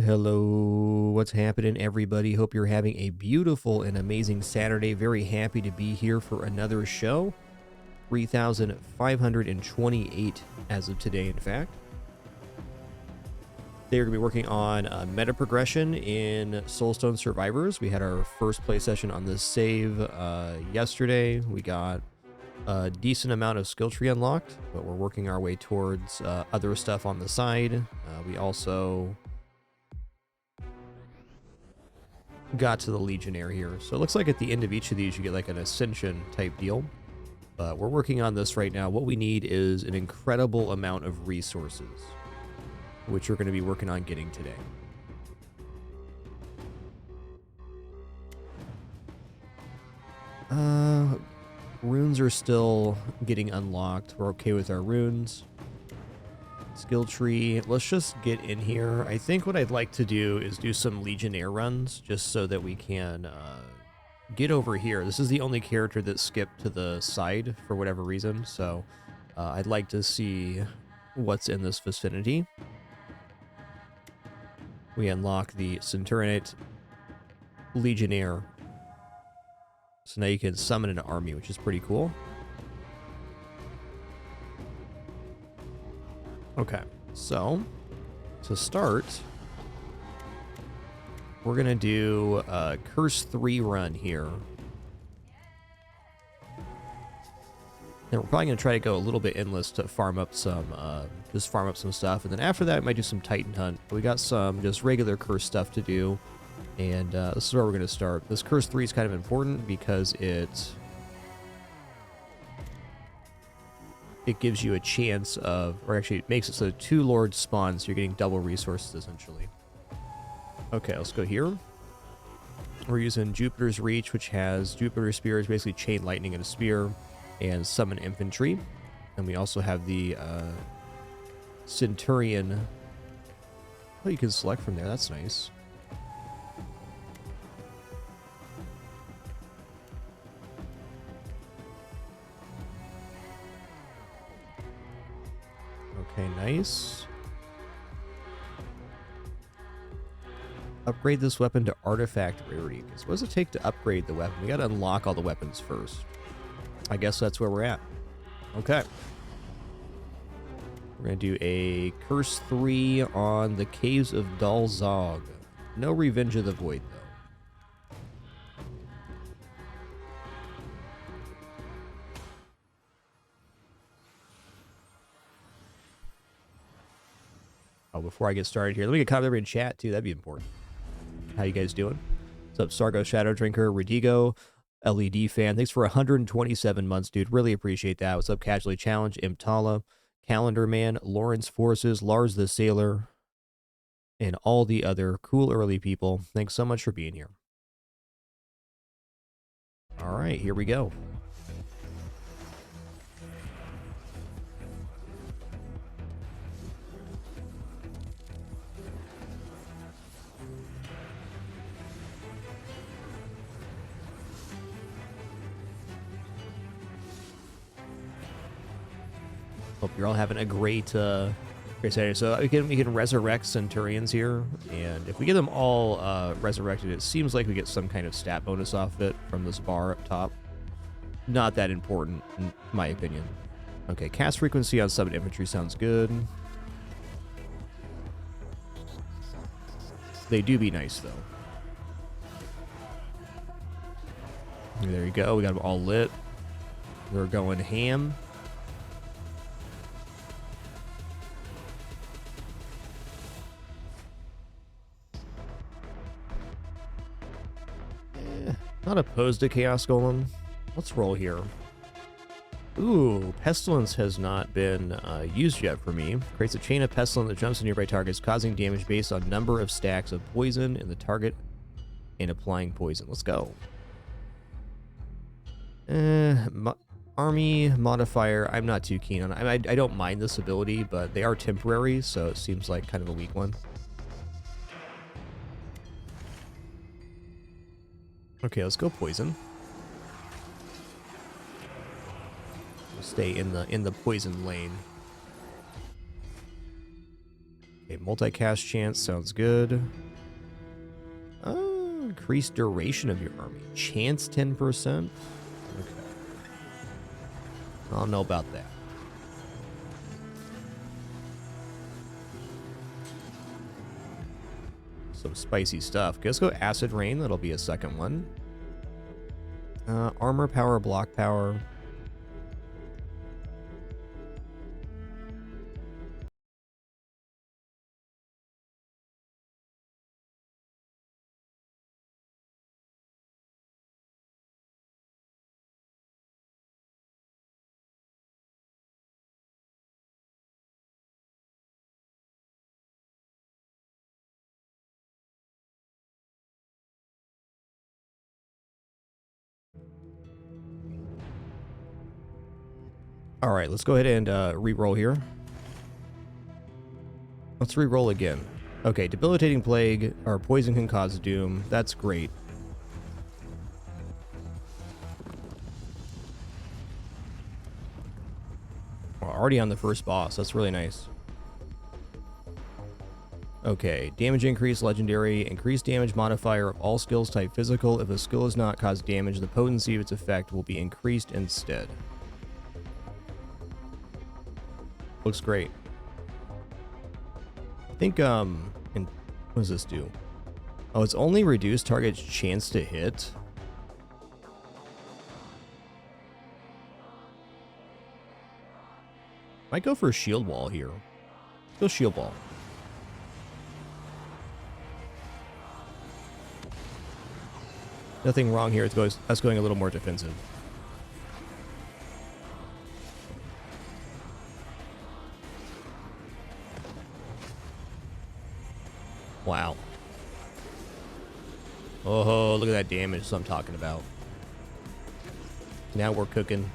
Hello, what's happening, everybody? Hope you're having a beautiful and amazing Saturday. Very happy to be here for another show. 3,528 as of today, in fact. They're going to be working on meta progression in Soulstone Survivors. We had our first play session on this save yesterday. We got a decent amount of skill tree unlocked, but we're working our way towards other stuff on the side. We also got to the Legionnaire here. So it looks like at the end of each of these you get like an ascension type deal. But we're working on this right now. What we need is an incredible amount of resources, which we're going to be working on getting today. Runes are still getting unlocked. We're okay with our runes. Skill tree. Let's just get in here. I think what I'd like to do is do some Legionnaire runs just so that we can get over here. This is the only character that skipped to the side for whatever reason, so I'd like to see what's in this vicinity. We unlock the Centurionate Legionnaire. So now you can summon an army, which is pretty cool. Okay, so to start, we're going to do a Curse 3 run here. And we're probably going to try to go a little bit endless to farm up some, just farm up some stuff. And then after that, I might do some Titan Hunt. We got some just regular Curse stuff to do. And this is where we're going to start. This Curse 3 is kind of important because it gives you a chance of, or actually it makes it so 2 lords spawn, so you're getting double resources essentially. Okay, let's go here. We're using Jupiter's Reach, which has Jupiter's Spear, is basically chain lightning and a spear, and summon infantry. And we also have the Centurion. Oh, you can select from there, that's nice. Okay, nice. Upgrade this weapon to artifact rarity. Because what does it take to upgrade the weapon? We got to unlock all the weapons first. I guess that's where we're at. Okay. We're going to do a Curse 3 on the Caves of Dal Zog. No Revenge of the Void, though. Oh, before I get started here, let me get a comment over in chat, too. That'd be important. How you guys doing? What's up, Sargo, Shadow Drinker, Rodigo, LED Fan? Thanks for 127 months, dude. Really appreciate that. What's up, Casually Challenge, Imtala, Calendar Man, Lawrence Forces, Lars the Sailor, and all the other cool early people. Thanks so much for being here. All right, here we go. Hope you're all having a great Saturday. So we can resurrect Centurions here, and if we get them all resurrected, it seems like we get some kind of stat bonus off of it from this bar up top. Not that important, in my opinion. Okay, cast frequency on summon infantry sounds good. They do be nice, though. There you go. We got them all lit. We're going ham. Not opposed to Chaos Golem. Let's roll here. Ooh, Pestilence has not been used yet for me. Creates a chain of pestilence that jumps to nearby targets, causing damage based on number of stacks of poison in the target and applying poison. Let's go. Army modifier, I'm not too keen on. I don't mind this ability, but they are temporary, so it seems like kind of a weak one. Okay, let's go poison. We'll stay in the poison lane. Okay, multicast chance sounds good. Increased duration of your army. Chance 10%? Okay. I don't know about that. Some spicy stuff. Okay, let's go Acid Rain. That'll be a second one. Armor power, block power. All right, let's go ahead and re-roll here. Let's re-roll again. Okay, debilitating plague or poison can cause doom. That's great. We're already on the first boss. That's really nice. Okay, damage increase, legendary, increased damage modifier of all skills type physical. If a skill does not cause damage, the potency of its effect will be increased instead. Looks great. I think, and what does this do? Oh, it's only reduced target's chance to hit. Might go for a shield wall here. Let's go shield wall. Nothing wrong here. It's us going a little more defensive. Wow. Oh, look at that damage. That's what I'm talking about. Now we're cooking.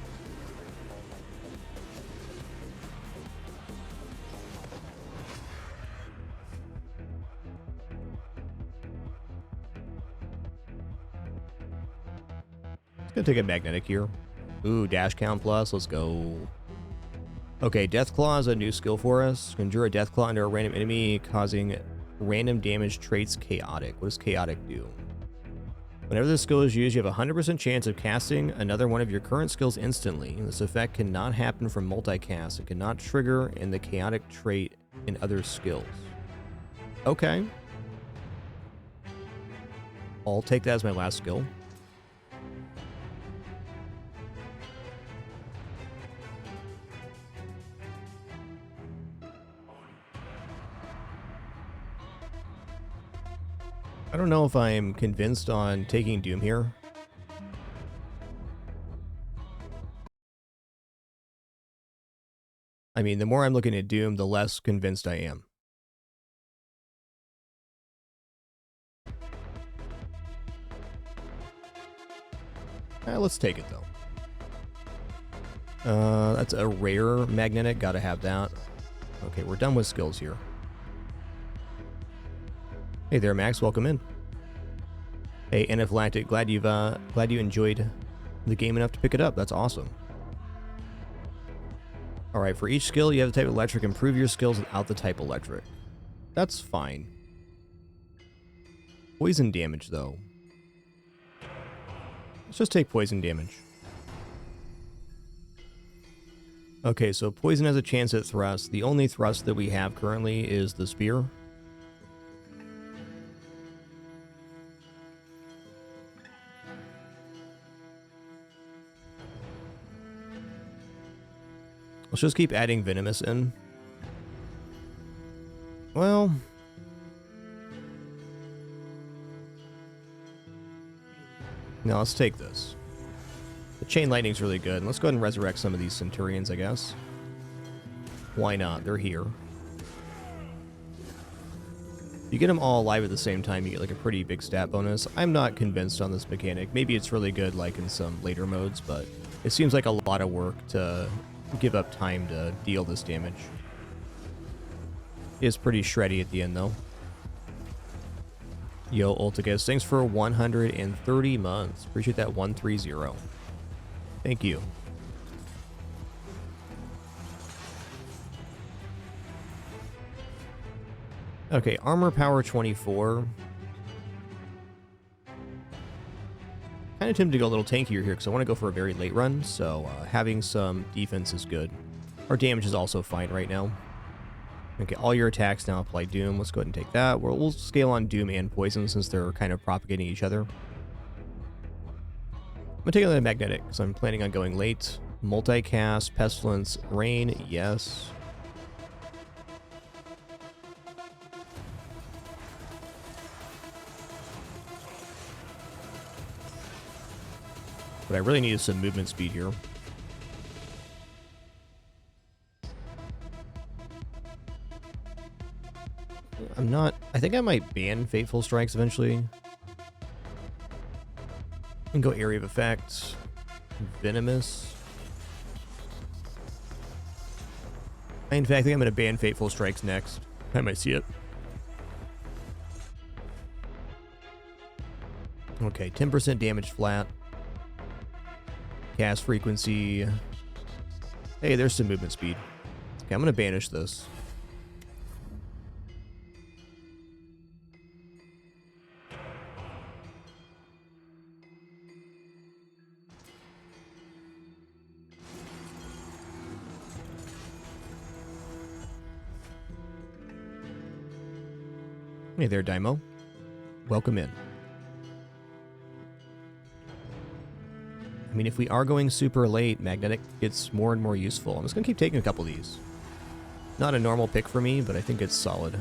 Gonna take a magnetic here. Ooh, dash count plus. Let's go. Okay, Death Claw is a new skill for us. Conjure a Death Claw under a random enemy, causing random damage traits chaotic. What does chaotic do? Whenever this skill is used, you have a 100% chance of casting another one of your current skills instantly. This effect cannot happen from multicast. It cannot trigger in the chaotic trait in other skills. Okay. I'll take that as my last skill. I don't know if I'm convinced on taking Doom here. I mean, the more I'm looking at Doom, the less convinced I am. Let's take it, though. That's a rare magnetic. Gotta have that. Okay, we're done with skills here. Hey there, Max. Welcome in. Hey, Anaphylactic. Glad you enjoyed the game enough to pick it up. That's awesome. All right, for each skill, you have the type electric. Improve your skills without the type electric. That's fine. Poison damage, though. Let's just take poison damage. Okay, so poison has a chance at thrust. The only thrust that we have currently is the spear. Let's just keep adding venomous in. Well, no, let's take this. The chain lightning's really good. And let's go ahead and resurrect some of these centurions, I guess. Why not? They're here. If you get them all alive at the same time, you get like a pretty big stat bonus. I'm not convinced on this mechanic. Maybe it's really good like in some later modes, but it seems like a lot of work to give up time to deal this damage. It is pretty shreddy at the end, though. Yo, Ulticus, thanks for 130 months. Appreciate that 130. Thank you. Okay, armor power 24. Kind of tempted to go a little tankier here because I want to go for a very late run, so having some defense is good. Our damage is also fine right now. Okay, all your attacks now apply Doom. Let's go ahead and take that. We'll scale on Doom and Poison since they're kind of propagating each other. I'm going to take another Magnetic because I'm planning on going late. Multicast, Pestilence, Rain, yes. But I really need some movement speed here. I'm not... I think I might ban Fateful Strikes eventually. And go Area of Effect. Venomous. In fact, I think I'm going to ban Fateful Strikes next. I might see it. Okay, 10% damage flat. Cast frequency. Hey, there's some movement speed. Okay, I'm going to banish this. Hey there, Daimo. Welcome in. I mean, if we are going super late, Magnetic gets more and more useful. I'm just going to keep taking a couple of these. Not a normal pick for me, but I think it's solid.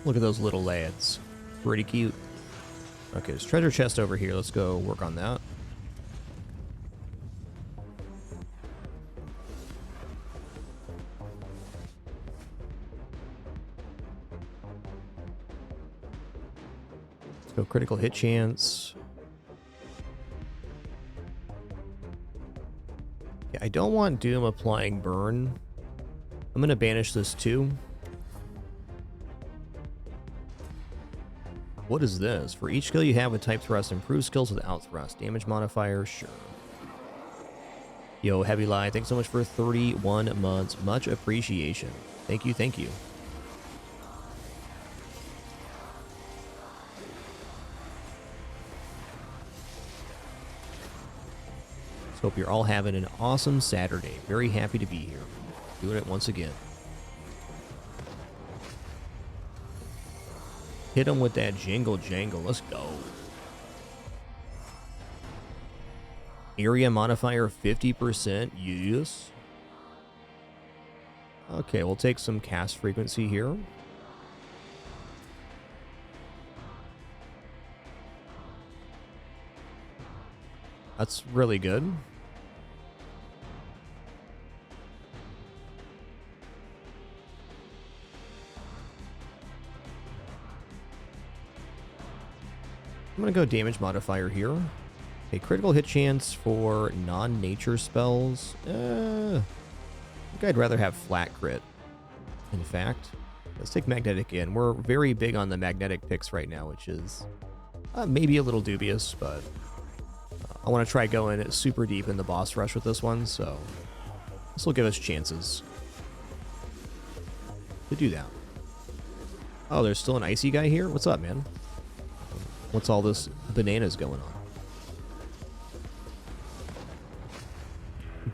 Look at those little lads. Pretty cute. Okay, there's treasure chest over here. Let's go work on that. Go critical hit chance. Yeah, I don't want Doom applying burn. I'm going to banish this too. What is this? For each skill you have with type thrust, improve skills without thrust. Damage modifier, sure. Yo, Heavy Lie, thanks so much for 31 months. Much appreciation. Thank you, thank you. Hope you're all having an awesome Saturday. Very happy to be here. Doing it once again. Hit him with that jingle jangle. Let's go. Area modifier 50%. Yes. Okay, we'll take some cast frequency here. That's really good. I'm going to go damage modifier here. A critical hit chance for non-nature spells. I think I'd rather have flat crit. In fact, let's take magnetic in. We're very big on the magnetic picks right now, which is maybe a little dubious, but I want to try going super deep in the boss rush with this one, so this will give us chances to do that. Oh, there's still an icy guy here? What's up, man? What's all this bananas going on?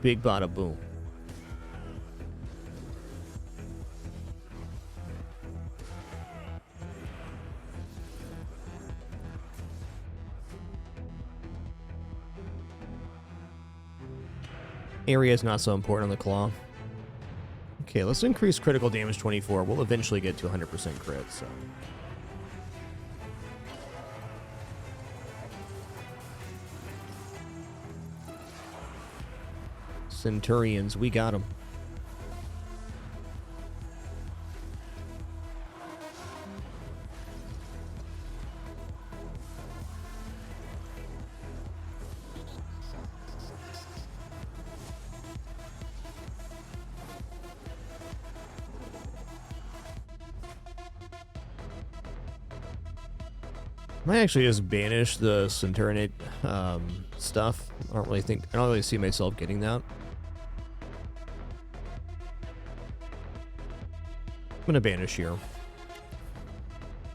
Big bada boom. Area is not so important on the claw. Okay, let's increase critical damage 24. We'll eventually get to 100% crit, so... Centurions, we got them. I might actually just banish the Centurion stuff. I don't really see myself getting that. I'm gonna banish here.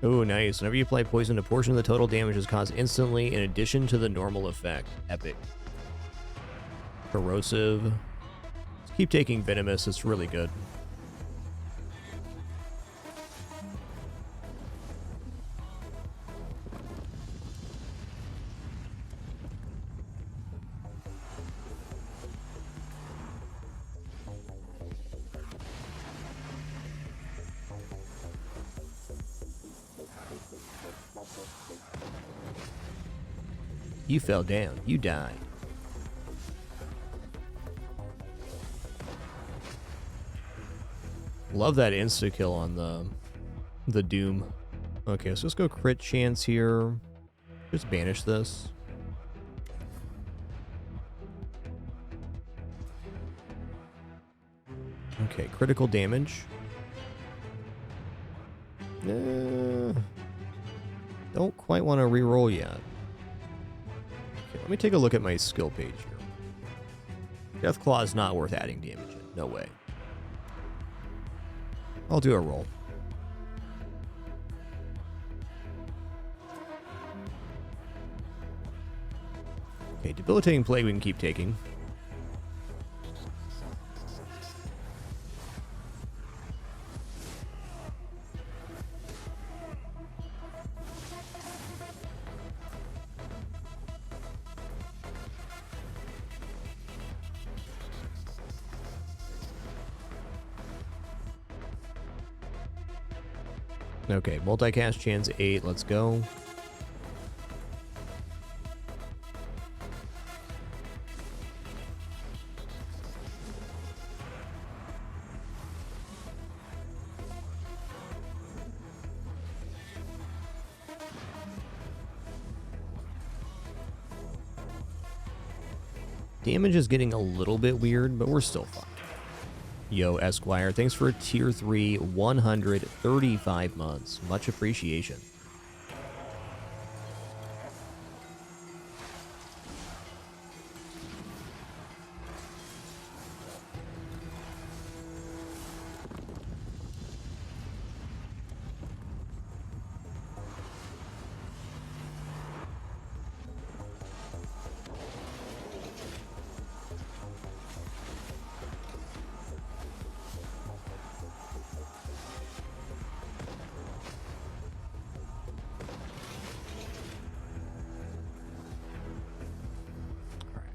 Oh, nice. Whenever you apply poison, a portion of the total damage is caused instantly in addition to the normal effect. Epic. Corrosive. Let's keep taking venomous. It's really good. You fell down. You died. Love that insta-kill on the Doom. Okay, so let's go crit chance here. Just banish this. Okay, critical damage. Don't quite want to reroll yet. Okay, let me take a look at my skill page here. Deathclaw is not worth adding damage in. No way. I'll do a roll. Okay, debilitating plague we can keep taking. Okay, multicast chance 8, let's go. Damage is getting a little bit weird, but we're still fine. Yo, Esquire, thanks for tier 3, 135 months. Much appreciation.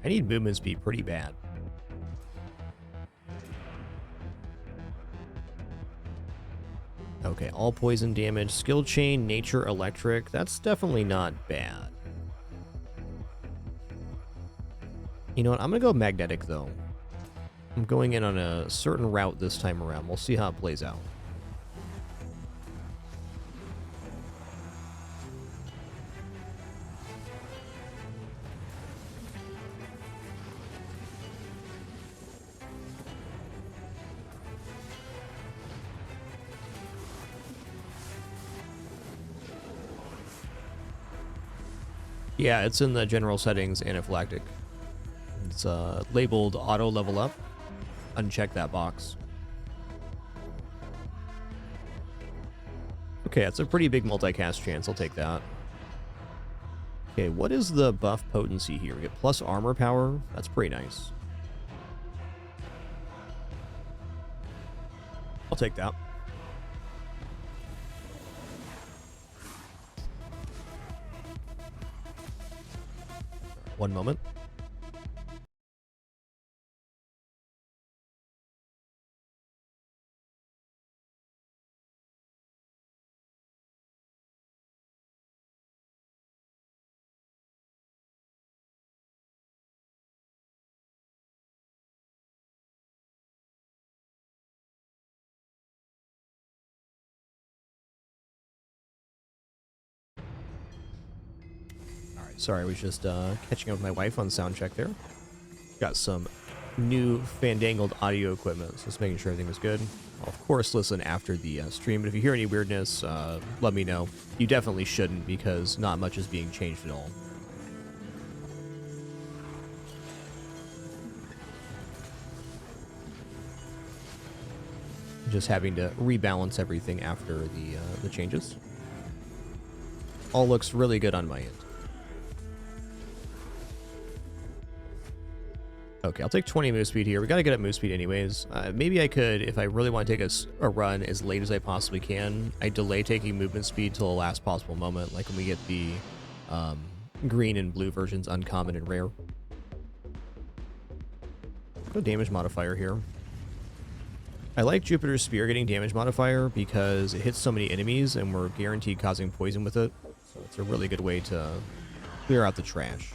I need movement speed pretty bad. Okay, all poison damage. Skill chain, nature, electric. That's definitely not bad. You know what? I'm going to go magnetic, though. I'm going in on a certain route this time around. We'll see how it plays out. Yeah, it's in the general settings, anaphylactic. It's labeled auto level up. Uncheck that box. Okay, that's a pretty big multicast chance. I'll take that. Okay, what is the buff potency here? We get plus armor power. That's pretty nice. I'll take that. One moment. All right, sorry, I was just catching up with my wife on sound check there. Got some new fandangled audio equipment, so just making sure everything was good. I'll of course listen after the stream, but if you hear any weirdness, let me know. You definitely shouldn't, because not much is being changed at all. just having to rebalance everything after the changes. All looks really good on my end. Okay, I'll take 20 move speed here. We gotta get up move speed anyways. Maybe I could, if I really want to take a run as late as I possibly can, I delay taking movement speed till the last possible moment, like when we get the green and blue versions uncommon and rare. No damage modifier here. I like Jupiter's Spear getting damage modifier because it hits so many enemies and we're guaranteed causing poison with it. So it's a really good way to clear out the trash.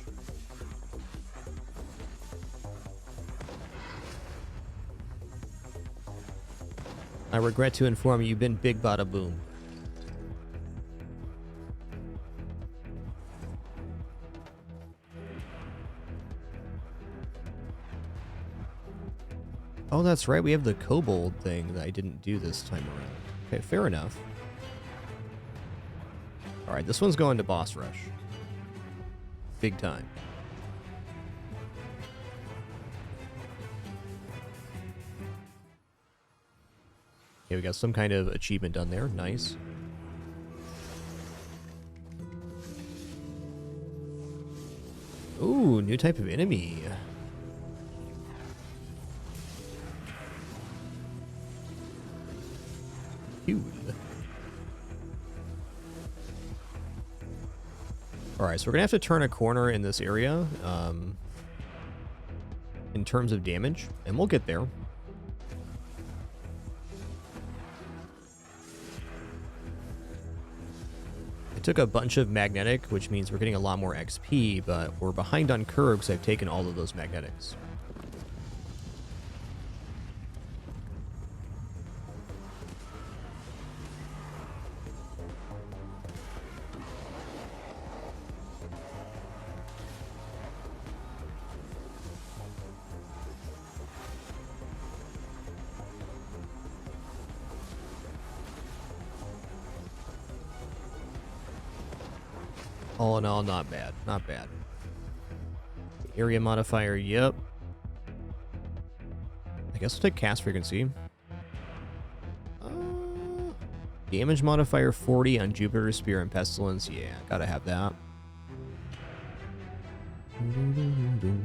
I regret to inform you, you've been big bada boom. Oh, that's right. We have the kobold thing that I didn't do this time around. Okay, fair enough. All right, this one's going to boss rush. Big time. Okay, we got some kind of achievement done there. Nice. Ooh, new type of enemy. Huge. Alright, so we're gonna have to turn a corner in this area in terms of damage, and we'll get there. I took a bunch of magnetic, which means we're getting a lot more XP, but we're behind on curve because I've taken all of those magnetics. All in all, not bad. Not bad. Area modifier, yep. I guess we'll take cast frequency. Damage modifier 40 on Jupiter's Spear and Pestilence. Yeah, gotta have that. It's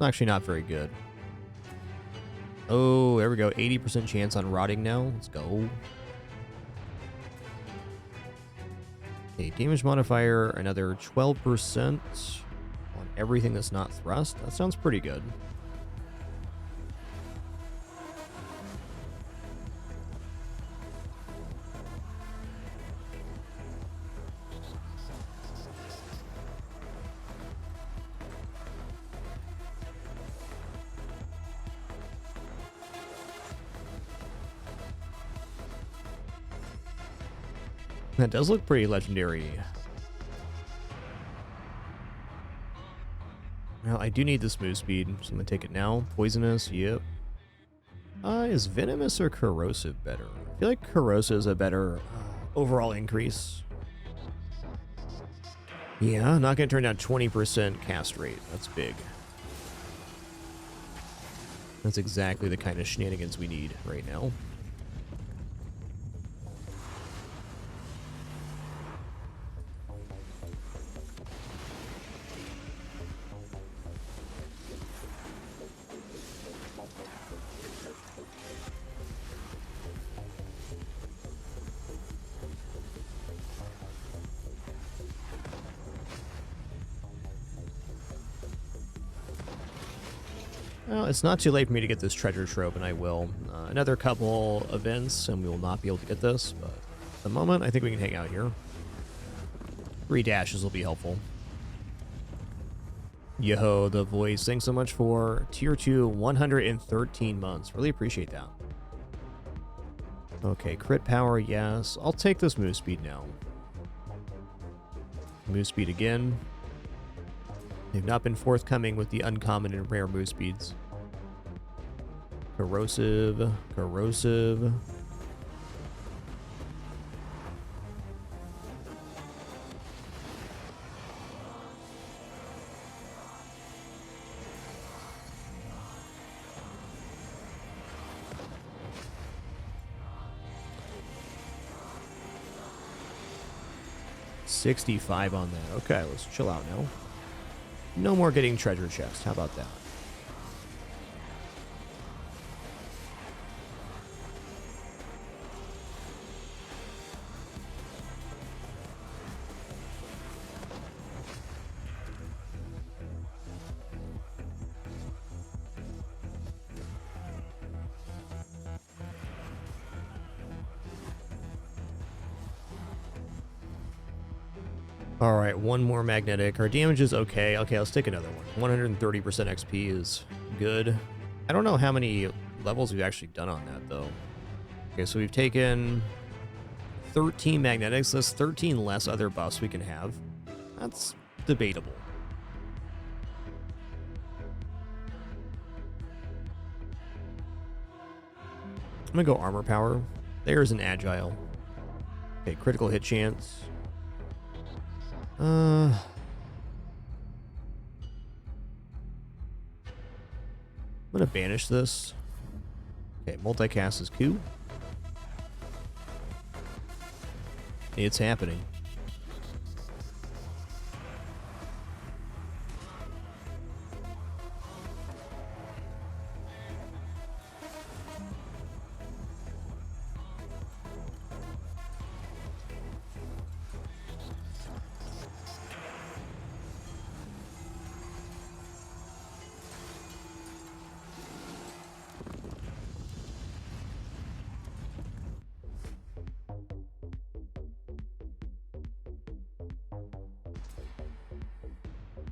actually not very good. Oh, there we go. 80% chance on rotting now. Let's go. Okay, damage modifier, another 12% on everything that's not thrust. That sounds pretty good. That does look pretty legendary. Well, I do need this move speed, so I'm gonna take it now. Poisonous, yep. Is venomous or corrosive better? I feel like corrosive is a better overall increase. Yeah, not gonna turn down 20% cast rate. That's big. That's exactly the kind of shenanigans we need right now. Well, it's not too late for me to get this treasure trove, and I will. Another couple events, and we will not be able to get this, but at the moment, I think we can hang out here. 3 dashes will be helpful. Yo, the voice. Thanks so much for Tier 2, 113 months. Really appreciate that. Okay, crit power, yes. I'll take this move speed now. Move speed again. They've not been forthcoming with the uncommon and rare move speeds. Corrosive, corrosive. 65 on that. Okay, let's chill out now. No more getting treasure chests. How about that? All right, one more magnetic. Our damage is okay. Okay, let's take another one. 130% XP is good. I don't know how many levels we've actually done on that, though. Okay, so we've taken 13 magnetics. That's 13 less other buffs we can have. That's debatable. I'm gonna go armor power. There's an agile. Okay, critical hit chance. I'm gonna banish this. Okay, multicast is Q. It's happening.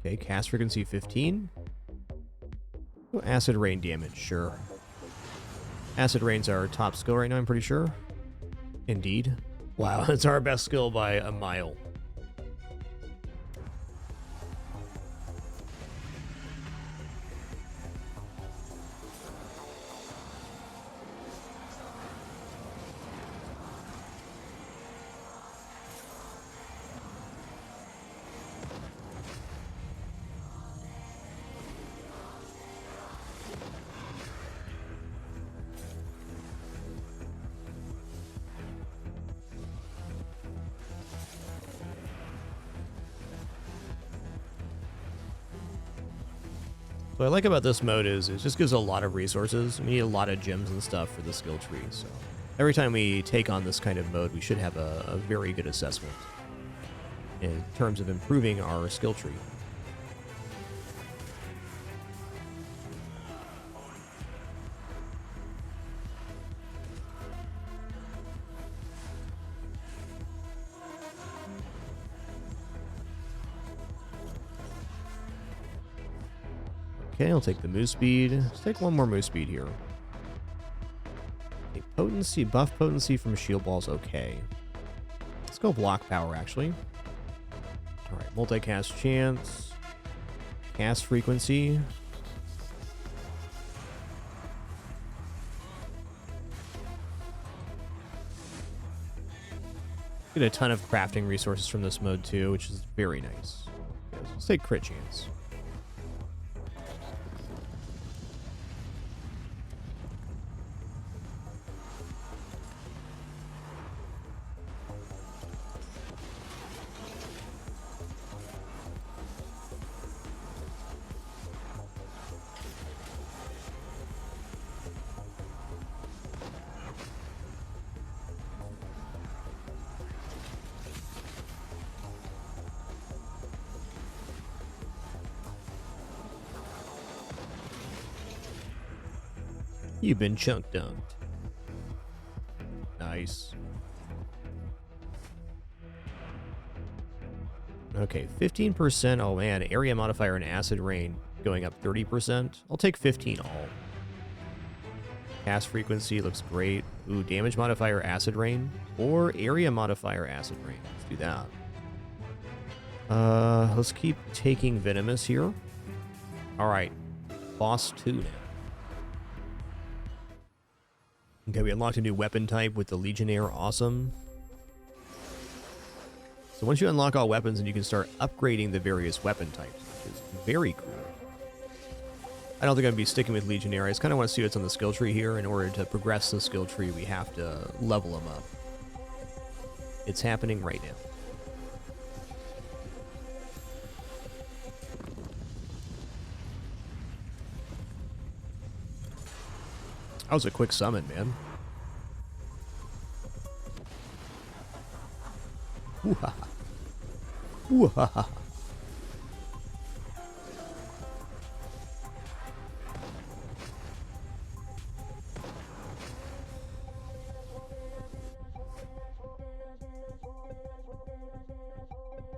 Okay, cast frequency 15. Oh, acid rain damage, sure. Acid rain's our top skill right now, I'm pretty sure. Indeed. Wow, it's our best skill by a mile. What I like about this mode is it just gives a lot of resources. We need a lot of gems and stuff for the skill tree, so every time we take on this kind of mode, we should have a very good assessment in terms of improving our skill tree. Okay, I'll take the move speed. Let's take one more move speed here. Okay, potency, buff potency from shield balls, okay. Let's go block power, actually. Alright, multicast chance. Cast frequency. Get a ton of crafting resources from this mode, too, which is very nice. Okay, let's take crit chance. You've been chunk dunked. Nice. Okay, 15%. Oh man, area modifier and acid rain going up 30%. I'll take 15 all. Cast frequency looks great. Ooh, damage modifier acid rain or area modifier acid rain. Let's do that. Let's keep taking venomous here. All right, boss 2 now. Okay, we unlocked a new weapon type with the Legionnaire. Awesome. So once you unlock all weapons, and you can start upgrading the various weapon types, which is very cool. I don't think I'm going to be sticking with Legionnaire. I just kind of want to see what's on the skill tree here. In order to progress the skill tree, we have to level them up. It's happening right now. That was a quick summon, man. Ooh-ha-ha. Ooh-ha-ha.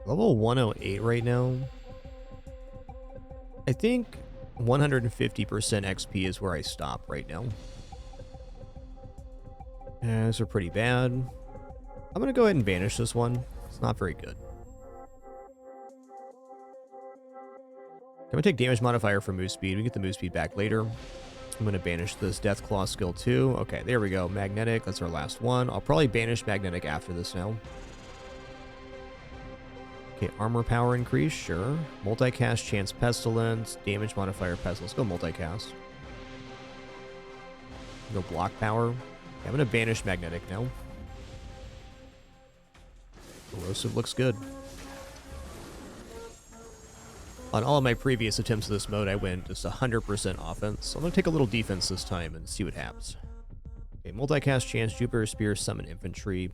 Level 108 right now. I think 150% XP is where I stop right now. Those are pretty bad. I'm going to go ahead and banish this one. It's not very good. I'm going to take damage modifier for move speed. We get the move speed back later. I'm going to banish this Death Claw skill too. Okay, there we go. Magnetic, that's our last one. I'll probably banish Magnetic after this now. Okay, armor power increase, sure. Multicast, chance pestilence, damage modifier pestilence. Let's go multicast. Go block power. Okay, I'm going to banish Magnetic now. Corrosive looks good. On all of my previous attempts of this mode, I went just 100% offense. So I'm going to take a little defense this time and see what happens. Okay, multicast, chance, Jupiter Spear, summon infantry.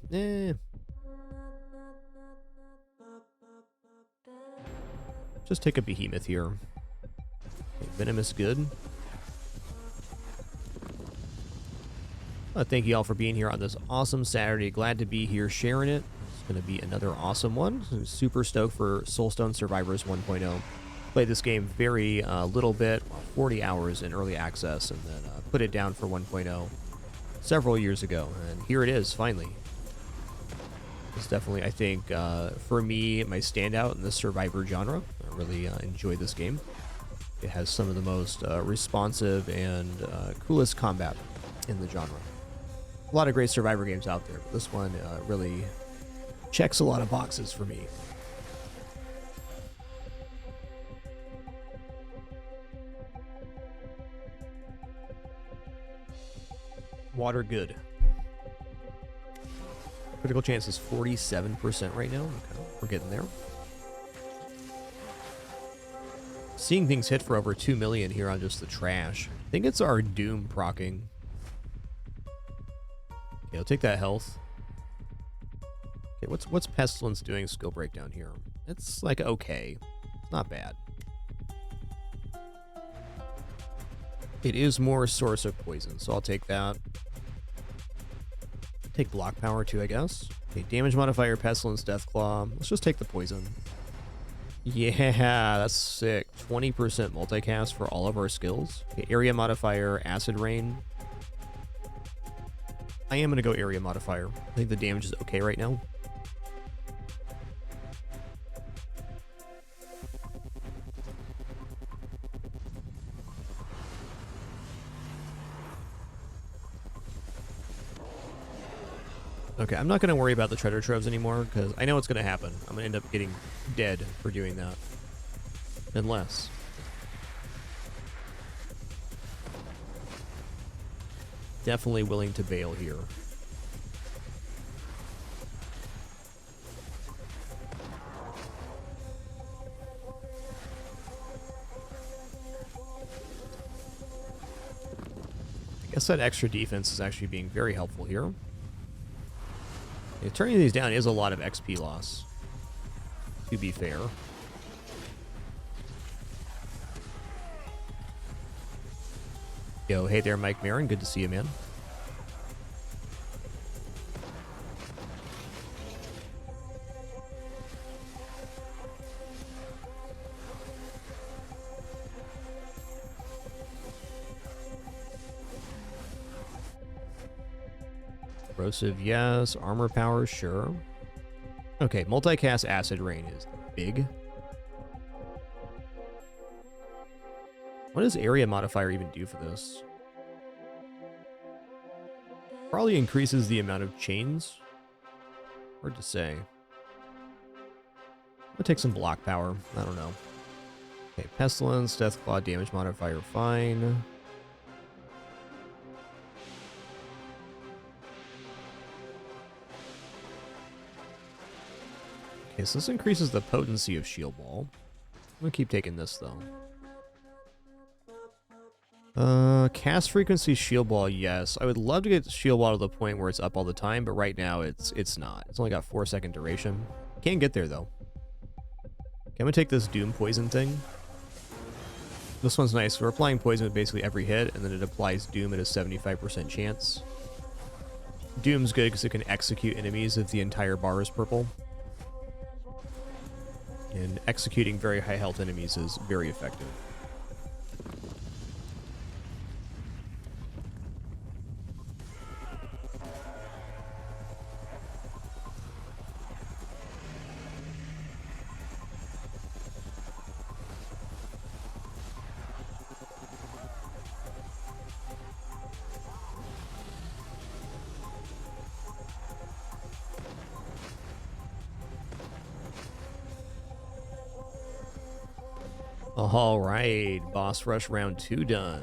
Just take a behemoth here. Okay, Venom is good. Thank you all for being here on this awesome Saturday. Glad to be here sharing it. It's going to be another awesome one. So super stoked for Soulstone Survivors 1.0. Played this game very little bit, 40 hours in early access, and then put it down for 1.0 several years ago. And here it is, finally. It's definitely, I think, for me, my standout in the Survivor genre. I really enjoy this game. It has some of the most responsive and coolest combat in the genre. A lot of great Survivor games out there, but this one really checks a lot of boxes for me. Water good. Critical chance is 47% right now. Okay, we're getting there. Seeing things hit for over 2 million here on just the trash. I think it's our Doom proccing. Okay, I'll take that health. Okay, what's Pestilence doing skill breakdown here? It's like okay. It's not bad. It is more source of poison, so I'll take that. Take block power too, I guess. Okay, damage modifier, Pestilence, Deathclaw. Let's just take the poison. Yeah, that's sick. 20% multicast for all of our skills. Okay, area modifier, Acid Rain. I am going to go area modifier. I think the damage is okay right now. Okay, I'm not going to worry about the treasure troves anymore, because I know what's going to happen. I'm going to end up getting dead for doing that. Unless. Definitely willing to bail here. I guess that extra defense is actually being very helpful here. Yeah, turning these down is a lot of XP loss, to be fair. Yo, hey there, Mike Marin. Good to see you, man. Corrosive, yes. Armor power, sure. Okay, multicast Acid Rain is big. What does area modifier even do for this? Probably increases the amount of chains. Hard to say. I'm gonna take some block power. I don't know. Okay, Pestilence, Deathclaw, damage modifier, fine. Okay, so this increases the potency of Shield Wall. I'm gonna keep taking this though. Cast frequency shield ball, yes. I would love to get shield ball to the point where it's up all the time, but right now it's not. It's only got 4-second duration. Can't get there though. Okay, I'm gonna take this Doom Poison thing. This one's nice. We're applying poison with basically every hit, and then it applies Doom at a 75% chance. Doom's good because it can execute enemies if the entire bar is purple. And executing very high health enemies is very effective. All right, boss rush round 2 done.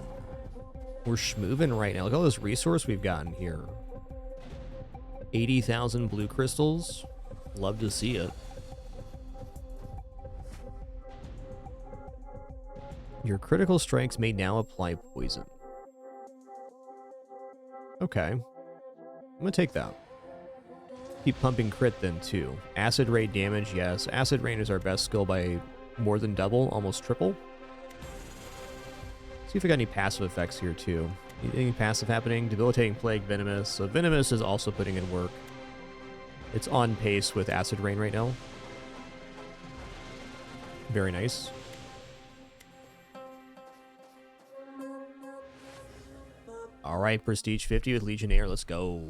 We're schmoving right now. Look at all this resource we've gotten here. 80,000 blue crystals. Love to see it. Your critical strikes may now apply poison. Okay. I'm gonna take that. Keep pumping crit then too. Acid rain damage, yes. Acid rain is our best skill by more than double, almost triple. See if we got any passive effects here too. Anything passive happening? Debilitating Plague, Venomous. So Venomous is also putting in work. It's on pace with Acid Rain right now. Very nice. All right, Prestige 50 with Legionnaire. Let's go.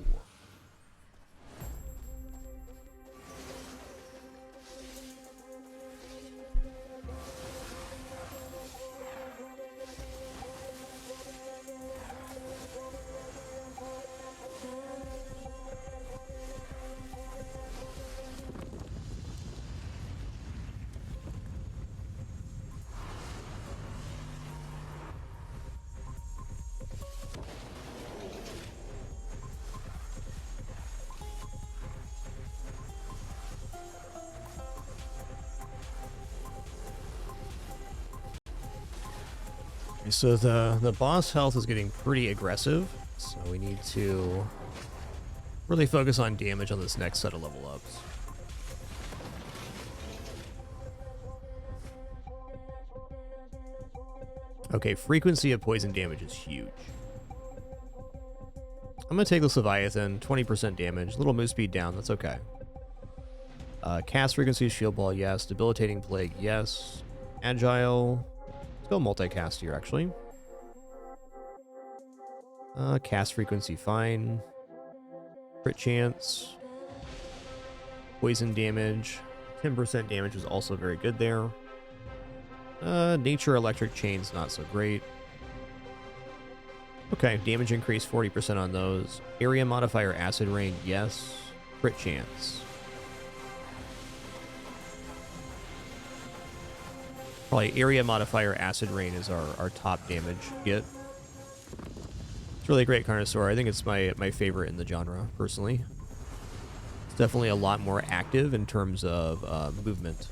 So the boss health is getting pretty aggressive, so we need to really focus on damage on this next set of level ups. Okay, frequency of poison damage is huge. I'm gonna take this Leviathan, 20% damage, little move speed down, that's okay. Cast frequency, shield ball, yes. Debilitating plague, yes. Agile. Let's go multicast here, actually. Cast frequency, fine. Crit chance. Poison damage. 10% damage is also very good there. Nature electric chain's not so great. Okay, damage increase 40% on those. Area modifier acid rain, yes. Crit chance. Probably area modifier acid rain is our top damage get. It's really a great Carnosaur. I think it's my favorite in the genre, personally. It's definitely a lot more active in terms of movement.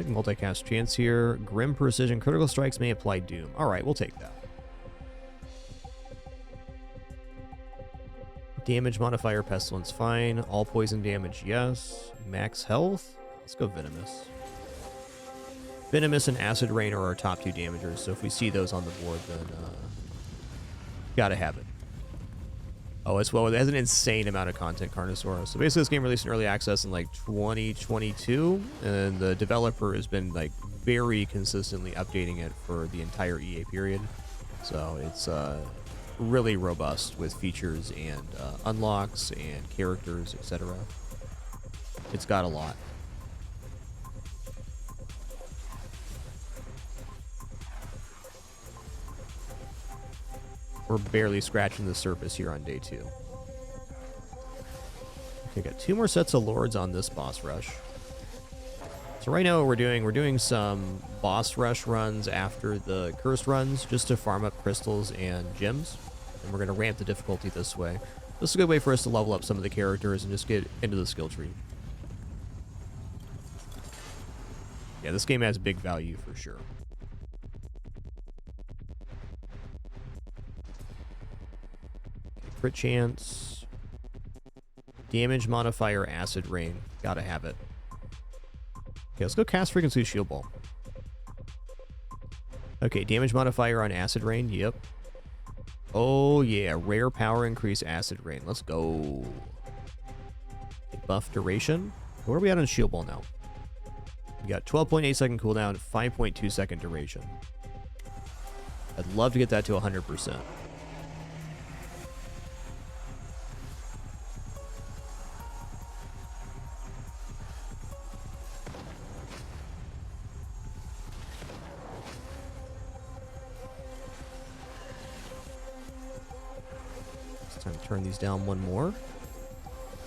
Multicast chance here. Grim precision. Critical strikes may apply doom. Alright, we'll take that. Damage modifier pestilence, fine. All poison damage, yes. Max health. Let's go venomous. Venomous and acid rain are our top 2 damagers, so if we see those on the board, then gotta have it. Oh, as well, it has an insane amount of content, Carnosaur. So basically this game released in early access in like 2022, and the developer has been like very consistently updating it for the entire EA period. So it's really robust with features and unlocks and characters, etc. It's got a lot. We're barely scratching the surface here on day 2. Okay, got 2 more sets of lords on this boss rush. So right now what we're doing some boss rush runs after the curse runs just to farm up crystals and gems. And we're going to ramp the difficulty this way. This is a good way for us to level up some of the characters and just get into the skill tree. Yeah, this game has big value for sure. Crit chance. Damage modifier, acid rain. Gotta have it. Okay, let's go cast frequency shield ball. Okay, damage modifier on acid rain. Yep. Oh yeah, rare power increase acid rain. Let's go. Buff duration. What are we at on shield ball now? We got 12.8 second cooldown, 5.2 second duration. I'd love to get that to 100%. Time to turn these down one more.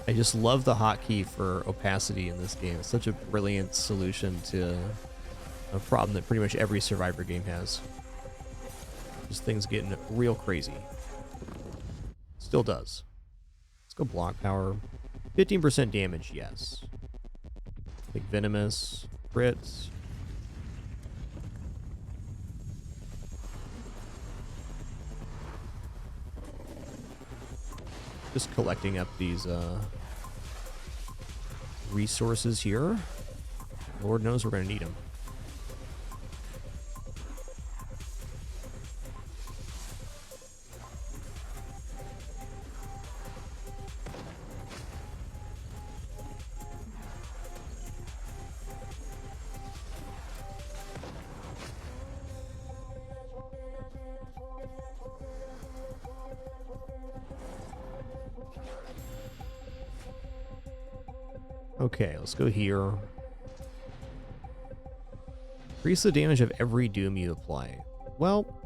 I just love the hotkey for opacity in this game. It's such a brilliant solution to a problem that pretty much every Survivor game has. Just things getting real crazy. Still does. Let's go block power. 15% damage, yes. Big venomous. Crits. Just collecting up these resources here. Lord knows we're going to need them. Okay, let's go here. Increase the damage of every doom you apply. Well,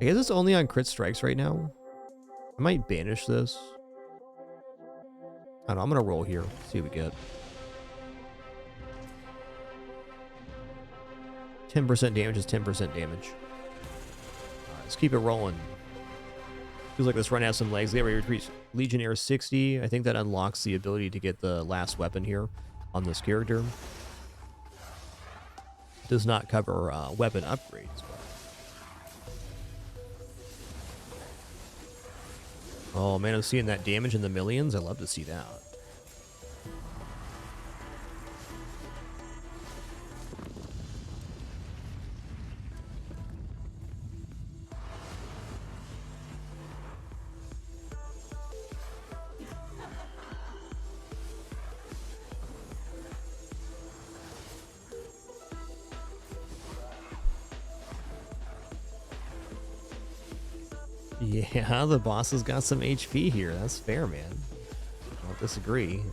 I guess it's only on crit strikes right now. I might banish this. I don't know, I'm gonna roll here. See what we get. 10% damage is 10% damage. Alright, let's keep it rolling. Feels like this run has some legs. They retreat Legionnaire 60. I think that unlocks the ability to get the last weapon here on this character. Does not cover weapon upgrades. Oh man, I'm seeing that damage in the millions. I love to see that. Yeah, the boss has got some HP here. That's fair, man. I don't disagree.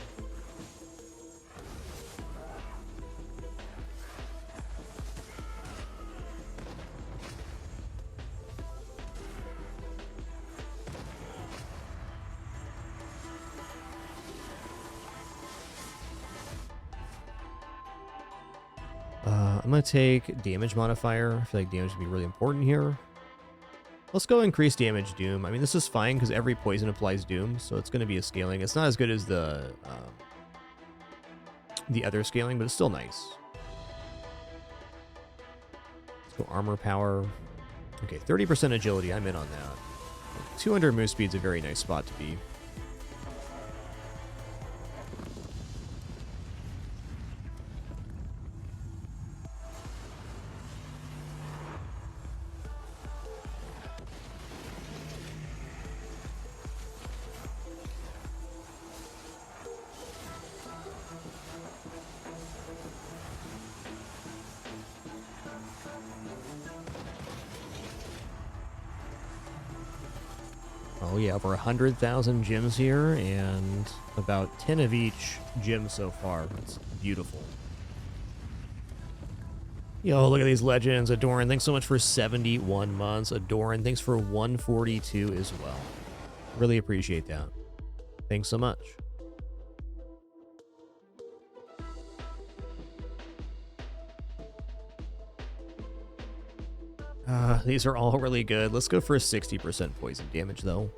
I'm going to take damage modifier. I feel like damage would be really important here. Let's go increase damage doom. I mean, this is fine because every poison applies doom, so it's going to be a scaling. It's not as good as the other scaling, but it's still nice. Let's go armor power. Okay, 30% agility. I'm in on that. 200 move speed's a very nice spot to be. Oh yeah, over 100,000 gems here, and about 10 of each gem so far. It's beautiful. Yo, look at these legends. Adoran, thanks so much for 71 months. Adoran, thanks for 142 as well. Really appreciate that. Thanks so much. These are all really good. Let's go for a 60% poison damage, though.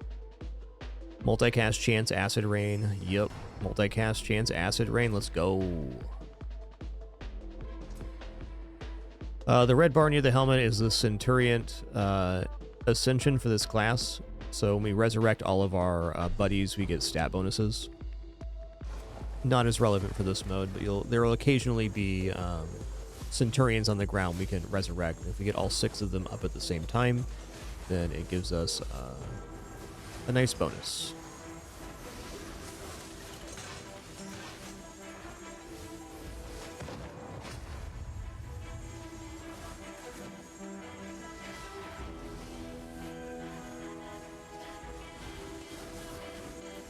Multicast chance, acid rain. Yep. Multicast chance, acid rain. Let's go. The red bar near the helmet is the Centurion Ascension for this class. So when we resurrect all of our buddies, we get stat bonuses. Not as relevant for this mode, but there will occasionally be Centurions on the ground we can resurrect. If we get all 6 of them up at the same time, then it gives us a nice bonus.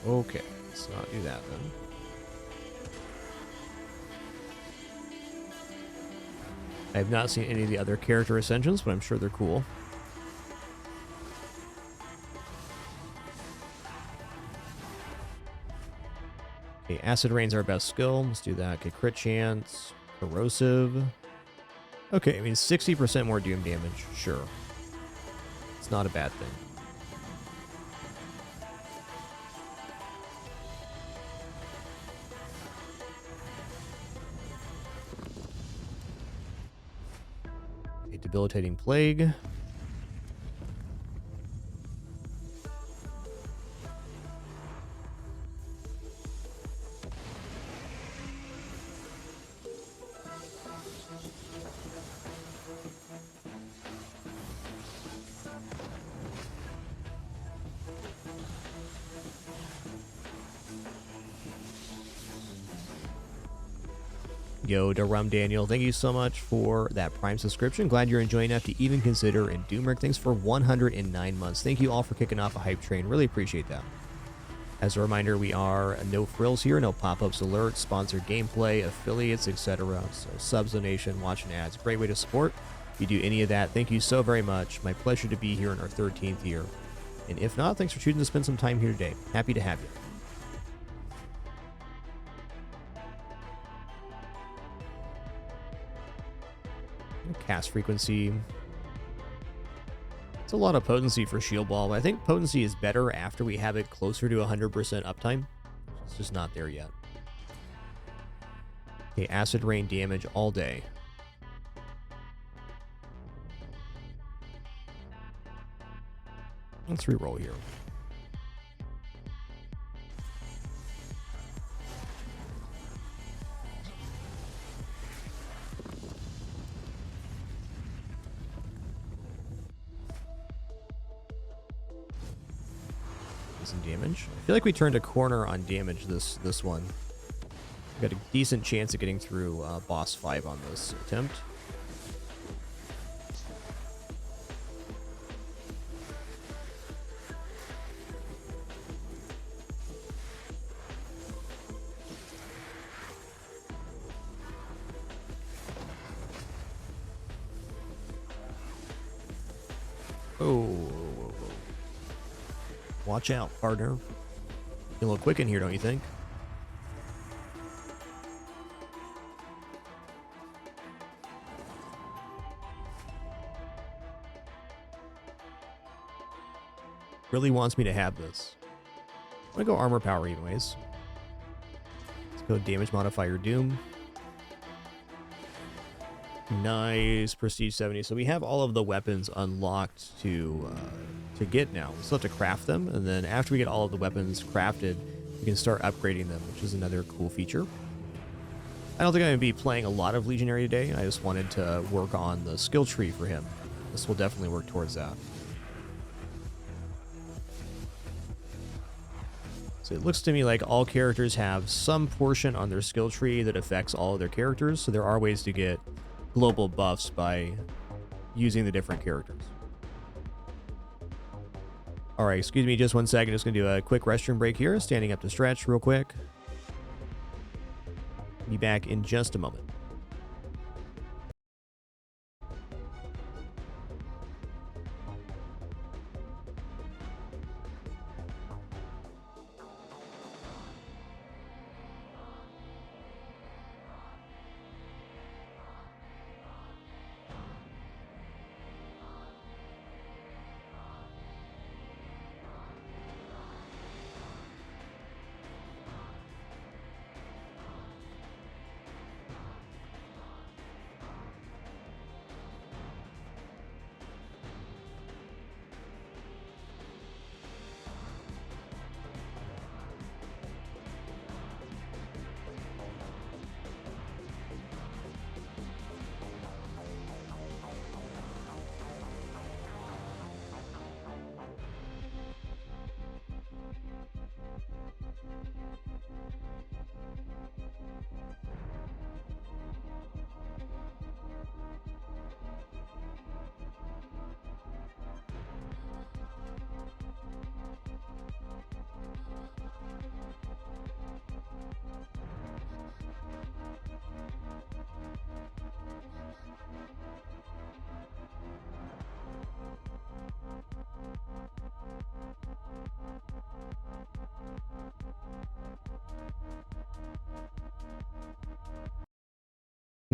Okay, let's not do that then. I have not seen any of the other character ascensions, but I'm sure they're cool. Okay, acid rain's our best skill. Let's do that. Okay, crit chance, corrosive. Okay, I mean 60% more doom damage. Sure, it's not a bad thing. Okay, debilitating plague. Yo, to Rum Daniel, thank you so much for that Prime subscription. Glad you're enjoying enough to even consider in Doomrick. Thanks for 109 months. Thank you all for kicking off a hype train. Really appreciate that. As a reminder, we are no frills here, no pop-ups, alerts, sponsored gameplay, affiliates, etc. So subs, donation, watching ads, great way to support. If you do any of that, thank you so very much. My pleasure to be here in our 13th year. And if not, thanks for choosing to spend some time here today. Happy to have you. Cast frequency. It's a lot of potency for Shield Ball, but I think potency is better after we have it closer to 100% uptime. It's just not there yet. Okay, acid rain damage all day. Let's reroll here. Some damage. I feel like we turned a corner on damage this one. We got a decent chance of getting through boss 5 on this attempt. Oh. Watch out, partner. You're a little quick in here, don't you think? Really wants me to have this. I'm gonna go armor power anyways. Let's go damage modifier doom. Nice, prestige 70. So we have all of the weapons unlocked to get now. We still have to craft them, and then after we get all of the weapons crafted, we can start upgrading them, which is another cool feature. I don't think I'm going to be playing a lot of Legionary today. I just wanted to work on the skill tree for him. This will definitely work towards that. So it looks to me like all characters have some portion on their skill tree that affects all of their characters, so there are ways to get global buffs by using the different characters. All right, excuse me just one second. Just going to do a quick restroom break here. Standing up to stretch real quick. Be back in just a moment.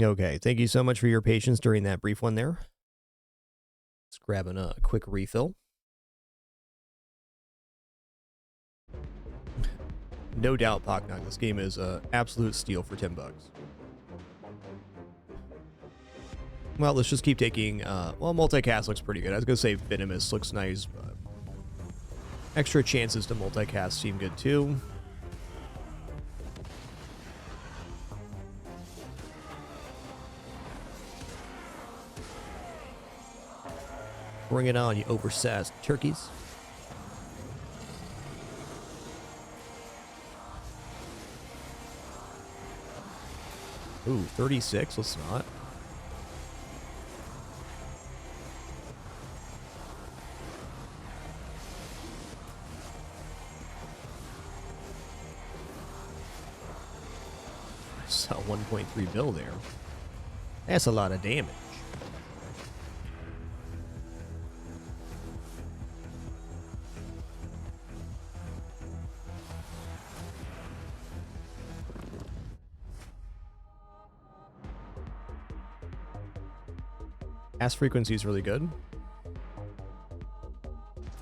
Okay, thank you so much for your patience during that brief one there. Let's grab a quick refill. No doubt, Pocknog, this game is an absolute steal for $10. Well, let's just keep taking, well, multicast looks pretty good. I was going to say Venomous looks nice, but extra chances to multicast seem good too. Bring it on, you oversized turkeys. Ooh, 36, let's not. So 1.3 bill there. That's a lot of damage. Ass frequency is really good.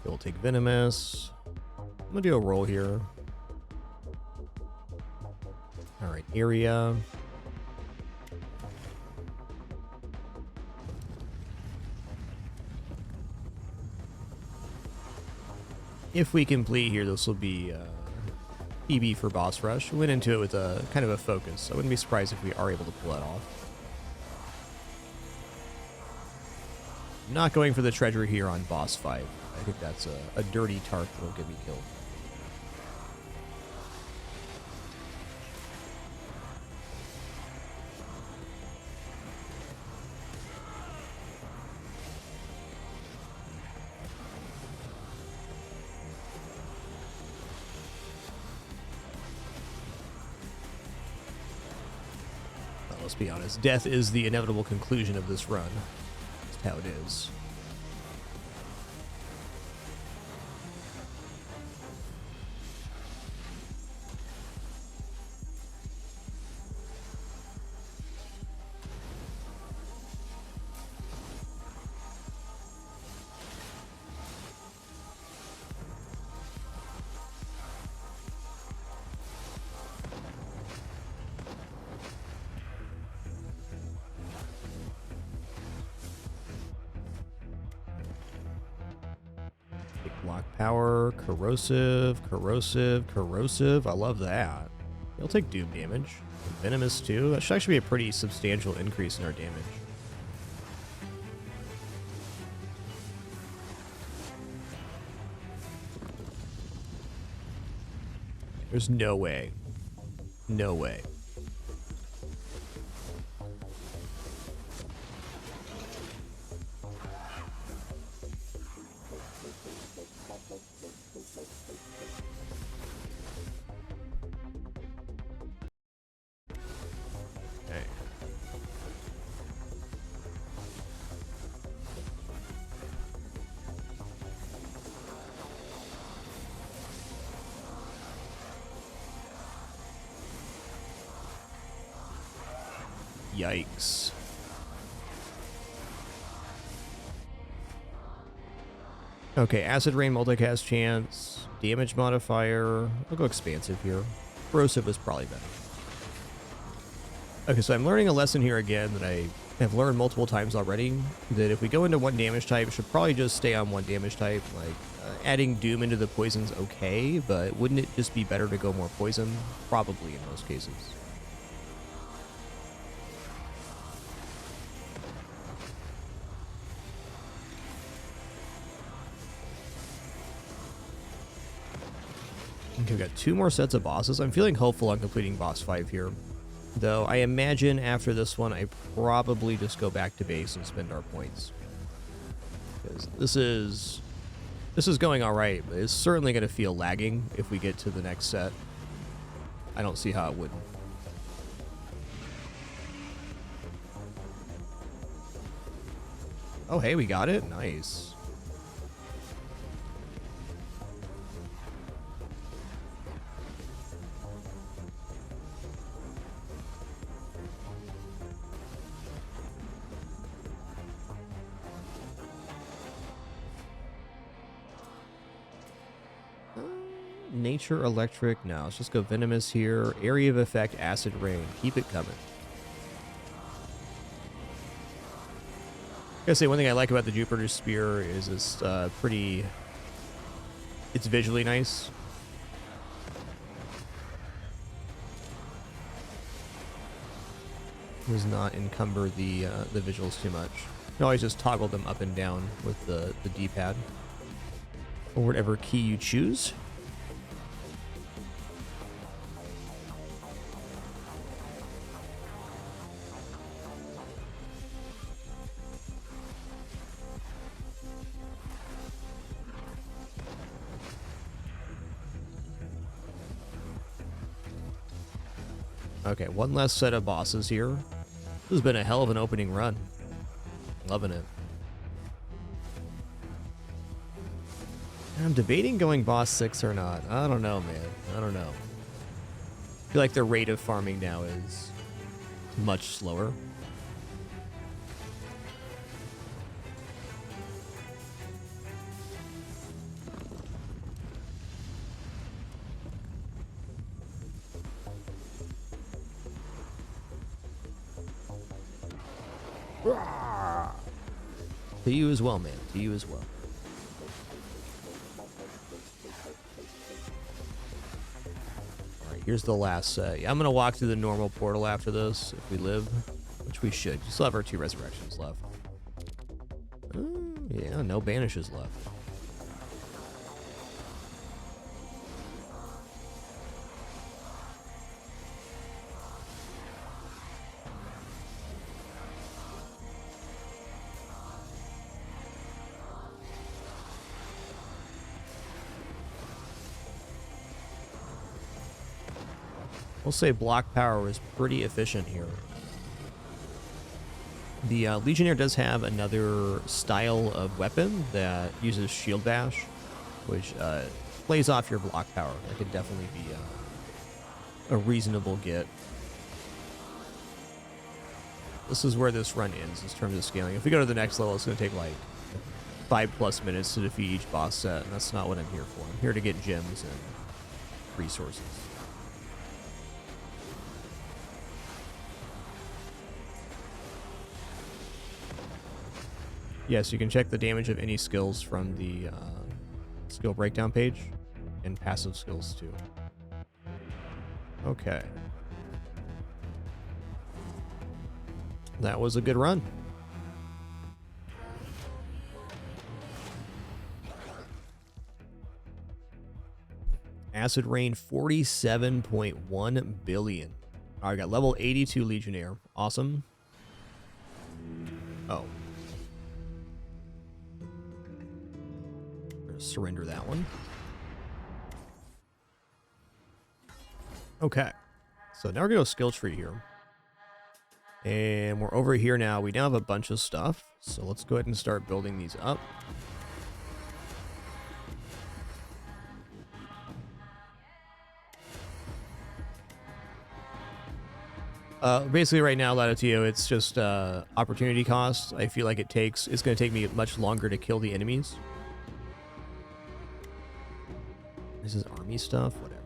We'll take Venomous. I'm gonna do a roll here. Alright, area. If we complete here, this will be PB for boss rush. We went into it with a kind of a focus. I wouldn't be surprised if we are able to pull that off. I'm not going for the treasure here on boss fight. I think that's a dirty tart that'll get me killed. Well, let's be honest. Death is the inevitable conclusion of this run. That's how it is. Block power, corrosive, corrosive, corrosive. I love that. He'll take doom damage. Venomous too. That should actually be a pretty substantial increase in our damage. There's no way. No way. Yikes. Okay, Acid Rain multicast chance, damage modifier. I'll go expansive here. Corrosive is probably better. Okay, so I'm learning a lesson here again that I have learned multiple times already, that if we go into one damage type, we should probably just stay on one damage type. Like, adding Doom into the poison's okay, but wouldn't it just be better to go more poison? Probably in most cases. Okay, we've got 2 more sets of bosses. I'm feeling hopeful on completing boss 5 here. Though I imagine after this one, I probably just go back to base and spend our points. Because this is going alright, but it's certainly going to feel lagging if we get to the next set. I don't see how it wouldn't. Oh, hey, we got it? Nice. nature, electric. No, let's just go venomous here. Area of effect, acid rain. Keep it coming. I gotta say, one thing I like about the Jupiter Spear is it's pretty... It's visually nice. Does not encumber the visuals too much. You can always just toggle them up and down with the D-pad. Or whatever key you choose. Okay, one less set of bosses here. This has been a hell of an opening run. Loving it. I'm debating going boss 6 or not. I don't know, man. I don't know. I feel like the rate of farming now is much slower. To you as well, man. To you as well. Alright, here's the last set. Yeah, I'm going to walk through the normal portal after this, if we live. Which we should. You still have our 2 resurrections left. Yeah, no banishes left. We'll say block power is pretty efficient here. The Legionnaire does have another style of weapon that uses shield bash, which plays off your block power. That could definitely be a reasonable get. This is where this run ends in terms of scaling. If we go to the next level, it's going to take like 5+ minutes to defeat each boss set, and that's not what I'm here for. I'm here to get gems and resources. Yes, you can check the damage of any skills from the skill breakdown page, and passive skills too. Okay. That was a good run. Acid Rain 47.1 billion. All right, got level 82 Legionnaire. Awesome. Oh. Surrender that one. Okay, so now we're gonna go skill tree here, and we're over here now. We now have a bunch of stuff, so let's go ahead and start building these up. Basically right now, Latitude, it's just opportunity cost. I feel like it's gonna take me much longer to kill the enemies. This is army stuff, whatever.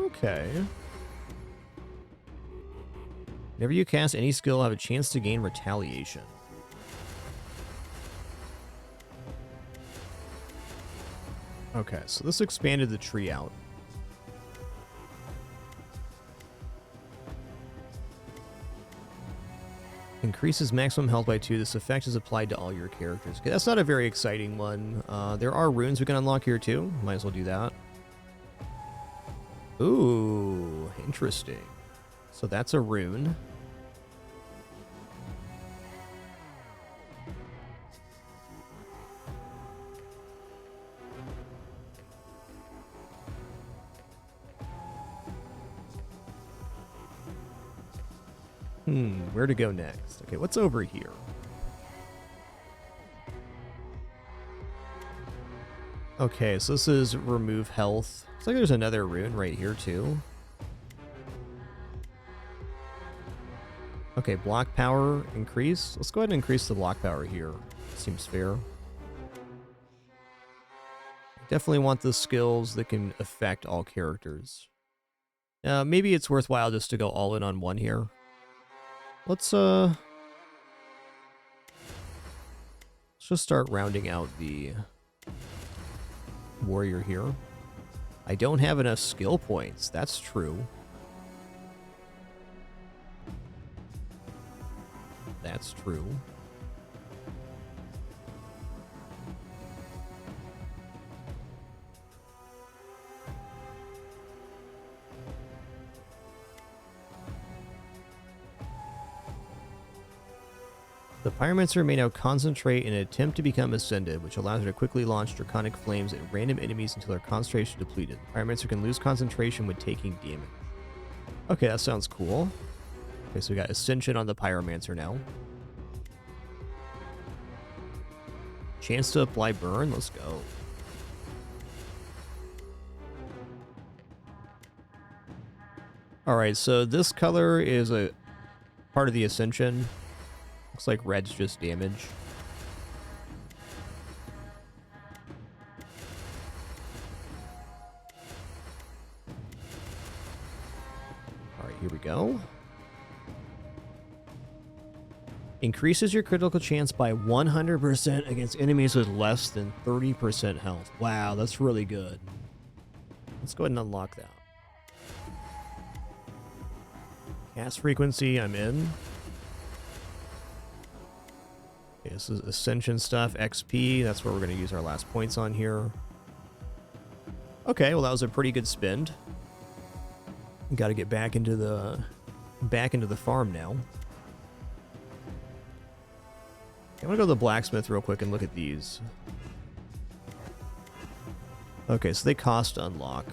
Okay. Whenever you cast any skill, have a chance to gain retaliation. Okay, so this expanded the tree out. Increases maximum health by 2. This effect is applied to all your characters. Okay, that's not a very exciting one. There are runes we can unlock here too. Might as well do that. Ooh, interesting. So that's a rune. Where to go next? Okay, what's over here? Okay, so this is remove health. Looks like there's another rune right here too. Okay, block power increase. Let's go ahead and increase the block power here. Seems fair. Definitely want the skills that can affect all characters. Maybe it's worthwhile just to go all in on one here. Let's just start rounding out the warrior here. I don't have enough skill points. That's true. That's true. The Pyromancer may now concentrate in an attempt to become Ascended, which allows her to quickly launch Draconic Flames at random enemies until their concentration is depleted. The Pyromancer can lose concentration when taking damage. Okay, that sounds cool. Okay, so we got Ascension on the Pyromancer now. Chance to apply Burn? Let's go. Alright, so this color is a part of the Ascension. Looks like red's just damage. Alright, here we go. Increases your critical chance by 100% against enemies with less than 30% health. Wow, that's really good. Let's go ahead and unlock that. Cast frequency, I'm in. Okay, this is Ascension stuff, XP. That's where we're going to use our last points on here. Okay, well that was a pretty good spend. Got to get back into the farm now. I'm gonna go to the blacksmith real quick and look at these. Okay, so they cost to unlock.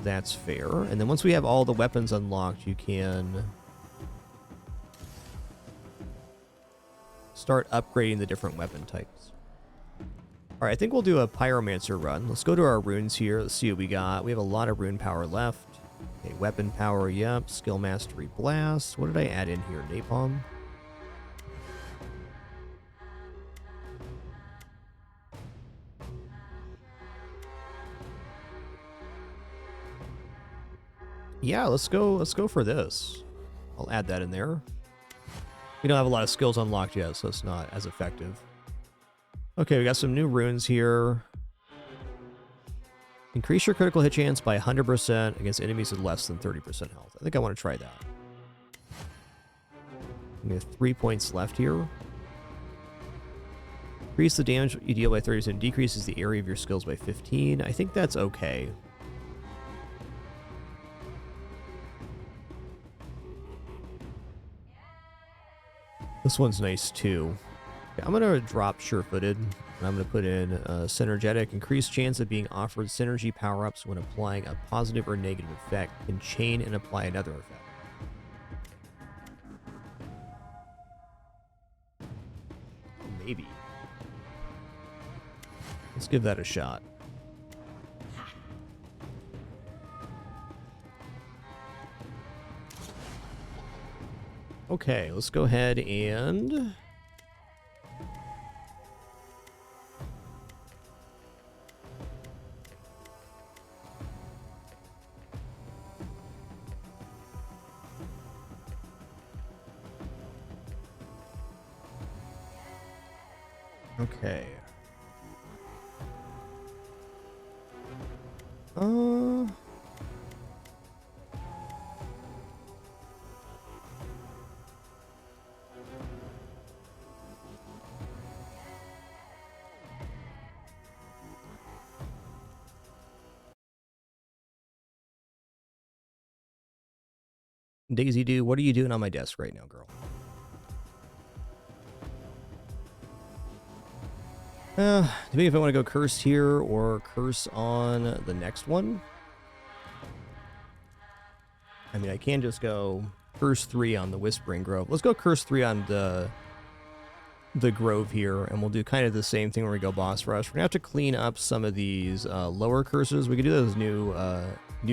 That's fair. And then once we have all the weapons unlocked, you can start upgrading the different weapon types. Alright, I think we'll do a Pyromancer run. Let's go to our runes here. Let's see what we got. We have a lot of rune power left. Okay, weapon power, yep. Skill mastery, blast. What did I add in here? Napalm? Yeah, let's go for this. I'll add that in there. We don't have a lot of skills unlocked yet, so it's not as effective. Okay, we got some new runes here. Increase your critical hit chance by 100% against enemies with less than 30% health. I think I want to try that. We have 3 points left here. Increase the damage you deal by 30%. Decreases the area of your skills by 15. I think that's okay. This one's nice too. Okay, I'm going to drop Sure-Footed, and I'm going to put in Synergetic. Increased chance of being offered synergy power-ups when applying a positive or negative effect. Can chain and apply another effect. Maybe. Let's give that a shot. Okay, let's go ahead and... Okay. Daisy Doo, what are you doing on my desk right now, girl? Maybe if I want to go cursed here or curse on the next one. I mean, I can just go curse 3 on the Whispering Grove. Let's go curse 3 on the Grove here, and we'll do kind of the same thing when we go boss rush. We're gonna have to clean up some of these lower curses. We can do those new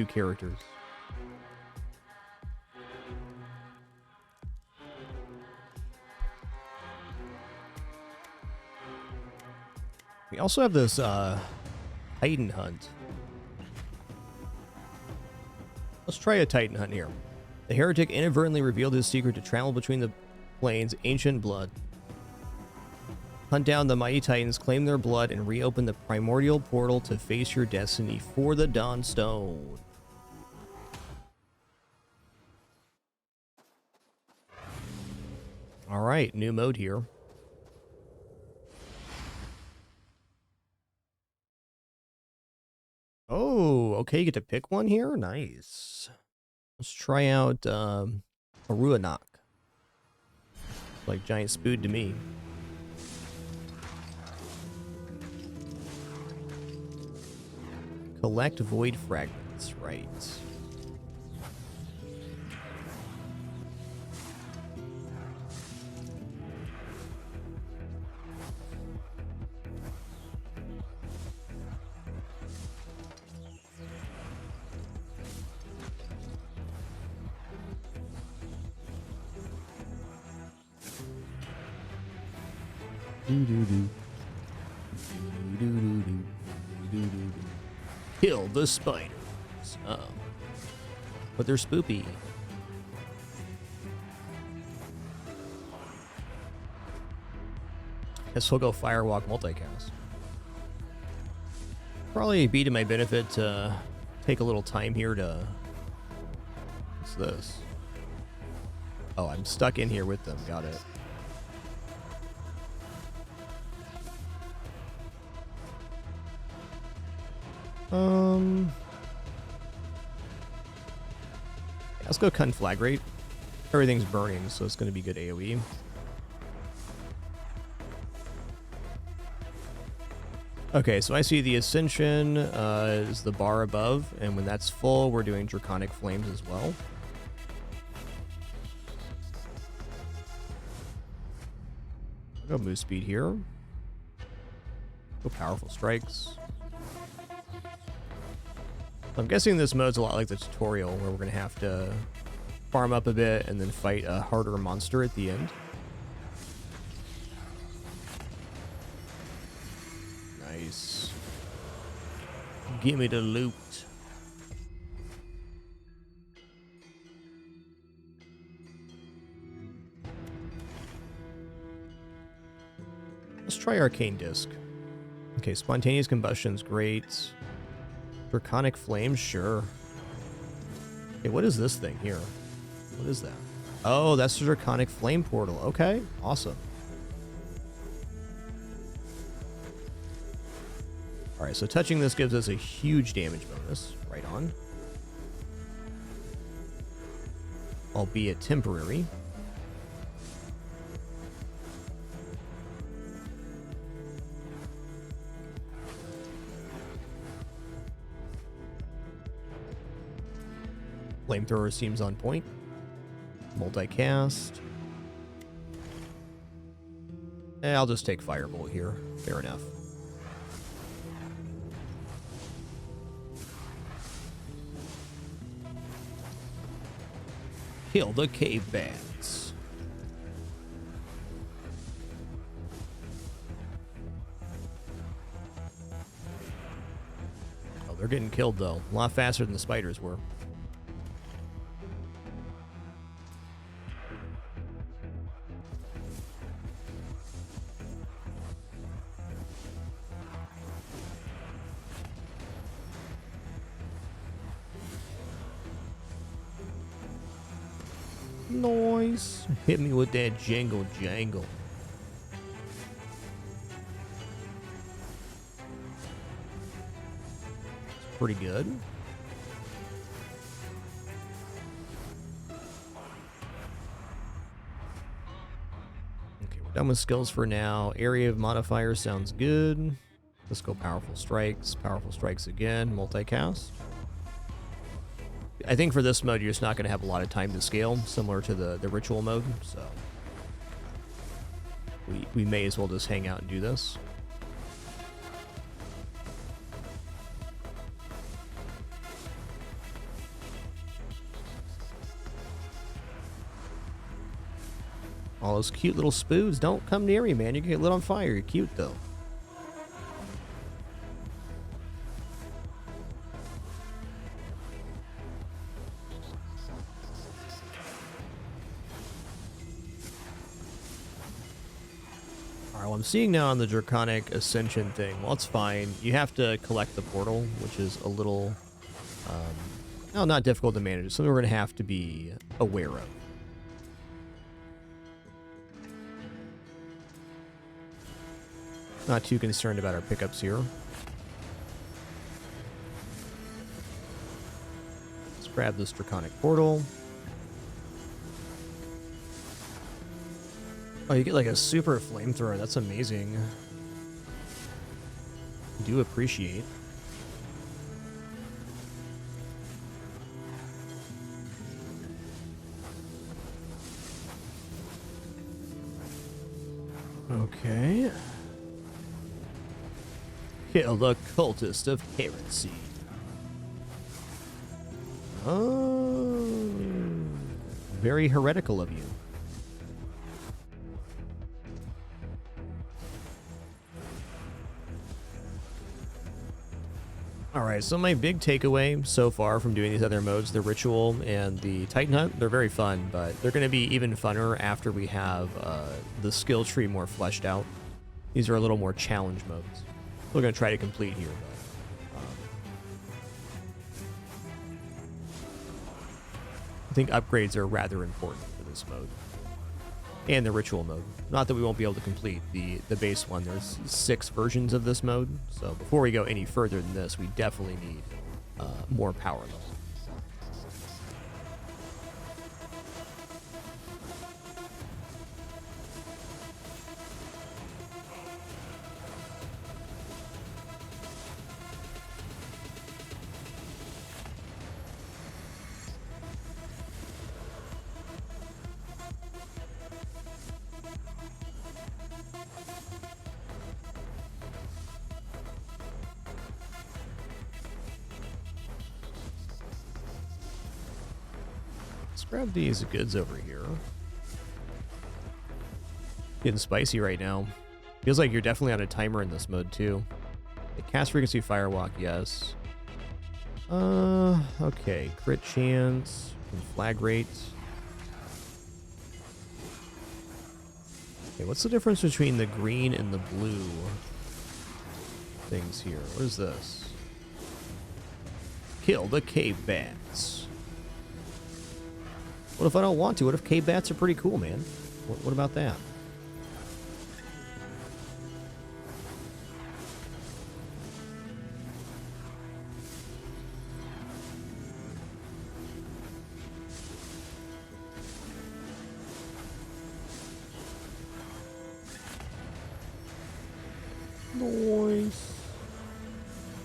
characters. We also have this Titan Hunt. Let's try a Titan Hunt here. The heretic inadvertently revealed his secret to travel between the planes, ancient blood. Hunt down the mighty titans, claim their blood, and reopen the primordial portal to face your destiny for the Dawnstone. All right, new mode here. Oh, okay, you get to pick one here? Nice. Let's try out Aruanak. Like giant spood to me. Collect void fragments, right. Kill the spiders. Oh. But they're spoopy. Guess we'll go Firewalk multicast. Probably be to my benefit to take a little time here to... What's this? Oh, I'm stuck in here with them. Got it. Let's go Conflagrate. Everything's burning, so it's going to be good AoE. Okay, so I see the Ascension is the bar above, and when that's full, we're doing Draconic Flames as well. I'll go move speed here. Go Powerful Strikes. I'm guessing this mode's a lot like the tutorial, where we're going to have to farm up a bit and then fight a harder monster at the end. Nice. Give me the loot. Let's try Arcane Disc. Okay, Spontaneous Combustion's great. Draconic Flames, sure. Okay, what is this thing here? What is that? Oh, that's the Draconic Flame Portal. Okay, awesome. Alright, so touching this gives us a huge damage bonus. Right on. Albeit temporary. Flamethrower seems on point. Multicast. I'll just take Firebolt here. Fair enough. Kill the cave bats. Oh, they're getting killed though. A lot faster than the spiders were. Nice. Hit me with that jangle jangle. It's pretty good. Okay, we're done with skills for now. Area of modifier sounds good. Let's go Powerful Strikes. Powerful Strikes again. Multicast. I think for this mode, you're just not going to have a lot of time to scale, similar to the ritual mode, so we may as well just hang out and do this. All those cute little spoons, don't come near me, man. You get lit on fire. You're cute, though. I'm seeing now on the Draconic Ascension thing, well, it's fine. You have to collect the portal, which is a little, no, not difficult to manage. It's something we're going to have to be aware of. Not too concerned about our pickups here. Let's grab this Draconic portal. Oh, you get like a super flamethrower. That's amazing. Do appreciate. Okay. Kill the cultist of heresy. Oh, very heretical of you. Alright, so my big takeaway so far from doing these other modes, the Ritual and the Titan Hunt, they're very fun, but they're going to be even funner after we have the skill tree more fleshed out. These are a little more challenge modes. We're going to try to complete here, but I think upgrades are rather important for this mode. And the Ritual mode. Not that we won't be able to complete the base one. There's 6 versions of this mode, so before we go any further than this, we definitely need more power level. Let's grab these goods over here. Getting spicy right now. Feels like you're definitely on a timer in this mode too. Cast frequency firewalk, yes. Okay. Crit chance, flag rate. Okay, what's the difference between the green and the blue things here? What is this? Kill the cave bats. What if I don't want to? What if cave bats are pretty cool, man? What about that? Nice.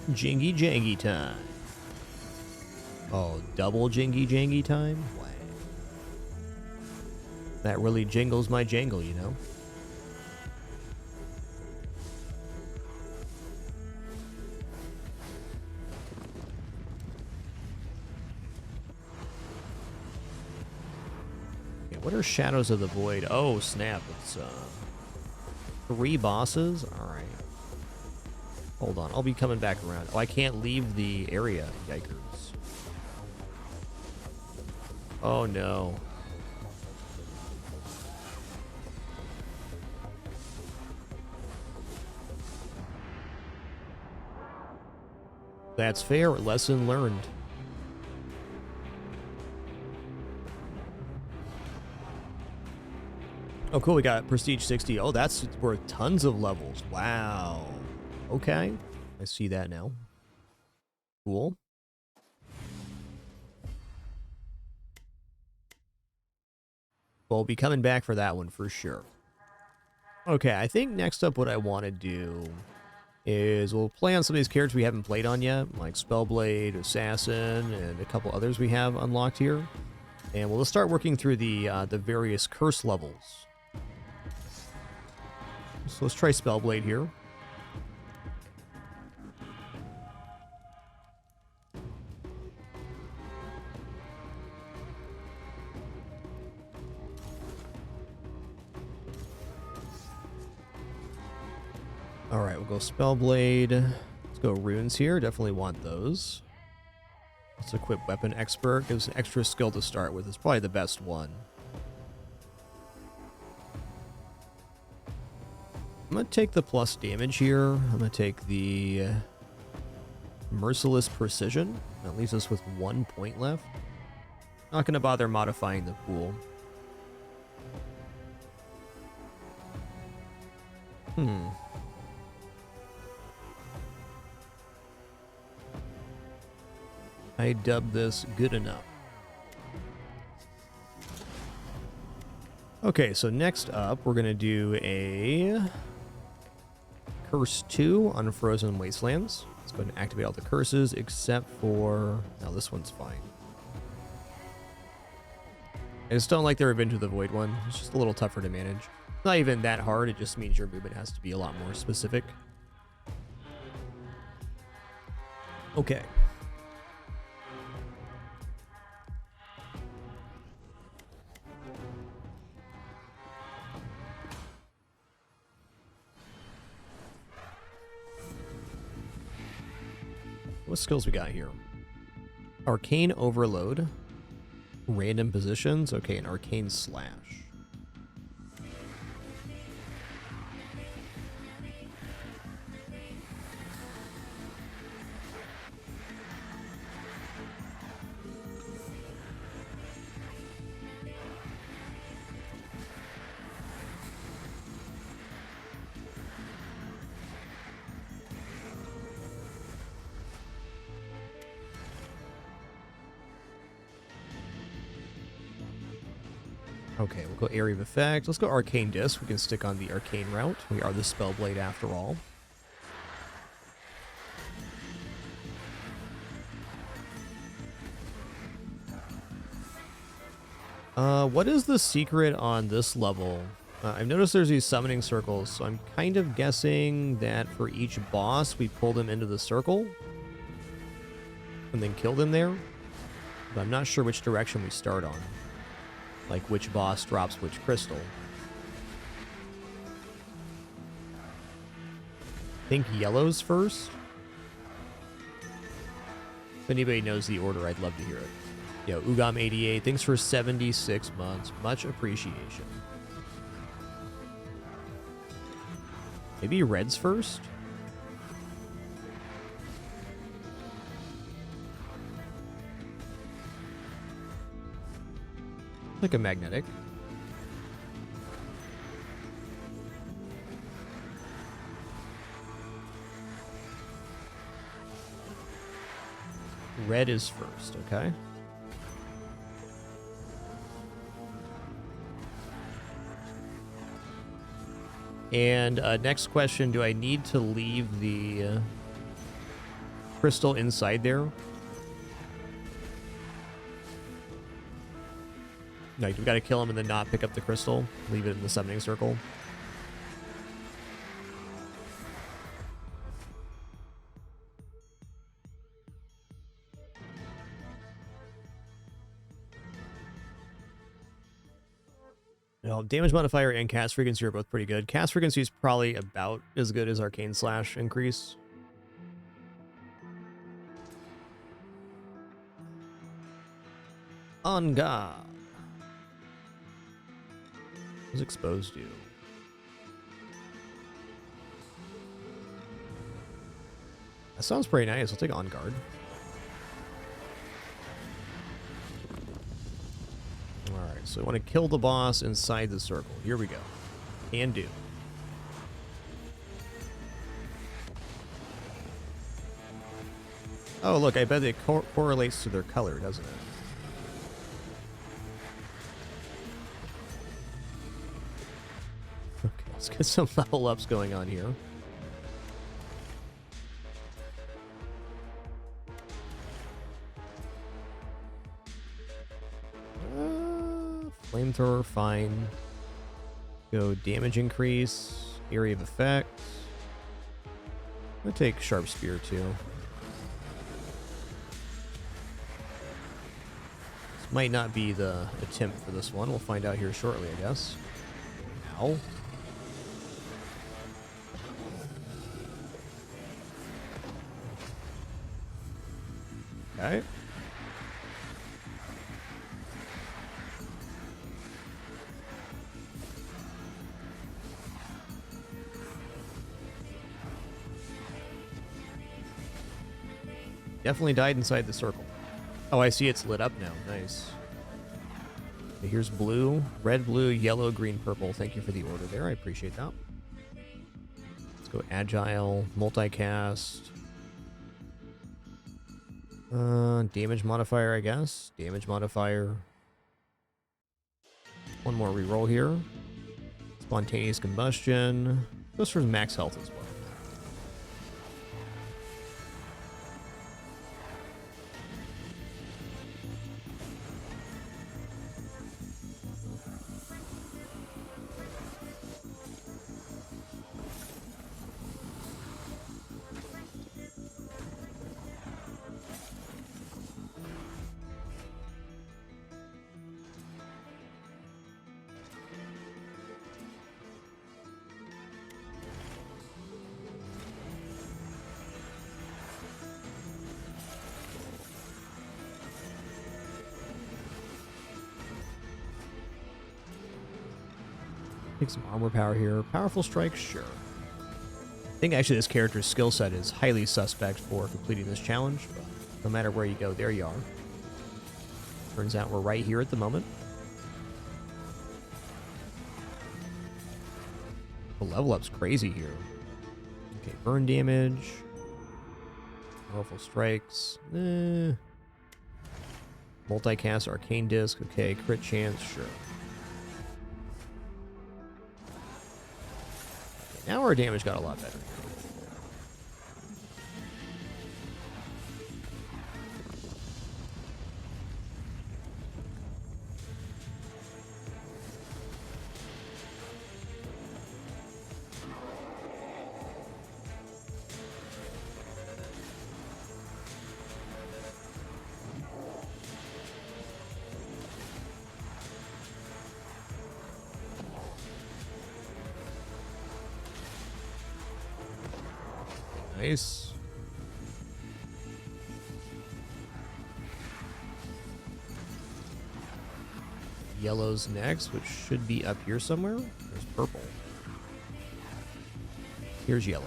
Jingy jangy time. Oh, double jingy jangy time? Wow. That really jingles my jangle, you know? Okay, what are Shadows of the Void? Oh, snap. It's 3 bosses? Alright. Hold on, I'll be coming back around. Oh, I can't leave the area. Yikers. Oh, no. That's fair. Lesson learned. Oh, cool. We got Prestige 60. Oh, that's worth tons of levels. Wow. Okay. I see that now. Cool. Well, we'll be coming back for that one for sure. Okay, I think next up what I want to do is we'll play on some of these characters we haven't played on yet, like Spellblade, Assassin, and a couple others we have unlocked here. And we'll start working through the various curse levels. So let's try Spellblade here. Alright, we'll go Spellblade. Let's go Runes here. Definitely want those. Let's equip Weapon Expert. Gives an extra skill to start with. It's probably the best one. I'm going to take the plus damage here. I'm going to take the Merciless Precision. That leaves us with 1 point left. Not going to bother modifying the pool. I dub this good enough. Okay, so next up, we're going to do a Curse 2 on Frozen Wastelands. Let's go ahead and activate all the curses except for... No, this one's fine. I just don't like the Revenge of the Void one. It's just a little tougher to manage. It's not even that hard, it just means your movement has to be a lot more specific. Okay. What skills we got here? Arcane Overload. Random positions. Okay, an Arcane Slash. Okay, we'll go Area of Effect. Let's go Arcane Disc. We can stick on the Arcane route. We are the Spellblade after all. What is the secret on this level? I've noticed there's these summoning circles, so I'm kind of guessing that for each boss, we pull them into the circle and then kill them there. But I'm not sure which direction we start on. Like which boss drops which crystal. I think yellow's first. If anybody knows the order, I'd love to hear it. Yo, Ugam88, thanks for 76 months. Much appreciation. Maybe red's first? Like a magnetic. Red is first, okay. And next question, do I need to leave the crystal inside there? No, you gotta kill him and then not pick up the crystal. Leave it in the summoning circle. Well, damage modifier and cast frequency are both pretty good. Cast frequency is probably about as good as Arcane Slash increase. On God. What does exposed do? That sounds pretty nice. I'll take On Guard. Alright, so I want to kill the boss inside the circle. Here we go. Can do. Oh, look, I bet it correlates to their color, doesn't it? Okay, let's get some level ups going on here. Flamethrower, fine. Go damage increase, area of effect. I'm gonna take Sharp Spear too. This might not be the attempt for this one. We'll find out here shortly, I guess. Ow. Okay. Definitely died inside the circle. Oh, I see it's lit up now. Nice. Okay, here's blue, red, blue, yellow, green, purple. Thank you for the order there. I appreciate that. Let's go agile, multicast. Damage modifier, I guess. Damage modifier. One more reroll here. Spontaneous combustion. Goes for max health as well. Take some armor power here. Powerful strike, sure. I think actually this character's skill set is highly suspect for completing this challenge, but no matter where you go, there you are. Turns out we're right here at the moment. The level up's crazy here. Okay, burn damage. Powerful strikes. Multicast, arcane disc. Okay, crit chance, sure. Now our damage got a lot better. Nice. Yellow's next, which should be up here somewhere. There's purple. Here's yellow.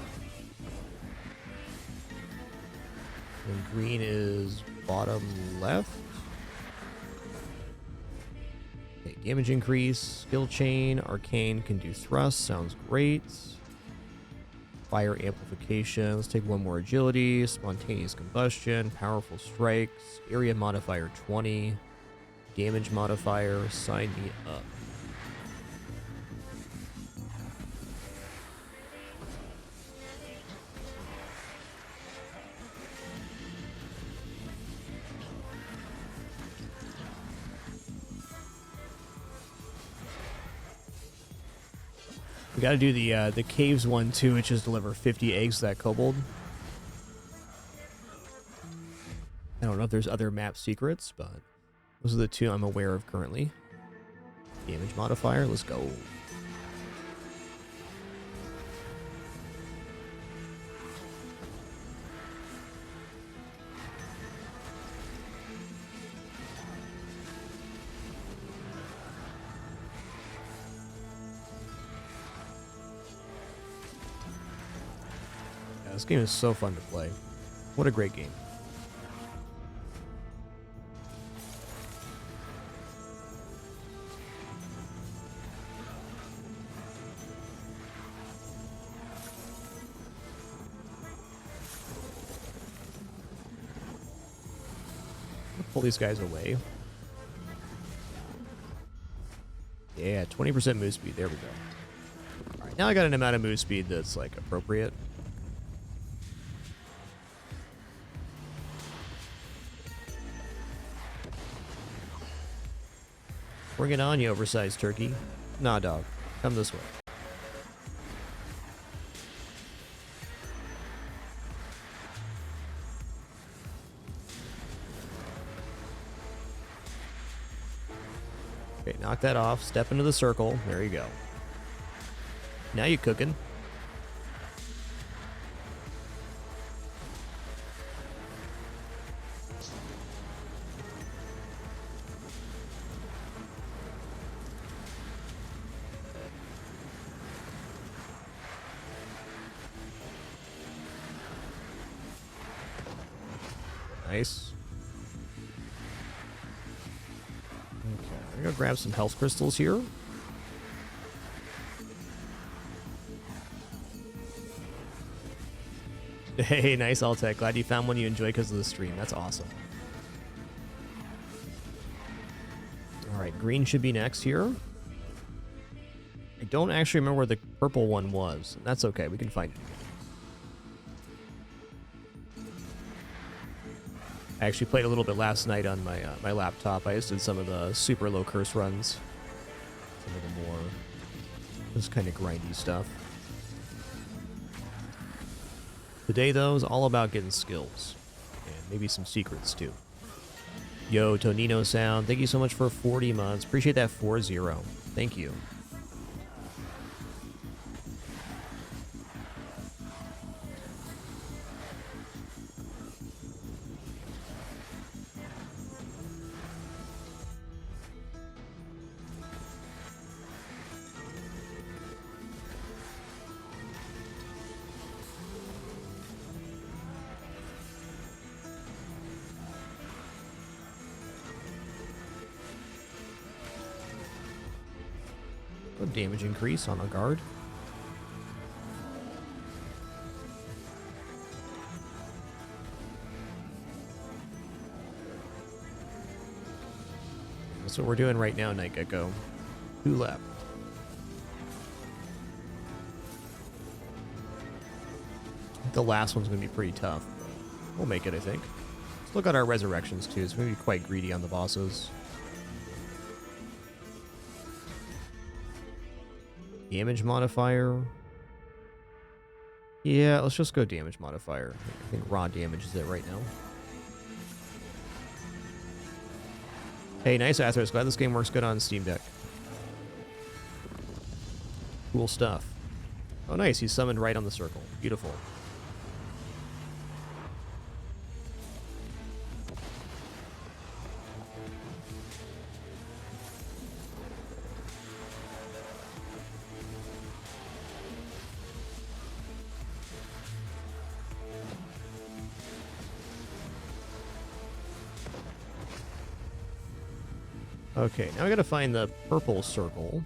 And green is bottom left. Okay, damage increase, skill chain, arcane can do thrust, sounds great. Fire amplification, let's take one more agility, spontaneous combustion, powerful strikes, area modifier 20, damage modifier, sign me up. We gotta do the caves one too, which is deliver 50 eggs to that kobold. I don't know if there's other map secrets, but those are the two I'm aware of currently. Damage modifier, let's go. This game is so fun to play. What a great game. Pull these guys away. Yeah, 20% move speed. There we go. Alright, now I got an amount of move speed that's like appropriate. Bring it on, you oversized turkey. Nah, dog. Come this way. Okay, knock that off. Step into the circle. There you go. Now you cooking. Nice. Okay, I'm gonna grab some health crystals here. Hey, nice, Altec. Glad you found one you enjoy because of the stream. That's awesome. All right, green should be next here. I don't actually remember where the purple one was. That's okay. We can find it. I actually played a little bit last night on my my laptop. I just did some of the super low curse runs. Some of the more just kind of grindy stuff. Today, though, is all about getting skills. And maybe some secrets, too. Yo, Tonino Sound, thank you so much for 40 months. Appreciate that 4-0. Thank you. Damage increase on a guard. That's what we're doing right now, Night Gecko. 2 left. The last one's going to be pretty tough. We'll make it, I think. Let's look at our resurrections, too. So we're going to be quite greedy on the bosses. Damage modifier. Yeah, let's just go damage modifier. I think raw damage is it right now. Hey, nice, Athros. Glad this game works good on Steam Deck. Cool stuff. Oh, nice. He's summoned right on the circle. Beautiful. Okay, now I gotta find the purple circle.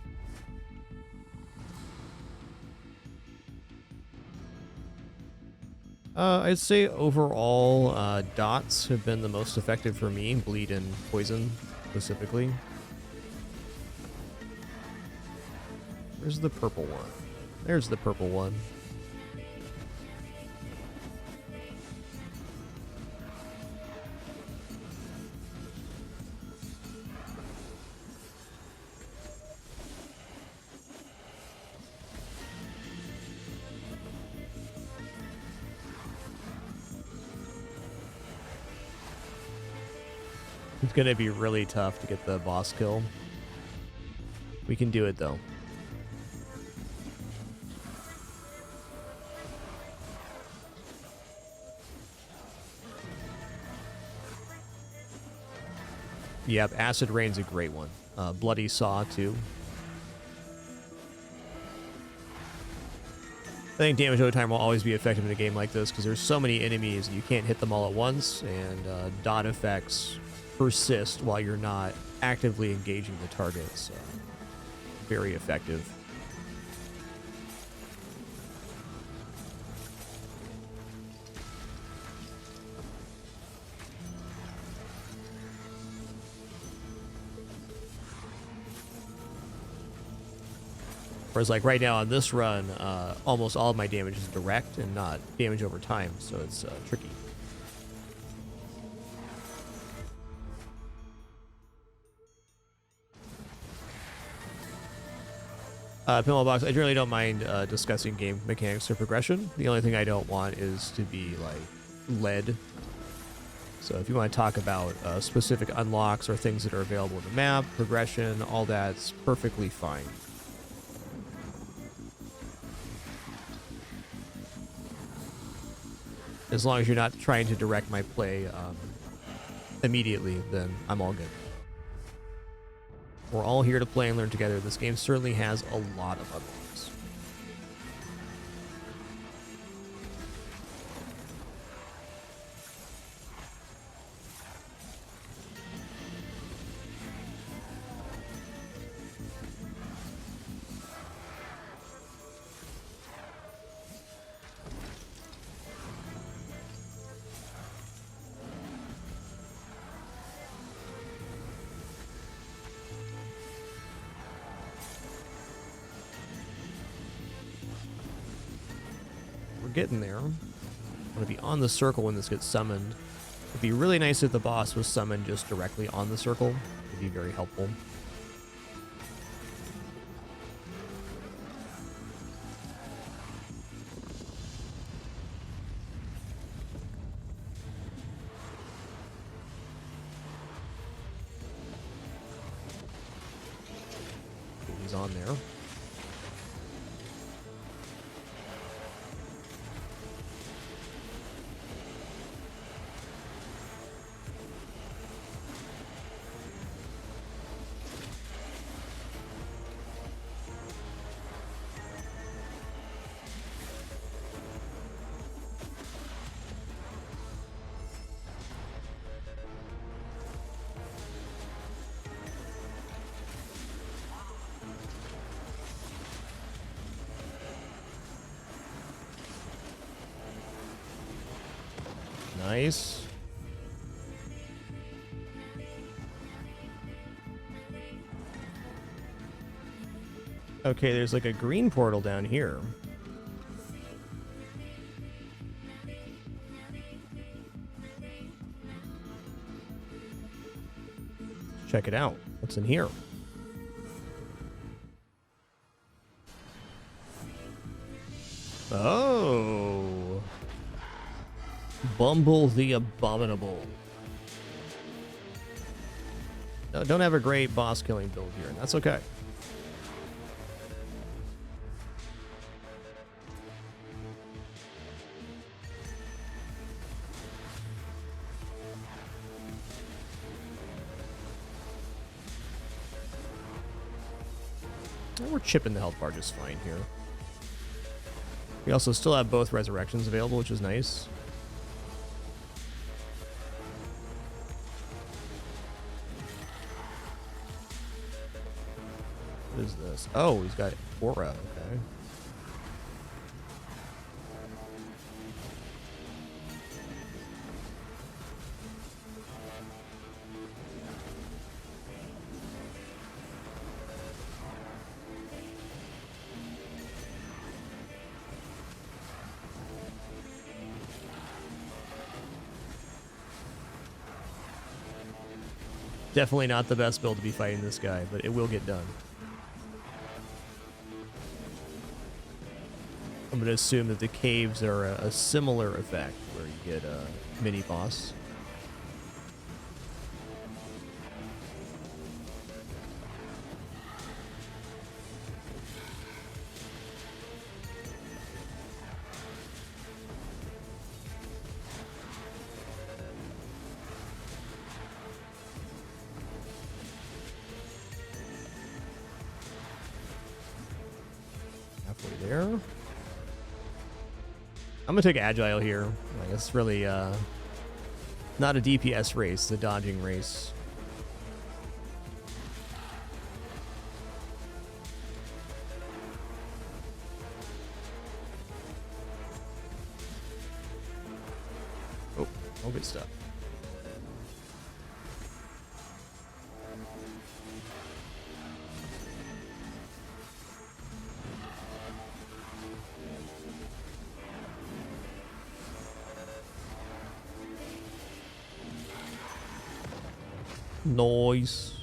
I'd say overall, dots have been the most effective for me. Bleed and poison, specifically. Where's the purple one? There's the purple one. It's gonna be really tough to get the boss kill. We can do it though. Yep, Acid Rain's a great one. Bloody Saw too. I think damage over time will always be effective in a game like this because there's so many enemies and you can't hit them all at once, and dot effects persist while you're not actively engaging the target, so very effective. Whereas like right now on this run, almost all of my damage is direct and not damage over time, so it's tricky. Pinball Box, I generally don't mind discussing game mechanics or progression. The only thing I don't want is to be like led. So if you want to talk about specific unlocks or things that are available in the map, progression, all that's perfectly fine. As long as you're not trying to direct my play immediately, then I'm all good. We're all here to play and learn together. This game certainly has a lot of unlocks. We're getting there. I'm going to be on the circle when this gets summoned. It'd be really nice if the boss was summoned just directly on the circle. It'd be very helpful. He's on there. Nice. Okay, there's like a green portal down here. Check it out. What's in here? Oh. Bumble the Abominable. No, don't have a great boss killing build here, and that's okay. We're chipping the health bar just fine here. We also still have both resurrections available, which is nice. What is this? Oh, he's got aura. Okay. Definitely not the best build to be fighting this guy, but it will get done. I'm going to assume that the caves are a similar effect, where you get a mini boss. Halfway there. I'm gonna take Agile here. Like, it's really not a DPS race, it's a dodging race. Oh, all good stuff. Noise.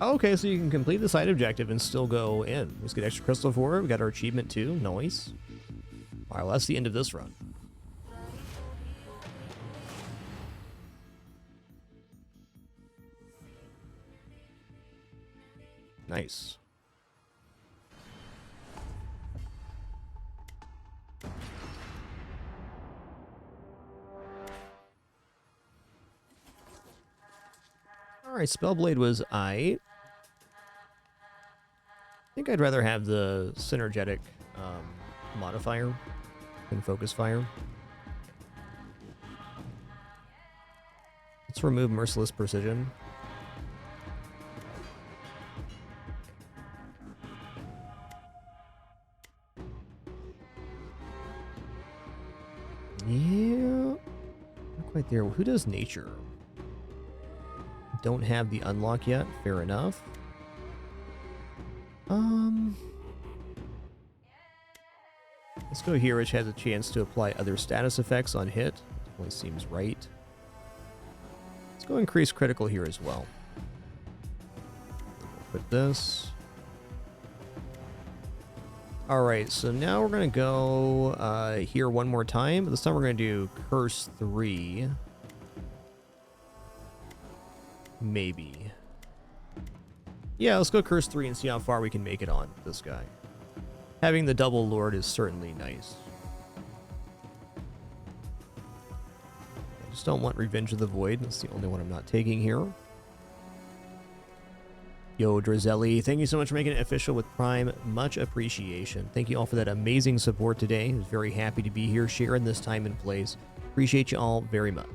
Okay, so you can complete the side objective and still go in. Let's get extra crystal for it. We got our achievement too. Nice. All right, well, that's the end of this run. Nice. Alright, Spellblade was I think I'd rather have the synergetic modifier than focus fire. Let's remove Merciless Precision. Yeah, not quite there. Who does nature? Don't have the unlock yet. Fair enough. Let's go here, which has a chance to apply other status effects on hit. Definitely seems right. Let's go increase critical here as well. Put this. Alright, so now we're going to go here one more time. This time we're going to do Curse 3. Maybe. Yeah, let's go Curse 3 and see how far we can make it on this guy. Having the double Lord is certainly nice. I just don't want Revenge of the Void. That's the only one I'm not taking here. Yo, Drizelli, thank you so much for making it official with Prime. Much appreciation. Thank you all for that amazing support today. I was very happy to be here sharing this time and place. Appreciate you all very much.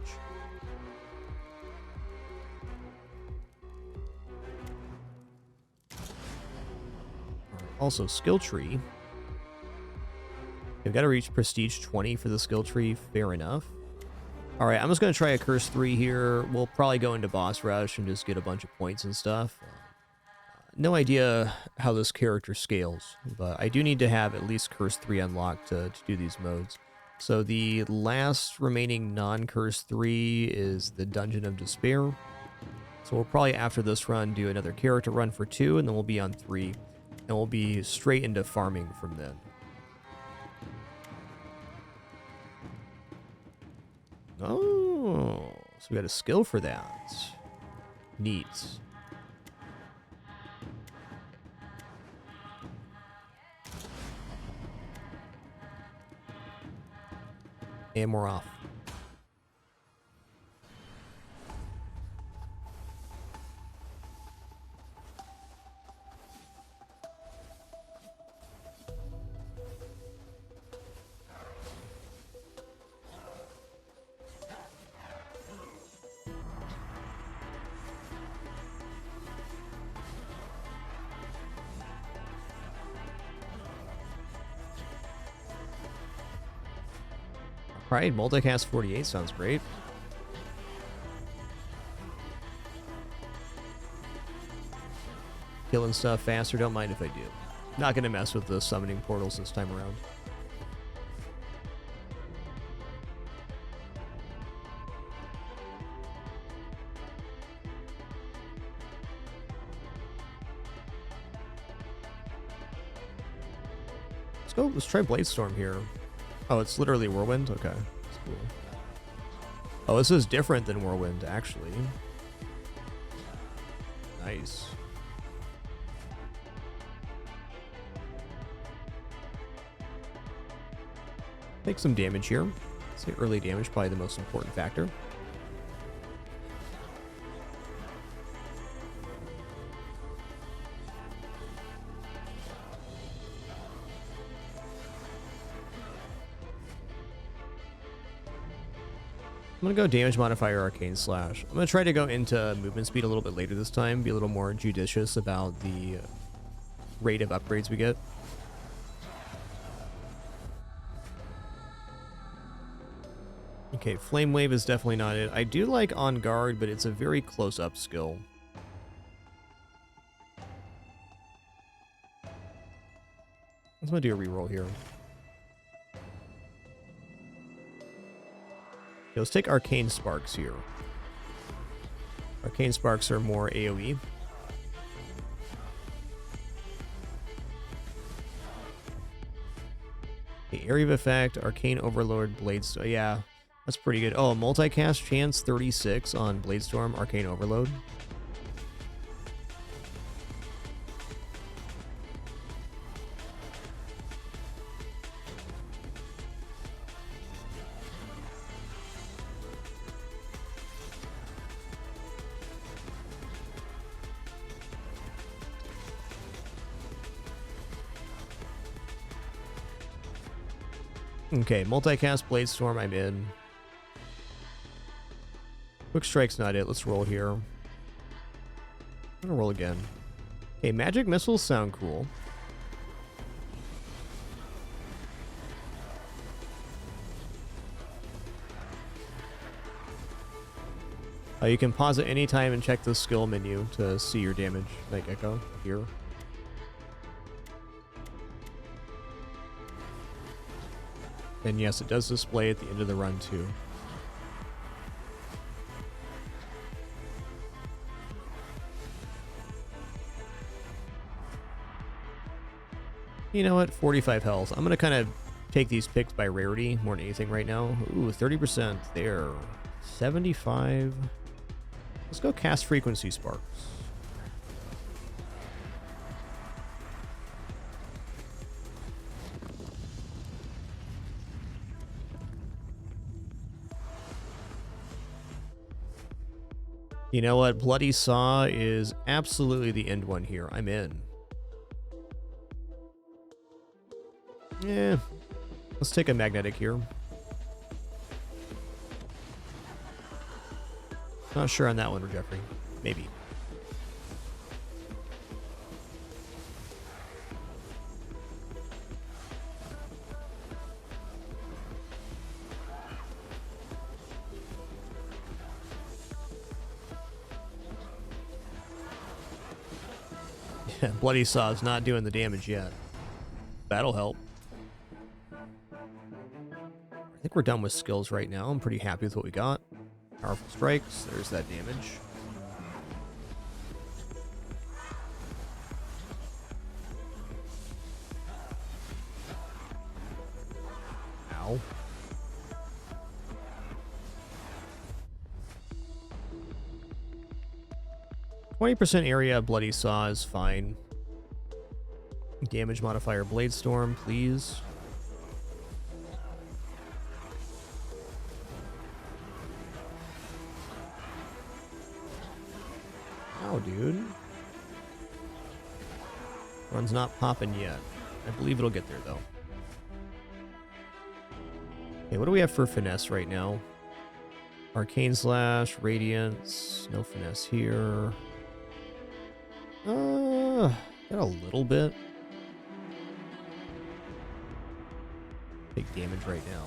Also, skill tree. We've got to reach Prestige 20 for the skill tree. Fair enough. Alright, I'm just going to try a Curse 3 here. We'll probably go into Boss Rush and just get a bunch of points and stuff. No idea how this character scales, but I do need to have at least Curse 3 unlocked to do these modes. So the last remaining non-Curse 3 is the Dungeon of Despair. So we'll probably, after this run, do another character run for 2, and then we'll be on 3. And we'll be straight into farming from then. Oh, so we got a skill for that. Neat. And we're off. Alright, multicast 48 sounds great. Killing stuff faster, don't mind if I do. Not gonna mess with the summoning portals this time around. Let's try Bladestorm here. Oh, it's literally Whirlwind? Okay, that's cool. Oh, this is different than Whirlwind, actually. Nice. Take some damage here. I'd say early damage, probably the most important factor. I'm going to go damage modifier Arcane Slash. I'm going to try to go into movement speed a little bit later this time, be a little more judicious about the rate of upgrades we get. Okay, Flame Wave is definitely not it. I do like On Guard, but it's a very close-up skill. I'm going to do a reroll here. Okay, let's take Arcane Sparks here. Arcane Sparks are more AoE. The Area of Effect, Arcane Overload, Blades. Yeah, that's pretty good. Oh, multicast chance 36 on Bladestorm, Arcane Overload. Okay, multicast Bladestorm, I'm in. Quick Strike's not it. Let's roll here. I'm gonna roll again. Okay, magic missiles sound cool. You can pause at any time and check the skill menu to see your damage. Night Echo here. And yes, it does display at the end of the run too. You know what? 45 health. I'm going to kind of take these picks by rarity more than anything right now. Ooh, 30% there. 75. Let's go cast frequency sparks. You know what? Bloody Saw is absolutely the end one here. I'm in. Yeah. Let's take a magnetic here. Not sure on that one, Jeffrey. Maybe. Yeah, Bloody Saw is not doing the damage yet. That'll help. I think we're done with skills right now. I'm pretty happy with what we got. Powerful strikes. There's that damage. Ow. %20 area Bloody Saw is fine. Damage modifier Blade Storm, please. Ow, dude. Run's not popping yet. I believe it'll get there, though. Okay, what do we have for finesse right now? Arcane Slash, Radiance, no finesse here. Got a little bit. Take damage right now.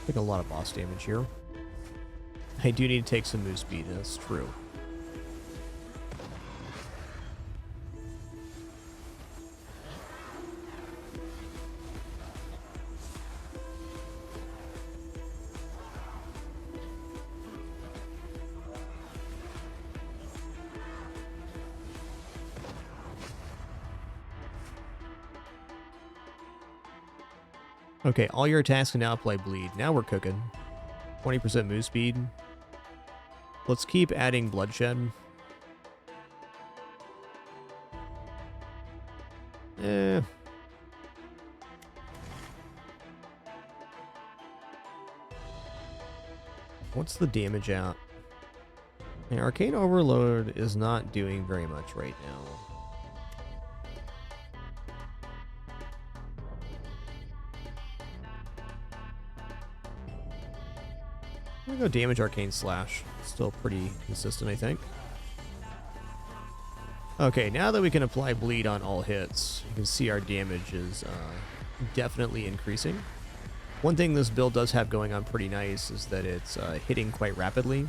Take a lot of boss damage here. I do need to take some move speed, that's true. Okay, all your attacks can now apply bleed. Now we're cooking. 20% move speed. Let's keep adding bloodshed. What's the damage at? Yeah, Arcane Overload is not doing very much right now. I'm gonna go damage Arcane Slash. Still pretty consistent, I think. Okay, now that we can apply bleed on all hits, you can see our damage is definitely increasing. One thing this build does have going on pretty nice is that it's hitting quite rapidly.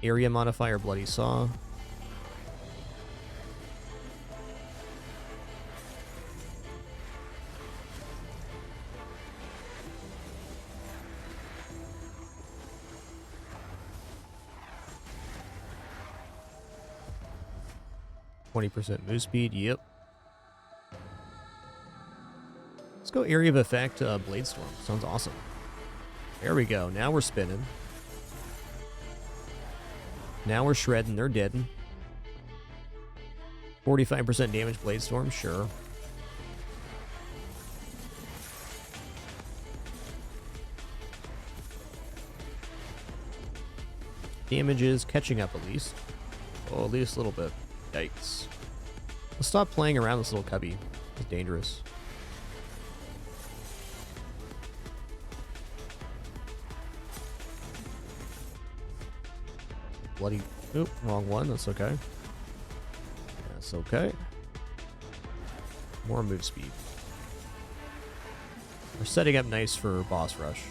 Area modifier Bloody Saw. %20 move speed, yep. Let's go area of effect, Blade Storm. Sounds awesome. There we go. Now we're spinning. Now we're shredding. They're dead. 45% damage Blade Storm, sure. Damage is catching up at least. Oh, at least a little bit. Yikes. Let's stop playing around this little cubby. It's dangerous. Bloody... Oop, wrong one. That's okay. That's okay. More move speed. We're setting up nice for boss rush.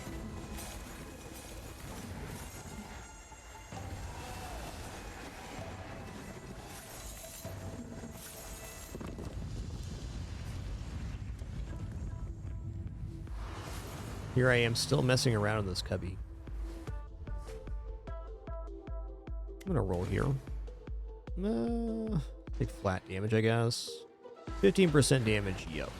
Here I am still messing around in this cubby. I'm gonna roll here. Take flat damage, I guess. 15% damage, yep.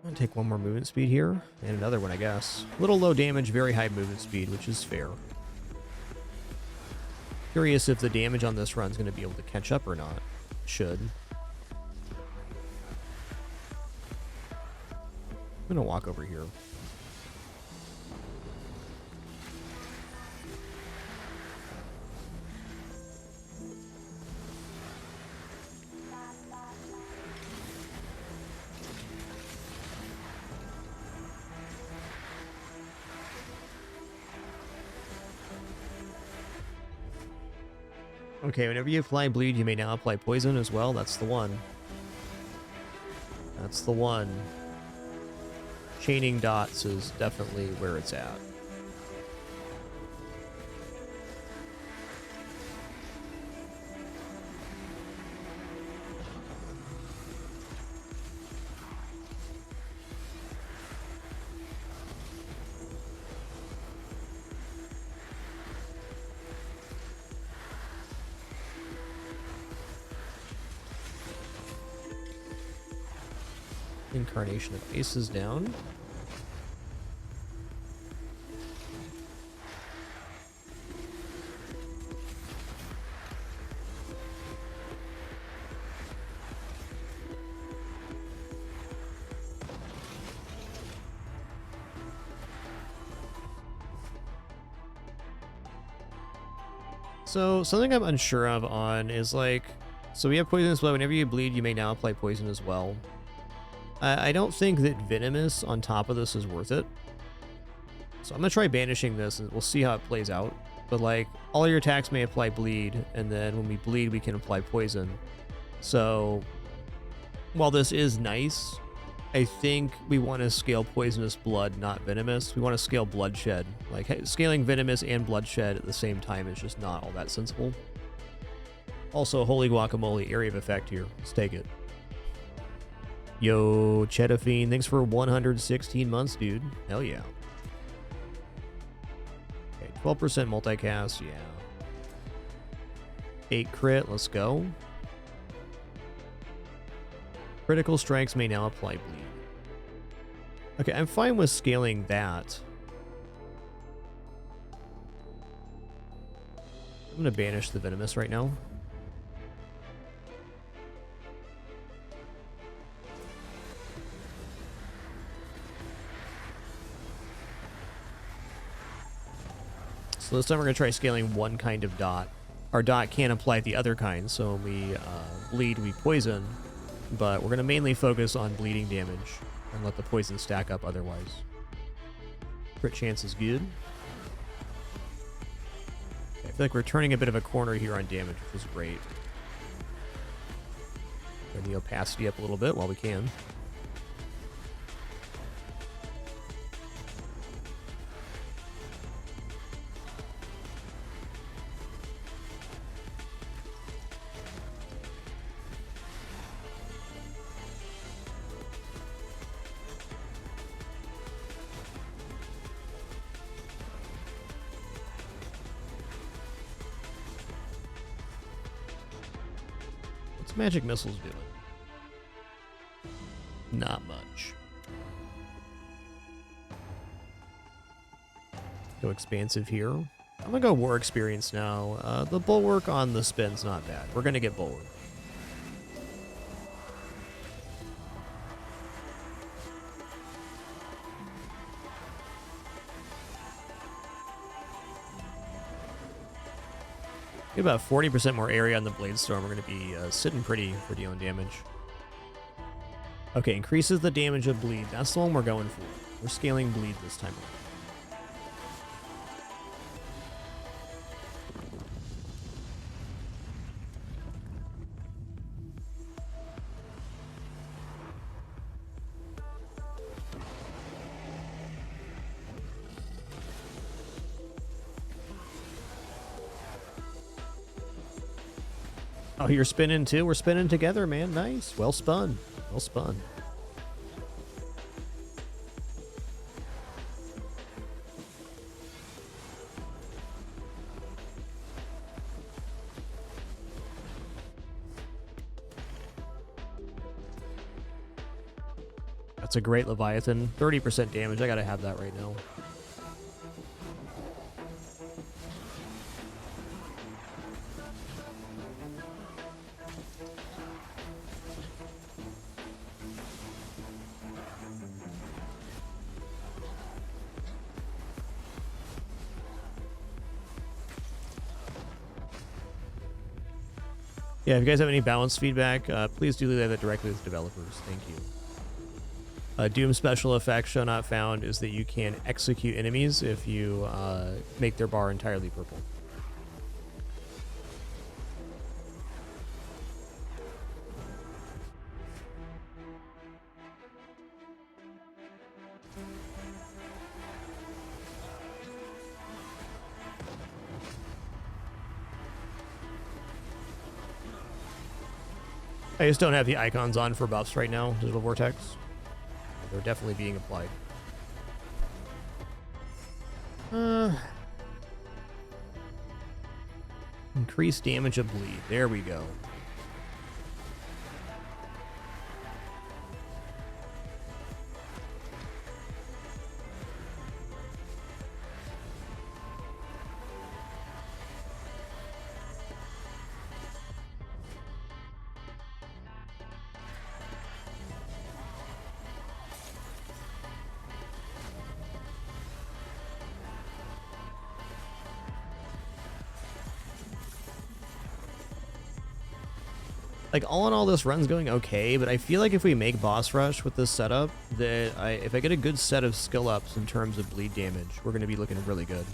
I'm gonna take one more movement speed here, and another one, I guess. Little low damage, very high movement speed, which is fair. Curious if the damage on this run is gonna be able to catch up or not. Should. I'm gonna walk over here. Okay, whenever you apply bleed, you may now apply poison as well. That's the one. That's the one. Chaining dots is definitely where it's at. Incarnation of Aces down. So something I'm unsure of on is like, so we have poison as well. Whenever you bleed, you may now apply poison as well. I don't think that Venomous on top of this is worth it. So I'm going to try banishing this, and we'll see how it plays out. But, like, all your attacks may apply bleed, and then when we bleed, we can apply poison. So, while this is nice, I think we want to scale Poisonous Blood, not Venomous. We want to scale Bloodshed. Like, scaling Venomous and Bloodshed at the same time is just not all that sensible. Also, holy guacamole, area of effect here. Let's take it. Yo, Chedafine, thanks for 116 months, dude. Hell yeah. Okay, 12% multicast, yeah. 8 crit, let's go. Critical strikes may now apply bleed. Okay, I'm fine with scaling that. I'm gonna banish the Venomous right now. So this time we're going to try scaling one kind of dot. Our dot can apply the other kind, so when we bleed, we poison. But we're going to mainly focus on bleeding damage and let the poison stack up otherwise. Crit chance is good. Okay, I feel like we're turning a bit of a corner here on damage, which is great. Turn the opacity up a little bit while we can. What's Magic Missiles doing? Not much. Go expansive here. I'm gonna go War Experience now. The Bulwark on the spin's not bad. We're gonna get Bulwark. Get about 40% more area on the Blade Storm. We're going to be sitting pretty for dealing damage. Okay, increases the damage of bleed. That's the one we're going for. We're scaling bleed this time around. Oh, you're spinning too? We're spinning together, man. Nice. Well spun. Well spun. That's a great Leviathan. 30% damage. I gotta have that right now. Yeah, if you guys have any balance feedback, please do leave that directly with developers. Thank you. Doom special effect show not found is that you can execute enemies if you make their bar entirely purple. I just don't have the icons on for buffs right now, Digital Vortex. They're definitely being applied. Increased damage of bleed. There we go. Like, all in all, this run's going okay, but I feel like if we make boss rush with this setup, that if I get a good set of skill ups in terms of bleed damage, we're going to be looking really good.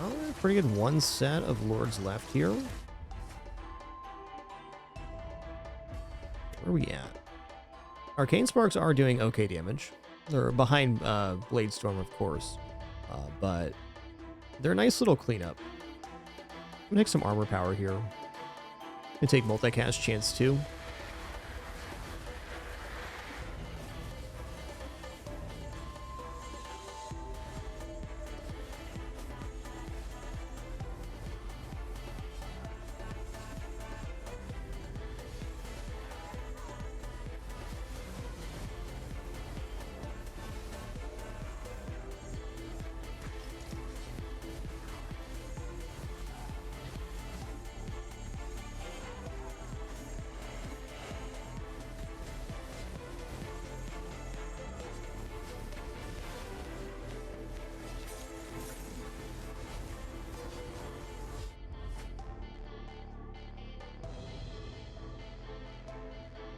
Oh, pretty good one set of Lords left here. Where are we at? Arcane Sparks are doing okay damage. They're behind Blade Storm, of course. But they're a nice little cleanup. I'm gonna take some armor power here. I'm gonna take multicast chance too.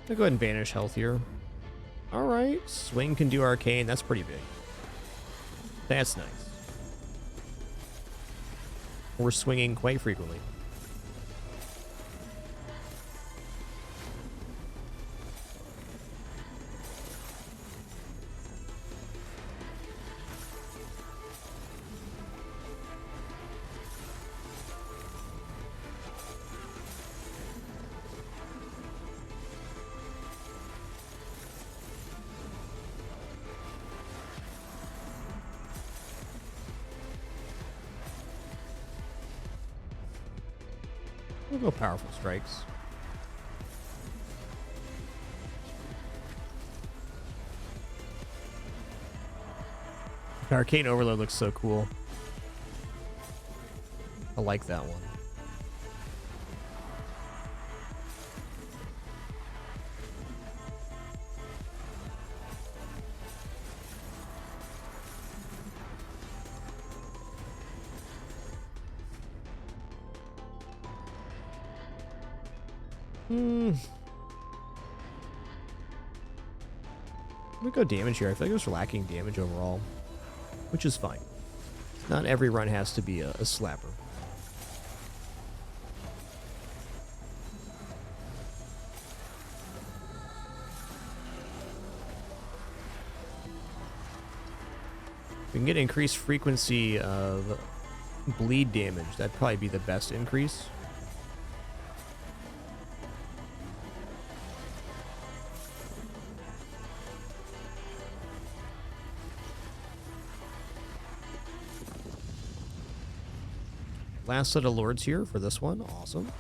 I'll go ahead and banish health here. Alright, swing can do arcane. That's pretty big. That's nice. We're swinging quite frequently. We'll go powerful strikes. Arcane Overload looks so cool. I like that one. I'm gonna go damage here. I feel like it's lacking damage overall, which is fine. Not every run has to be a slapper. If we can get increased frequency of bleed damage, that'd probably be the best increase. Last set of lords here for this one. Awesome.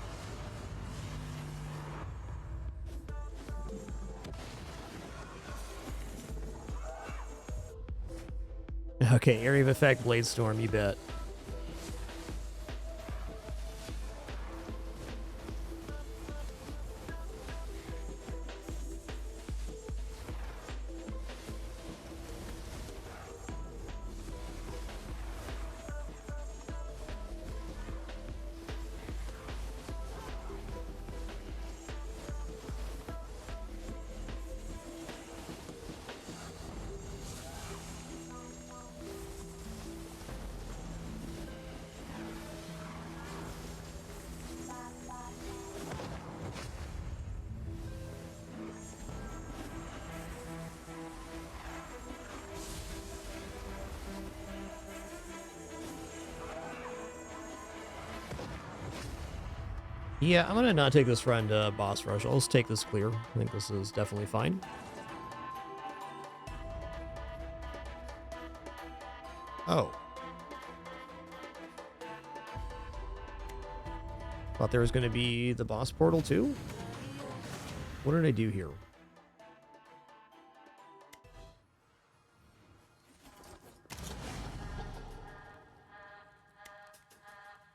Okay, area of effect, Blade Storm, you bet. Yeah, I'm gonna not take this run to boss rush. I'll just take this clear. I think this is definitely fine. Oh. Thought there was gonna be the boss portal too? What did I do here?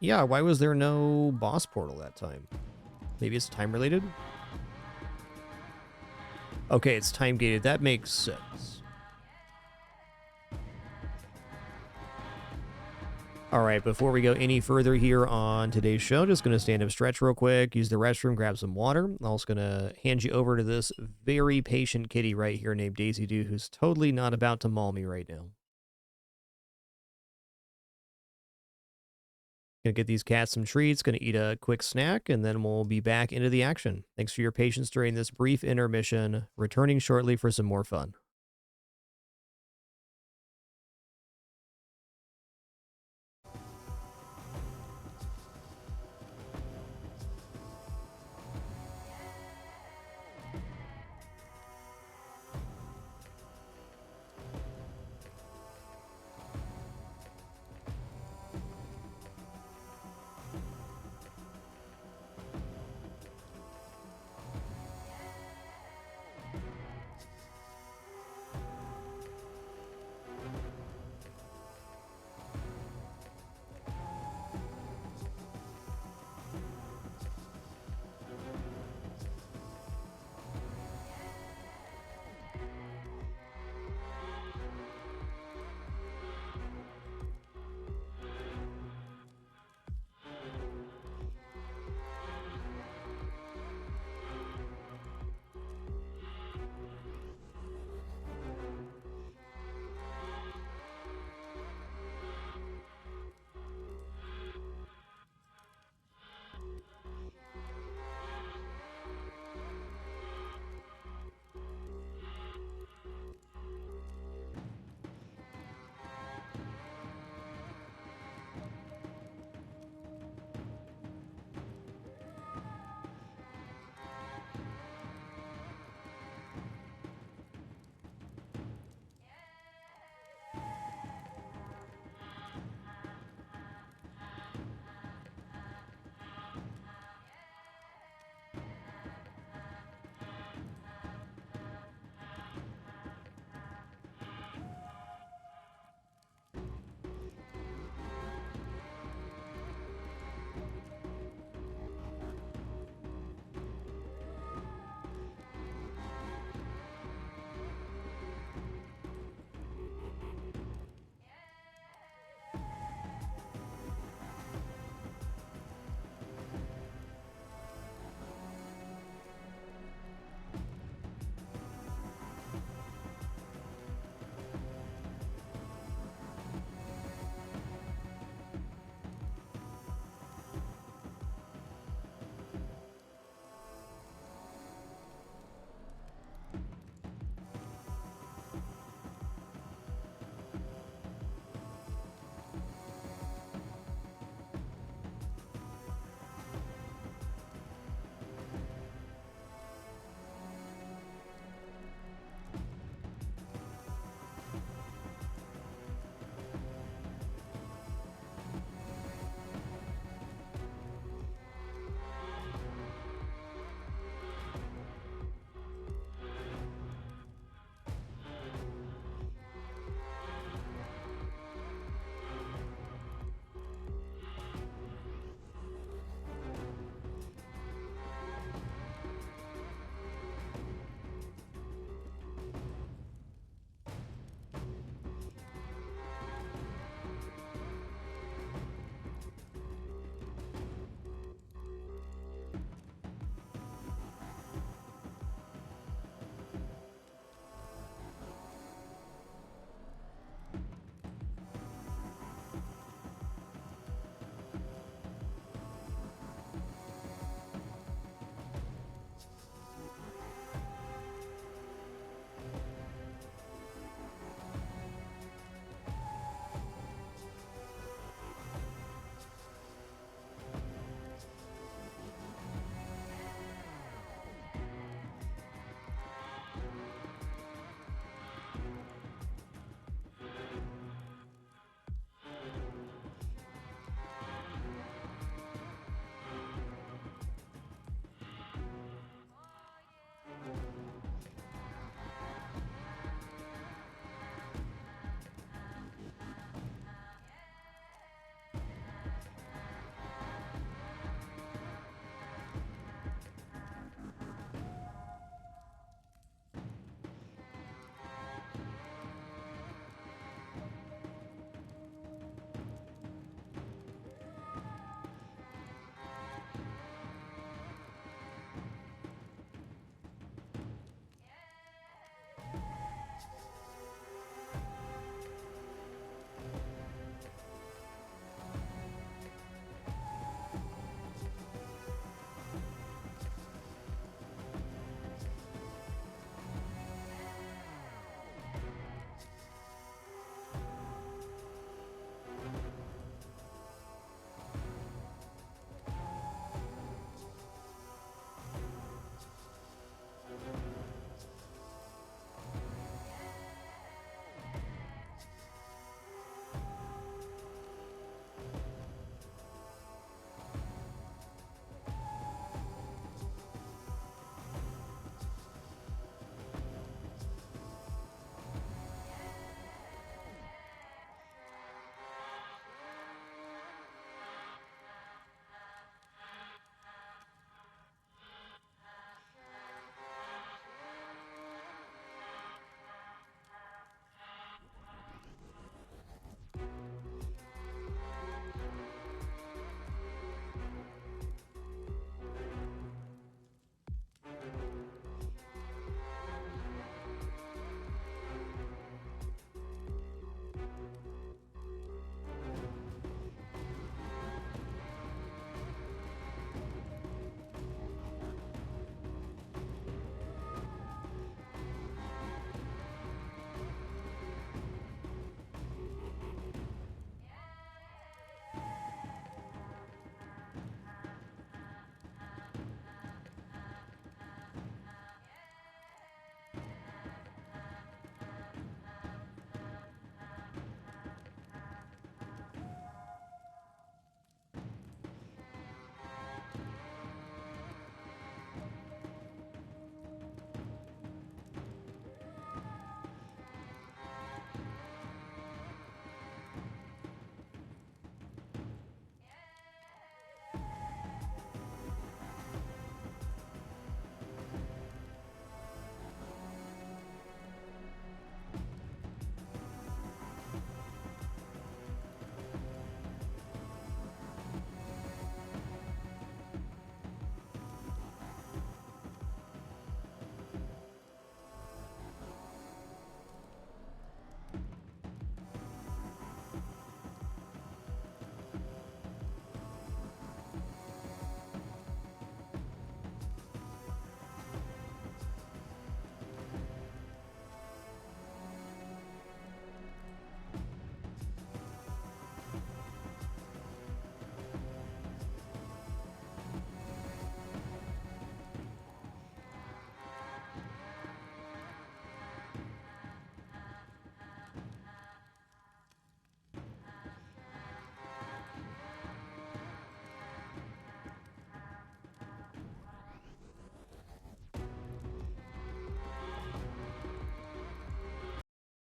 Yeah, why was there no boss portal that time? Maybe it's time related? Okay, it's time gated. That makes sense. All right, before we go any further here on today's show, just going to stand up, stretch real quick, use the restroom, grab some water. I'm also going to hand you over to this very patient kitty right here named Daisy Doo, who's totally not about to maul me right now. Gonna get these cats some treats, gonna eat a quick snack, and then we'll be back into the action. Thanks for your patience during this brief intermission, returning shortly for some more fun.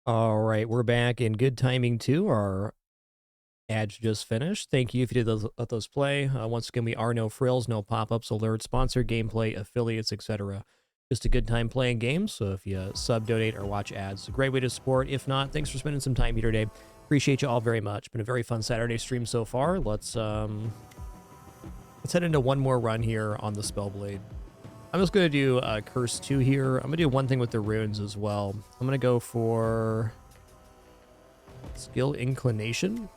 All right, we're back in good timing too. Our ads just finished. Thank you if you did let those play. Once again, we are no frills, no pop-ups, alerts, sponsored gameplay, affiliates, etc. Just a good time playing games. So if you sub, donate, or watch ads, it's a great way to support. If not, thanks for spending some time here today. Appreciate you all very much. Been a very fun Saturday stream so far. Let's head into one more run here on the Spellblade. I'm just going to do Curse 2 here. I'm going to do one thing with the runes as well. I'm going to go for Skill Inclination.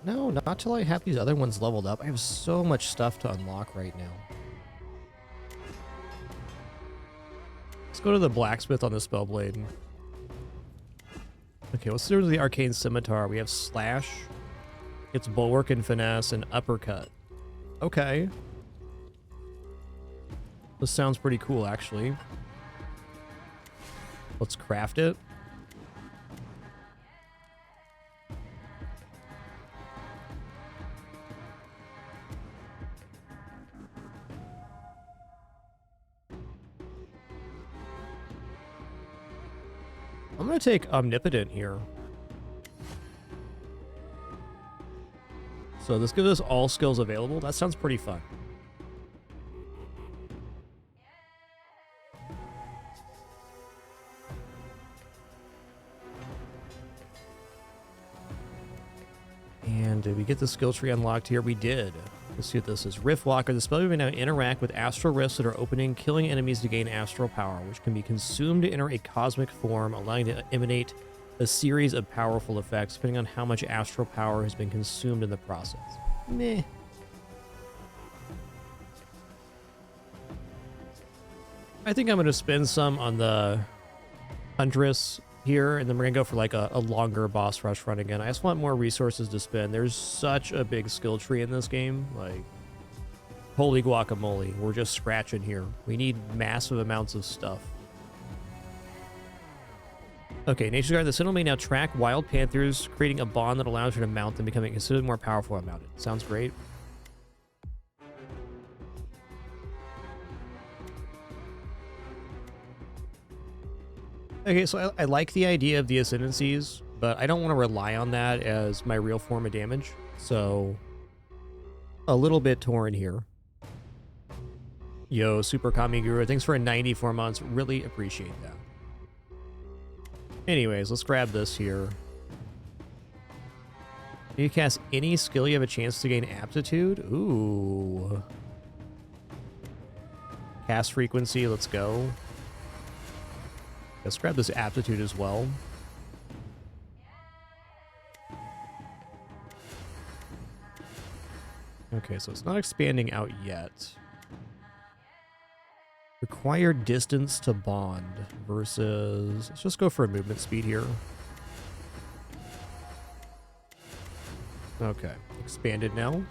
No, not till I have these other ones leveled up. I have so much stuff to unlock right now. Let's go to the blacksmith on the Spellblade. Okay, let's do the Arcane Scimitar. We have Slash. It's Bulwark and Finesse and Uppercut. Okay. This sounds pretty cool, actually. Let's craft it. I'm going to take Omnipotent here. So this gives us all skills available. That sounds pretty fun. And did we get the skill tree unlocked here? We did. Let's see what this is. Rift Walker. The spell may now interact with astral rifts that are opening, killing enemies to gain astral power, which can be consumed to enter a cosmic form, allowing to emanate a series of powerful effects, depending on how much astral power has been consumed in the process. Meh. I think I'm going to spend some on the Huntress here, and then we're going to go for like a longer boss rush run again. I just want more resources to spend. There's such a big skill tree in this game. Like, holy guacamole. We're just scratching here. We need massive amounts of stuff. Okay, Nature's Guard. The Sentinel may now track wild panthers, creating a bond that allows her to mount them, becoming considerably more powerful when mounted. Sounds great. Okay, so I like the idea of the ascendancies, but I don't want to rely on that as my real form of damage. So, a little bit torn here. Yo, Super Kami Guru, thanks for a 94 months. Really appreciate that. Anyways, let's grab this here. You cast any skill, you have a chance to gain aptitude. Ooh. Cast frequency, let's go. Let's grab this aptitude as well. Okay, so it's not expanding out yet. Required distance to bond versus... Let's just go for a movement speed here. Okay, expanded now.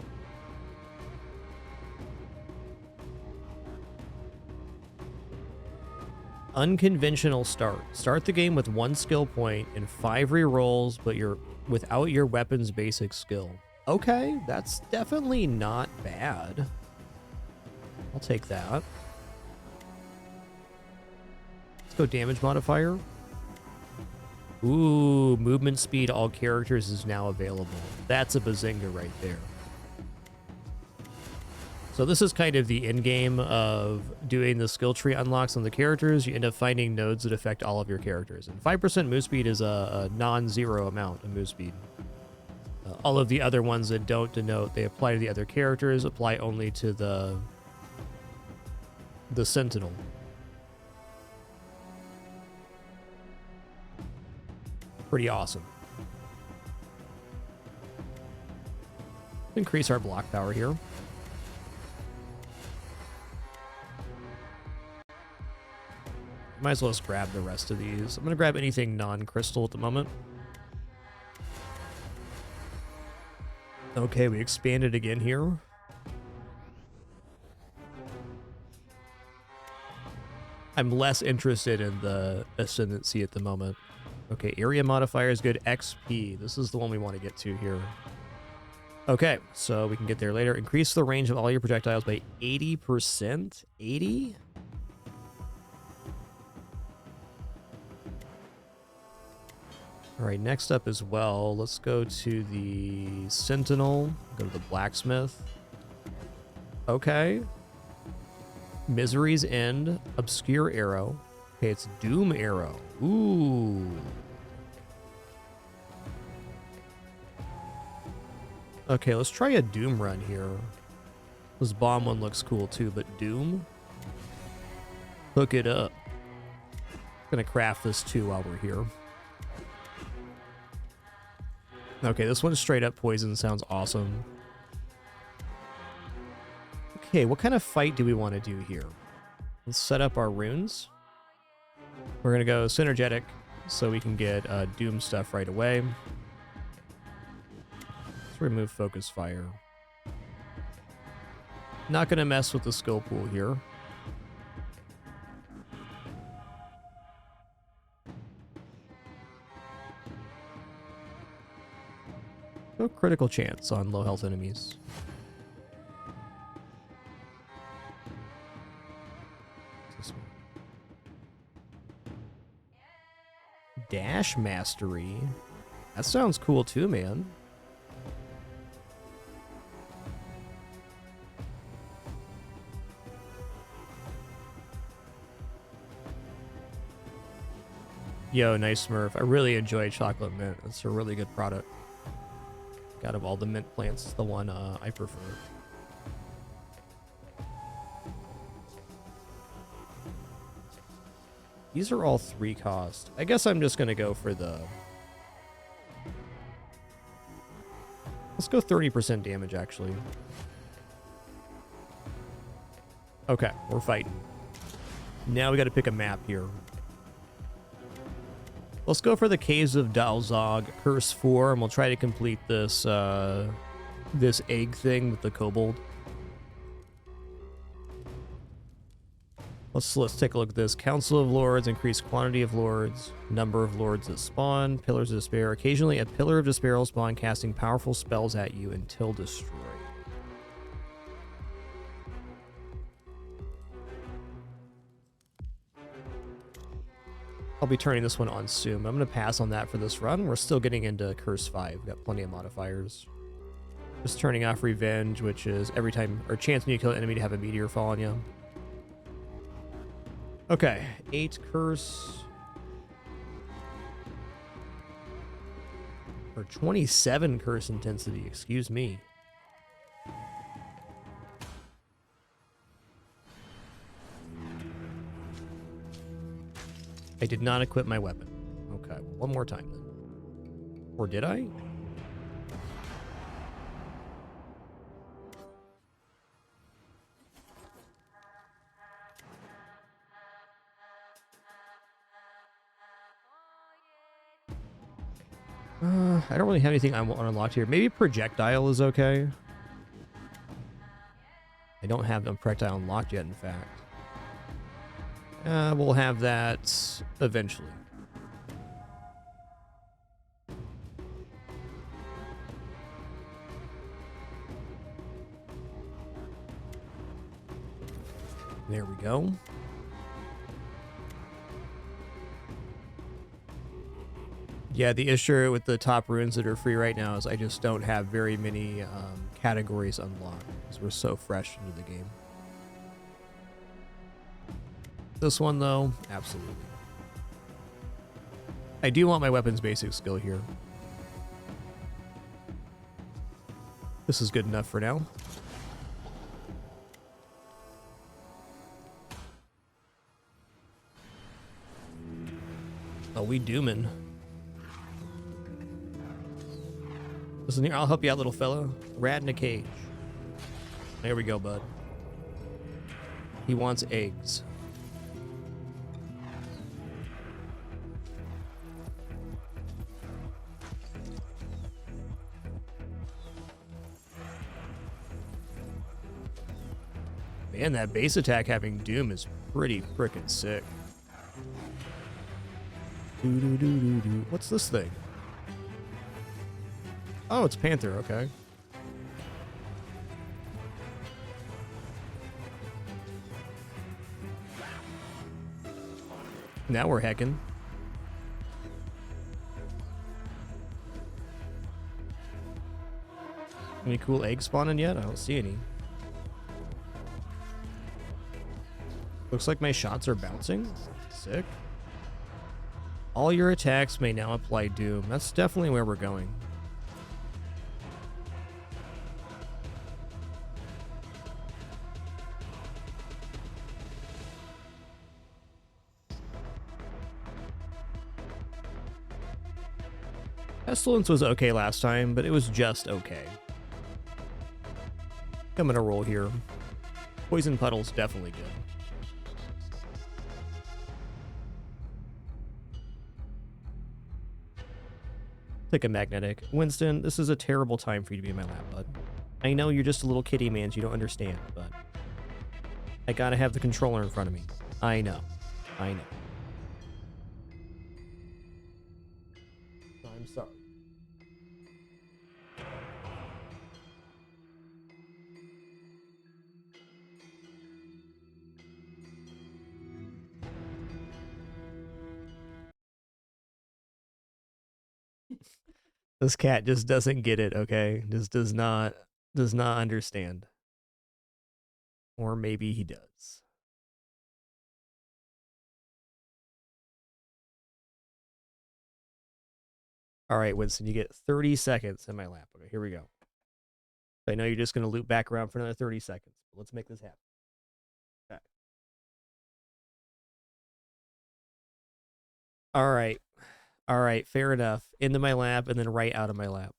Unconventional start. Start the game with 1 skill point and 5 rerolls, but you're without your weapon's basic skill. Okay, that's definitely not bad. I'll take that. Let's go damage modifier. Ooh, movement speed all characters is now available. That's a bazinga right there. So this is kind of the end game of doing the skill tree unlocks on the characters. You end up finding nodes that affect all of your characters. And 5% move speed is a non-zero amount of move speed. All of the other ones that don't denote they apply to the other characters apply only to the Sentinel. Pretty awesome. Increase our block power here. Might as well just grab the rest of these. I'm going to grab anything non-crystal at the moment. Okay, we expanded again here. I'm less interested in the ascendancy at the moment. Okay, area modifier is good. XP. This is the one we want to get to here. Okay, so we can get there later. Increase the range of all your projectiles by 80%? 80? All right, next up as well, let's go to the Sentinel, go to the Blacksmith. Okay. Misery's End, Obscure Arrow. Okay, it's Doom Arrow. Ooh. Okay, let's try a Doom run here. This bomb one looks cool too, but Doom? Hook it up. Gonna craft this too while we're here. Okay, this one's straight up poison. Sounds awesome. Okay, what kind of fight do we want to do here? Let's set up our runes. We're going to go synergetic so we can get Doom stuff right away. Let's remove focus fire. Not going to mess with the skill pool here. No critical chance on low health enemies. This one. Dash mastery. That sounds cool too, man. Yo, nice Smurf. I really enjoy chocolate mint. It's a really good product. Out of all the mint plants, it's the one I prefer. These are all 3 cost. I guess I'm just gonna go for the... Let's go 30% damage, actually. Okay, we're fighting. Now we gotta pick a map here. Let's go for the Caves of Dalzog, Curse 4, and we'll try to complete this this egg thing with the kobold. Let's take a look at this. Council of Lords, increase quantity of lords, number of lords that spawn, Pillars of Despair. Occasionally a Pillar of Despair will spawn, casting powerful spells at you until destroyed. I'll be turning this one on soon. I'm going to pass on that for this run. We're still getting into Curse 5. We've got plenty of modifiers. Just turning off Revenge, which is every time, or chance when you kill an enemy to have a meteor fall on you. Okay, 8 Curse. Or 27 Curse intensity, excuse me. I did not equip my weapon. Okay, well, one more time then. Or did I? I don't really have anything I want unlocked here. Maybe projectile is okay. I don't have a projectile unlocked yet, in fact. We'll have that eventually. There we go. Yeah, the issue with the top runes that are free right now is I just don't have very many categories unlocked because we're so fresh into the game. This one, though, absolutely. I do want my weapons basic skill here. This is good enough for now. Oh, we dooming. Listen here, I'll help you out, little fella. Rat in a cage. There we go, bud. He wants eggs. Man, that base attack having Doom is pretty frickin' sick. What's this thing? Oh, it's Panther, okay. Now we're hecking. Any cool eggs spawning yet? I don't see any. Looks like my shots are bouncing. Sick. All your attacks may now apply doom. That's definitely where we're going. Pestilence was okay last time, but it was just okay. I'm gonna roll here. Poison Puddle's definitely good. Take a magnetic. Winston, this is a terrible time for you to be in my lap, bud. I know you're just a little kitty man, so you don't understand, but I gotta have the controller in front of me. I know. I know. I'm sorry. This cat just doesn't get it, okay? Just does not understand. Or maybe he does. All right, Winston, you get 30 seconds in my lap. Okay, here we go. I know you're just going to loop back around for another 30 seconds. But let's make this happen. Okay. All right. All right, fair enough. Into my lap and then right out of my lap.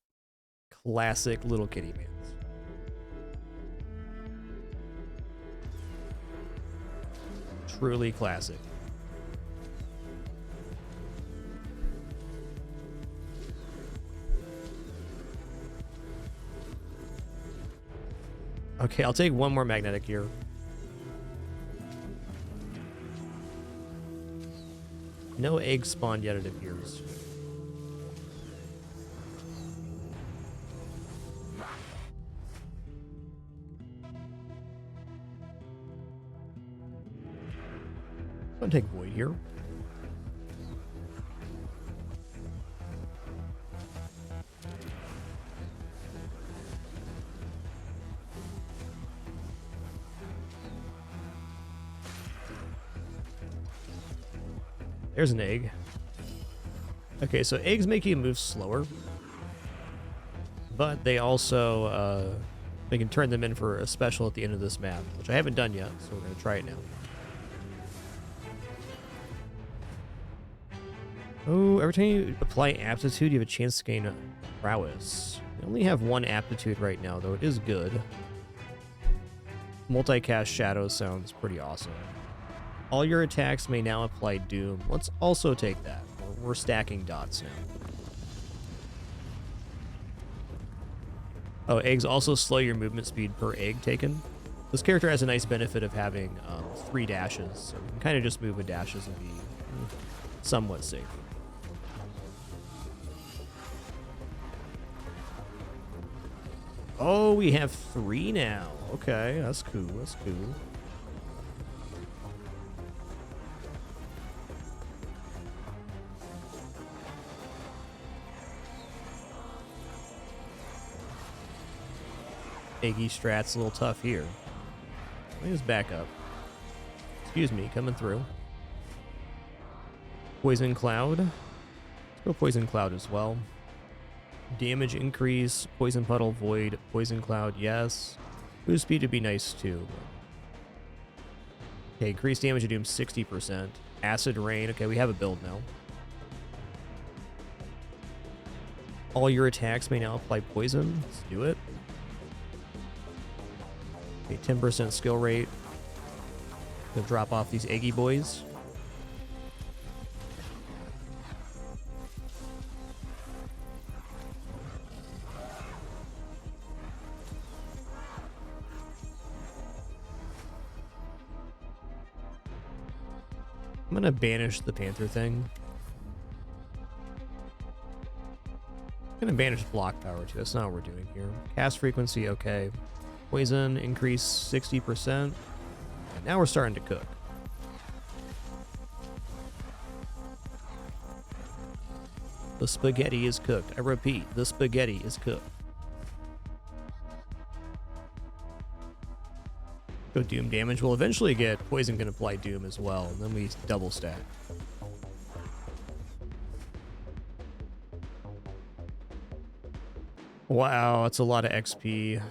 Classic little kitty mans. Truly classic. Okay, I'll take one more magnetic here. No egg spawned yet, it appears. I'm gonna take Void here. There's an egg. Okay, so eggs make you move slower, but they also they can turn them in for a special at the end of this map, which I haven't done yet, so we're gonna try it now. Oh, every time you apply aptitude, you have a chance to gain prowess. You only have one aptitude right now, though it is good. Multicast Shadows sounds pretty awesome. All your attacks may now apply Doom. Let's also take that. We're stacking dots now. Oh, eggs also slow your movement speed per egg taken. This character has a nice benefit of having 3 dashes, so you can kind of just move with dashes and be somewhat safe. Oh, we have 3 now. Okay, that's cool. That's cool. Eggy strat's a little tough here. Let me just back up. Excuse me, coming through. Poison Cloud. Let's go Poison Cloud as well. Damage increase, Poison Puddle, Void, Poison Cloud, yes. Boost speed would be nice too. Okay, increase damage to Doom 60%. Acid Rain, okay, we have a build now. All your attacks may now apply poison. Let's do it. Okay, 10% skill rate. Gonna drop off these eggy boys. I'm gonna banish the Panther thing. I'm gonna banish block power too. That's not what we're doing here. Cast frequency, okay. Poison increase 60%. And now we're starting to cook. The spaghetti is cooked. I repeat, the spaghetti is cooked. Go Doom damage. We'll eventually get Poison can apply Doom as well, and then we double stack. Wow, that's a lot of XP.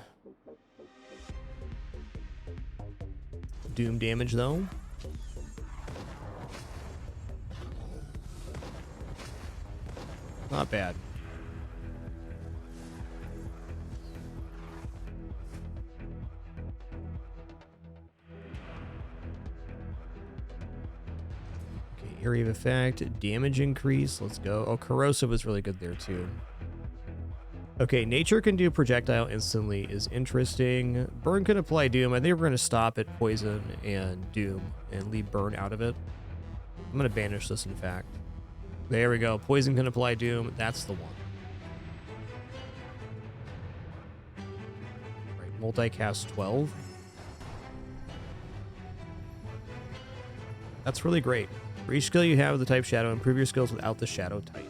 Doom damage, though. Not bad. Okay, area of effect, damage increase. Let's go. Oh, corrosive is really good there, too. Okay, nature can do projectile instantly is interesting. Burn can apply doom. I think we're going to stop at poison and doom and leave burn out of it. I'm going to banish this, in fact. There we go. Poison can apply doom. That's the one. Right, multicast 12. That's really great. For each skill you have with the type shadow, improve your skills without the shadow type.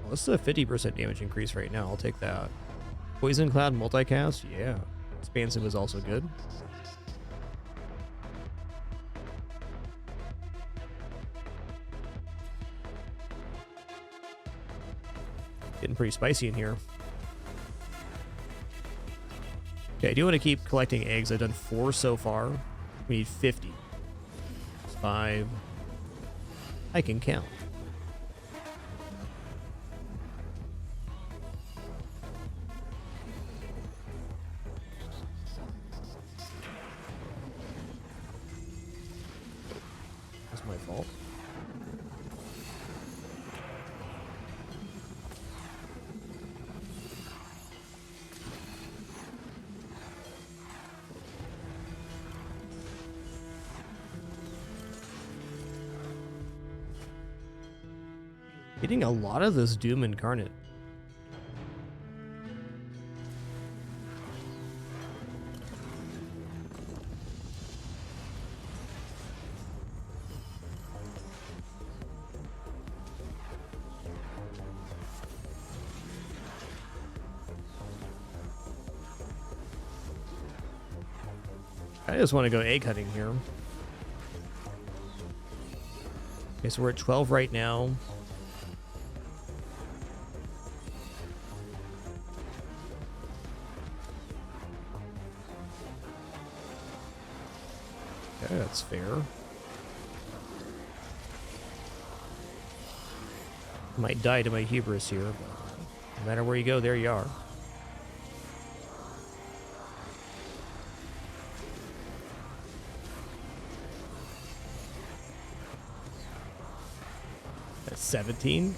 Well, this is a 50% damage increase right now. I'll take that. Poison Cloud multicast? Yeah. Expansive is also good. Getting pretty spicy in here. Okay, I do want to keep collecting eggs. I've done 4 so far. We need 50. 5. I can count. That's my fault. Getting a lot of this Doom Incarnate. I just want to go egg hunting here. Okay, so we're at 12 right now. Okay, that's fair. Might die to my hubris here, but no matter where you go, there you are. That's 17.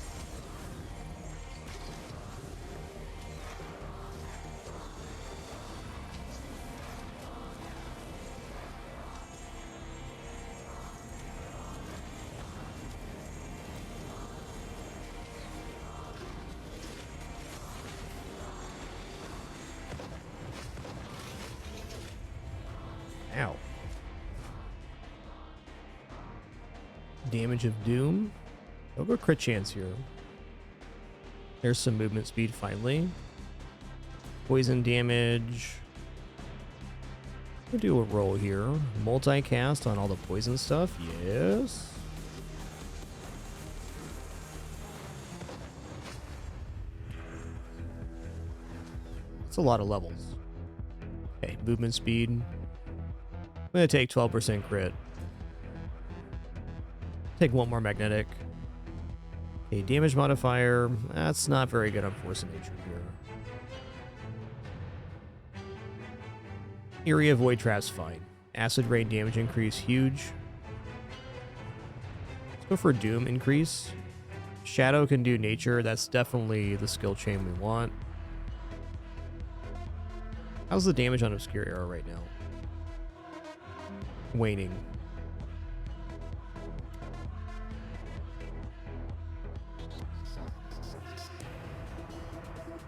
Ow. Damage of Doom. I'll go crit chance here. There's some movement speed finally. Poison damage. We'll do a roll here. Multicast on all the poison stuff. Yes. That's a lot of levels. Okay, movement speed. I'm going to take 12% crit. Take 1 more magnetic. A damage modifier. That's not very good on Force of Nature here. Area Void Trap's fine. Acid Rain damage increase, huge. Let's go for Doom increase. Shadow can do Nature. That's definitely the skill chain we want. How's the damage on Obscure Arrow right now? Waning.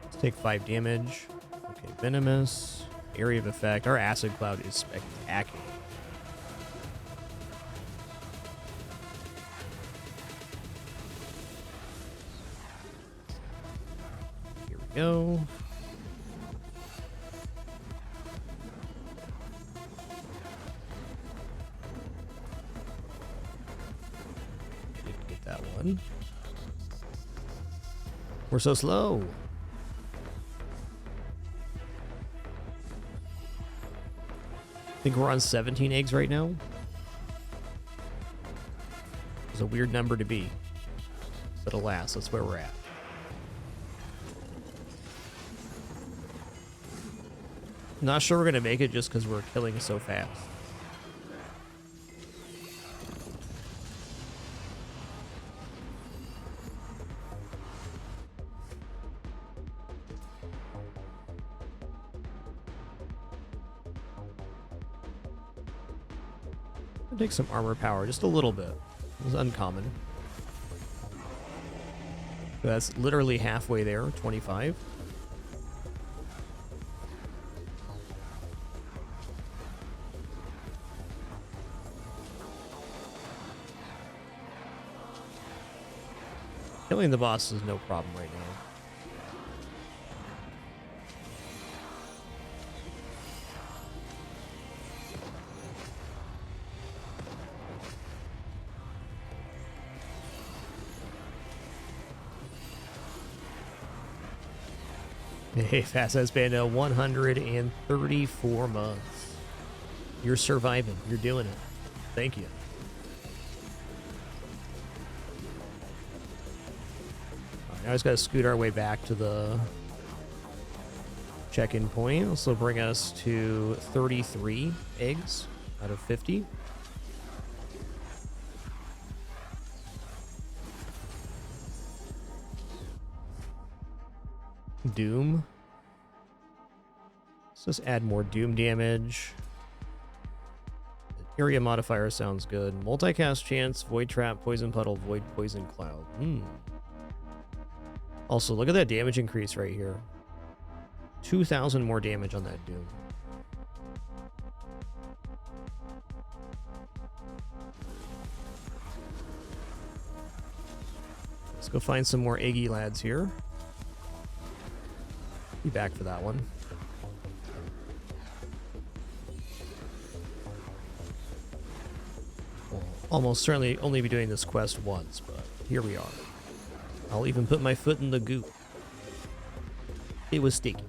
Let's take 5 damage. Okay, Venomous. area of effect. Our acid cloud is spectacular. Here we go. Didn't get that one. We're so slow. I think we're on 17 eggs right now. It's a weird number to be. But alas, that's where we're at. Not sure we're going to make it just because we're killing so fast. Take some armor power, just a little bit. It's uncommon. That's literally halfway there, 25. Killing the boss is no problem right now. Hey, Fast has been 134 months. You're surviving. You're doing it. Thank you. All right, now I just got to scoot our way back to the check-in point. This will bring us to 33 eggs out of 50. Doom. Let's just add more doom damage. Area modifier sounds good. Multicast chance, void trap, poison puddle, void poison cloud. Also, look at that damage increase right here. 2,000 more damage on that doom. Let's go find some more eggy lads here. Be back for that one. We'll almost certainly only be doing this quest once, but here we are. I'll even put my foot in the goop. It was sticky.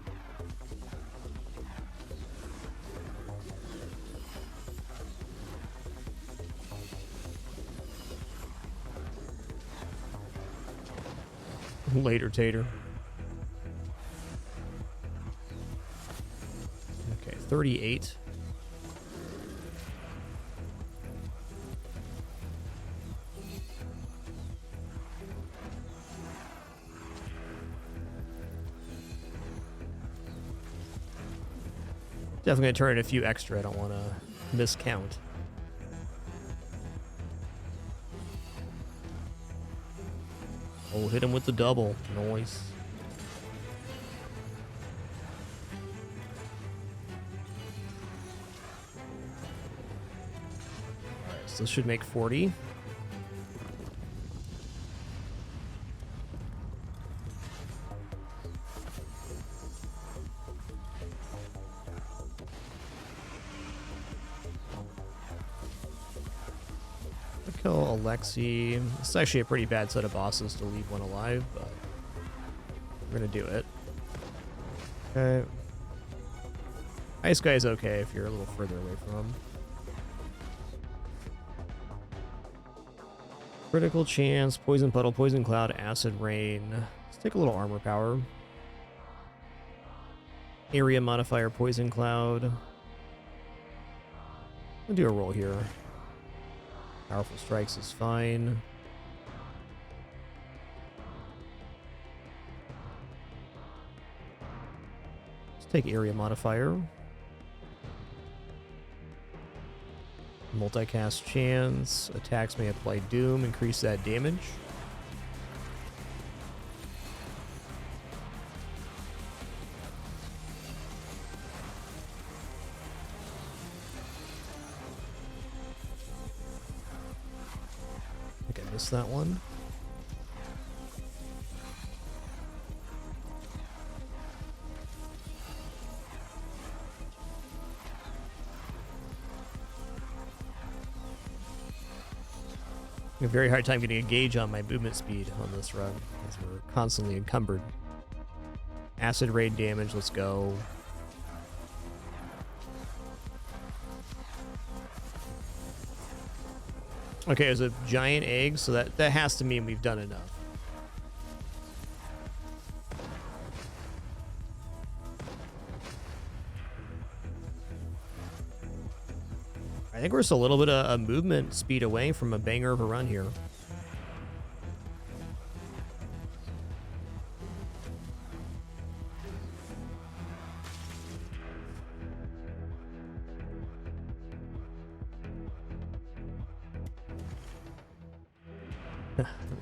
Later, Tater. Okay, 38. Definitely gonna turn in a few extra. I don't want to miscount. Oh, hit him with the double. Nice. Alright, so this should make 40. Kill Alexi. It's actually a pretty bad set of bosses to leave one alive, but we're gonna do it. Okay. Ice Guy's okay if you're a little further away from him. Critical chance, poison puddle, poison cloud, acid rain. Let's take a little armor power. Area modifier, poison cloud. I'll do a roll here. Powerful strikes is fine. Let's take area modifier. Multicast chance. Attacks may apply doom. Increase that damage. missed that one. A very hard time getting a gauge on my movement speed on this run, as we're constantly encumbered. Acid rain damage, let's go. Okay, there's a giant egg, so that has to mean we've done enough. I think we're just a little bit of a movement speed away from a banger of a run here.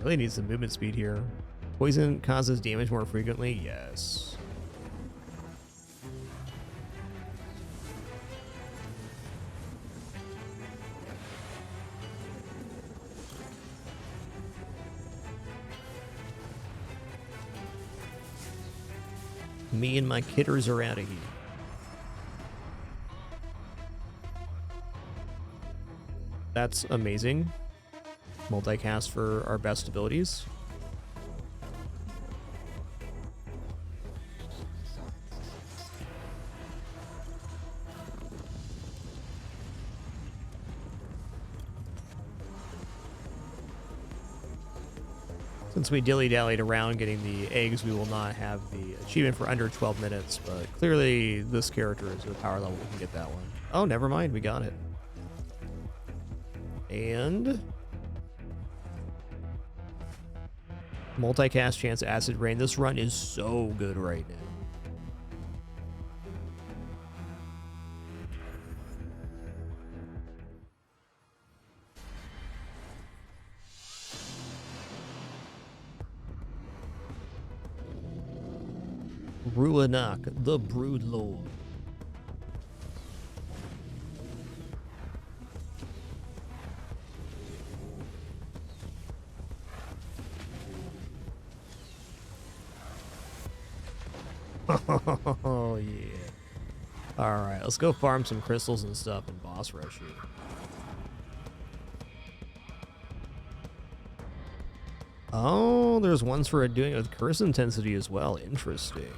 Really needs some movement speed here. Poison causes damage more frequently? Yes. Me and my kitters are out of here. That's amazing. Multicast for our best abilities. Since we dilly-dallied around getting the eggs, we will not have the achievement for under 12 minutes, but clearly this character is at a power level we can get that one. Oh, never mind, we got it. And multicast chance acid rain. This run is so good right now. Ruanak, the Brood Lord. Oh, yeah. Alright, let's go farm some crystals and stuff and boss rush here. Oh, there's ones for doing it with curse intensity as well. Interesting.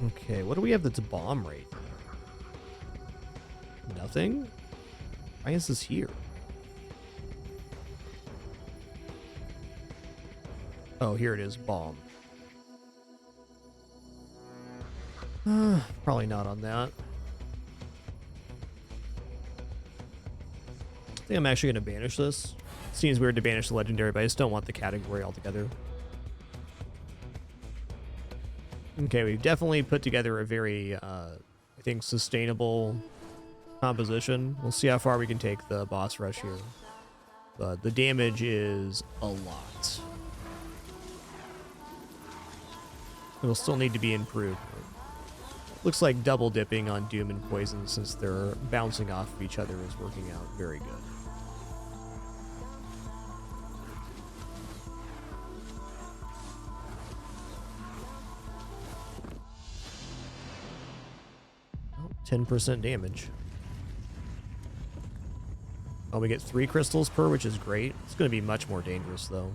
Okay, what do we have that's bomb rate? Nothing? Why is this here? Oh, here it is, bomb. Probably not on that. I think I'm actually going to banish this. Seems weird to banish the legendary, but I just don't want the category altogether. Okay, we've definitely put together a very, I think, sustainable composition. We'll see how far we can take the boss rush here. But the damage is a lot. It'll still need to be improved. Looks like double dipping on Doom and Poison, since they're bouncing off of each other, is working out very good. Oh, 10% damage. Oh, we get 3 crystals per, which is great. It's going to be much more dangerous, though.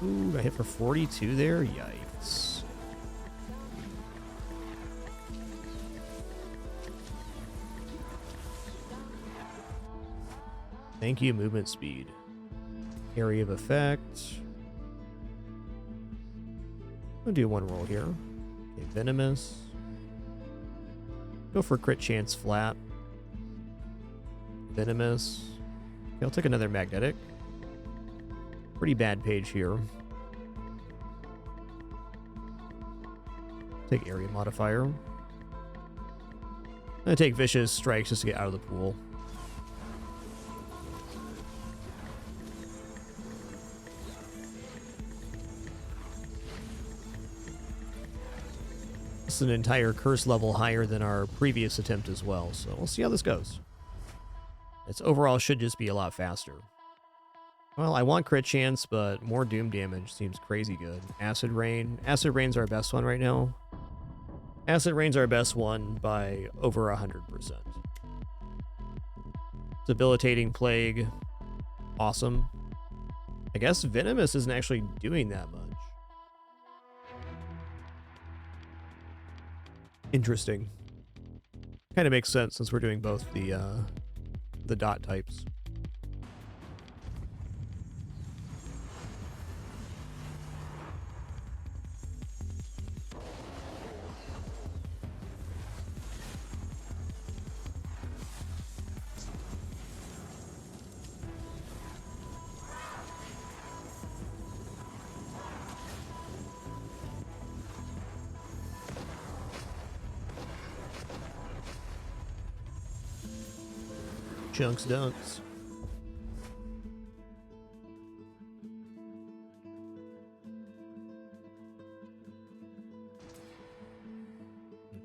Ooh, I hit for 42 there? Yikes. Thank you, movement speed. Area of effect. I'll do one roll here. Okay, venomous. Go for crit chance flat. Venomous. Okay, I'll take another magnetic. Pretty bad page here. Take area modifier. I'm gonna take vicious strikes just to get out of the pool. This is an entire curse level higher than our previous attempt as well, so we'll see how this goes. Its overall should just be a lot faster. Well, I want crit chance, but more doom damage seems crazy good. Acid Rain. Acid Rain's our best one right now. Acid Rain's our best one by over 100%. Debilitating Plague. Awesome. I guess Venomous isn't actually doing that much. Interesting. Kind of makes sense since we're doing both the dot types. Chunks dunks.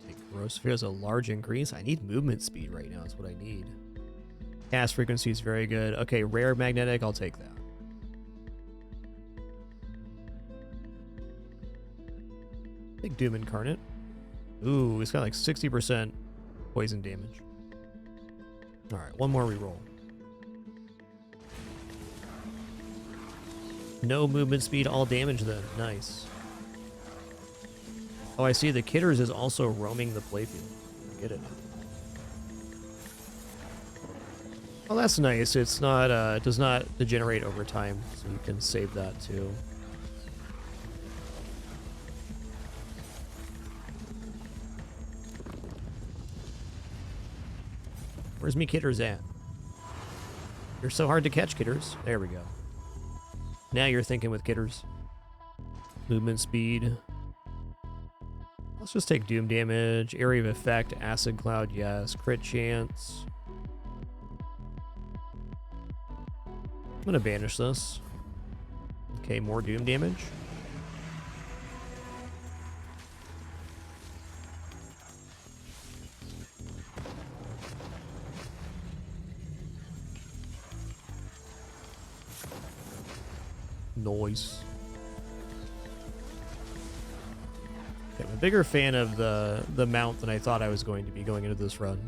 Take corrosive as a large increase. I need movement speed right now. Is what I need. Cast frequency is very good. Okay, rare magnetic. I'll take that. Take Doom Incarnate. Ooh, it's got like 60% poison damage. Alright, one more reroll. No movement speed, all damage then. Nice. Oh, I see the Kitters is also roaming the playfield. Get it. Oh, that's nice. It's not, it does not degenerate over time, so you can save that too. Where's me Kitters at? You're so hard to catch, Kitters. There we go. Now you're thinking with Kitters. Movement speed. Let's just take Doom damage. Area of effect. Acid Cloud, yes. Crit chance. I'm gonna banish this. Okay, more Doom damage. Noise. Okay, I'm a bigger fan of the mount than I thought I was going to be going into this run.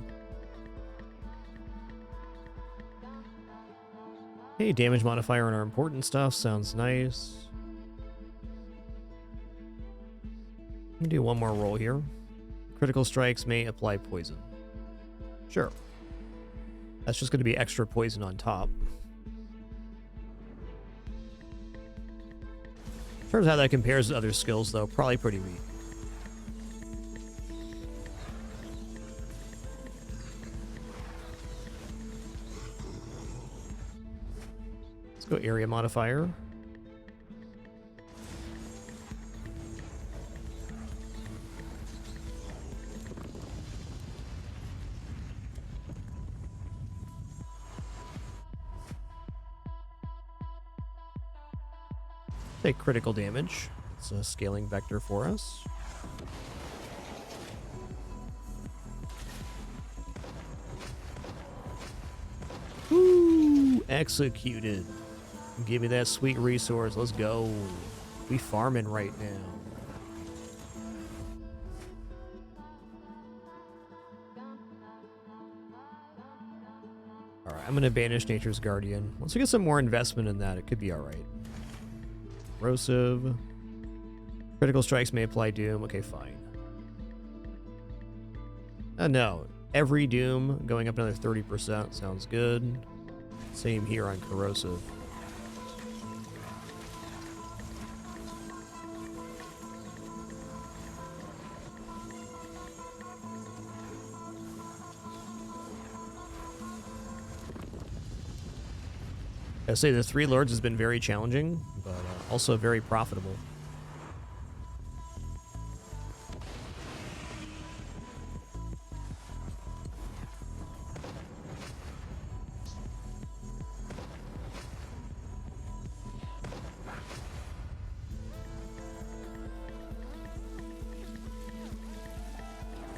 Hey, damage modifier on our important stuff sounds nice. I'm gonna do one more roll here. Critical strikes may apply poison. Sure. That's just gonna be extra poison on top. In terms of how that compares to other skills, though, probably pretty weak. Let's go area modifier. Take critical damage. It's a scaling vector for us. Woo! Executed. Give me that sweet resource. Let's go. We farming right now. Alright, I'm gonna banish Nature's Guardian. Once we get some more investment in that, it could be alright. Corrosive. Critical strikes may apply Doom. Okay, fine. No. Every Doom going up another 30% sounds good. Same here on Corrosive. I say the 3 lords has been very challenging, but also very profitable.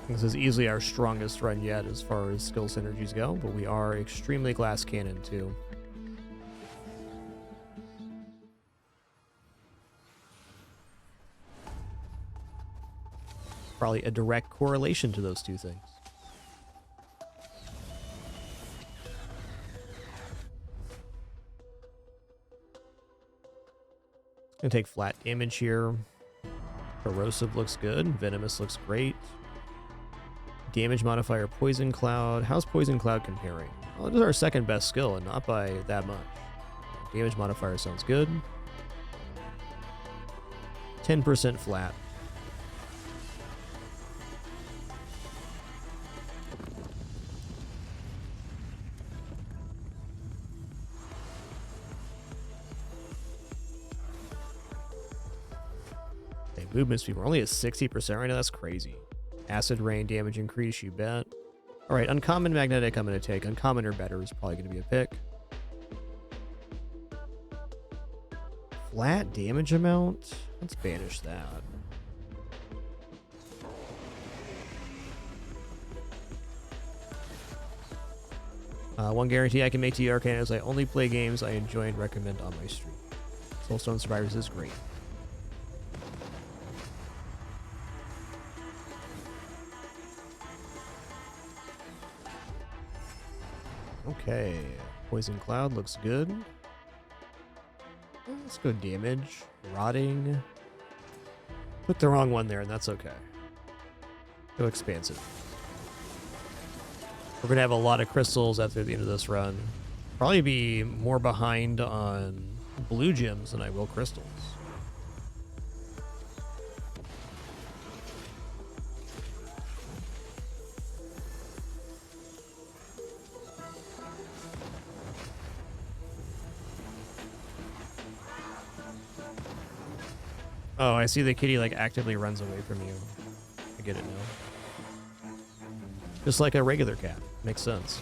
This is easily our strongest run yet as far as skill synergies go, but we are extremely glass cannon too. Probably a direct correlation to those two things. Gonna take flat damage here. Corrosive looks good. Venomous looks great. Damage modifier Poison Cloud. How's Poison Cloud comparing? Well, it is our second best skill and not by that much. Damage modifier sounds good. 10% flat. Okay, movement speed. We're only at 60% right now. That's crazy. Acid rain damage increase, you bet. All right, uncommon magnetic I'm going to take. Uncommon or better is probably going to be a pick. Flat damage amount? Let's banish that. One guarantee I can make to you, Arcana, is I only play games I enjoy and recommend on my stream. Soulstone Survivors is great. Okay, Poison Cloud looks good. Let's go damage. Rotting. Put the wrong one there, and that's okay. Go expansive. We're going to have a lot of crystals after the end of this run. Probably be more behind on blue gems than I will crystals. Oh, I see the kitty like actively runs away from you. I get it now. Just like a regular cat. Makes sense.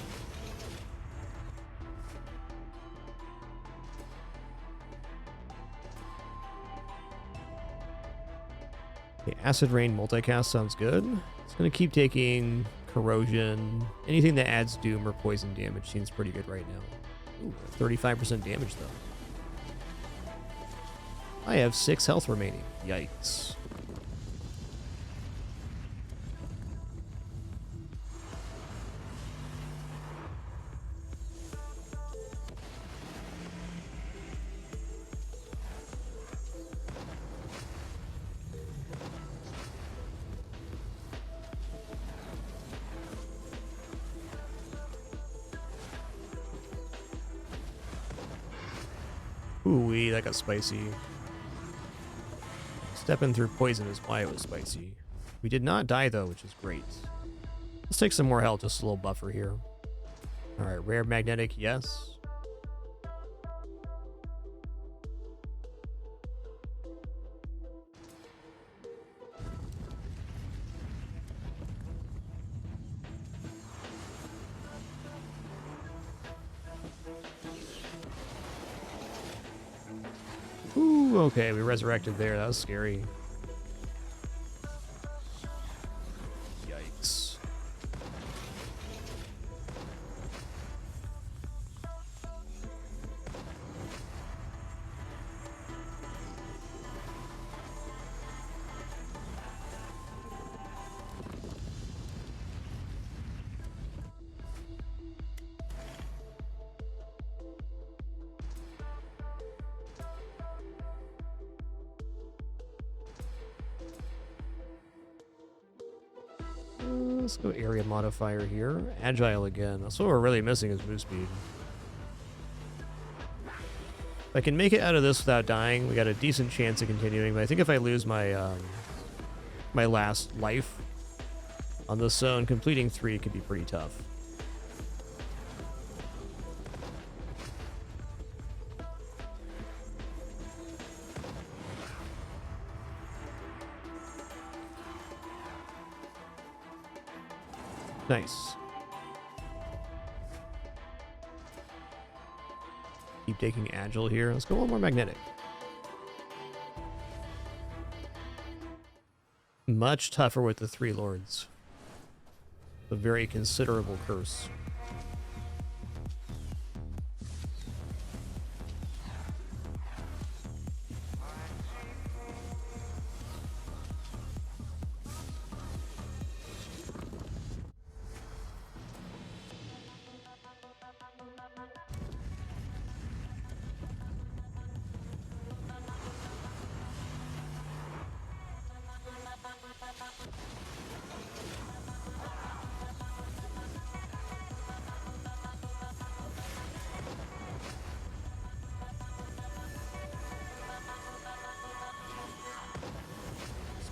Okay, Acid Rain multicast sounds good. It's going to keep taking corrosion. Anything that adds doom or poison damage seems pretty good right now. Ooh, 35% damage though. I have 6 health remaining. Yikes. Ooh-wee, that got spicy. Stepping through poison is why it was spicy. We did not die though, which is great. Let's take some more health, just a little buffer here. Alright, rare magnetic, yes. Ooh, okay, we resurrected there. That was scary. Yikes. Let's go area modifier here. Agile again. That's what we're really missing is move speed. If I can make it out of this without dying, we got a decent chance of continuing, but I think if I lose my my last life on this zone, completing 3 could be pretty tough. Nice. Keep taking agile here. Let's go a little more magnetic. Much tougher with the 3 lords. A very considerable curse.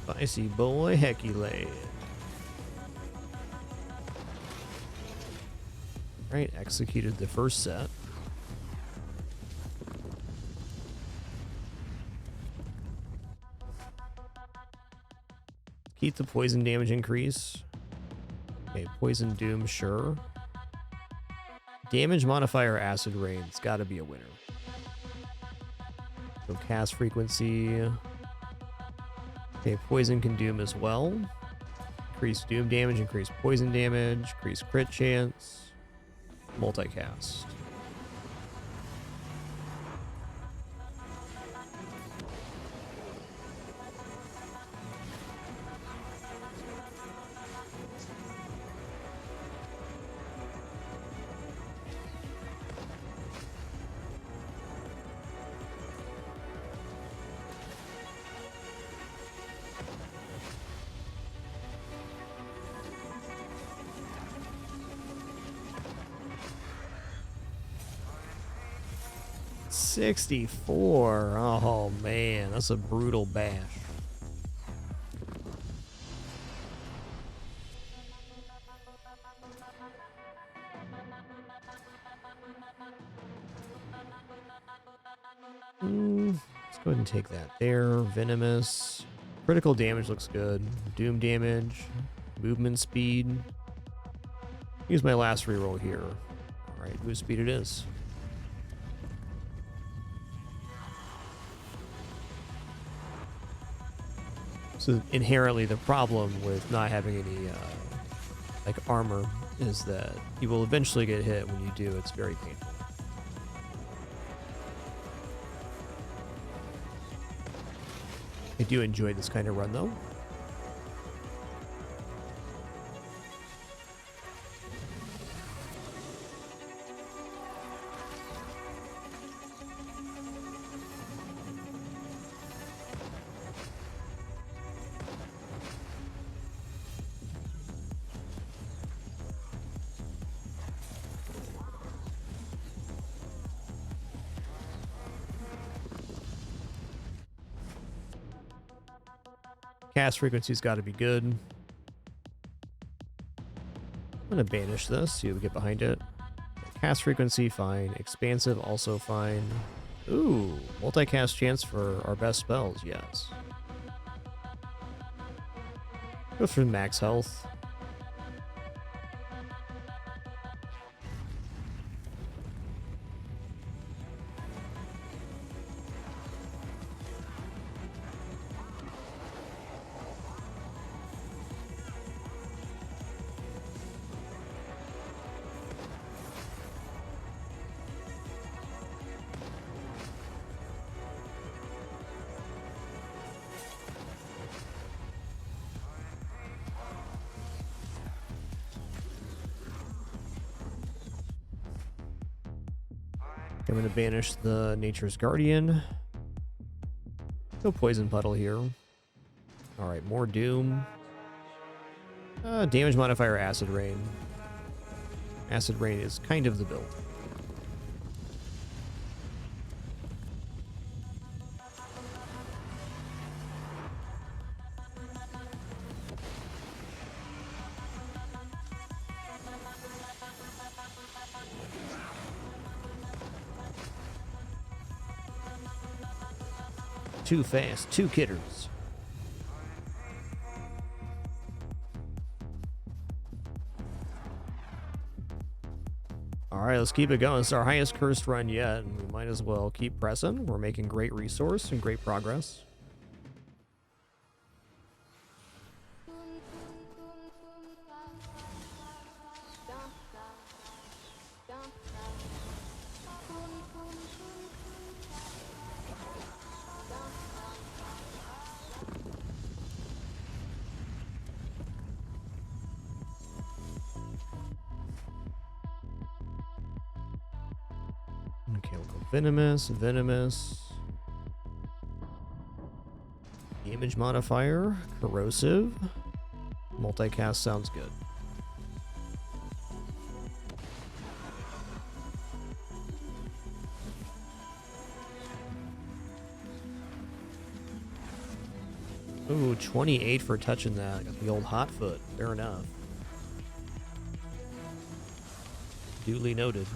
Spicy boy, hecky lad. Right, executed the first set. Keep the poison damage increase. Okay, poison doom, sure. Damage modifier acid rain. It's got to be a winner. So cast frequency. Okay, poison can doom as well. Increase doom damage, increase poison damage, increase crit chance. Multicast. $64. Oh man, that's a brutal bash. Let's go ahead and take that there. Venomous. Critical damage looks good. Doom damage. Movement speed. Use my last reroll here. Alright, move speed it is. So inherently the problem with not having any like armor is that you will eventually get hit. When you do, it's very painful. I do enjoy this kind of run though. Cast frequency's got to be good. I'm going to banish this, see if we get behind it. Cast frequency, fine. Expansive, also fine. Ooh, multicast chance for our best spells, yes. Go for max health. I'm going to banish the Nature's Guardian. Go Poison Puddle here. Alright, more Doom. Damage modifier Acid Rain. Acid Rain is kind of the build. Too fast, two kidders. All right, let's keep it going. It's our highest cursed run yet, and we might as well keep pressing. We're making great resource and great progress. Okay, we'll go venomous, venomous. Damage modifier, corrosive. Multicast sounds good. Ooh, 28 for touching that. Got the old hot foot. Fair enough. Duly noted.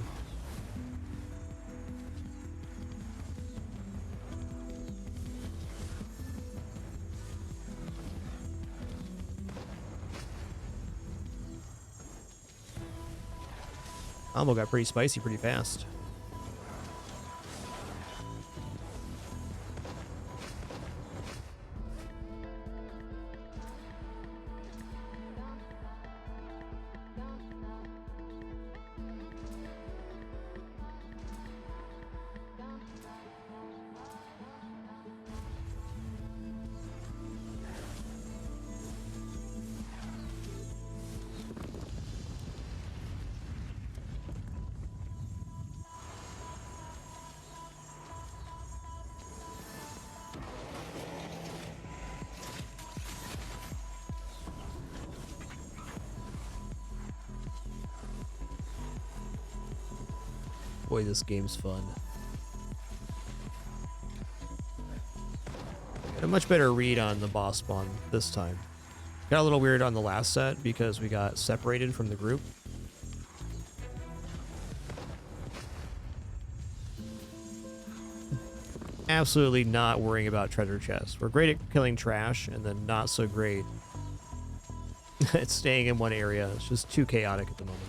Combo got pretty spicy pretty fast. Boy, this game's fun. Got a much better read on the boss spawn this time. Got a little weird on the last set because we got separated from the group. Absolutely not worrying about treasure chests. We're great at killing trash and then not so great at staying in one area. It's just too chaotic at the moment.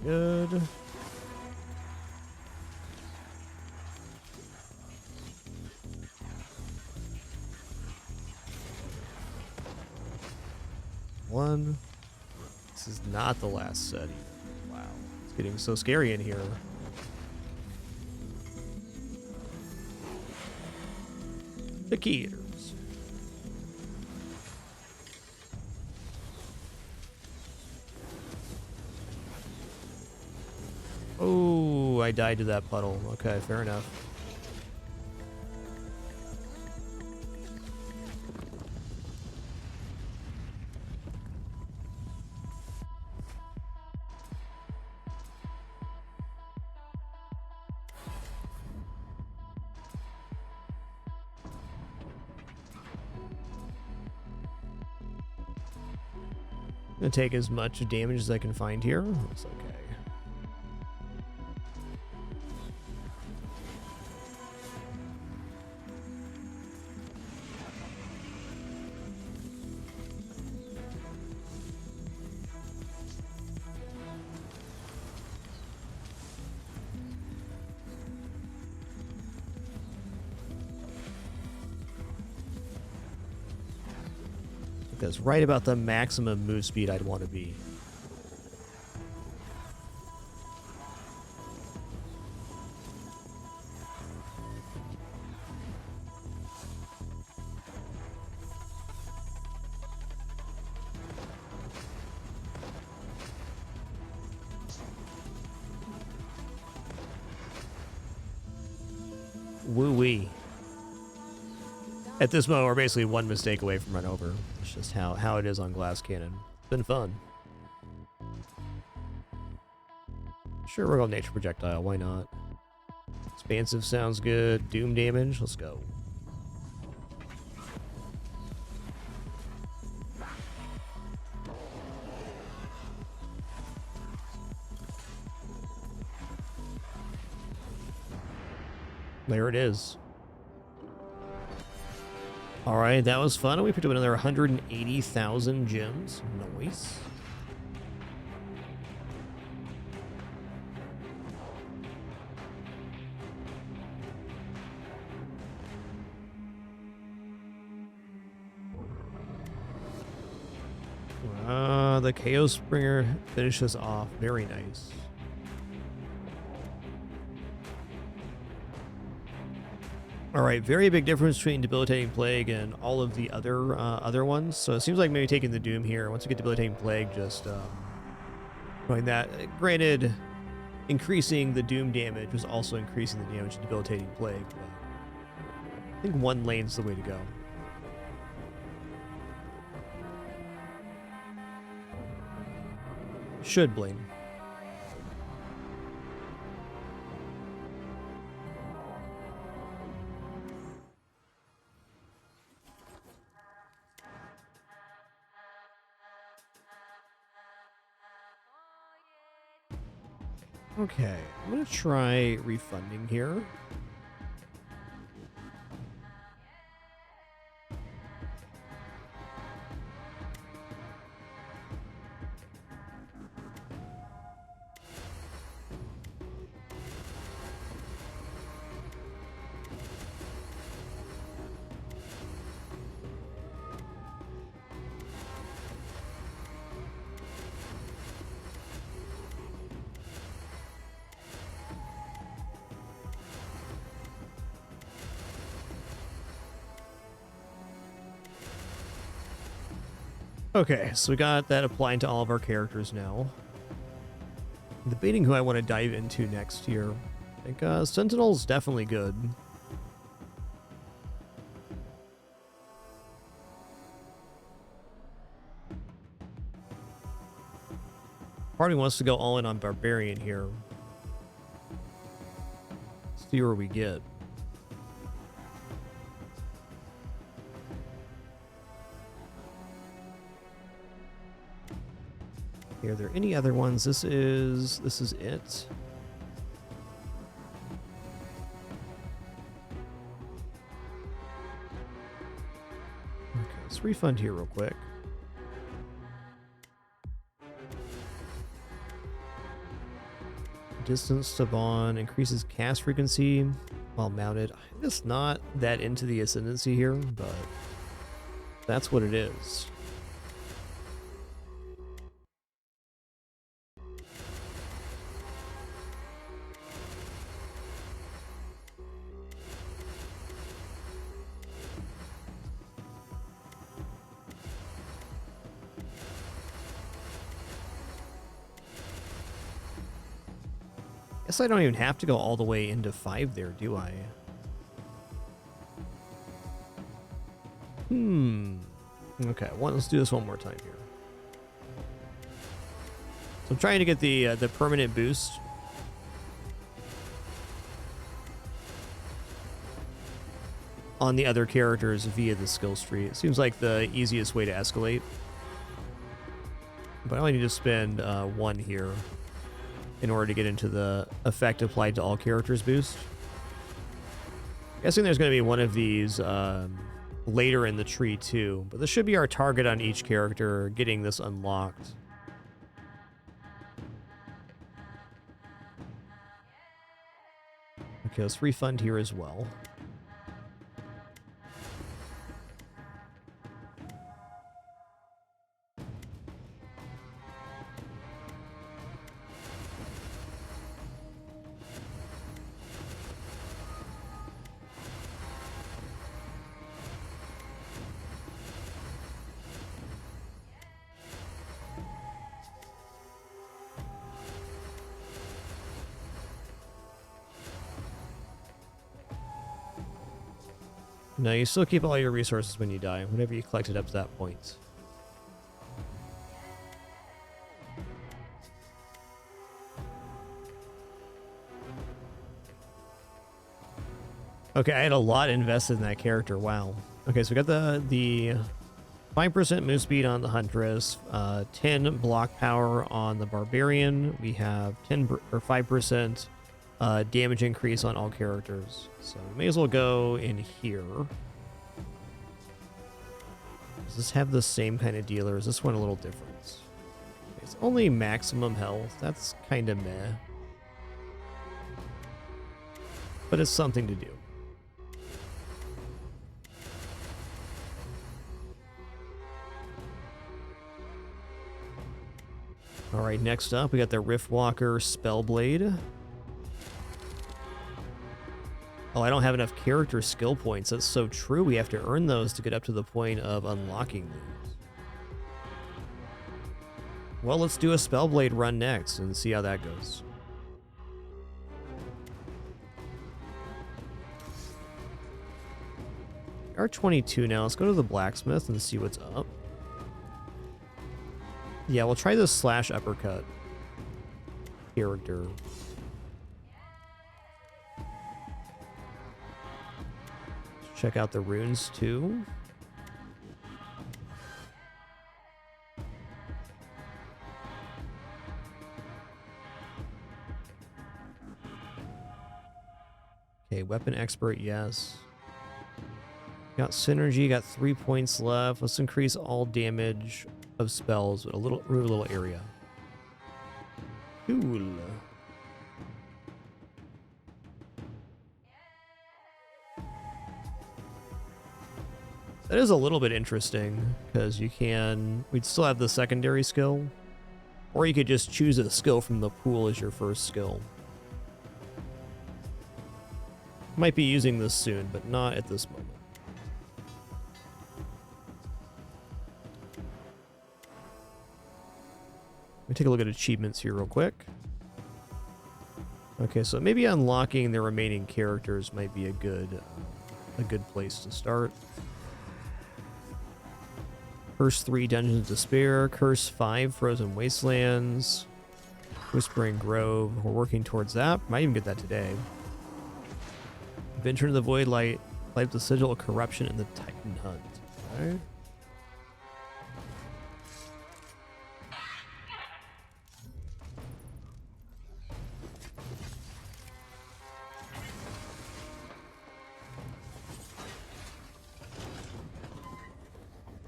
Good. One. This is not the last set either. Wow. It's getting so scary in here. The key eaters. Oh, I died to that puddle. Okay, fair enough. Gonna take as much damage as I can find here. Looks okay. That's right about the maximum move speed I'd want to be. Woo-wee. At this moment, we're basically one mistake away from run over. It's just how it is on Glass Cannon. It's been fun. Sure, we're going Nature Projectile. Why not? Expansive sounds good. Doom damage. Let's go. There it is. All right, that was fun. We picked up another 180,000 gems. Nice. The Chaos Springer finishes off. Very nice. All right, very big difference between Debilitating Plague and all of the other ones. So it seems like maybe taking the Doom here. Once you get Debilitating Plague, just doing that. Granted, increasing the Doom damage was also increasing the damage of Debilitating Plague. But I think one lane's the way to go. Should blame. Okay, I'm gonna try refunding here. Okay, so we got that applied to all of our characters now. Debating who I want to dive into next here. I think Sentinel's definitely good. Party wants to go all in on Barbarian here. Let's see where we get. Are there any other ones? This is it. Okay, let's refund here real quick. Distance to Vaughn increases cast frequency while mounted. I'm just not that into the ascendancy here, but that's what it is. Guess I don't even have to go all the way into 5 there, do I? Okay, let's do this one more time here. So I'm trying to get the permanent boost. On the other characters via the skill tree. It seems like the easiest way to escalate. But I only need to spend 1 here in order to get into the effect applied to all characters boost. I'm guessing there's going to be one of these later in the tree too, but this should be our target on each character getting this unlocked. Okay, let's refund here as well. No, you still keep all your resources when you die, whenever you collected up to that point. Okay, I had a lot invested in that character. Wow. Okay, so we got the 5% move speed on the Huntress, 10 block power on the Barbarian. We have 10 or 5% damage increase on all characters. So we may as well go in here. Does this have the same kind of deal, or is this one a little different? It's only maximum health. That's kind of meh. But it's something to do. Alright, next up, we got the Riftwalker Spellblade. Oh, I don't have enough character skill points. That's so true. We have to earn those to get up to the point of unlocking these. Well, let's do a Spellblade run next and see how that goes. R22 now. Let's go to the blacksmith and see what's up. Yeah, we'll try this slash uppercut character. Let's check out the runes too. Okay, weapon expert, yes. Got synergy, got 3 points left. Let's increase all damage of spells with a little area. Cool. That is a little bit interesting, because we'd still have the secondary skill, or you could just choose a skill from the pool as your first skill. Might be using this soon, but not at this moment. Let me take a look at achievements here real quick. Okay, so maybe unlocking the remaining characters might be a good place to start. Curse 3, Dungeons of Despair. Curse 5, Frozen Wastelands. Whispering Grove. We're working towards that. Might even get that today. Venture into the Void, light up the sigil of corruption in the Titan Hunt. Alright.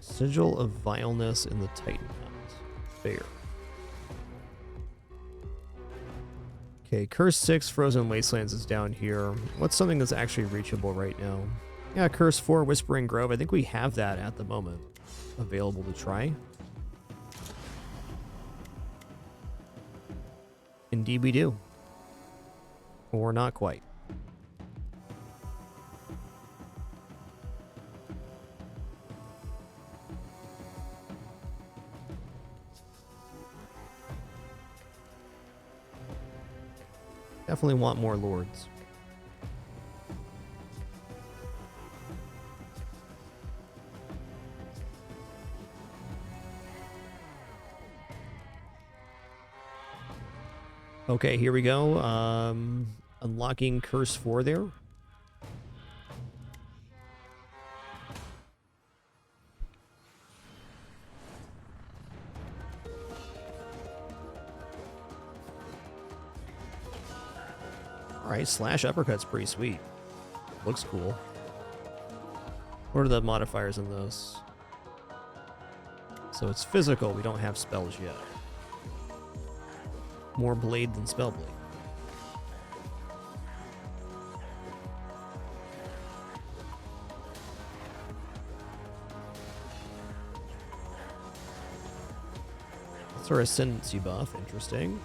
Sigil of Vileness in the Titan Hunt. Fair. Okay, Curse 6, Frozen Wastelands is down here. What's something that's actually reachable right now? Yeah, Curse 4, Whispering Grove. I think we have that at the moment available to try. Indeed we do. Or not quite. Definitely want more lords. Okay, here we go. Unlocking Curse 4 there. Alright, slash uppercut's pretty sweet. Looks cool. What are the modifiers in this? So it's physical, we don't have spells yet. More blade than spell blade. That's our ascendancy buff, interesting.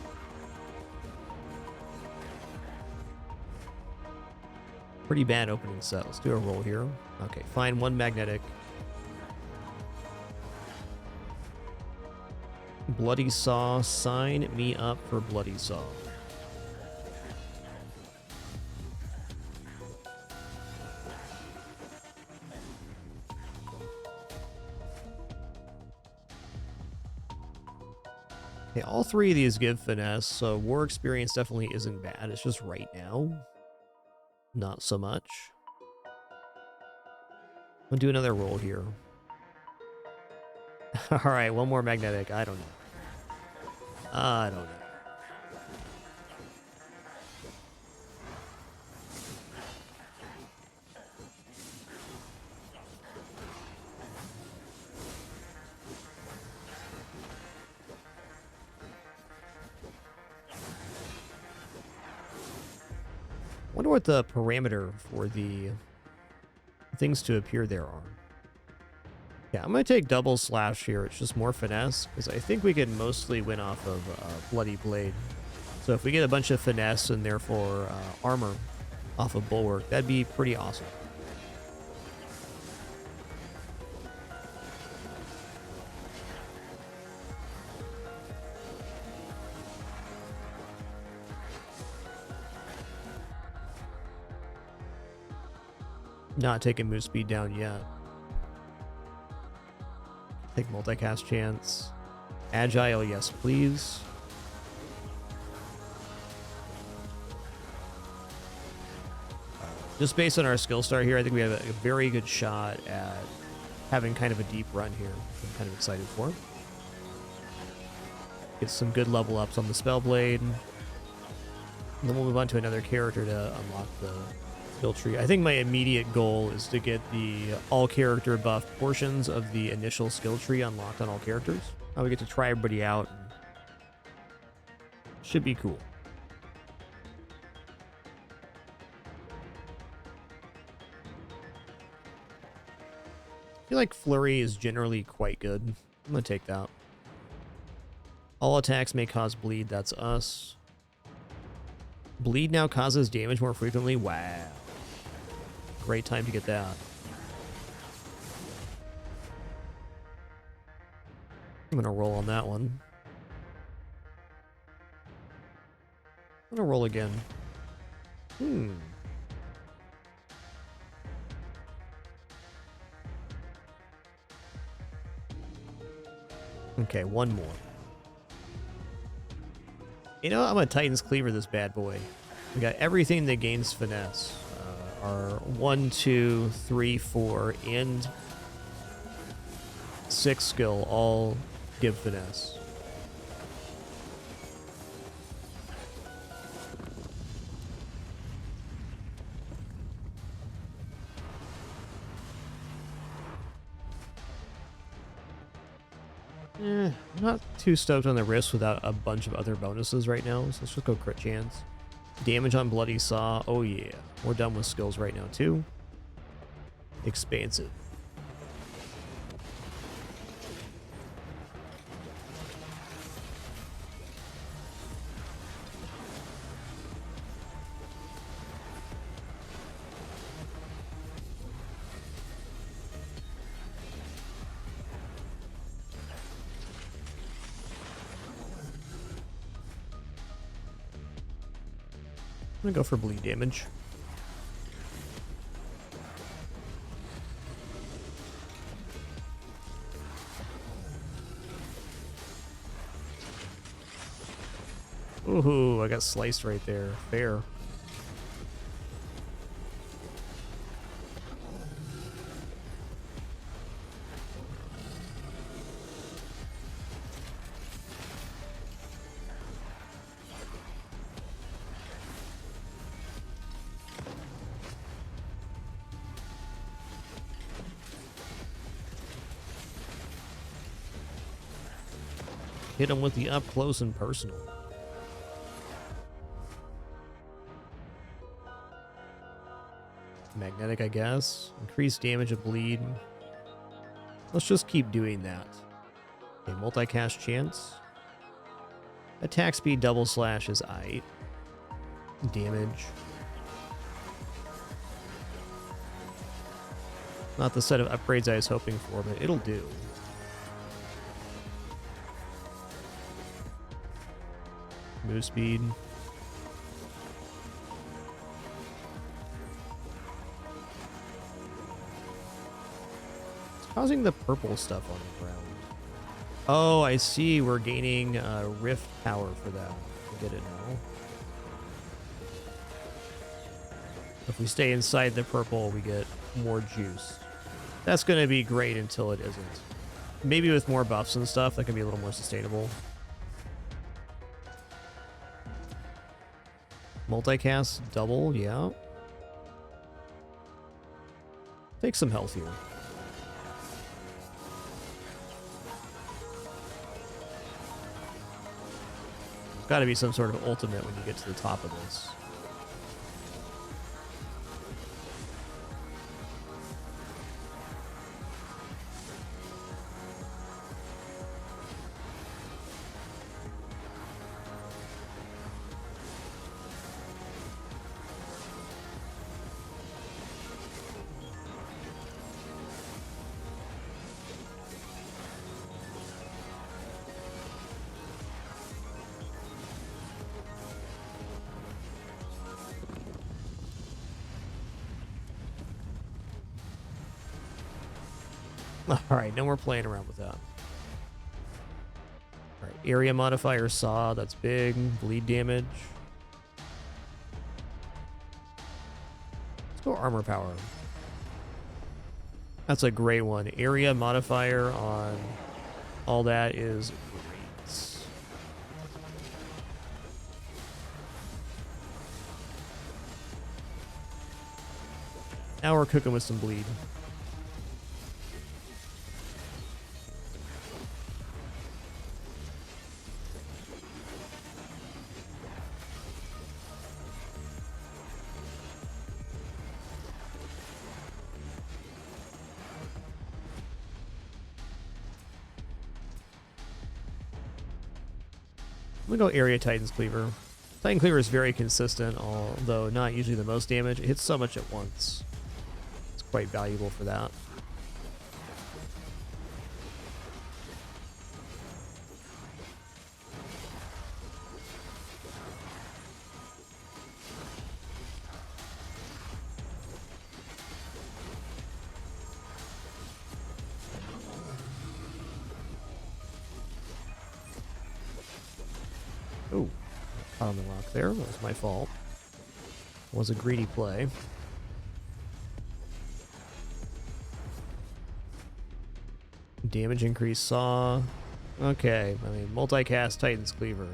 Pretty bad opening set. Let's do a roll here. Okay, fine, 1 magnetic. Bloody Saw, sign me up for Bloody Saw. Okay, all 3 of these give finesse, so war experience definitely isn't bad. It's just right now, not so much. We'll do another roll here. Alright, 1 more magnetic. I don't know. I don't know. Wonder what the parameter for the things to appear there are. Yeah, I'm going to take double slash here. It's just more finesse, because I think we can mostly win off of Bloody Blade. So if we get a bunch of finesse and therefore armor off of Bulwark, that'd be pretty awesome. Not taking move speed down yet. Take multicast chance. Agile, yes please. Just based on our skill star here, I think we have a very good shot at having kind of a deep run here. I'm kind of excited for it. Get some good level ups on the Spellblade. And then we'll move on to another character to unlock the skill tree. I think my immediate goal is to get the all character buff portions of the initial skill tree unlocked on all characters. Now we get to try everybody out. Should be cool. I feel like Flurry is generally quite good. I'm going to take that. All attacks may cause bleed. That's us. Bleed now causes damage more frequently. Wow. Great time to get that. I'm going to roll on that one. I'm going to roll again. Okay, one more. You know, I'm a Titan's Cleaver this bad boy. We got everything that gains finesse. Our 1, 2, 3, 4, and 6 skill all give finesse. I'm not too stoked on the wrist without a bunch of other bonuses right now, so let's just go crit chance. Damage on Bloody Saw. Oh yeah. We're done with skills right now too. Expansive. I'm gonna go for bleed damage. Ooh, I got sliced right there. Fair. Hit him with the up close and personal. Magnetic, I guess. Increase damage of bleed. Let's just keep doing that. Okay, multicast chance. Attack speed double slash is aight. Damage. Not the set of upgrades I was hoping for, but it'll do. Move speed. It's causing the purple stuff on the ground. Oh, I see. We're gaining rift power for that. I get it now. If we stay inside the purple, we get more juice. That's going to be great until it isn't. Maybe with more buffs and stuff, that can be a little more sustainable. Multicast double, yeah. Take some health here. There's got to be some sort of ultimate when you get to the top of this. Alright, no more playing around with that. Alright, area modifier saw, that's big. Bleed damage. Let's go armor power. That's a great one. Area modifier on all that is great. Now we're cooking with some bleed. I'm gonna go area Titan's Cleaver. Titan Cleaver is very consistent, although not usually the most damage. It hits so much at once. It's quite valuable for that. Oh, caught on the rock there. That was my fault. It was a greedy play. Damage increase saw. Okay, I mean multicast Titan's Cleaver.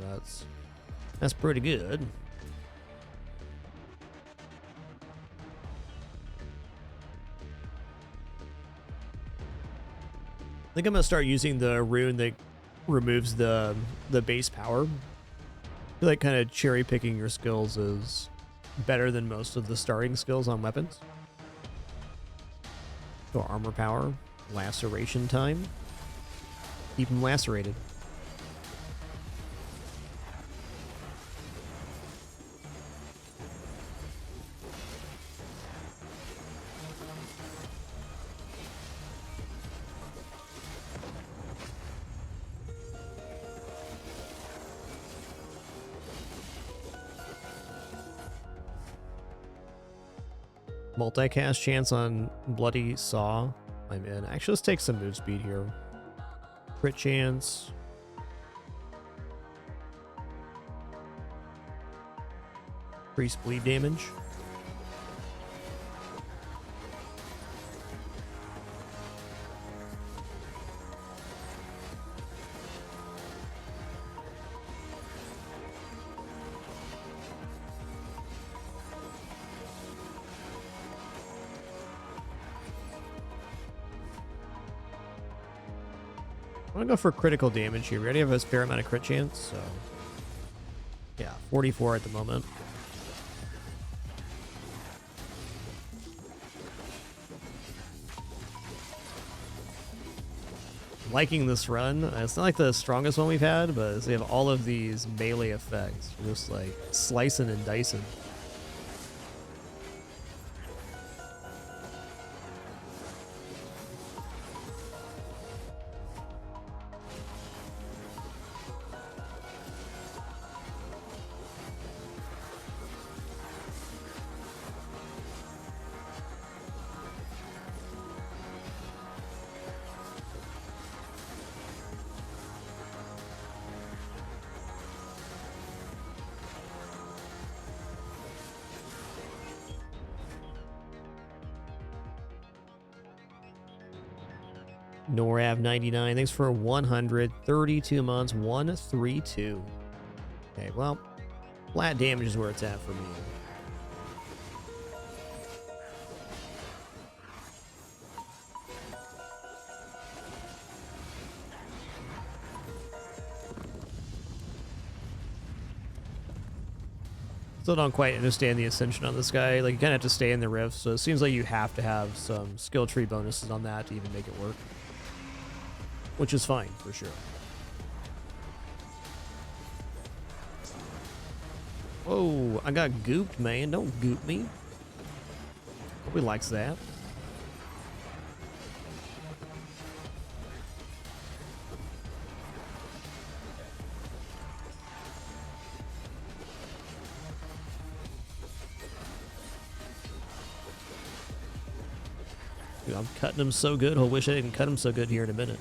That's pretty good. I think I'm gonna start using the rune that removes the base power. I feel like kind of cherry picking your skills is better than most of the starting skills on weapons. So armor power, laceration time. Keep them lacerated. Multicast chance on Bloody Saw. I'm in. Actually, let's take some move speed here. Crit chance. Increase bleed damage. I'm gonna go for critical damage here. We already have a fair amount of crit chance, so yeah, 44 at the moment. Liking this run. It's not like the strongest one we've had, but we have all of these melee effects. We're just like slicing and dicing. Norav 99, thanks for 132 months, 132. Okay, well, flat damage is where it's at for me. Still don't quite understand the ascension on this guy. Like, you kind of have to stay in the rift, so it seems like you have to have some skill tree bonuses on that to even make it work. Which is fine, for sure. Whoa, I got gooped, man. Don't goop me. Nobody likes that. Dude, I'm cutting him so good, he'll wish I didn't cut him so good here in a minute.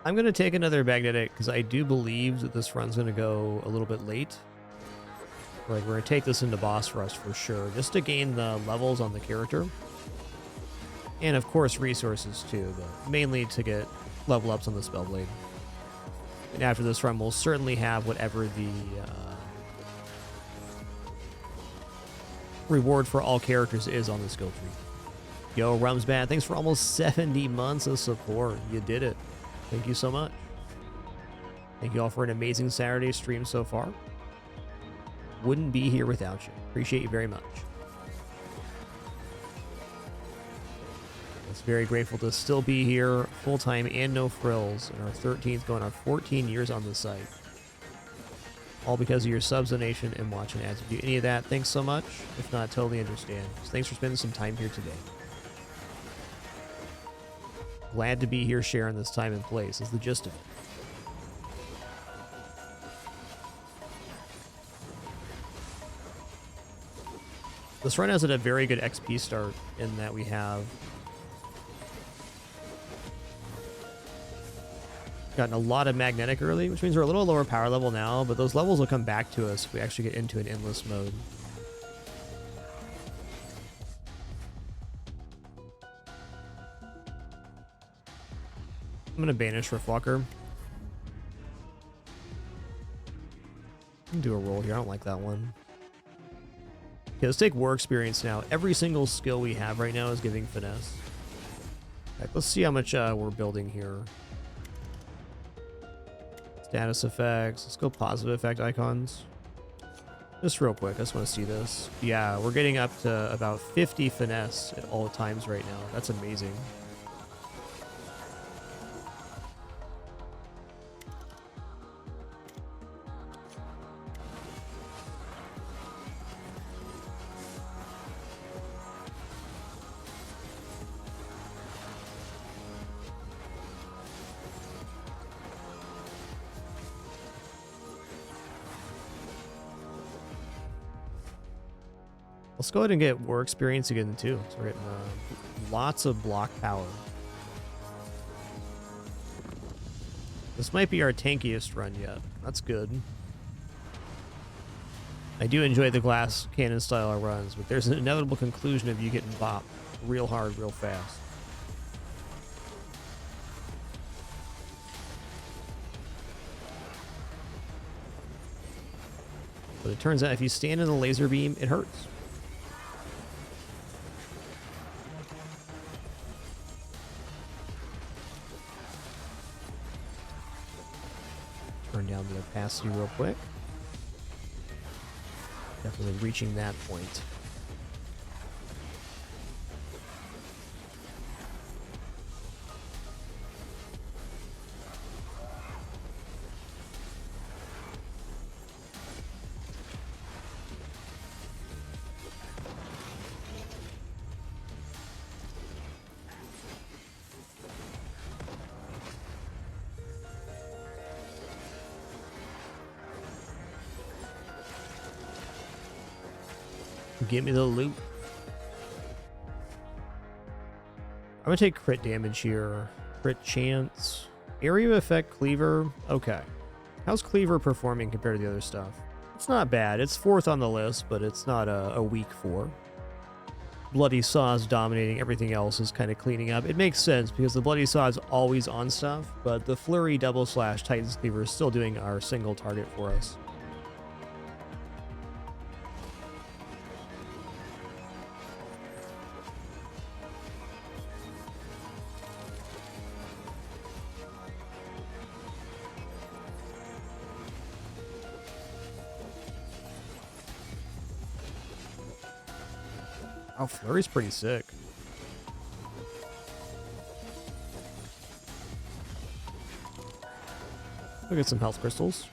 I'm going to take another magnetic because I do believe that this run's going to go a little bit late. Like, we're going to take this into boss rush for sure, just to gain the levels on the character. And of course resources too, but mainly to get level ups on the Spellblade. And after this run, we'll certainly have whatever the reward for all characters is on the skill tree. Yo, Rumsbat, thanks for almost 70 months of support. You did it. Thank you so much. Thank you all for an amazing Saturday stream so far. Wouldn't be here without you. Appreciate you very much. It's very grateful to still be here full-time and no frills in our 13th, going on 14 years on the site. All because of your subs, donation, and watching ads. If you do any of that, thanks so much. If not, totally understand. So thanks for spending some time here today. Glad to be here sharing this time and place is the gist of it. This run has a very good XP start in that we have gotten a lot of magnetic early, which means we're a little lower power level now, but those levels will come back to us if we actually get into an endless mode. I'm going to banish Reflucker. I can do a roll here. I don't like that one. Okay, let's take War Experience now. Every single skill we have right now is giving finesse. Right, let's see how much we're building here. Status effects. Let's go positive effect icons. Just real quick, I just want to see this. Yeah, we're getting up to about 50 finesse at all times right now. That's amazing. Let's go ahead and get War Experience again too. So we're getting lots of block power. This might be our tankiest run yet. That's good. I do enjoy the glass cannon style runs, but there's an inevitable conclusion of you getting bopped real hard, real fast. But it turns out if you stand in the laser beam, it hurts. Turn down the opacity real quick. Definitely reaching that point. Give me the loot. I'm gonna take crit damage here. Crit chance. Area effect cleaver. Okay. How's cleaver performing compared to the other stuff? It's not bad. It's 4th on the list, but it's not a weak 4. Bloody Saw is dominating. Everything else is kind of cleaning up. It makes sense because the Bloody Saw is always on stuff, but the Flurry double slash Titan's cleaver is still doing our single target for us. Oh, Flurry's pretty sick. We'll get some health crystals.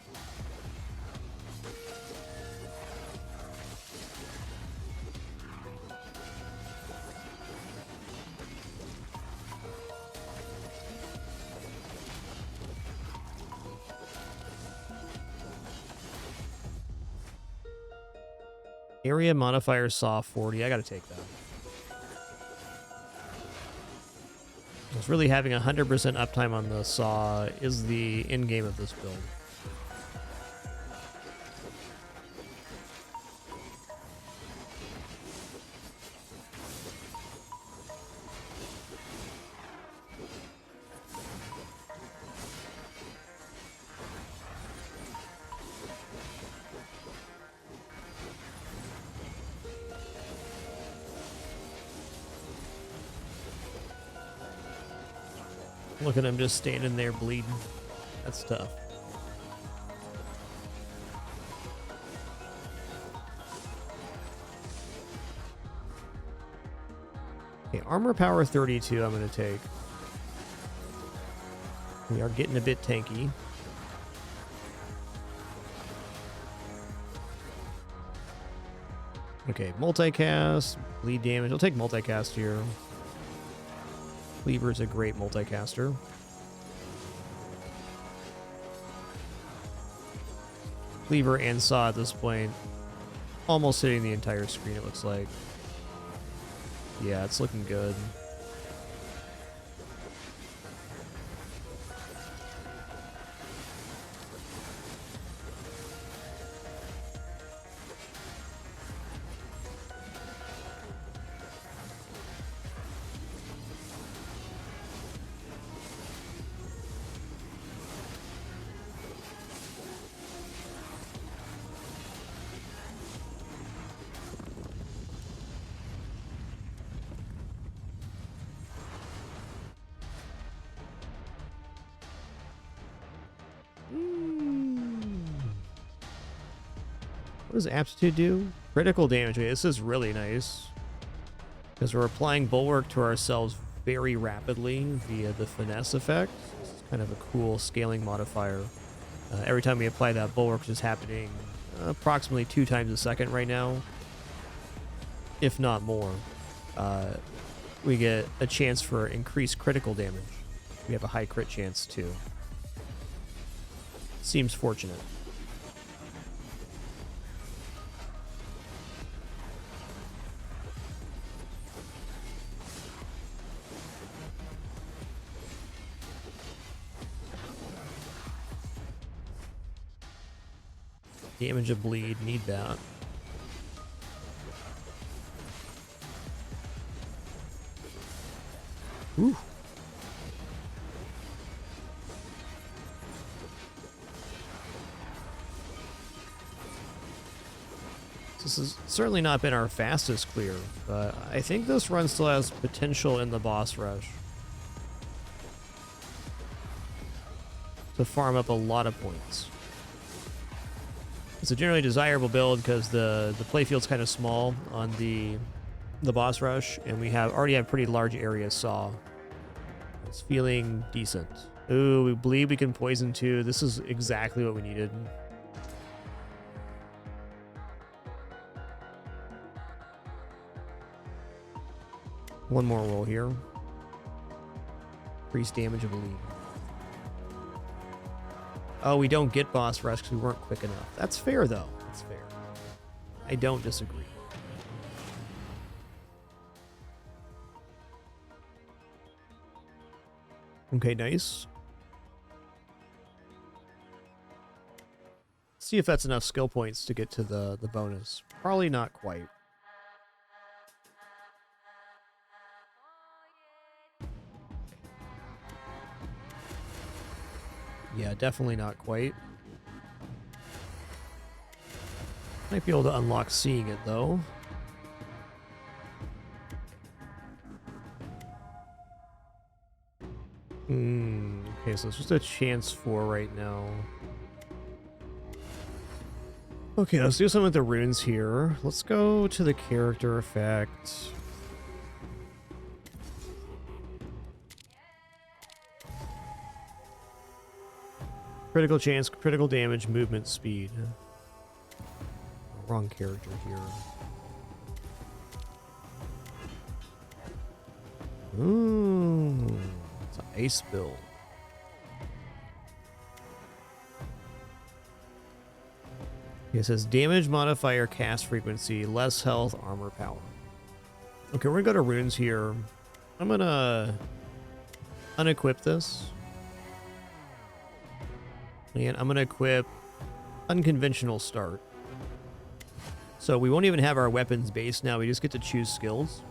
Area modifier saw 40. I gotta take that. It's really having 100% uptime on the saw is the end game of this build. Look at him just standing there bleeding. That's tough. Okay, armor power 32 I'm going to take. We are getting a bit tanky. Okay, multicast, bleed damage. I'll take multicast here. Cleaver is a great multicaster. Cleaver and saw at this point. Almost hitting the entire screen, it looks like. Yeah, it's looking good. What does aptitude do? Critical damage. Okay, this is really nice. Because we're applying bulwark to ourselves very rapidly via the finesse effect. This is kind of a cool scaling modifier. Every time we apply that bulwark, is happening approximately 2 times a second right now. If not more. We get a chance for increased critical damage. We have a high crit chance too. Seems fortunate. Damage of bleed, need that. Ooh. This has certainly not been our fastest clear, but I think this run still has potential in the boss rush to farm up a lot of points. It's a generally desirable build because the playfield's kind of small on the boss rush, and we already have pretty large areas saw. It's feeling decent. Ooh, we believe we can poison too. This is exactly what we needed. One more roll here. Increase damage of bleed. Oh, we don't get boss rush because we weren't quick enough. That's fair, though. That's fair. I don't disagree. Okay, nice. Let's see if that's enough skill points to get to the bonus. Probably not quite. Yeah, definitely not quite. Might be able to unlock seeing it, though. Okay, so it's just a chance 4 right now. Okay, let's do some of the runes here. Let's go to the character effect. Critical chance, critical damage, movement speed. Wrong character here. Ooh, it's an ice build. It says damage modifier, cast frequency, less health, armor power. Okay, we're gonna go to runes here. I'm gonna unequip this. And I'm gonna equip unconventional start. So we won't even have our weapons base now, we just get to choose skills.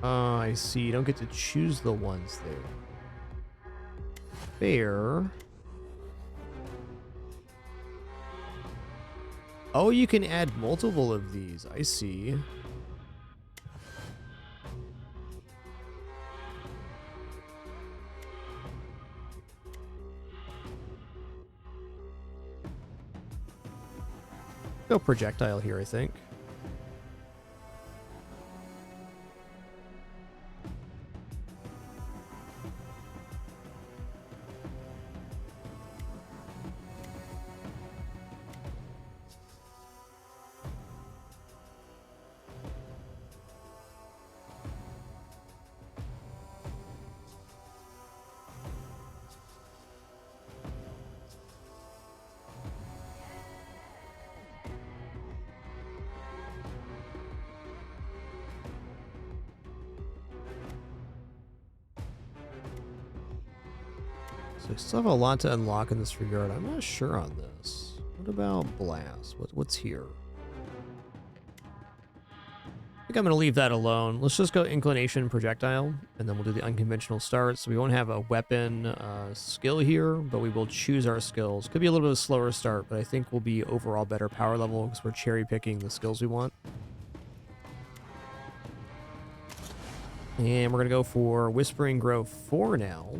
I see. You don't get to choose the ones there. Fair. Oh, you can add multiple of these. I see. Go projectile here, I think. So we still have a lot to unlock in this regard. I'm not sure on this. What about blast? What's here? I think I'm going to leave that alone. Let's just go inclination projectile, and then we'll do the unconventional start. So we won't have a weapon skill here, but we will choose our skills. Could be a little bit of a slower start, but I think we'll be overall better power level because we're cherry picking the skills we want. And we're going to go for Whispering Grove 4 now.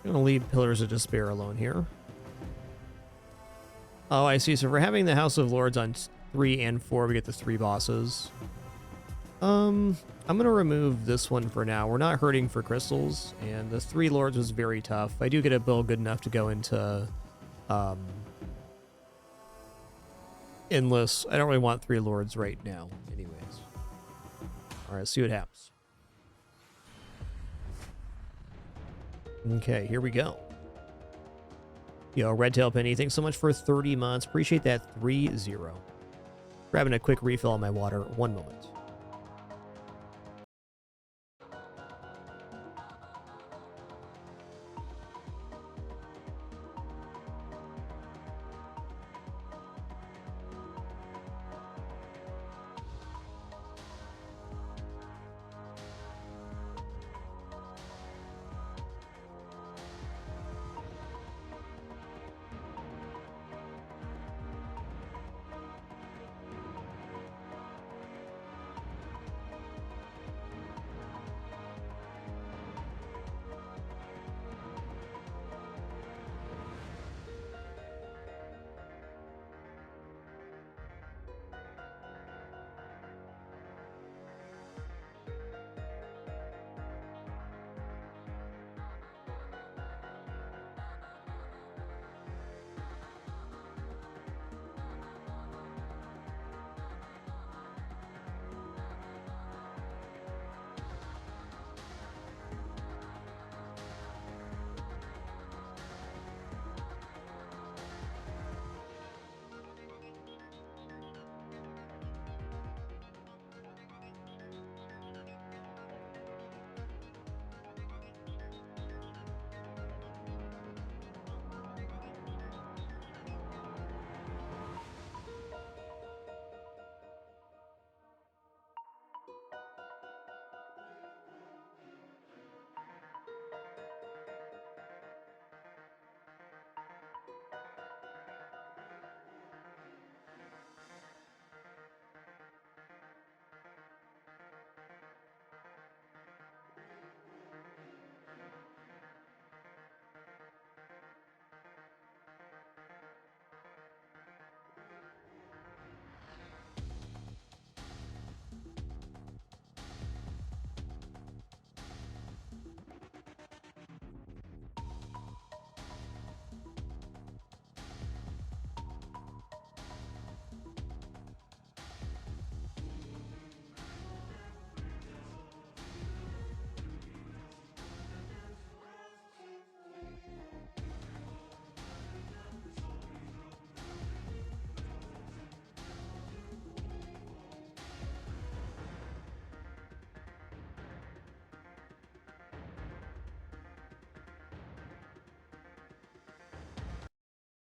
I'm going to leave Pillars of Despair alone here. Oh, I see. So if we're having the House of Lords on 3 and 4, we get the 3 bosses. I'm going to remove this one for now. We're not hurting for crystals, and the 3 Lords was very tough. I do get a build good enough to go into Endless. I don't really want 3 Lords right now anyways. All right, let's see what happens. Okay, here we go. Yo, Redtail Penny, thanks so much for 30 months. Appreciate that. 3-0. Grabbing a quick refill on my water. 1 moment.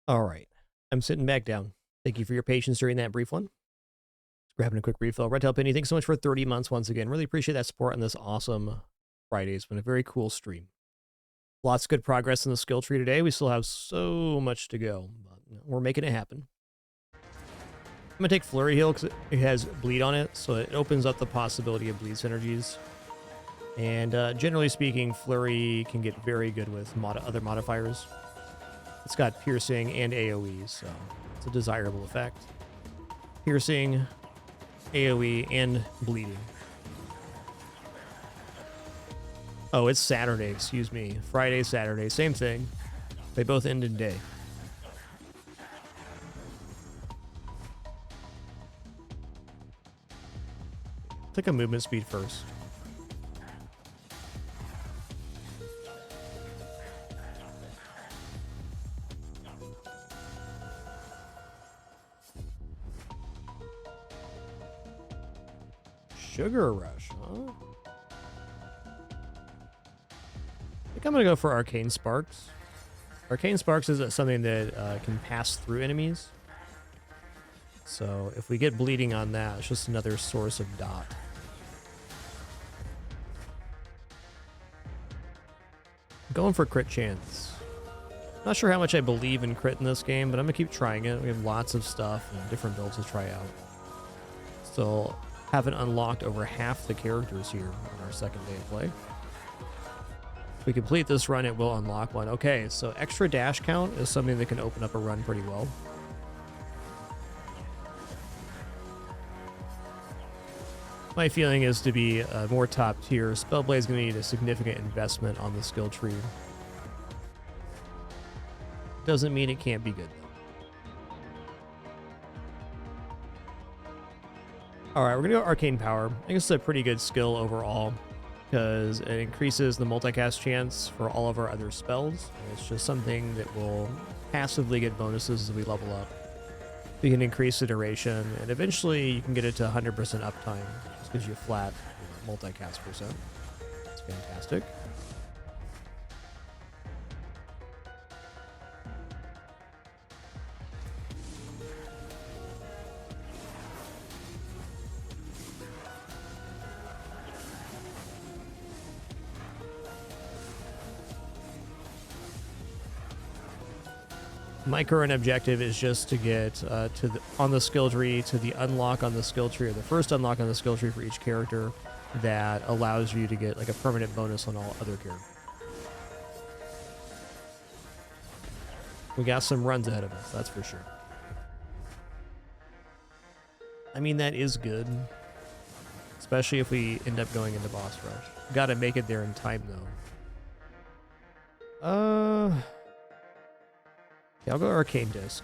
All right. I'm sitting back down. Thank you for your patience during that brief one. Grabbing a quick refill. Red Tail Penny, thanks so much for 30 months once again. Really appreciate that support on this awesome Friday. It's been a very cool stream. Lots of good progress in the skill tree today. We still have so much to go, but we're making it happen. I'm going to take Flurry Heal because it has Bleed on it, so it opens up the possibility of Bleed synergies. And generally speaking, Flurry can get very good with other modifiers. It's got Piercing and AoE, so it's a desirable effect. Piercing, AoE, and Bleeding. Oh, it's Saturday, excuse me. Friday, Saturday, same thing. They both end in day. Take a movement speed first. Sugar Rush, huh? I think I'm going to go for Arcane Sparks. Arcane Sparks is something that can pass through enemies. So if we get bleeding on that, it's just another source of dot. Going for crit chance. Not sure how much I believe in crit in this game, but I'm going to keep trying it. We have lots of stuff and different builds to try out. Still haven't unlocked over half the characters here on our second day of play. If we complete this run, it will unlock one. Okay, so extra dash count is something that can open up a run pretty well. My feeling is to be more top tier, Spellblade is going to need a significant investment on the skill tree. Doesn't mean it can't be good though. Alright, we're going to go Arcane Power. I think it's a pretty good skill overall because it increases the multicast chance for all of our other spells. It's just something that will passively get bonuses as we level up. We can increase the duration, and eventually you can get it to 100% uptime. Just gives you flat multicast percent. It's fantastic. My current objective is just to get on the skill tree to the unlock on the skill tree, or the first unlock on the skill tree for each character that allows you to get like a permanent bonus on all other characters. We got some runs ahead of us, that's for sure. I mean, that is good, especially if we end up going into boss rush. Got to make it there in time though. Yeah, I'll go Arcane Disc.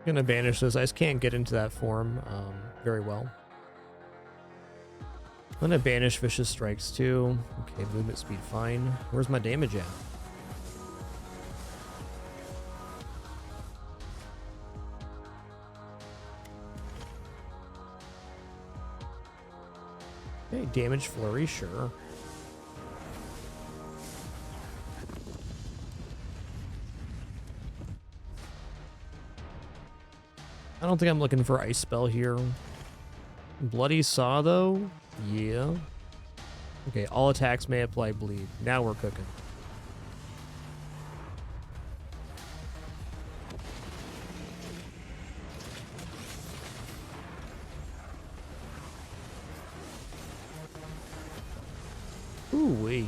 Gonna banish this. I just can't get into that form very well. I'm gonna banish Vicious Strikes too. Okay, movement speed fine. Where's my damage at? Okay, damage flurry, sure. I don't think I'm looking for Ice Spell here. Bloody Saw, though? Yeah. Okay, all attacks may apply bleed. Now we're cooking. Ooh-wee.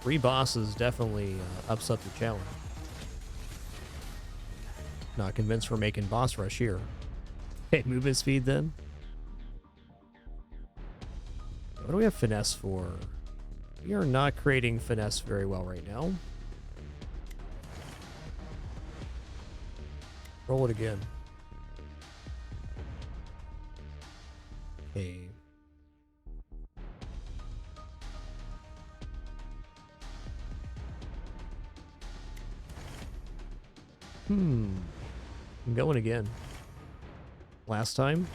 3 bosses definitely ups up the challenge. Not convinced we're making boss rush here. Okay, movement speed then. What do we have finesse for? We are not creating finesse very well right now. Roll it again. Okay. I'm going again. Last time.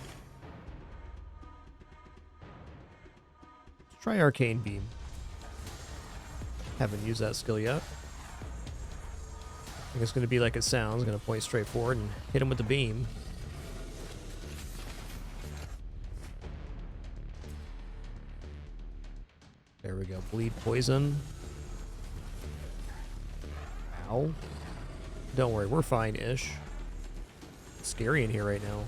Let's try Arcane Beam. Haven't used that skill yet. I think it's going to be like it sounds. Going to point straight forward and hit him with the beam. There we go. Bleed poison. Ow. Don't worry, we're fine-ish. It's scary in here right now.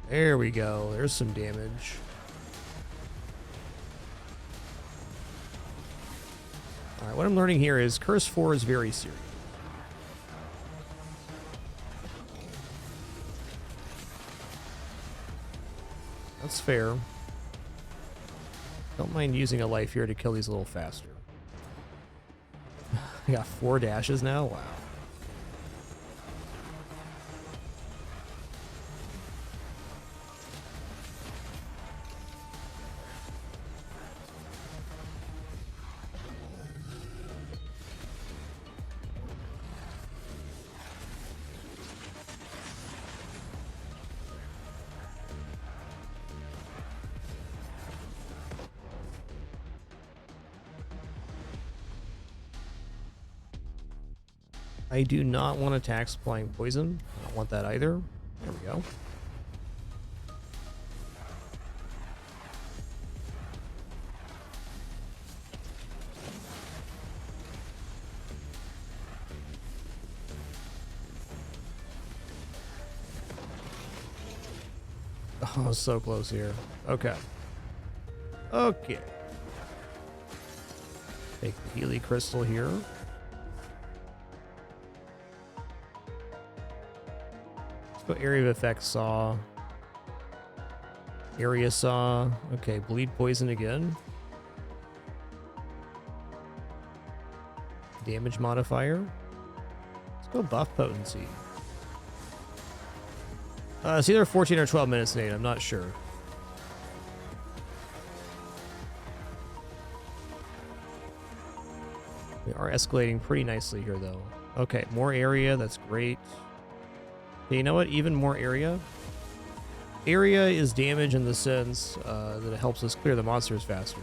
There we go. There's some damage. Alright, what I'm learning here is Curse 4 is very serious. That's fair. Don't mind using a life here to kill these a little faster. I got 4 dashes now? Wow. I do not want attacks applying poison. I don't want that either. There we go. Oh, so close here. Okay. Okay. Take the Healy Crystal here. Let's go Area of Effect Saw. Area Saw. Okay, Bleed Poison again. Damage modifier. Let's go Buff Potency. It's either 14 or 12 minutes, Nate. I'm not sure. We are escalating pretty nicely here, though. Okay, more area. That's great. Okay, you know what? Even more area. Area is damage in the sense that it helps us clear the monsters faster.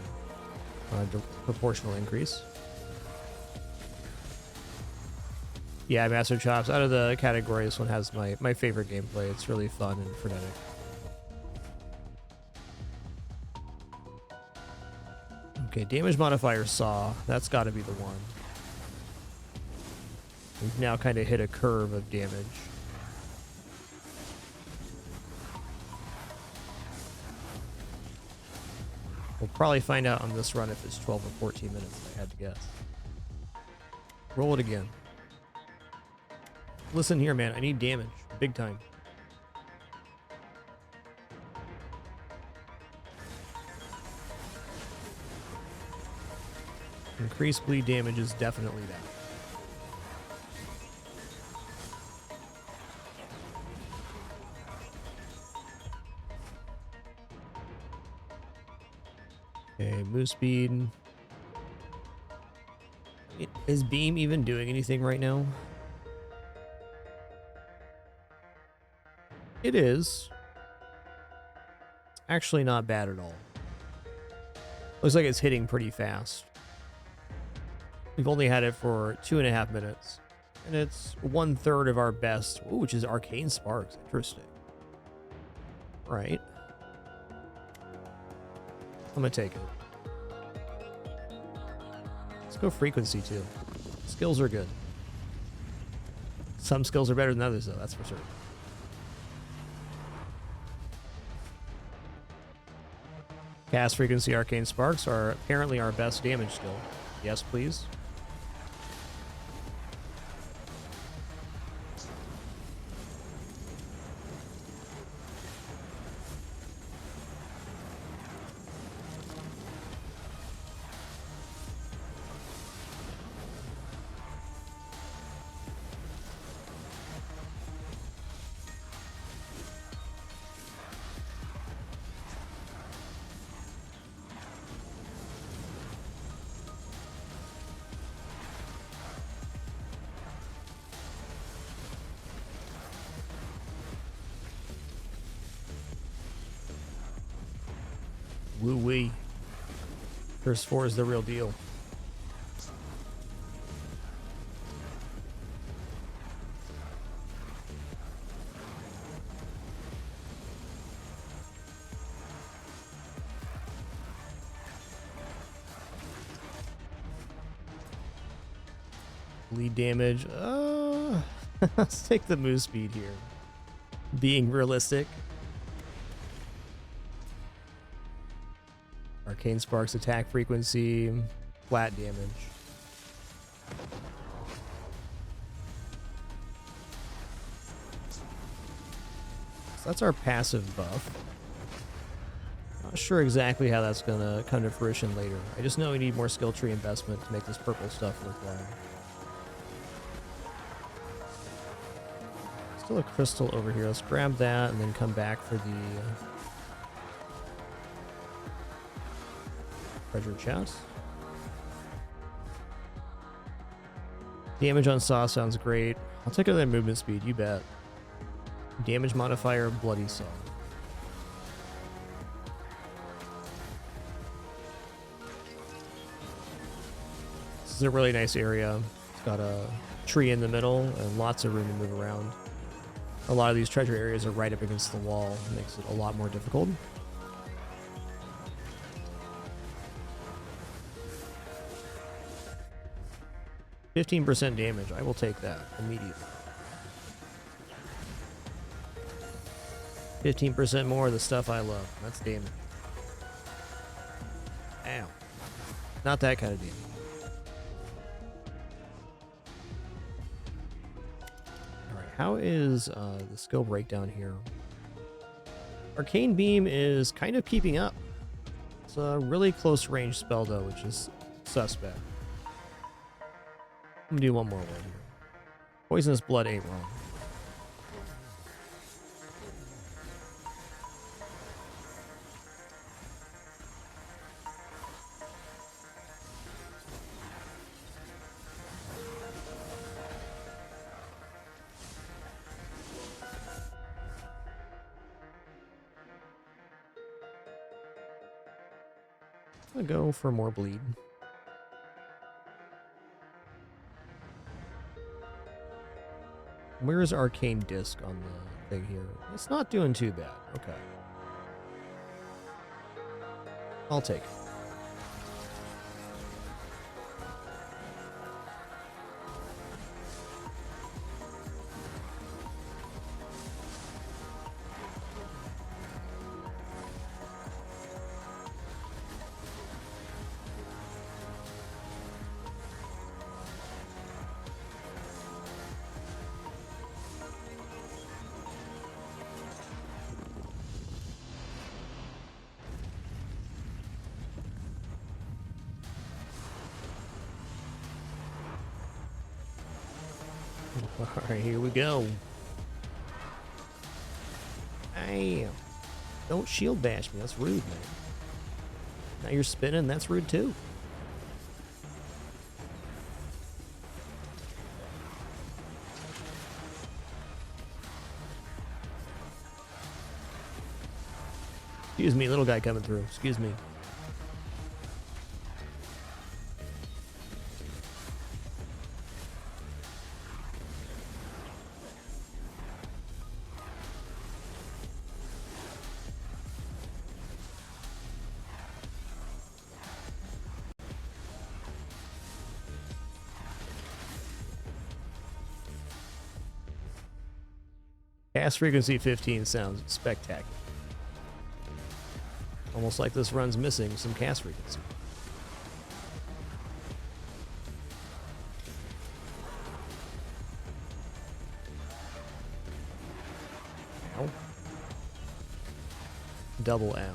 Proportional increase. Yeah, Master Chops. Out of the category, this one has my favorite gameplay. It's really fun and frenetic. Okay, damage modifier Saw. That's got to be the one. We've now kind of hit a curve of damage. We'll probably find out on this run if it's 12 or 14 minutes, if I had to guess. Roll it again. Listen here, man. I need damage. Big time. Increased bleed damage is definitely that. Okay, move speed. Is Beam even doing anything right now? It is. It's actually not bad at all. Looks like it's hitting pretty fast. We've only had it for 2.5 minutes. And it's 1/3 of our best, which is Arcane Sparks. Interesting. Right. I'm gonna take it. Let's go frequency too. Skills are good. Some skills are better than others though, that's for certain. Cast frequency Arcane Sparks are apparently our best damage skill. Yes, please. Woo-wee. Curse 4 is the real deal. Lead damage. Let's take the move speed here. Being realistic. Arcane Spark's attack frequency. Flat damage. So that's our passive buff. Not sure exactly how that's gonna come to fruition later. I just know we need more skill tree investment to make this purple stuff worthwhile. Still a crystal over here. Let's grab that and then come back for the treasure chest. Damage on Saw sounds great. I'll take another movement speed, you bet. Damage modifier, Bloody Saw. This is a really nice area. It's got a tree in the middle and lots of room to move around. A lot of these treasure areas are right up against the wall. It makes it a lot more difficult. 15% damage. I will take that immediately. 15% more of the stuff I love. That's damage. Ow. Not that kind of damage. Alright, how is the skill breakdown here? Arcane Beam is kind of keeping up. It's a really close range spell though, which is suspect. I'm gonna do one more one here. Poisonous Blood ain't wrong. I'm gonna go for more bleed. Where's Arcane Disc on the thing here? It's not doing too bad. Okay. I'll take it. Alright, here we go. Damn. Don't shield bash me. That's rude, man. Now you're spinning. That's rude, too. Excuse me, little guy coming through. Excuse me. Cast frequency 15 sounds spectacular. Almost like this run's missing some cast frequency. Ow. Double ow.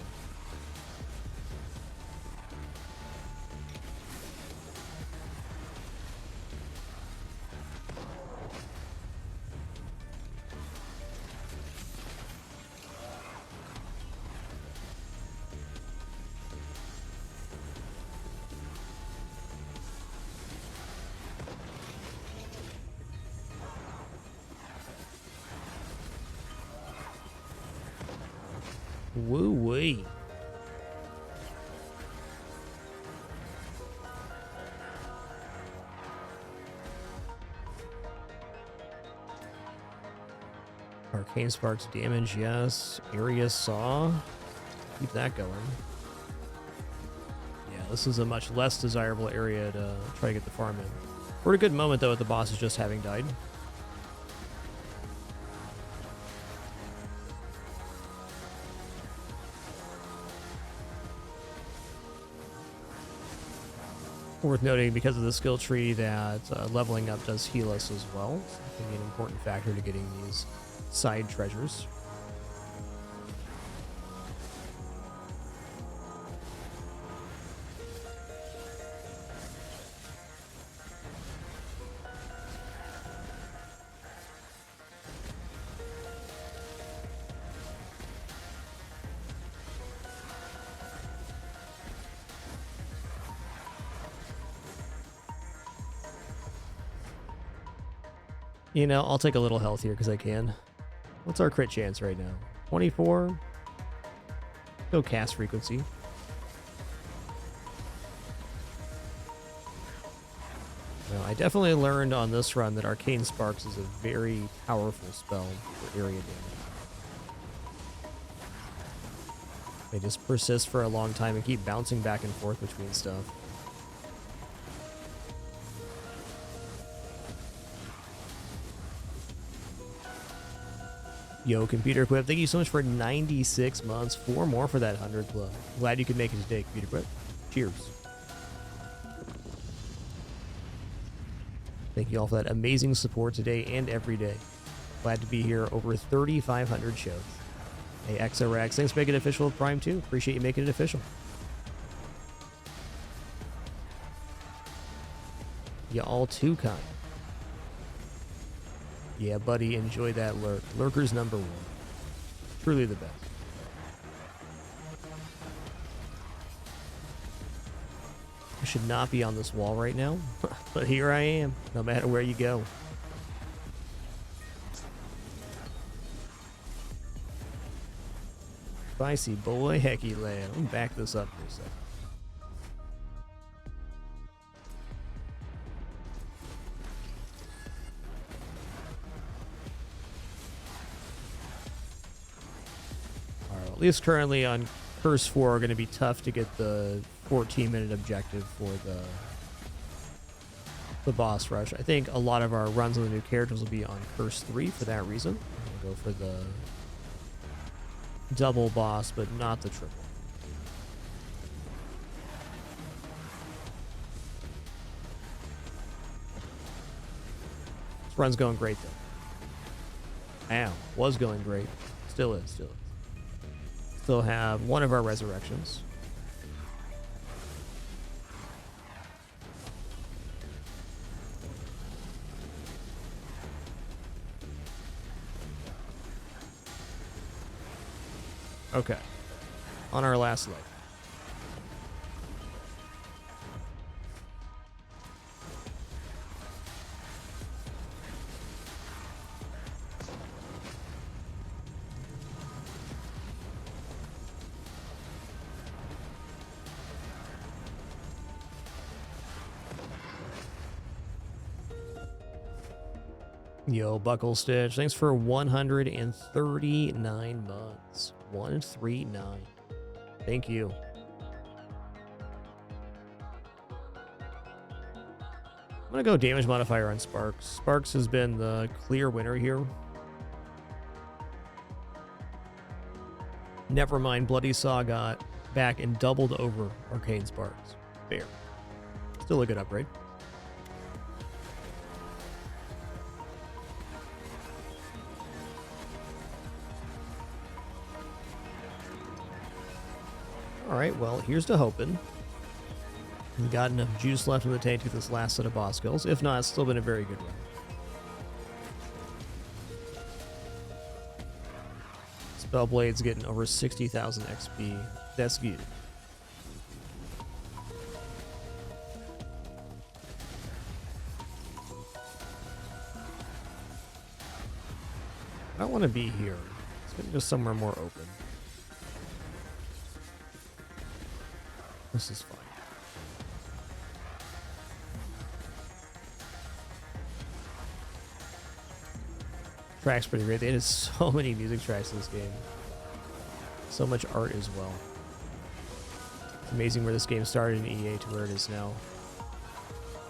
Woo-wee. Arcane Sparks damage, yes. Area Saw. Keep that going. Yeah, this is a much less desirable area to try to get the farm in. We're at a good moment, though, with the bosses just having died. Worth noting, because of the skill tree, that leveling up does heal us as well. So it can be an important factor to getting these side treasures. You know, I'll take a little health here because I can. What's our crit chance right now? 24? Go cast frequency. Well, I definitely learned on this run that Arcane Sparks is a very powerful spell for area damage. They just persist for a long time and keep bouncing back and forth between stuff. Yo, Computer Quip, thank you so much for 96 months. 4 more for that 100 club. Glad you could make it today, Computer Quip. Cheers. Thank you all for that amazing support today and every day. Glad to be here. Over 3,500 shows. Hey, XORX, thanks for making it official with Prime 2. Appreciate you making it official. Y'all too kind. Yeah, buddy, enjoy that lurk. Lurker's number 1. Truly the best. I should not be on this wall right now, but here I am, no matter where you go. Spicy boy, hecky lad. Let me back this up for a second. At least currently on Curse 4 are going to be tough to get the 14-minute objective for the boss rush. I think a lot of our runs on the new characters will be on Curse 3 for that reason. We'll go for the double boss, but not the triple. This run's going great, though. Ow. Was going great. Still is, still is. Still have one of our resurrections. Okay. On our last leg. Yo, Buckle Stitch, thanks for 139 months. 139. Thank you. I'm gonna go damage modifier on Sparks. Sparks has been the clear winner here. Never mind, Bloody Saw got back and doubled over Arcane Sparks. Fair. Still a good upgrade. Alright, well, here's to hoping. We got enough juice left in the tank to get this last set of boss kills. If not, it's still been a very good run. Spellblade's getting over 60,000 XP. That's good. I don't want to be here. Let's get just somewhere more open. This is fine. Track's pretty great. They added so many music tracks to this game. So much art as well. It's amazing where this game started in EA to where it is now.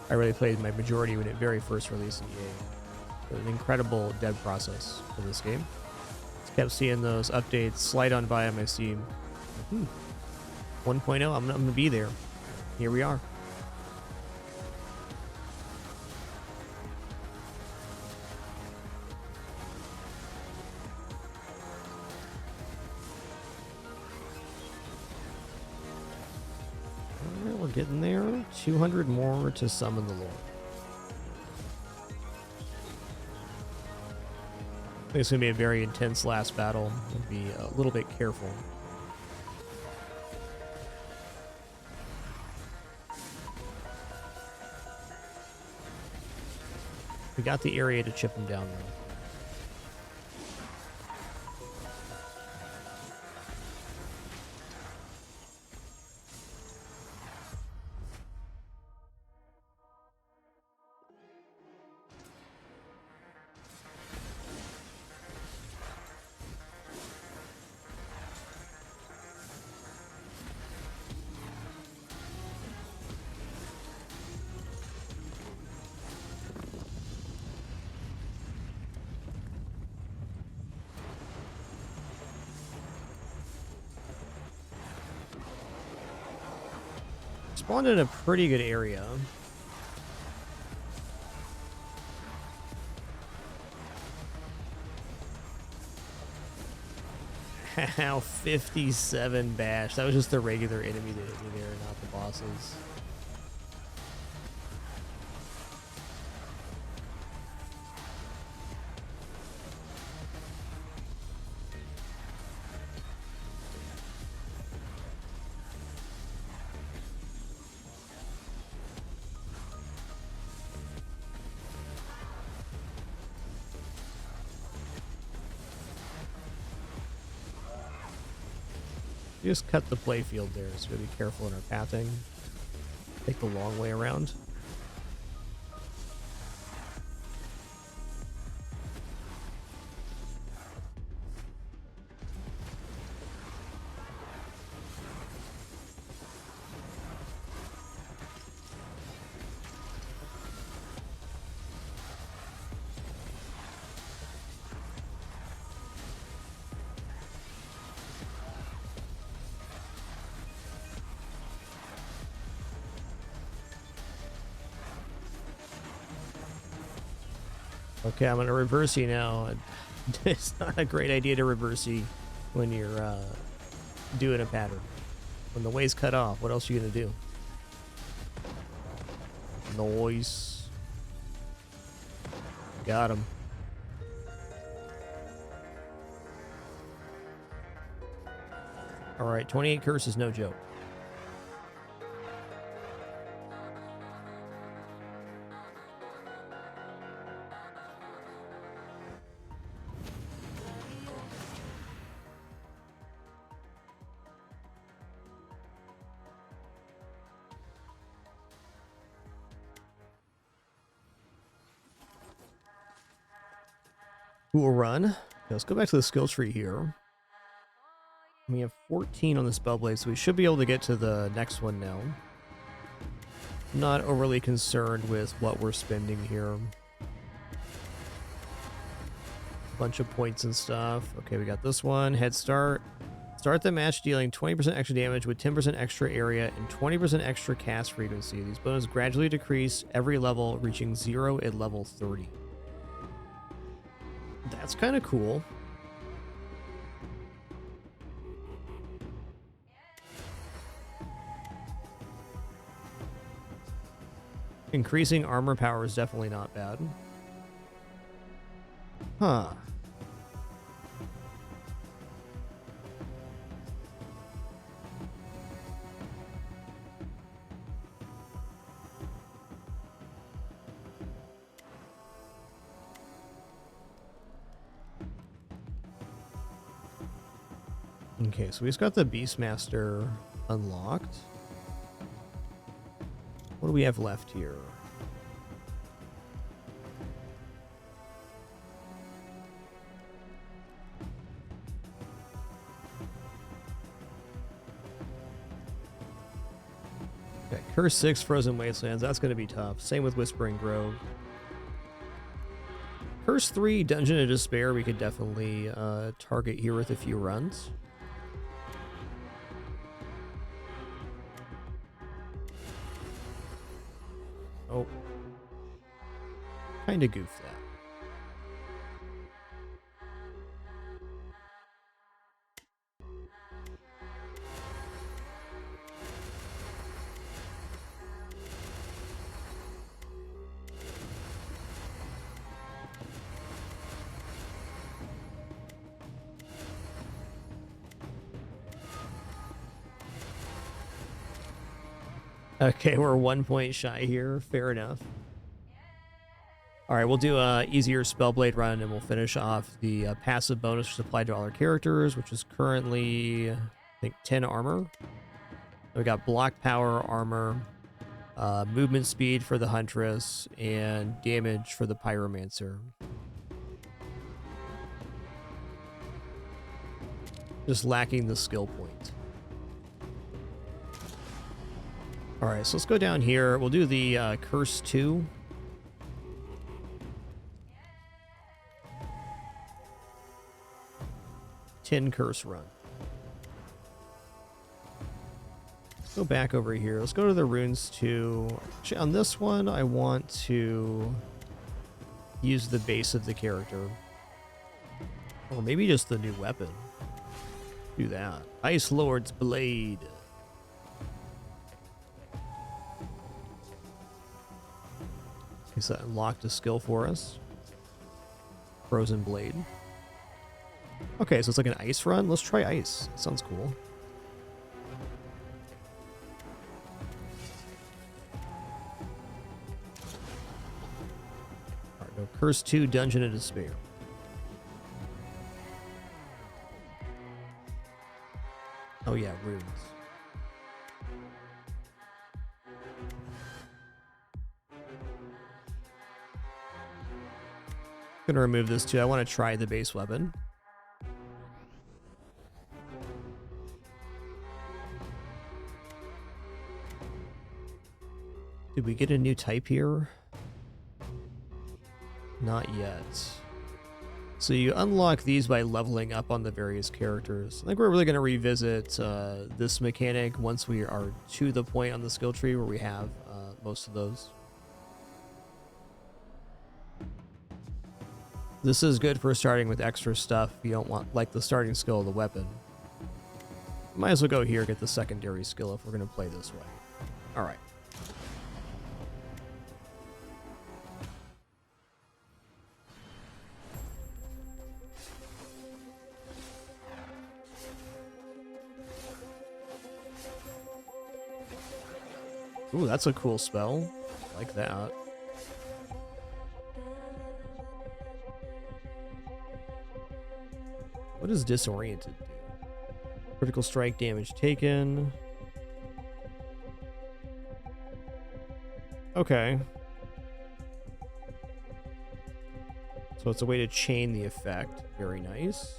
I really played my majority when it very first released in EA. It was an incredible dev process for this game. Just kept seeing those updates slide on by on my Steam. 1.0, I'm gonna be there. Here we are. Alright, we're getting there. 200 more to summon the Lord. I think it's going to be a very intense last battle. We'll be a little bit careful. We got the area to chip him down though. Spawned in a pretty good area. How 57 bash. That was just the regular enemy that hit me there, not the bosses. Just cut the playfield there, so we gotta be careful in our pathing. Take the long way around. Okay, I'm gonna reverse you now. It's not a great idea to reverse you when you're doing a pattern. When the way's cut off, what else are you gonna do? Noise. Got him. Alright, 28 curse is no joke. Cool run. Okay, let's go back to the skill tree here. We have 14 on the spell blade, so we should be able to get to the next one now. Not overly concerned with what we're spending here. Bunch of points and stuff. Okay, we got this one. Head start. Start the match dealing 20% extra damage with 10% extra area and 20% extra cast frequency. These bonuses gradually decrease every level, reaching 0 at level 30. That's kind of cool. Increasing armor power is definitely not bad. Huh. Okay, so we just got the Beastmaster unlocked. What do we have left here? Curse 6 Frozen Wastelands. That's going to be tough. Same with Whispering Grove. Curse 3 Dungeon of Despair we could definitely target here with a few runs. Oh. Kinda goofed that. Okay, we're 1 point shy here. Fair enough. All right, we'll do a easier Spellblade run, and we'll finish off the passive bonus applied to all our characters, which is currently, I think, 10 armor. We got block power, armor, movement speed for the Huntress, and damage for the Pyromancer. Just lacking the skill point. All right, so let's go down here. We'll do the Curse 2. Curse run. Let's go back over here. Let's go to the runes too. Actually, on this one, I want to use the base of the character. Or maybe just the new weapon. Do that. Ice Lord's Blade. Guess that unlocked a skill for us. Frozen Blade. Okay, so it's like an ice run. Let's try ice. That sounds cool. Alright, no. Curse 2, Dungeon of Despair. Oh yeah, runes. Gonna remove this too. I want to try the base weapon. Did we get a new type here? Not yet. So you unlock these by leveling up on the various characters. I think we're really going to revisit this mechanic once we are to the point on the skill tree where we have most of those. This is good for starting with extra stuff. You don't want, like, the starting skill of the weapon. Might as well go here, get the secondary skill if we're going to play this way. All right. Ooh, that's a cool spell. I like that. What does Disoriented do? Critical strike damage taken. Okay. So it's a way to chain the effect. Very nice.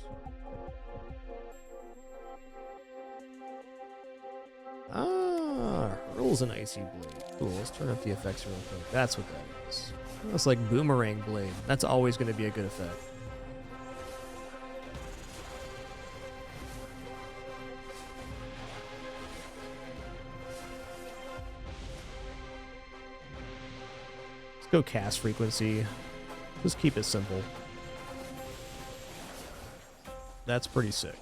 Hurls an icy blade. Cool, let's turn up the effects real quick. That's what that is. That's like boomerang blade. That's always going to be a good effect. Let's go cast frequency. Just keep it simple. That's pretty sick.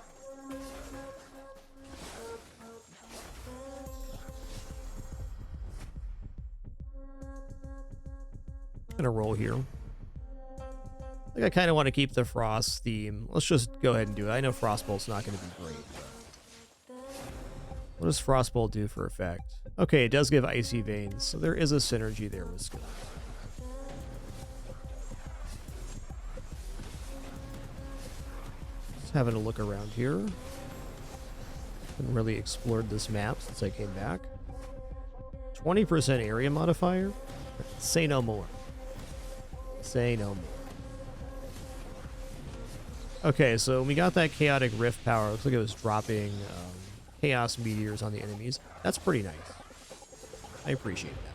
Gonna roll here. I think I kind of want to keep the Frost theme. Let's just go ahead and do it. I know Frostbolt's not going to be great. What does Frostbolt do for effect? Okay, it does give Icy Veins, so there is a synergy there with skills. Just having a look around here. Haven't really explored this map since I came back. 20% area modifier? Say no more. Say no more. Okay, so we got that Chaotic Rift power. Looks like it was dropping Chaos Meteors on the enemies. That's pretty nice. I appreciate that.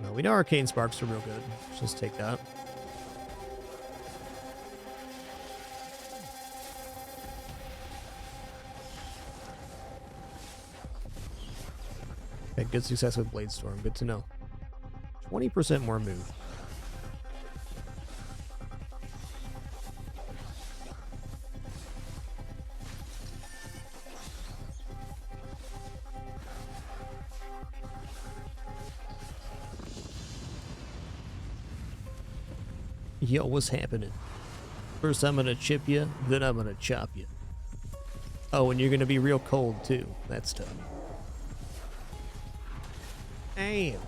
Well, we know arcane sparks are real good. Let's just take that. Okay, good success with Blade Storm. Good to know. 20% more move. Yo, what's happening? First I'm gonna chip you, then I'm gonna chop you. Oh, and you're gonna be real cold too. That's tough. Damn.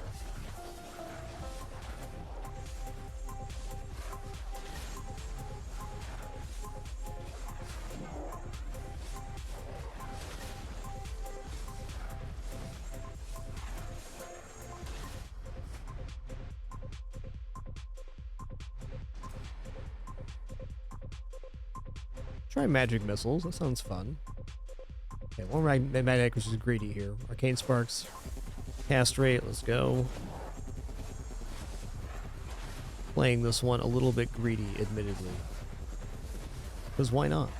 Try magic missiles. That sounds fun. Okay, one magnetic, which is greedy here. Arcane sparks. Castrate. Let's go. Playing this one a little bit greedy, admittedly. Because why not?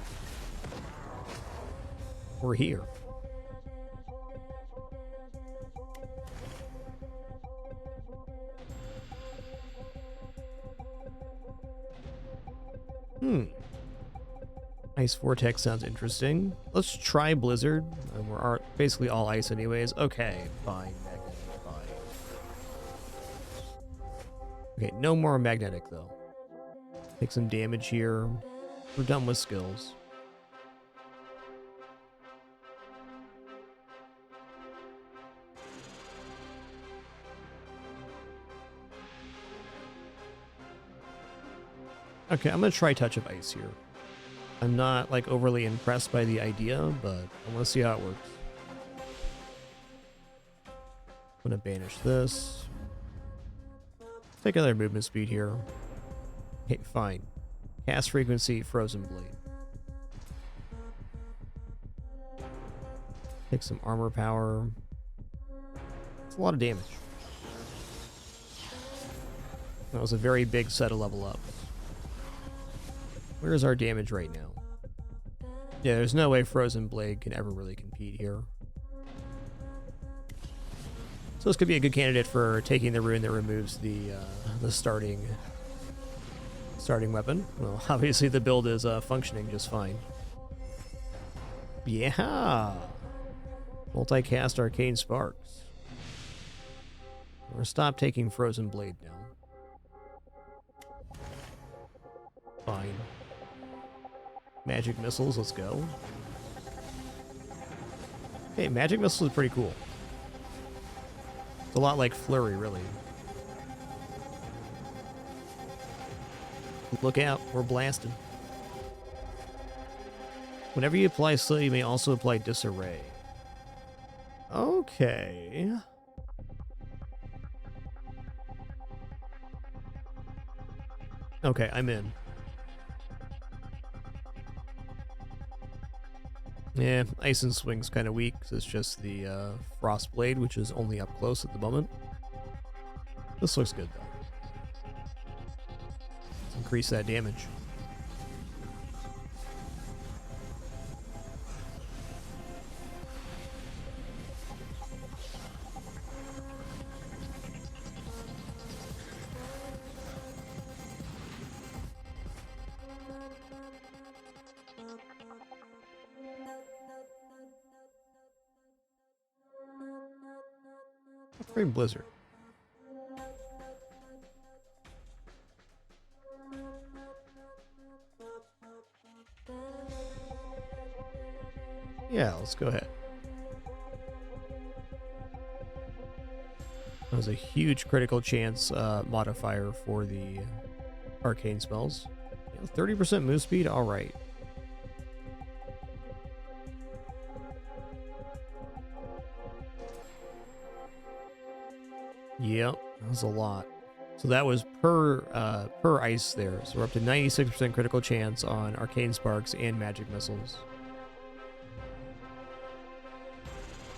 We're here. Ice Vortex sounds interesting. Let's try Blizzard. We're basically all ice anyways. Okay, fine. Magnetic, fine. Okay, no more magnetic though. Take some damage here. We're done with skills. Okay, I'm gonna try Touch of Ice here. I'm not like overly impressed by the idea, but I want to see how it works. I'm gonna banish this. Take another movement speed here. Okay, fine. Cast frequency, Frozen Blade. Take some armor power. It's a lot of damage. That was a very big set of level ups. Where's our damage right now? Yeah, there's no way Frozen Blade can ever really compete here. So this could be a good candidate for taking the rune that removes the starting weapon. Well, obviously the build is functioning just fine. Yeah! Multicast Arcane Sparks. We're gonna stop taking Frozen Blade now. Fine. Magic missiles, let's go. Hey, magic missiles is pretty cool. It's a lot like Flurry, really. Look out, we're blasting. Whenever you apply Slow, you may also apply Disarray. Okay. Okay, I'm in. Yeah, Ice and Swing's kind of weak, because it's just the Frost Blade, which is only up close at the moment. This looks good, though. Let's increase that damage. Frame Blizzard. Yeah, let's go ahead. That was a huge critical chance modifier for the arcane spells. 30% move speed, alright. Yep, that was a lot. So that was per ice there. So we're up to 96% critical chance on arcane sparks and magic missiles.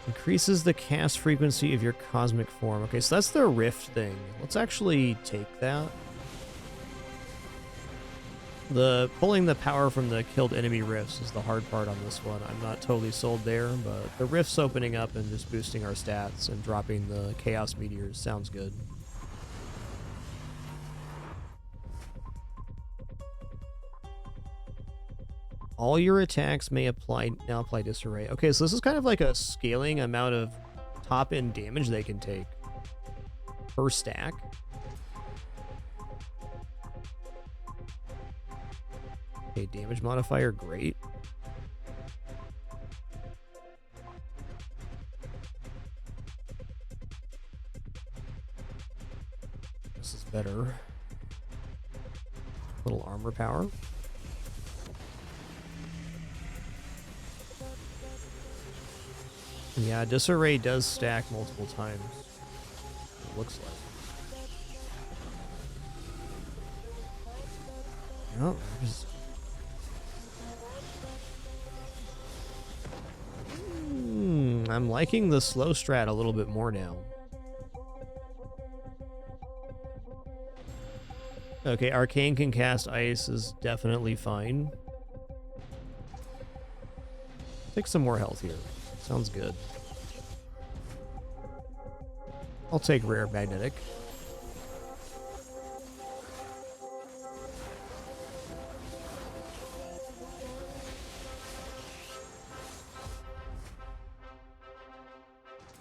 Increases the cast frequency of your cosmic form. Okay, so that's the rift thing. Let's actually take that. Pulling the power from the killed enemy rifts is the hard part on this one. I'm not totally sold there, but the rifts opening up and just boosting our stats and dropping the chaos meteors sounds good. All your attacks may now apply disarray. Okay, so this is kind of like a scaling amount of top-end damage they can take per stack. Okay, damage modifier, great. This is better. Little armor power. Yeah, disarray does stack multiple times. It looks like. Oh, there's... I'm liking the slow strat a little bit more now. Okay, Arcane can cast ice is definitely fine. Take some more health here. Sounds good. I'll take rare magnetic.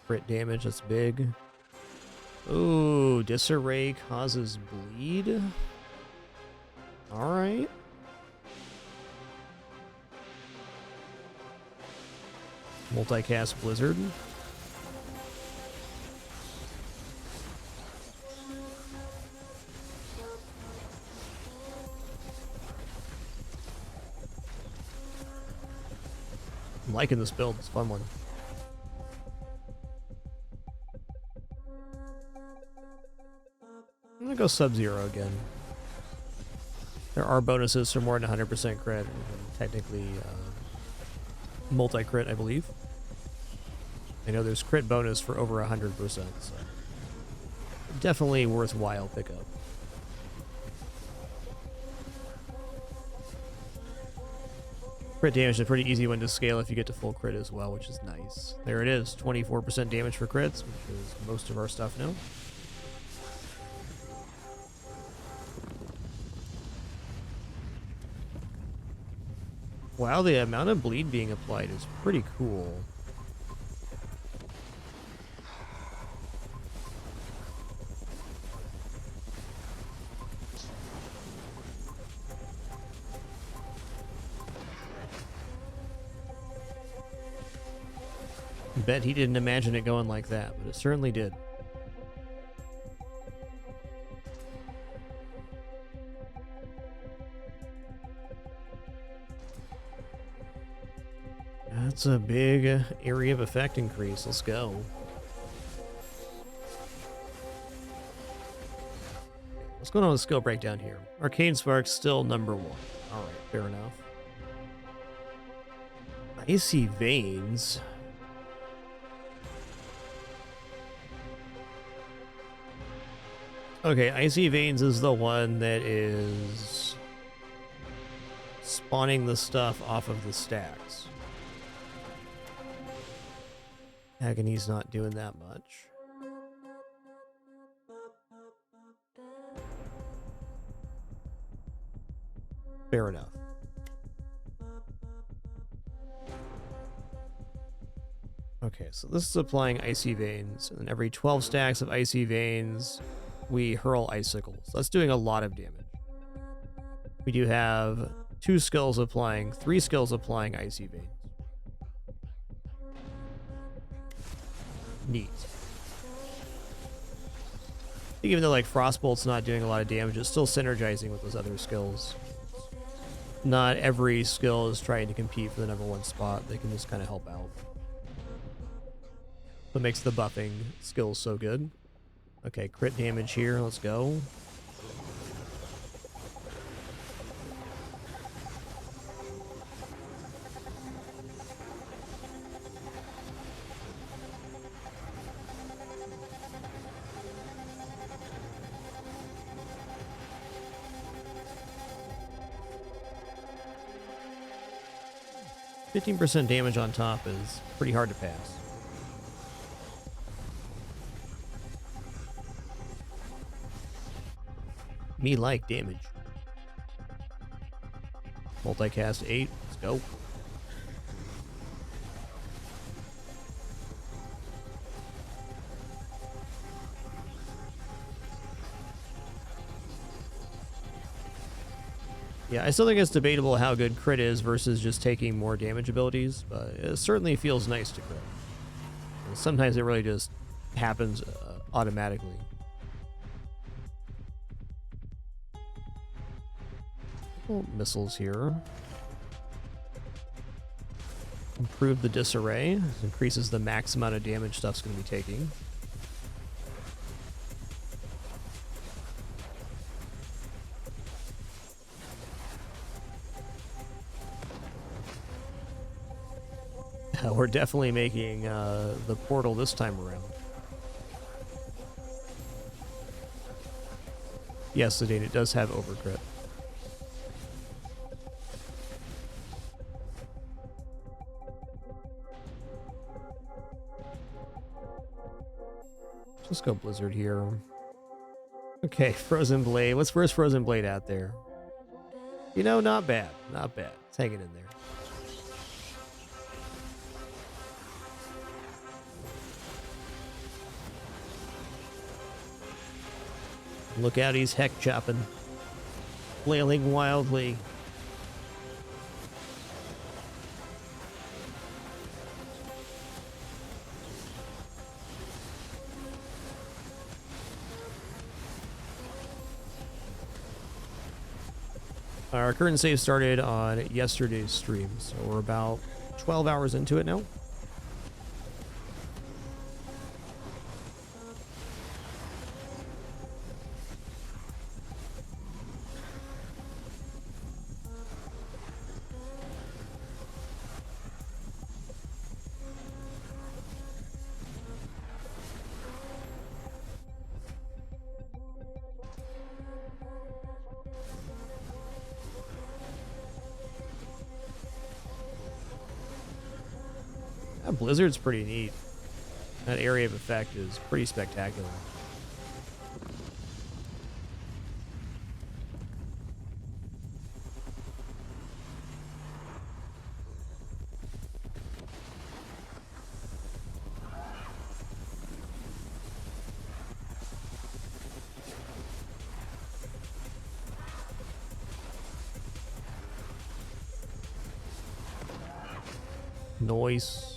Crit damage, that's big. Ooh, disarray causes bleed. Alright. Multicast blizzard. I'm liking this build, it's a fun one. I'm gonna go Sub-Zero again. There are bonuses for more than 100% crit, and technically multi-crit, I believe. I know there's crit bonus for over 100%, so definitely worthwhile pickup. Crit damage is a pretty easy one to scale if you get to full crit as well, which is nice. There it is, 24% damage for crits, which is most of our stuff now. Wow, the amount of bleed being applied is pretty cool. Bet he didn't imagine it going like that, but it certainly did. That's a big area of effect increase. Let's go. What's going on with the skill breakdown here? Arcane Spark's still number 1. Alright, fair enough. Icy Veins. Okay, Icy Veins is the one that is spawning the stuff off of the stacks. Agony's not doing that much. Fair enough. Okay, so this is applying Icy Veins, and every 12 stacks of Icy Veins, we hurl Icicles. That's doing a lot of damage. We do have 3 skills applying Icy Veins. Neat. I think even though like Frostbolt's not doing a lot of damage, it's still synergizing with those other skills. Not every skill is trying to compete for the #1 spot. They can just kind of help out. What makes the buffing skills so good. Okay, crit damage here. Let's go. %15 damage on top is pretty hard to pass. Me like damage. Multicast 8. Let's go. Yeah, I still think it's debatable how good crit is versus just taking more damage abilities, but it certainly feels nice to crit. And sometimes it really just happens automatically. Couple missiles here. Improve the disarray. This increases the max amount of damage stuff's going to be taking. We're definitely making the portal this time around. Yes, Sedane, it does have overcrit. Just go Blizzard here. Okay, Frozen Blade. Where's Frozen Blade out there? You know, not bad. Not bad. It's hanging in there. Look out, he's heck chopping. Flailing wildly. Our current save started on yesterday's stream, so we're about 12 hours into it now. That Blizzard's pretty neat. That area of effect is pretty spectacular. Noise.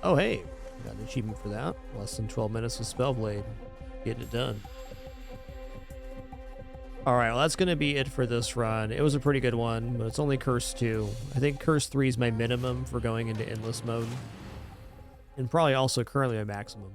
Oh, hey. Got an achievement for that. Less than 12 minutes with Spellblade. Getting it done. Alright, well, that's going to be it for this run. It was a pretty good one, but it's only Curse 2. I think Curse 3 is my minimum for going into Endless mode. And probably also currently my maximum.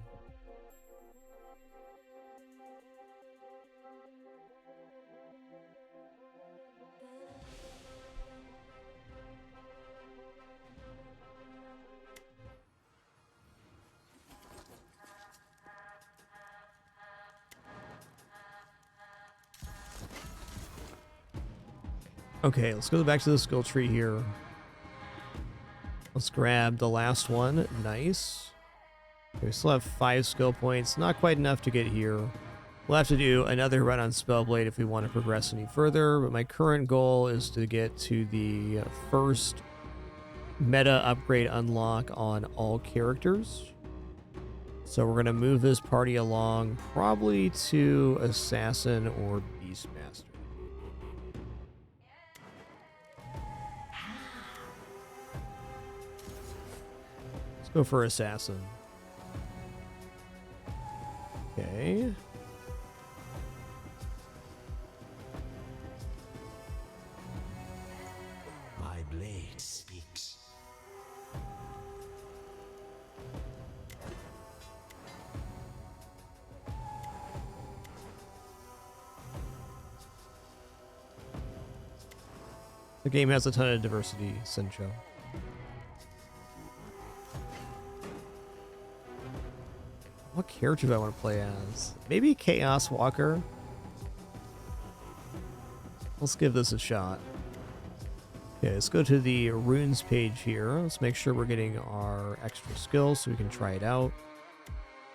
Okay, let's go back to the skill tree here. Let's grab the last one. Nice. Okay, we still have 5 skill points. Not quite enough to get here. We'll have to do another run on Spellblade if we want to progress any further, but my current goal is to get to the first meta upgrade unlock on all characters. So we're going to move this party along probably to Assassin or Beastmaster. Let's go for Assassin. Okay. My blade speaks. The game has a ton of diversity, Sincho. What character do I want to play as? Maybe Chaos Walker? Let's give this a shot. Okay, let's go to the runes page here. Let's make sure we're getting our extra skills so we can try it out.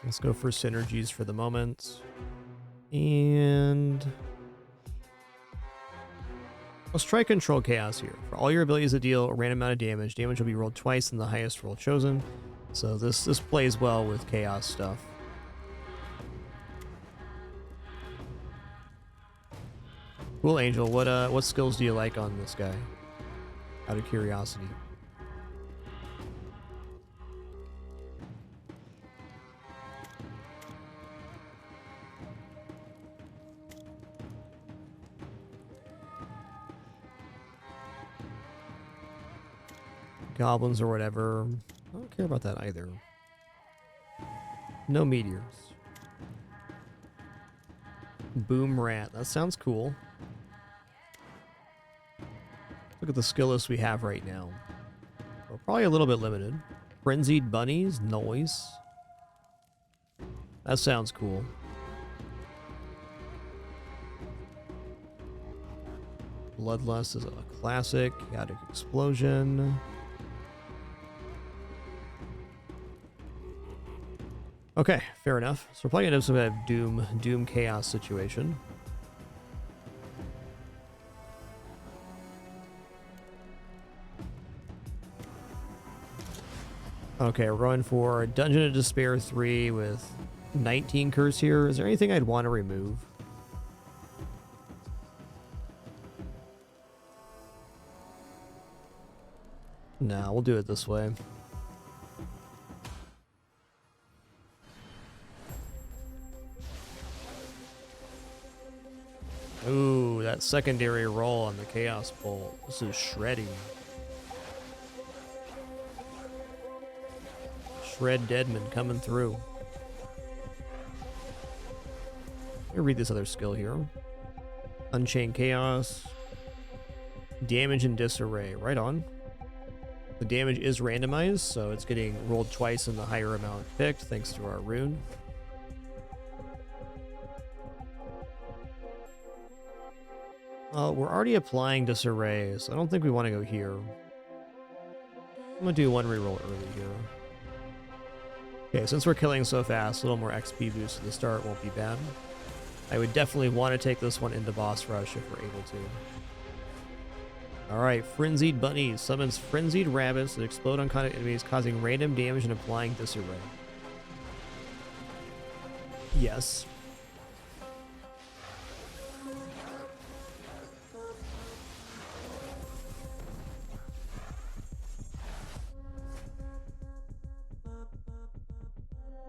Let's go for synergies for the moment. And let's try Control Chaos here. For all your abilities that deal a random amount of damage, damage will be rolled twice in the highest roll chosen. So this plays well with Chaos stuff. Cool, Angel. What skills do you like on this guy? Out of curiosity. Goblins or whatever. I don't care about that either. No meteors. Boom rat. That sounds cool. Look at the skill list we have right now. We're probably a little bit limited. Frenzied bunnies. Noise. That sounds cool. Bloodlust is a classic. Chaotic explosion. Okay, fair enough. So we're probably gonna have some kind of Doom Chaos situation. Okay, we're going for Dungeon of Despair 3 with 19 curse here. Is there anything I'd want to remove? No, we'll do it this way. Ooh, that secondary roll on the Chaos Bolt. This is shredding. Shred Deadman coming through. Let me read this other skill here. Unchained Chaos. Damage and Disarray. Right on. The damage is randomized, so it's getting rolled twice in the higher amount picked, thanks to our rune. We're already applying Disarray, so I don't think we want to go here. I'm going to do one reroll early here. Okay, since we're killing so fast, a little more XP boost at the start won't be bad. I would definitely want to take this one into boss rush if we're able to. Alright, Frenzied Bunnies summons Frenzied Rabbits that explode on contact enemies, causing random damage and applying Disarray. Yes.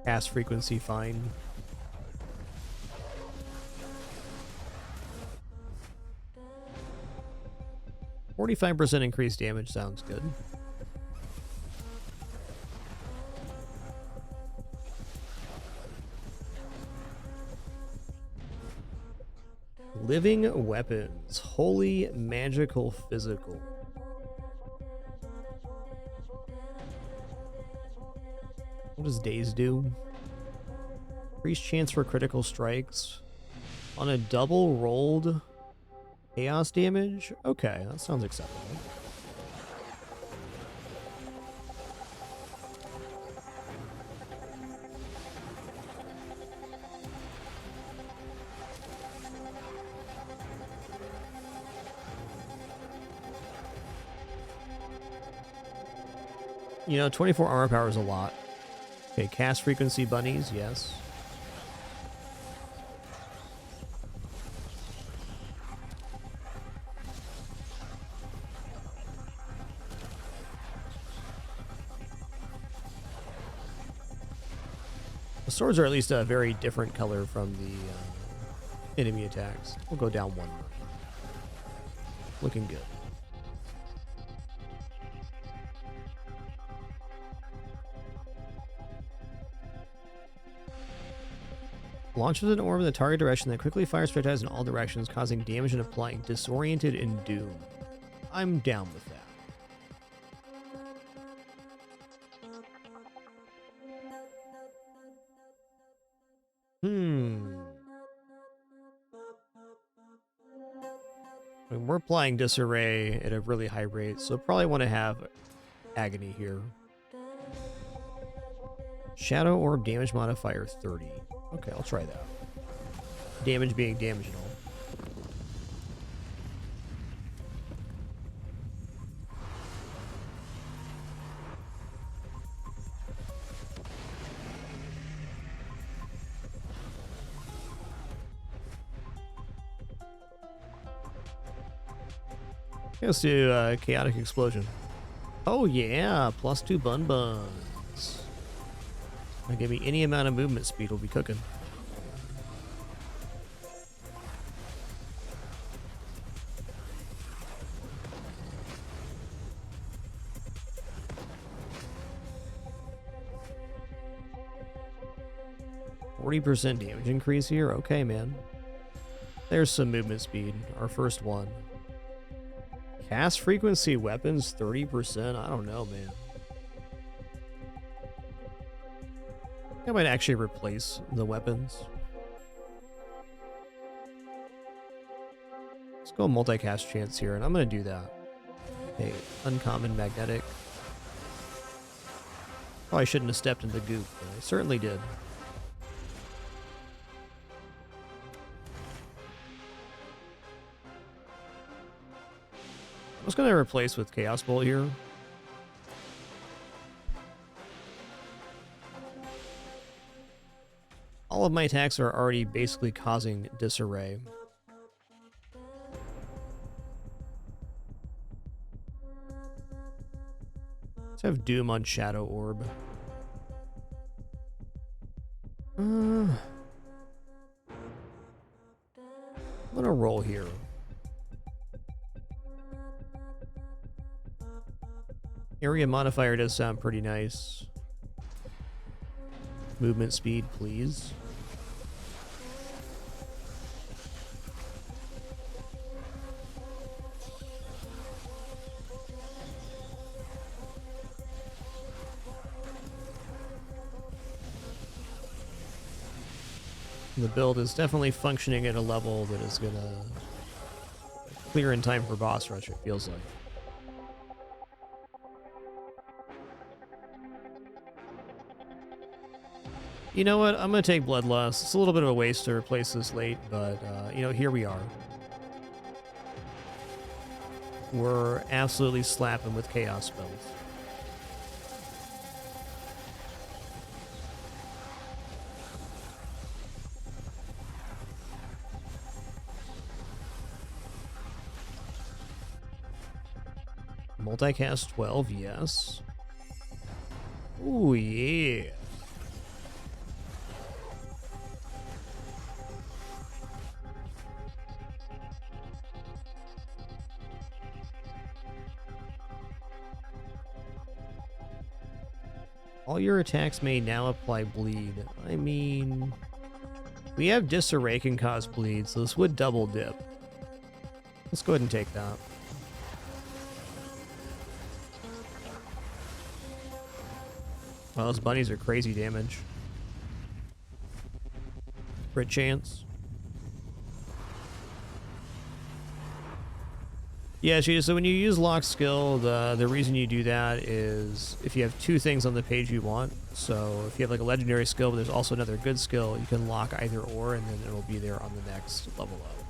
Cast frequency, fine. %45 increased damage sounds good. Living weapons. Holy magical physical. What does Daze do? Increased chance for critical strikes. On a double rolled chaos damage? Okay, that sounds acceptable. You know, 24 armor power is a lot. Okay, cast frequency bunnies, yes. The swords are at least a very different color from the enemy attacks. We'll go down one. Looking good. Launches an orb in the target direction that quickly fires projectiles in all directions, causing damage and applying Disoriented and Doom. I'm down with that. I mean, we're applying disarray at a really high rate, so probably want to have agony here. Shadow orb damage modifier 30. Okay, I'll try that. Damage being damage and all. Let's do chaotic explosion. Oh yeah, +2 bun buns. Now give me any amount of movement speed, we'll be cooking. %40 damage increase here. Okay, man. There's some movement speed. Our first one. Cast frequency weapons 30%. I don't know, man. I might actually replace the weapons. Let's go multicast chance here, and I'm going to do that. Okay, uncommon magnetic. Probably shouldn't have stepped into goop, but I certainly did. I was going to replace with Chaos Bolt here. All of my attacks are already basically causing disarray. Let's have Doom on Shadow Orb. I'm gonna roll here. Area modifier does sound pretty nice. Movement speed, please. The build is definitely functioning at a level that is gonna clear in time for boss rush, it feels like. You know what? I'm going to take Bloodlust. It's a little bit of a waste to replace this late, but, you know, here we are. We're absolutely slapping with Chaos spells. Multicast 12, yes. Ooh, yeah. All your attacks may now apply bleed. I mean, we have Disarray can cause bleed, so this would double dip. Let's go ahead and take that. Well, those bunnies are crazy damage. Crit chance. Yeah, so when you use lock skill, the reason you do that is if you have two things on the page you want. So if you have like a legendary skill, but there's also another good skill, you can lock either or, and then it'll be there on the next level up.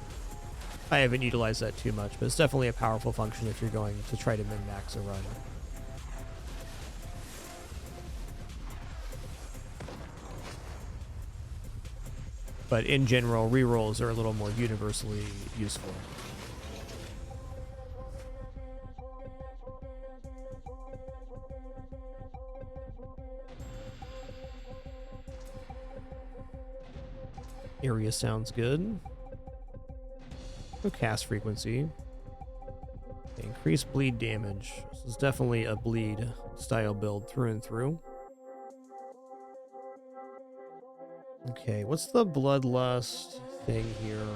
I haven't utilized that too much, but it's definitely a powerful function if you're going to try to min-max a run. But in general, rerolls are a little more universally useful. Area sounds good. No cast frequency. Increased bleed damage. This is definitely a bleed style build through and through. Okay, what's the bloodlust thing here?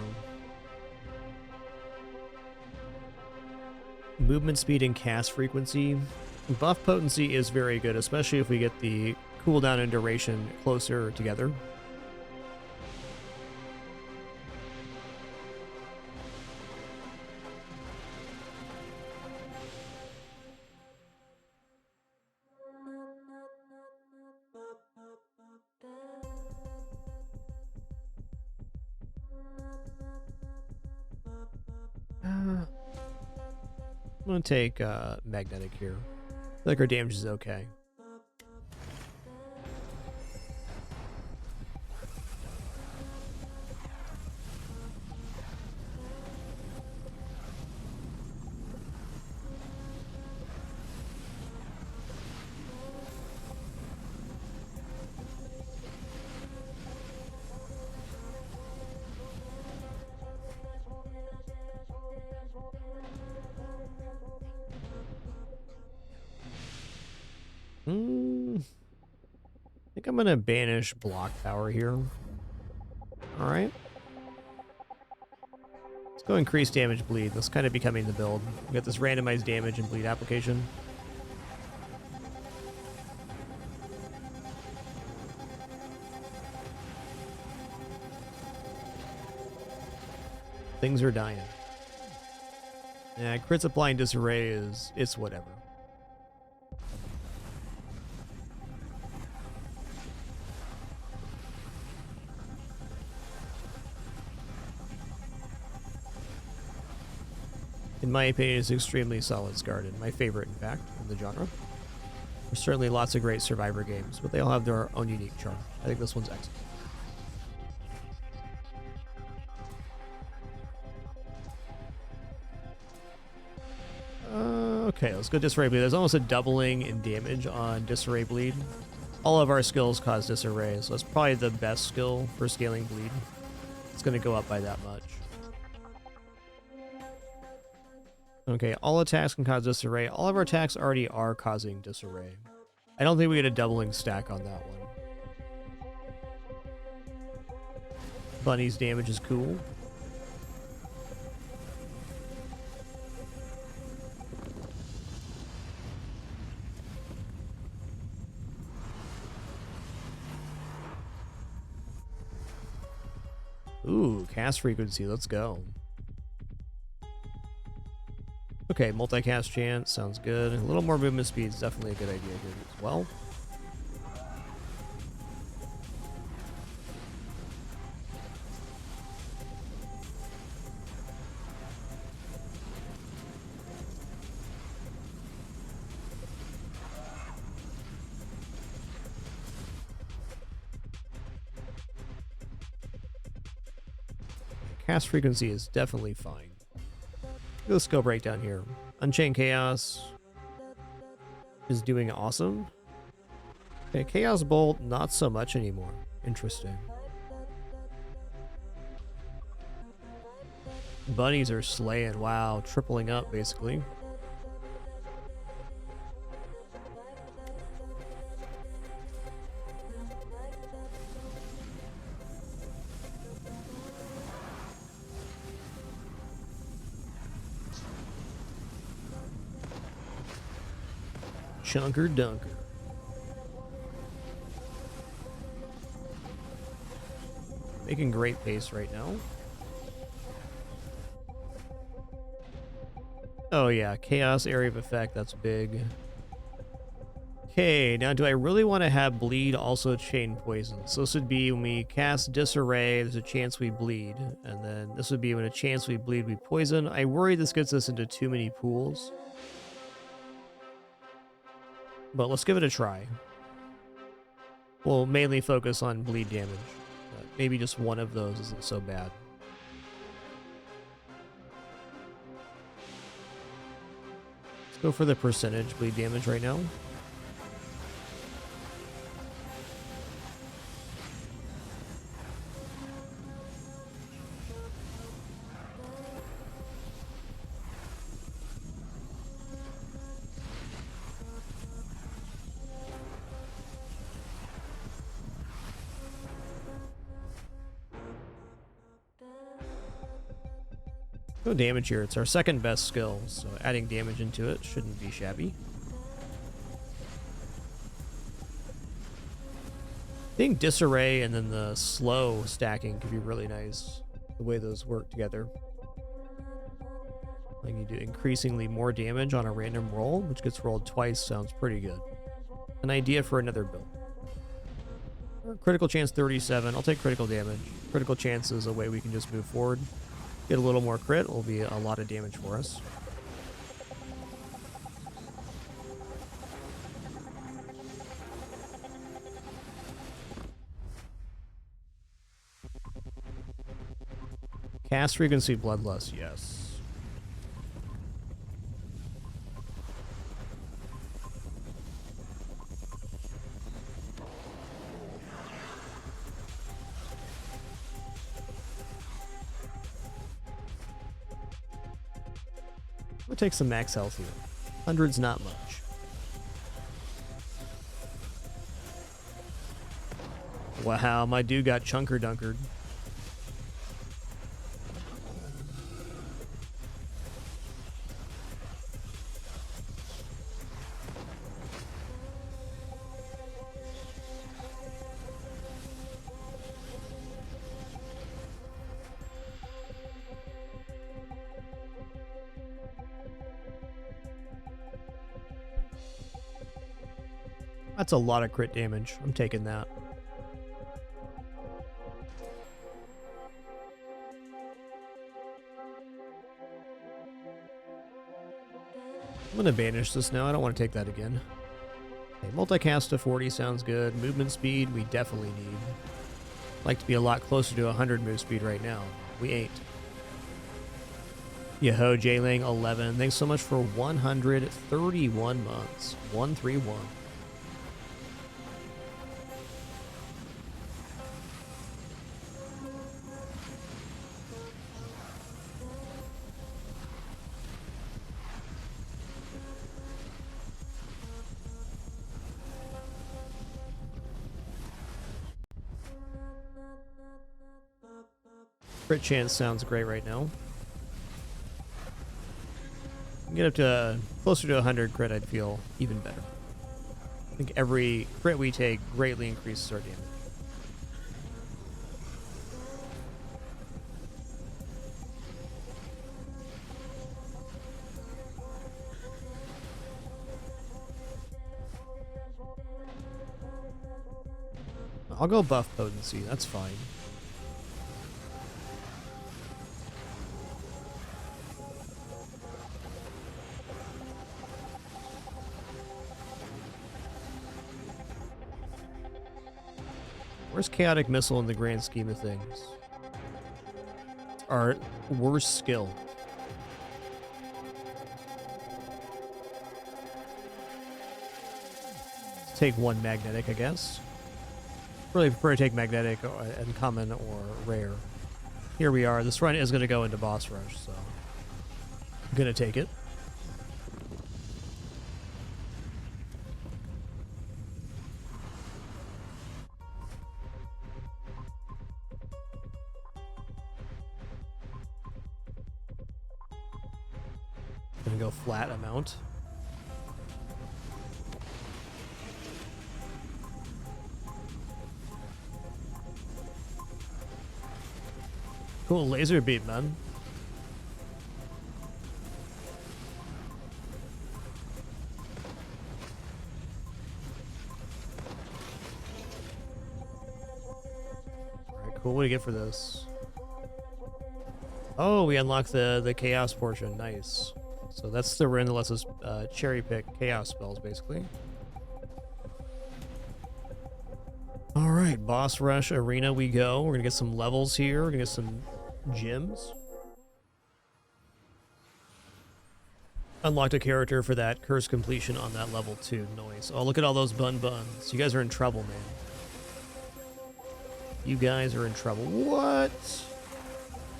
Movement speed and cast frequency. Buff potency is very good, especially if we get the cooldown and duration closer together. I'm gonna take magnetic here. I feel like our damage is okay. I think I'm gonna banish block power here. Alright. Let's go increase damage bleed. That's kind of becoming the build. We got this randomized damage and bleed application. Things are dying. Yeah, crit supply and disarray it's whatever. In my opinion, it's extremely solid Scarred, my favorite, in fact, in the genre. There's certainly lots of great Survivor games, but they all have their own unique charm. I think this one's excellent. Okay, let's go Disarray Bleed. There's almost a doubling in damage on Disarray Bleed. All of our skills cause Disarray, so it's probably the best skill for scaling Bleed. It's going to go up by that much. Okay, all attacks can cause Disarray. All of our attacks already are causing Disarray. I don't think we get a doubling stack on that one. Bunny's damage is cool. Ooh, cast frequency, let's go. Okay, multicast chance, sounds good. A little more movement speed is definitely a good idea here as well. Cast frequency is definitely fine. Let's go right down here. Unchained Chaos is doing awesome. Okay, Chaos Bolt, not so much anymore. Interesting. Bunnies are slaying. Wow, tripling up basically. Chunker Dunker. Making great pace right now. Oh yeah, Chaos Area of Effect, that's big. Okay, now do I really want to have Bleed also chain poison? So this would be when we cast Disarray, there's a chance we bleed. And then this would be when a chance we bleed, we poison. I worry this gets us into too many pools. But let's give it a try. We'll mainly focus on bleed damage. But maybe just one of those isn't so bad. Let's go for the percentage bleed damage right now. Go damage here. It's our second best skill, so adding damage into it shouldn't be shabby. I think disarray and then the slow stacking could be really nice, the way those work together. Like you do increasingly more damage on a random roll, which gets rolled twice, sounds pretty good. An idea for another build. Critical chance 37. I'll take critical damage. Critical chance is a way we can just move forward. Get a little more crit will be a lot of damage for us. Cast frequency bloodlust, yes. We'll take some max health here. 100's not much. Wow, my dude got chunker dunkered. That's a lot of crit damage. I'm taking that. I'm going to banish this now. I don't want to take that again. Okay, multicast to 40 sounds good. Movement speed, we definitely need. I'd like to be a lot closer to 100 move speed right now. We ain't. Yo-ho, J-Lang 11. Thanks so much for 131 months. 131. Crit chance sounds great right now. Get up to closer to 100 crit, I'd feel even better. I think every crit we take greatly increases our damage. I'll go buff potency, that's fine. Where's Chaotic Missile in the grand scheme of things? Our worst skill. Let's take one magnetic, I guess. Really prefer to take magnetic or uncommon or rare. Here we are. This run is going to go into boss rush, so I'm going to take it. Gonna go flat amount. Cool laser beam, man. Alright, cool. What do you get for this? Oh, we unlocked the chaos portion. Nice. So that's the rune that lets us cherry pick chaos spells, basically. All right, boss rush arena we go. We're gonna get some levels here. We're gonna get some gems. Unlocked a character for that curse completion on that level 2. Noise. Oh, look at all those buns. You guys are in trouble, man. You guys are in trouble. What?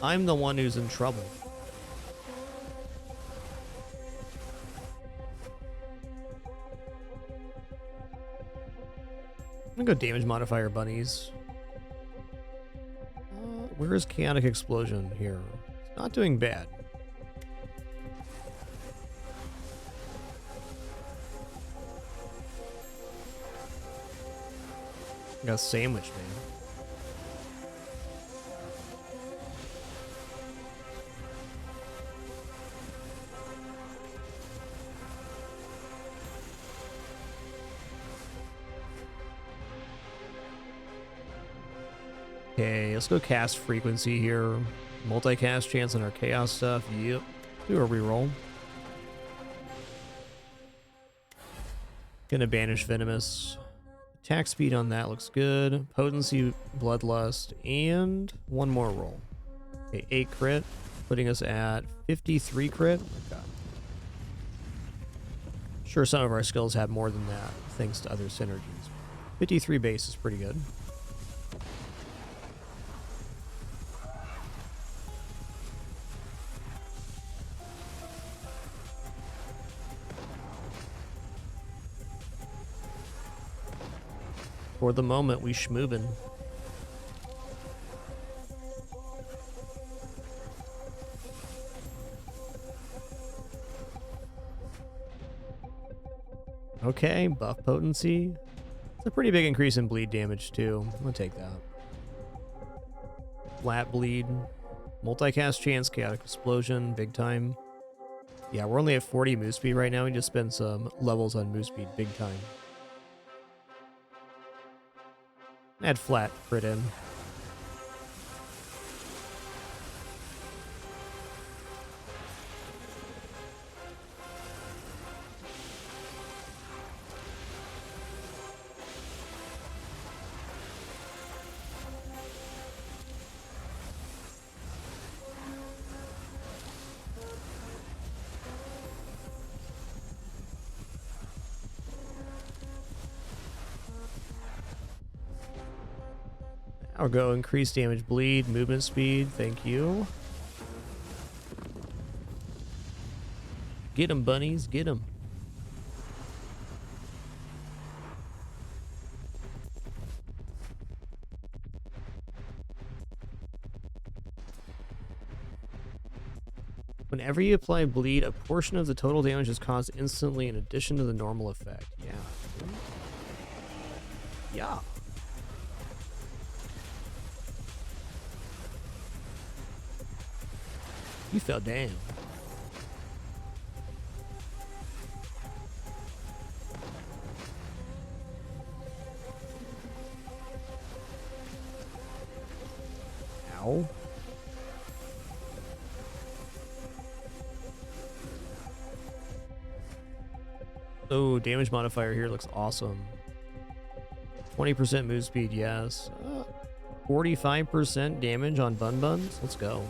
I'm the one who's in trouble. I'm gonna go damage modifier bunnies. Where is Chaotic Explosion here? It's not doing bad. Got sandwiched, man. Okay, let's go cast frequency here. Multicast chance on our chaos stuff. Yep. Do a reroll. Gonna banish venomous. Attack speed on that looks good. Potency, bloodlust, and one more roll. Okay, 8 crit, putting us at 53 crit. Okay. Sure, some of our skills have more than that, thanks to other synergies. 53 base is pretty good. For the moment, we schmoobin'. Okay, buff potency. It's a pretty big increase in bleed damage, too. I'm gonna take that. Flat bleed. Multicast chance, chaotic explosion, big time. Yeah, we're only at 40 move speed right now. We just spent some levels on move speed, big time. Add flat crit in. I'll go increase damage, bleed, movement speed. Thank you. Get 'em, bunnies. Get 'em. Whenever you apply bleed, a portion of the total damage is caused instantly in addition to the normal effect. Yeah. Yeah. You fell down. Ow. Oh, damage modifier here looks awesome. 20% move speed, yes. 45% damage on bun buns. Let's go.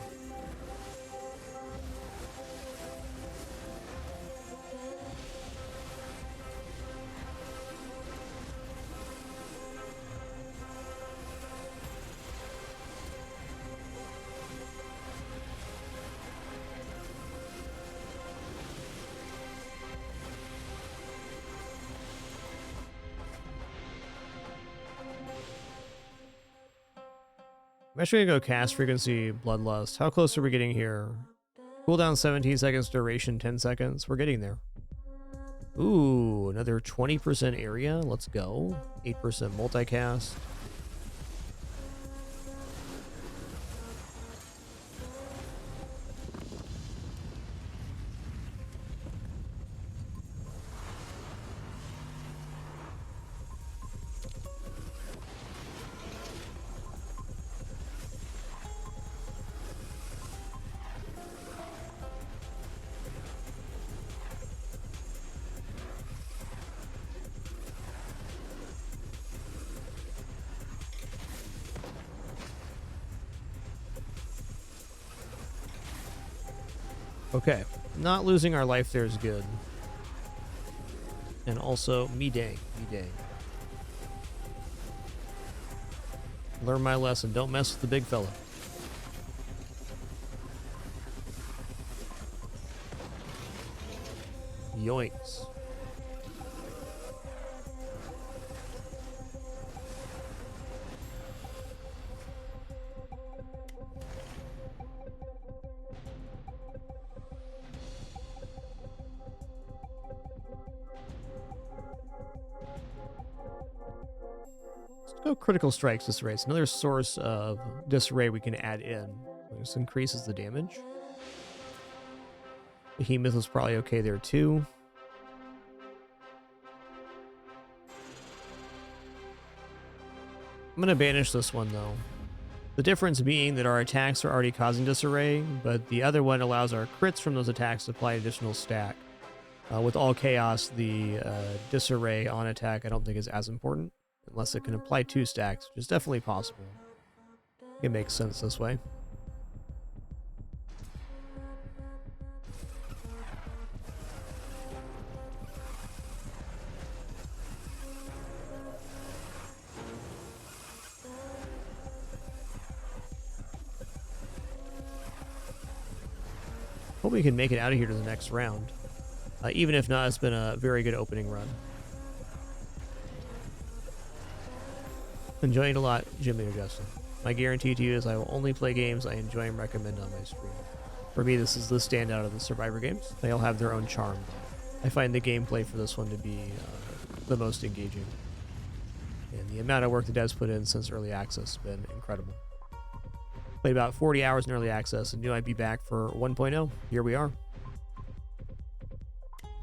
I'm actually gonna go cast frequency, bloodlust. How close are we getting here? Cooldown 17 seconds, duration 10 seconds. We're getting there. Ooh, another 20% area. Let's go. 8% multicast. Okay, not losing our life there is good. And also, me dang. Learn my lesson. Don't mess with the big fella. Yoinks. No critical strikes disarray. It's another source of disarray we can add in. This increases the damage. Behemoth was probably okay there too. I'm going to banish this one though. The difference being that our attacks are already causing disarray, but the other one allows our crits from those attacks to apply additional stack. With all chaos, the disarray on attack I don't think is as important, unless it can apply 2 stacks, which is definitely possible. It makes sense this way. Hope we can make it out of here to the next round. Even if not, it's been a very good opening run. Enjoying it a lot, Jimmy or Justin. My guarantee to you is I will only play games I enjoy and recommend on my stream. For me, this is the standout of the Survivor games. They all have their own charm. I find the gameplay for this one to be the most engaging. And the amount of work the devs put in since early access has been incredible. Played about 40 hours in early access and knew I'd be back for 1.0. Here we are.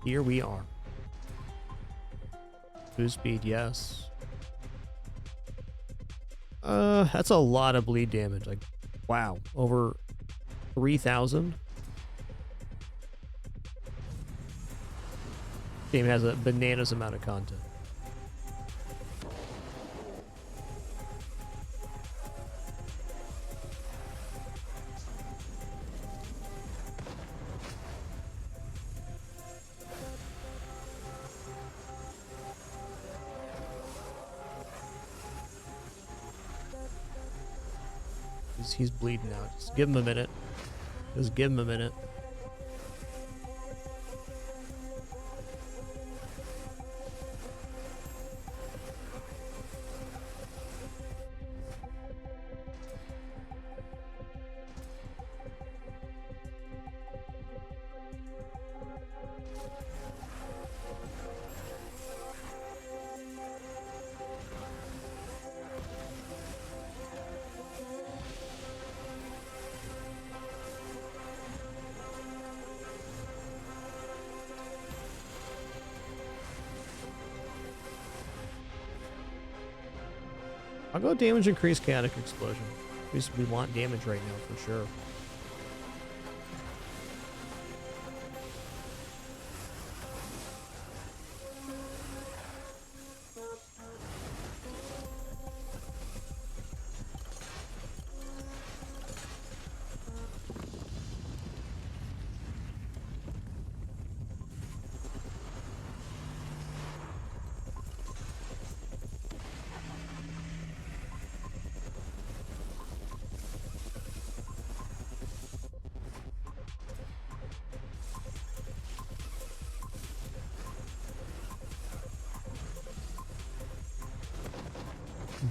Here we are. Boost speed, yes. That's a lot of bleed damage. Like, wow. Over 3,000. Game has a bananas amount of content. He's bleeding out. Just give him a minute. Just give him a minute. I'll go damage increase chaotic explosion. We want damage right now for sure.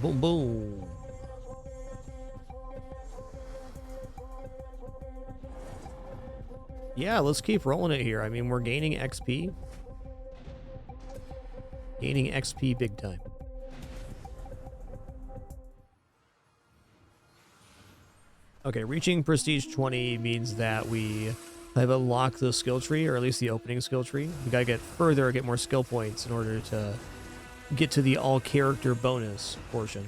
Boom, boom. Yeah, let's keep rolling it here. I mean, we're gaining XP. Gaining XP big time. Okay, reaching Prestige 20 means that we have unlocked the skill tree, or at least the opening skill tree. We gotta get further, get more skill points in order to get to the all-character bonus portion.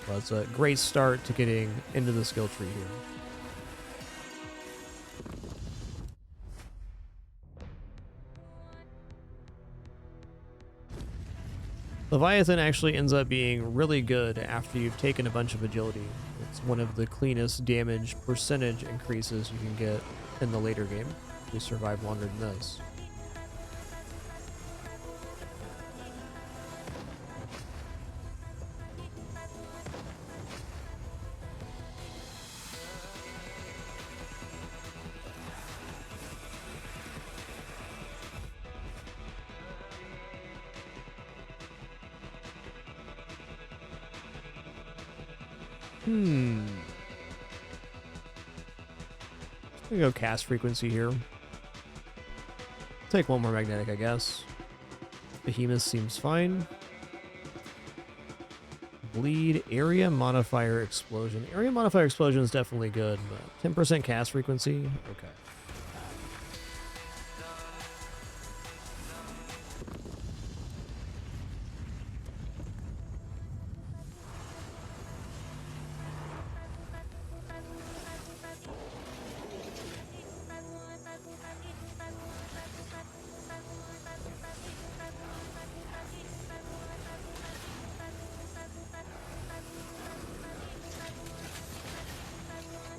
Well, it's a great start to getting into the skill tree here. Leviathan actually ends up being really good after you've taken a bunch of agility. It's one of the cleanest damage percentage increases you can get in the later game. You survive longer than this. I'm gonna go cast frequency here. Take one more magnetic, I guess. Behemoth seems fine. bleed, area modifier explosion. Area modifier explosion is definitely good, but 10% cast frequency? Okay.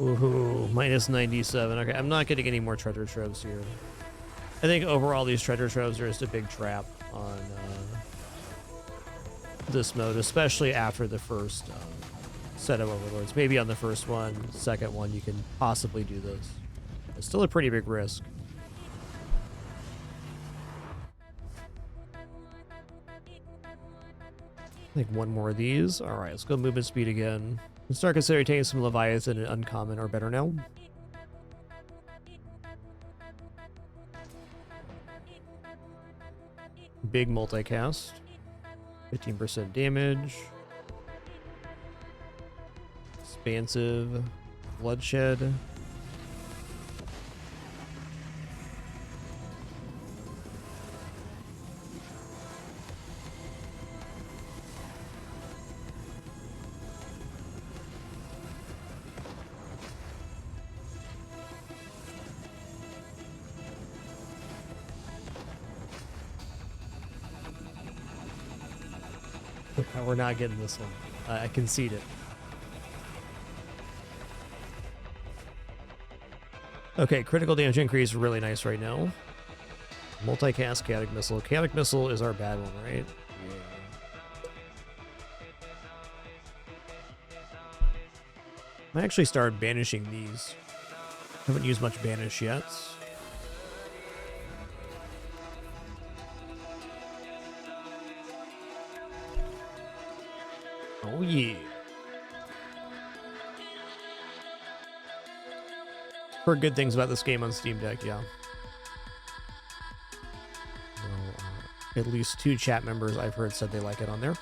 Ooh, minus 97. Okay, I'm not getting any more treasure troves here. I think overall these treasure troves are just a big trap on this mode, especially after the first set of overlords. Maybe on the first one, second one, you can possibly do this. It's still a pretty big risk. I think one more of these. All right, let's go movement speed again. Let's start considering taking some Leviathan and Uncommon or better now. Big multicast. 15% damage. Expansive. Bloodshed. We're not getting this one. I concede it. Okay, critical damage increase really nice right now. Multicast Chaotic Missile. Chaotic Missile is our bad one, right? Yeah. I actually started banishing these. Haven't used much banish yet. Oh yeah. Heard good things about this game on Steam Deck, yeah. Well, at least 2 chat members I've heard said they like it on there.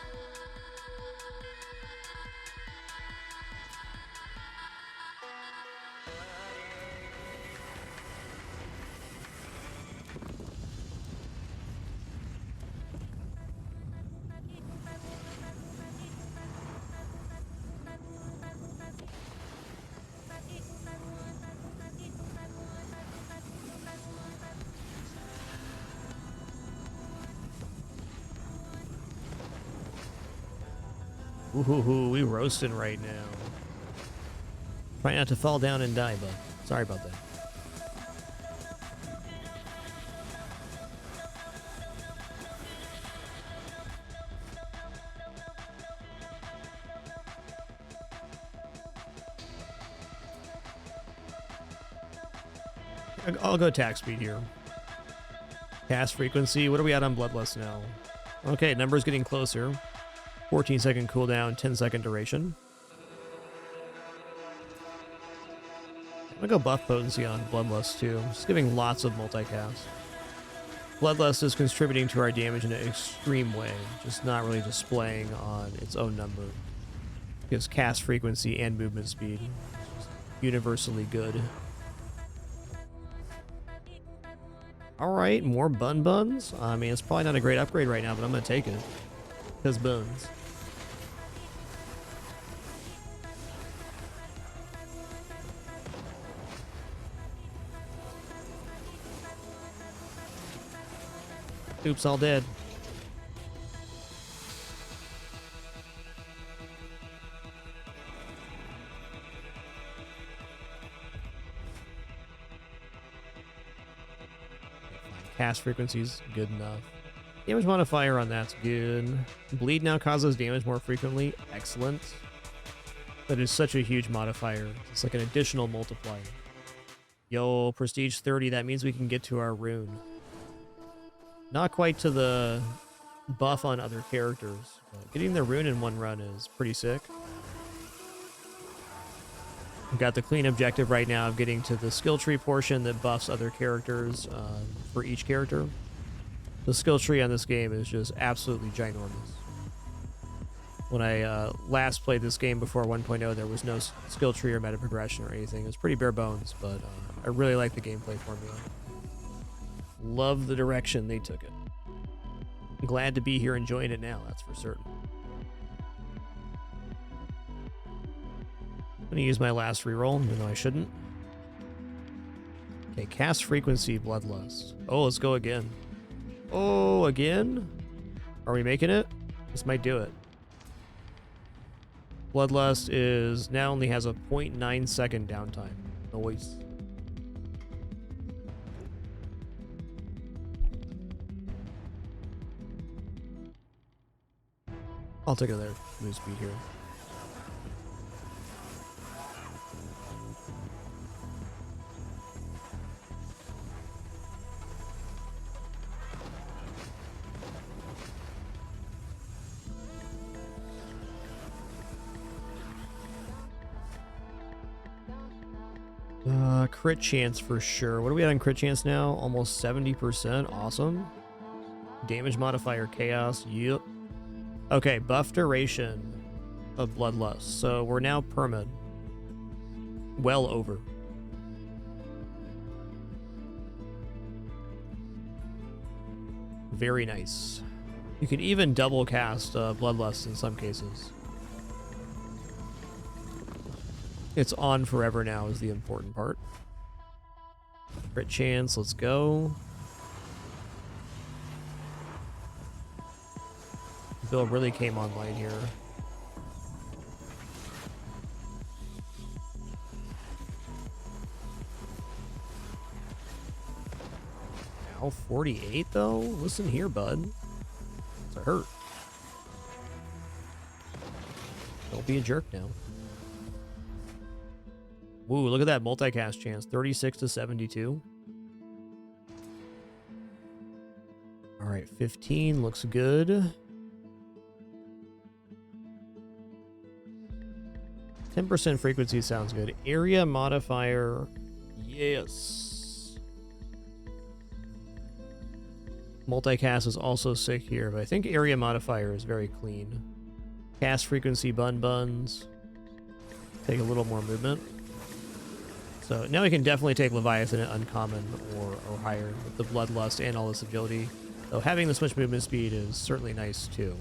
Ooh, we roasting right now. Try not to fall down and die, bud. Sorry about that. I'll go attack speed here. Cast frequency. What are we at on Bloodlust now? Okay, number's getting closer. 14-second cooldown, 10-second duration. I'm gonna go buff potency on Bloodlust too. Just giving lots of multicast. Bloodlust is contributing to our damage in an extreme way, just not really displaying on its own number. Gives cast frequency and movement speed. Just universally good. Alright, more bun buns. I mean, it's probably not a great upgrade right now, but I'm gonna take it. Because buns. Oops, all dead. Cast frequency's good enough. Damage modifier on that's good. Bleed now causes damage more frequently. Excellent. That is such a huge modifier. It's like an additional multiplier. Yo, prestige 30. That means we can get to our rune. Not quite to the buff on other characters, but getting the rune in one run is pretty sick. We've got the clean objective right now of getting to the skill tree portion that buffs other characters for each character. The skill tree on this game is just absolutely ginormous. When I last played this game before 1.0, there was no skill tree or meta progression or anything. It was pretty bare bones, but I really like the gameplay formula. Love the direction they took it. Glad to be here enjoying it now, that's for certain. I'm gonna use my last reroll, even though I shouldn't. Okay, cast frequency, Bloodlust. Oh, let's go again. Oh, again? Are we making it? This might do it. Bloodlust is now only has a 0.9 second downtime. Noise. I'll take another move speed here. Crit chance for sure. What do we have on crit chance now? Almost 70%. Awesome. Damage modifier chaos. Yep. Okay, buff duration of Bloodlust. So we're now permid. Well over. Very nice. You can even double cast Bloodlust in some cases. It's on forever now is the important part. Crit chance, let's go. Bill really came online here. Now 48 though? Listen here, bud. It's a hurt. Don't be a jerk now. Ooh, look at that multicast chance. 36 to 72. All right, 15 looks good. 10% frequency sounds good. Area modifier, yes. Multicast is also sick here, but I think area modifier is very clean. Cast frequency, buns. Take a little more movement. So now we can definitely take Leviathan at uncommon or higher with the Bloodlust and all this agility. So having this much movement speed is certainly nice too.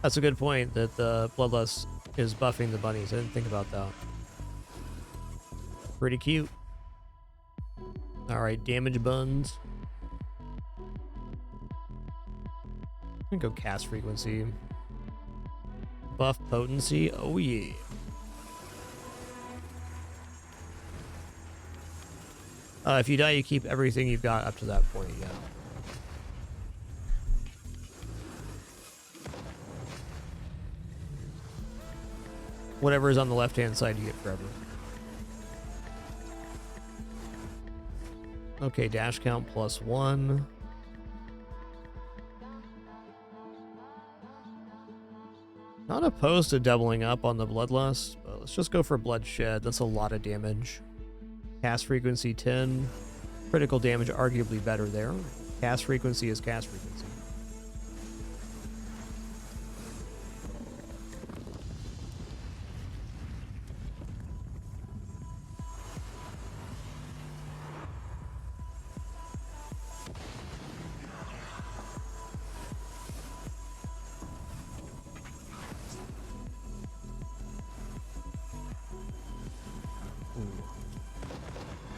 That's a good point that the Bloodlust is buffing the bunnies. I didn't think about that. Pretty cute. Alright, damage buns. I'm gonna go cast frequency. Buff potency. Oh yeah. If you die, you keep everything you've got up to that point, yeah. Whatever is on the left-hand side, you get forever. Okay, dash count +1. Not opposed to doubling up on the Bloodlust, but let's just go for Bloodshed. That's a lot of damage. Cast frequency 10. Critical damage arguably better there. Cast frequency is cast frequency.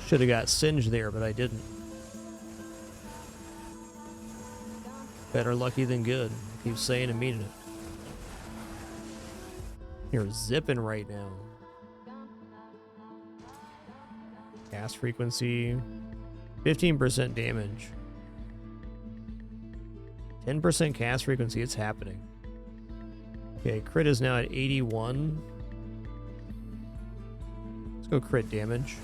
Should have got singed there, but I didn't. Better lucky than good. Keep saying and meaning it. You're zipping right now. Cast frequency. 15% damage. 10% cast frequency. It's happening. Okay, crit is now at 81. Let's go crit damage.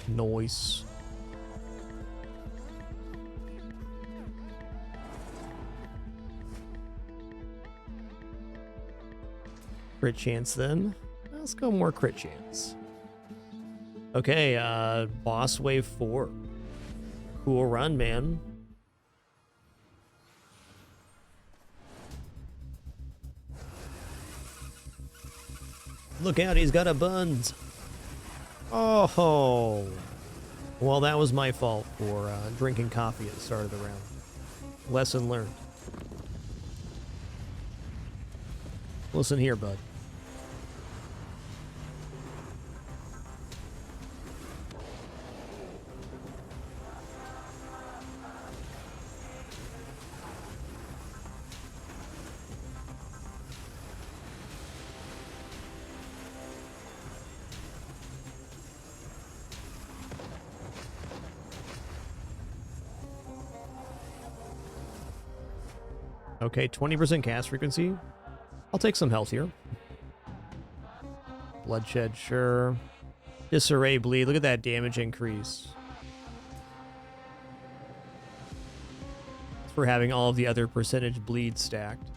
Noise. Crit chance then. Let's go more crit chance. Okay, boss wave 4. Cool run, man. Look out, he's got a buns. Oh. Well, that was my fault for drinking coffee at the start of the round. Lesson learned. Listen here, bud. Okay, 20% cast frequency. I'll take some health here. Bloodshed, sure. Disarray, bleed. Look at that damage increase. It's for having all of the other percentage bleed stacked.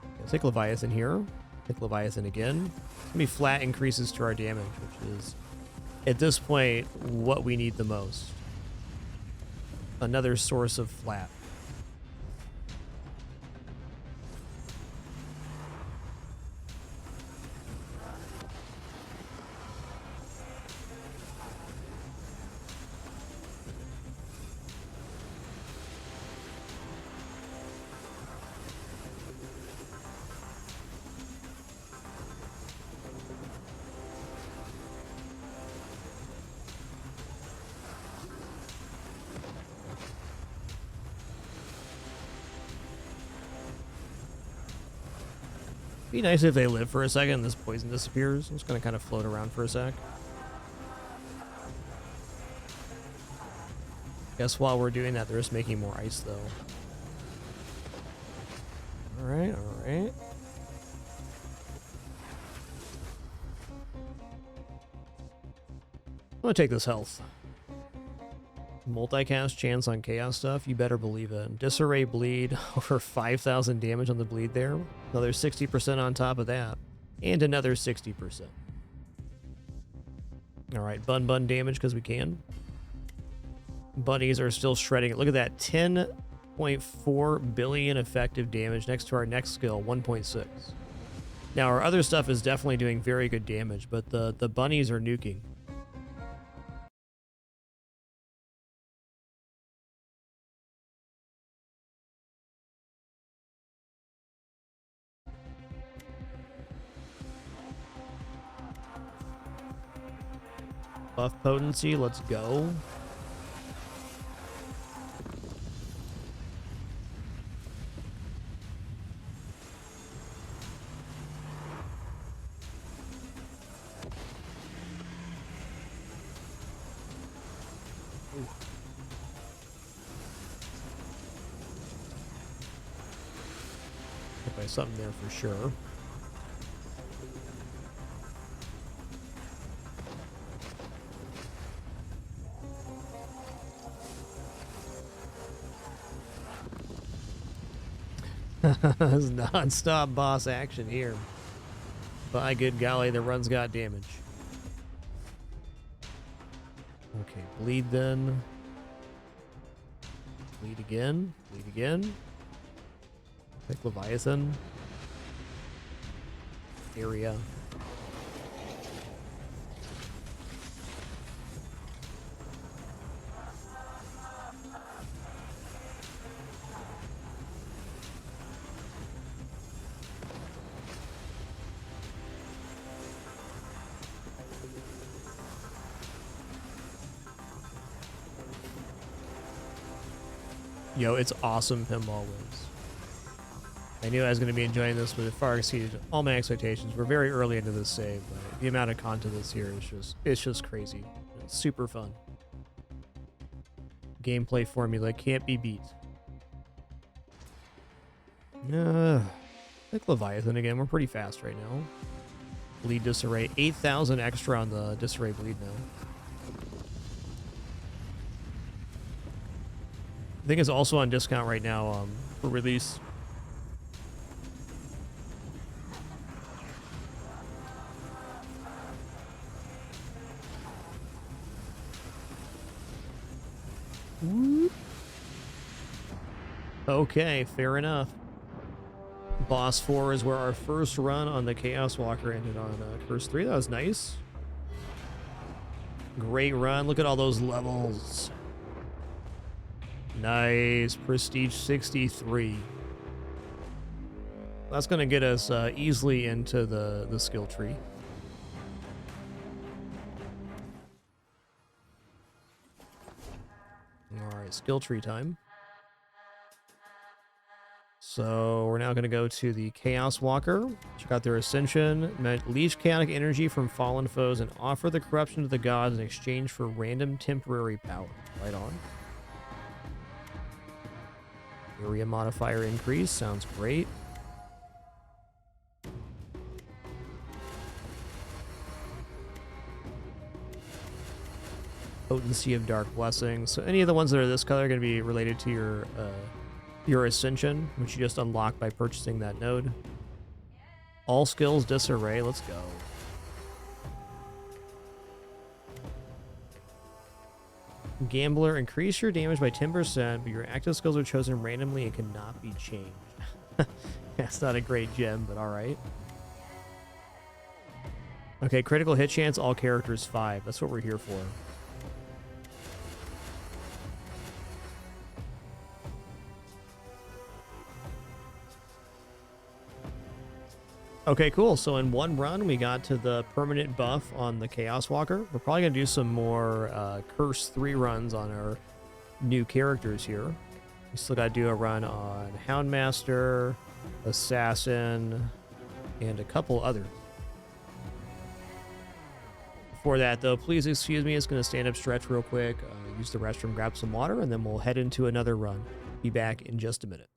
Okay, take Leviathan here. Take Leviathan again. It's gonna be flat increases to our damage, which is, at this point, what we need the most. Another source of flat. Be nice if they live for a second and this poison disappears. I'm just gonna kind of float around for a sec. Guess while we're doing that, they're just making more ice though. Alright, alright. I'm gonna take this health. Multicast chance on chaos stuff, you better believe it. Disarray bleed, over 5,000 damage on the bleed there. Another 60% on top of that. And another 60%. Alright, bun damage because we can. Bunnies are still shredding it. Look at that, 10.4 billion effective damage next to our next skill, 1.6. Now our other stuff is definitely doing very good damage, but the bunnies are nuking. Buff potency, let's go. Hit by something there for sure. This non-stop boss action here. By good golly, the run's got damage. Okay, bleed then. Bleed again. Bleed again. Pick Leviathan. Area. Yo, it's awesome pinball wins. I knew I was going to be enjoying this, but it far exceeded all my expectations. We're very early into this save, but the amount of content that's here is just crazy. It's super fun. Gameplay formula can't be beat. Like Leviathan again. We're pretty fast right now. Bleed disarray. 8,000 extra on the disarray bleed now. I think it's also on discount right now for release. Okay, fair enough. Boss 4 is where our first run on the Chaos Walker ended on Curse 3. That was nice. Great run. Look at all those levels. Nice. Prestige 63. That's going to get us easily into the skill tree. Alright, skill tree time. So we're now going to go to the Chaos Walker. Check out their Ascension. Leech chaotic energy from fallen foes and offer the corruption to the gods in exchange for random temporary power. Right on. Area modifier increase. Sounds great. Potency of Dark Blessings. So any of the ones that are this color are going to be related to your Ascension, which you just unlock by purchasing that node. All skills disarray. Let's go. Gambler, increase your damage by 10%, but your active skills are chosen randomly and cannot be changed. That's not a great gem, but alright. Okay, critical hit chance, all characters 5. That's what we're here for. Okay, cool. So in one run, we got to the permanent buff on the Chaos Walker. We're probably going to do some more Curse 3 runs on our new characters here. We still got to do a run on Houndmaster, Assassin, and a couple others. Before that, though, please excuse me. It's going to stand up, stretch real quick, use the restroom, grab some water, and then we'll head into another run. Be back in just a minute.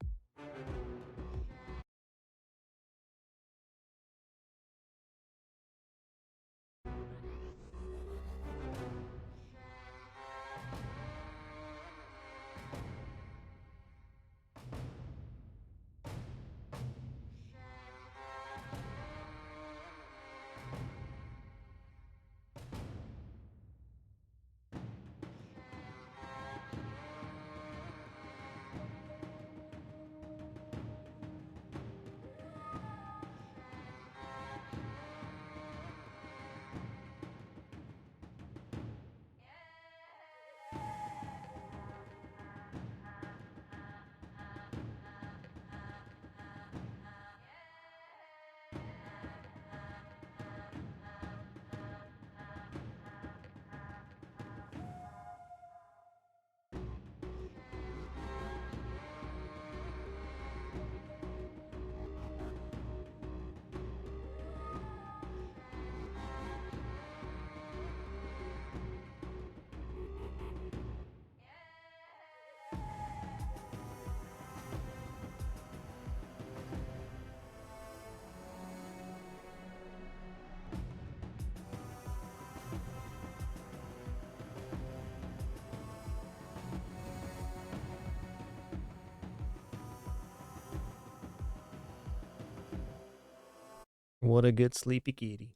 What a good sleepy kitty.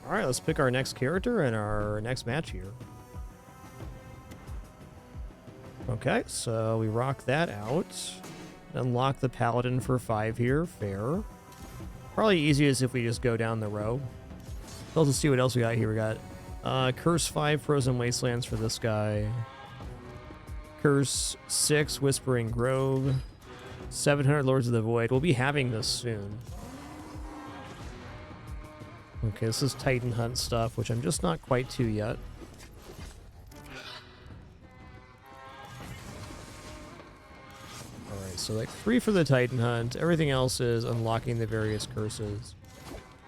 Alright, let's pick our next character and our next match here. Okay, so we rock that out. Unlock the Paladin for 5 here. Fair. Probably easiest if we just go down the row. Let's see what else we got here. We got Curse 5 Frozen Wastelands for this guy. Curse 6 Whispering Grove. 700 Lords of the Void. We'll be having this soon. Okay, this is Titan Hunt stuff, which I'm just not quite to yet. Alright, so like 3 for the Titan Hunt. Everything else is unlocking the various curses.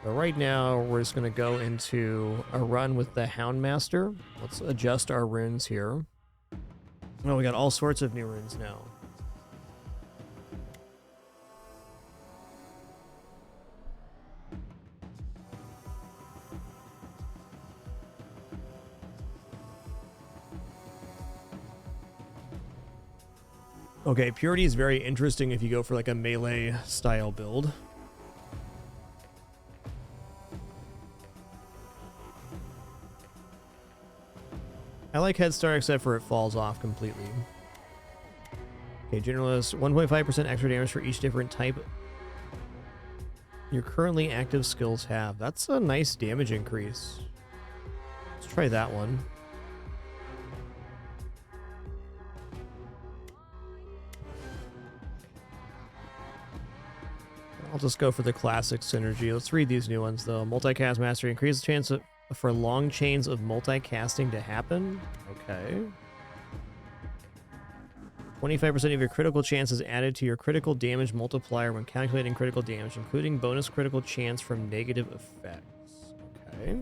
But right now, we're just going to go into a run with the Houndmaster. Let's adjust our runes here. Oh, we got all sorts of new runes now. Okay, purity is very interesting if you go for like a melee style build. I like head start except for it falls off completely. Okay, generalist, 1.5% extra damage for each different type your currently active skills have. That's a nice damage increase. Let's try that one. I'll just go for the classic synergy. Let's read these new ones though. Multicast mastery, increase the chance for long chains of multicasting to happen. Okay. 25% of your critical chance is added to your critical damage multiplier when calculating critical damage, including bonus critical chance from negative effects. Okay.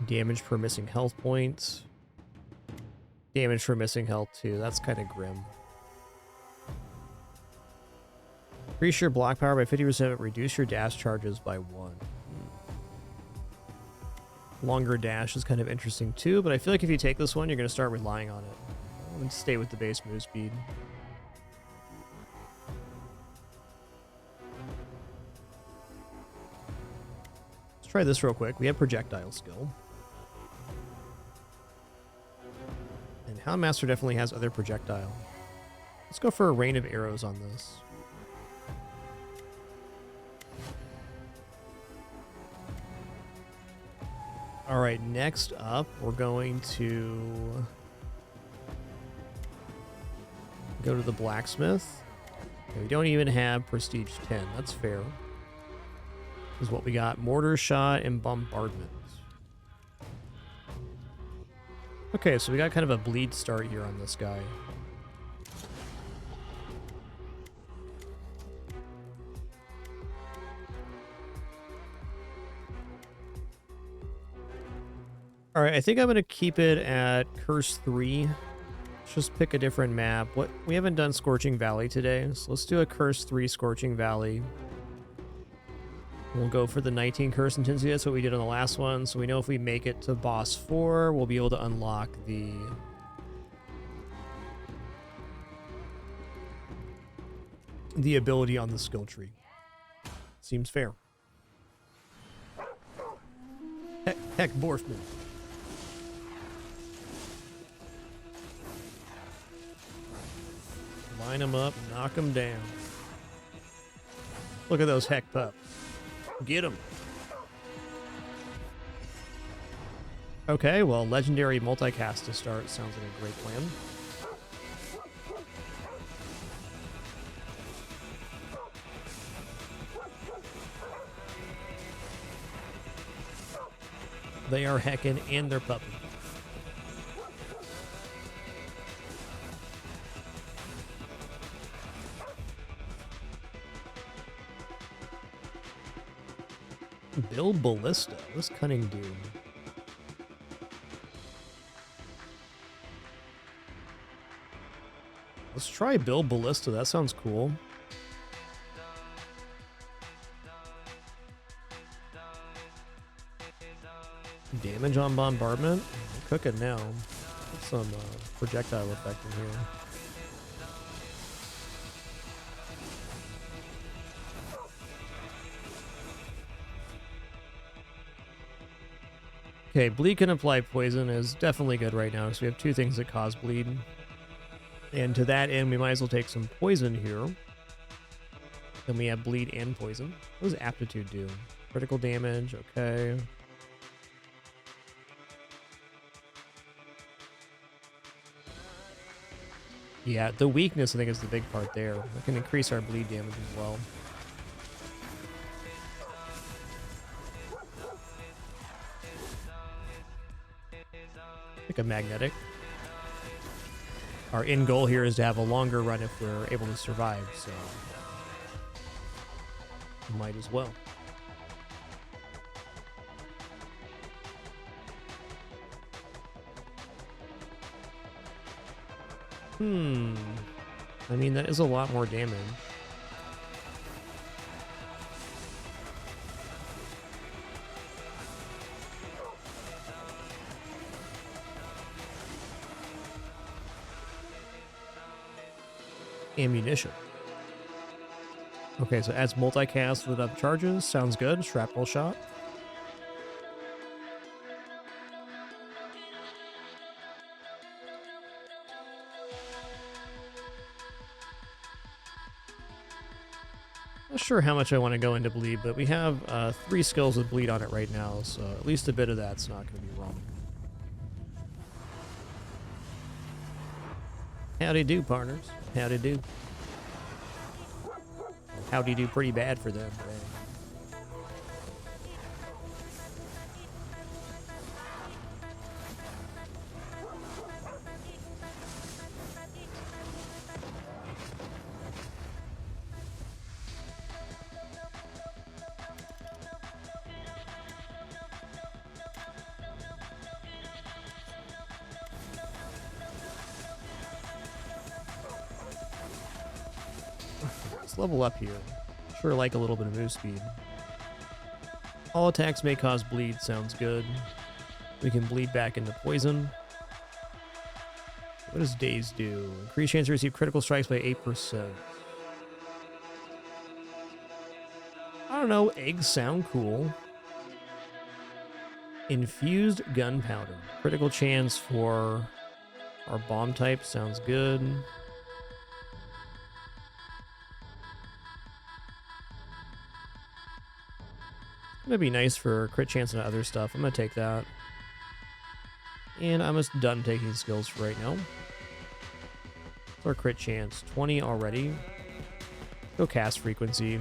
Damage per missing health points. Damage for missing health too. That's kind of grim. Increase your block power by 50%, reduce your dash charges by 1. Longer dash is kind of interesting too, but I feel like if you take this one, you're going to start relying on it. And stay with the base move speed. Let's try this real quick. We have projectile skill. And Houndmaster definitely has other projectile. Let's go for a rain of arrows on this. All right, next up, we're going to go to the blacksmith. Okay, we don't even have prestige 10. That's fair. This is what we got. Mortar shot and bombardment. Okay, so we got kind of a bleed start here on this guy. All right, I think I'm going to keep it at Curse 3. Let's just pick a different map. We haven't done Scorching Valley today, so let's do a Curse 3 Scorching Valley. We'll go for the 19 Curse Intensity. That's what we did on the last one, so we know if we make it to Boss 4, we'll be able to unlock the ability on the skill tree. Seems fair. Heck, Borfman. Line them up, knock them down. Look at those heck pups. Get them. Okay, well, legendary multicast to start sounds like a great plan. They are heckin' and they're pupping. Bill Ballista, this cunning dude. Let's try Bill Ballista, that sounds cool. Damage on bombardment? We're cooking now. Put some projectile effect in here. Okay, bleed can apply poison is definitely good right now, so we have two things that cause bleed. And to that end, we might as well take some poison here. Then we have bleed and poison. What does aptitude do? Critical damage, okay. Yeah, the weakness I think is the big part there. We can increase our bleed damage as well. Like a magnetic. Our end goal here is to have a longer run if we're able to survive, so might as well. I mean, that is a lot more damage. ammunition. Okay, so adds multicast with up charges. Sounds good. Shrapnel shot. Not sure how much I want to go into bleed, but we have 3 skills with bleed on it right now, so at least a bit of that's not going to be wrong. Howdy do, partners. Howdy do. Howdy do pretty bad for them today. Let's level up here. Sure like a little bit of move speed. All attacks may cause bleed. Sounds good. We can bleed back into poison. What does daze do? Increase chance to receive critical strikes by 8%. I don't know. Eggs sound cool. Infused gunpowder. Critical chance for our bomb type. Sounds good. Gonna be nice for crit chance and other stuff. I'm gonna take that. And I'm just done taking skills for right now. What's our crit chance? 20 already. Go cast frequency.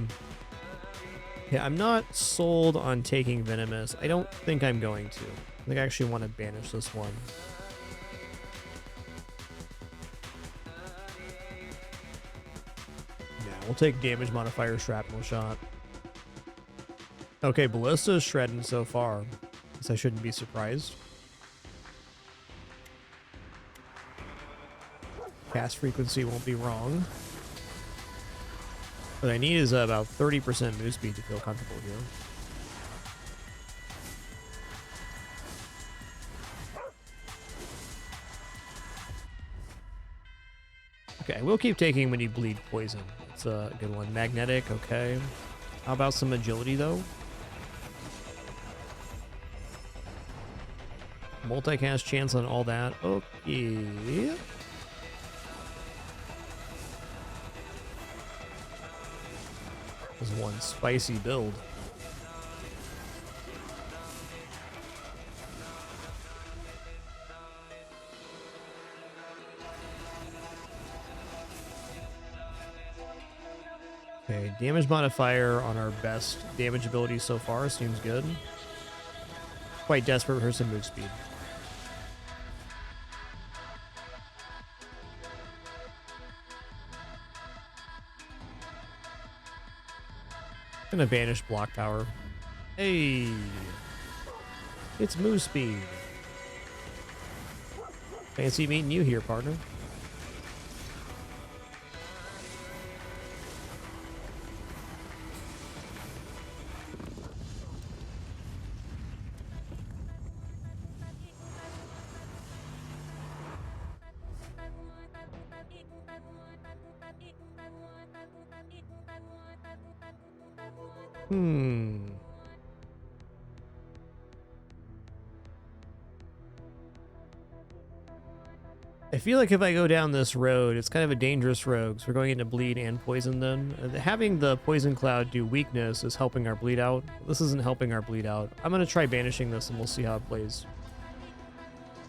Yeah, I'm not sold on taking venomous. I don't think I'm going to. I think I actually want to banish this one. Yeah, we'll take damage modifier shrapnel shot. Okay, ballista is shredding so far. Guess I shouldn't be surprised. Cast frequency won't be wrong. What I need is about 30% move speed to feel comfortable here. Okay, we'll keep taking when you bleed poison. It's a good one. Magnetic, okay. How about some agility, though? Multicast chance on all that. Okay. This is one spicy build. Okay, damage modifier on our best damage ability so far seems good. Quite desperate for some move speed. Gonna banish block power. Hey, it's move speed. Fancy meeting you here, partner. I feel like if I go down this road, it's kind of a dangerous road because we're going into bleed and poison then. Having the poison cloud do weakness is helping our bleed out. This isn't helping our bleed out. I'm going to try banishing this and we'll see how it plays.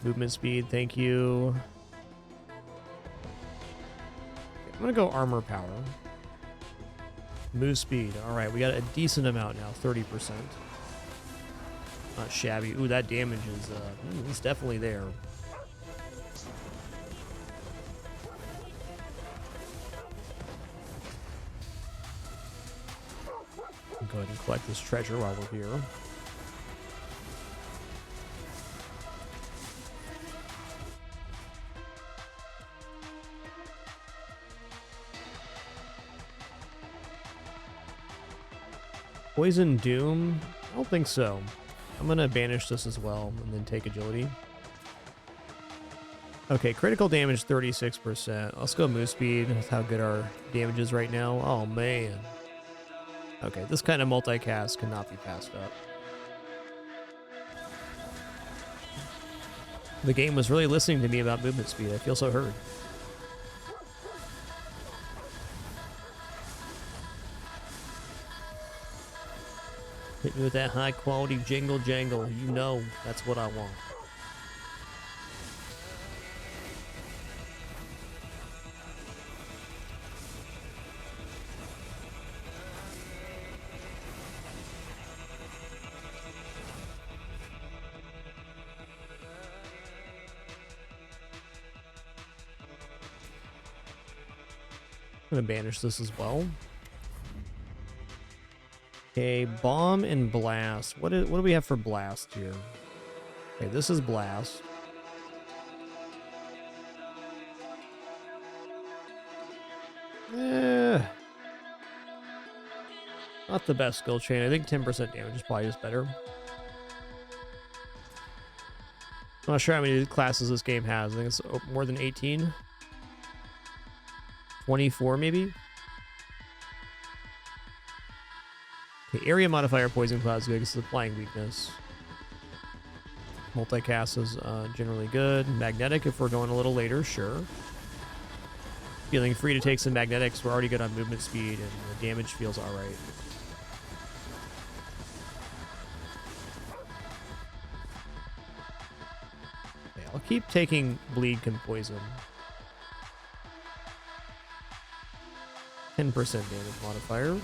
Movement speed, thank you. Okay, I'm going to go armor power. Move speed. All right, we got a decent amount now, 30%. Not shabby. Ooh, that damage is it's definitely there. Go ahead and collect this treasure while we're here. Poison Doom? I don't think so. I'm gonna banish this as well and then take agility. Okay, critical damage 36%. Let's go move speed with how good our damage is right now. Oh, man. Okay, this kind of multicast cannot be passed up. The game was really listening to me about movement speed. I feel so heard. Hit me with that high quality jingle jangle. You know that's what I want. I'm gonna banish this as well. Okay, bomb and blast. What do we have for blast here? Okay, this is blast. Not the best skill chain. I think 10% damage is probably just better. I'm not sure how many classes this game has. I think it's more than 18. 24 maybe? Okay, area modifier poison cloud is good because it's applying weakness. Multicast is generally good. Magnetic if we're going a little later, sure. Feeling free to take some magnetics. We're already good on movement speed and the damage feels alright. Okay, I'll keep taking bleed can poison. 10% damage modifier.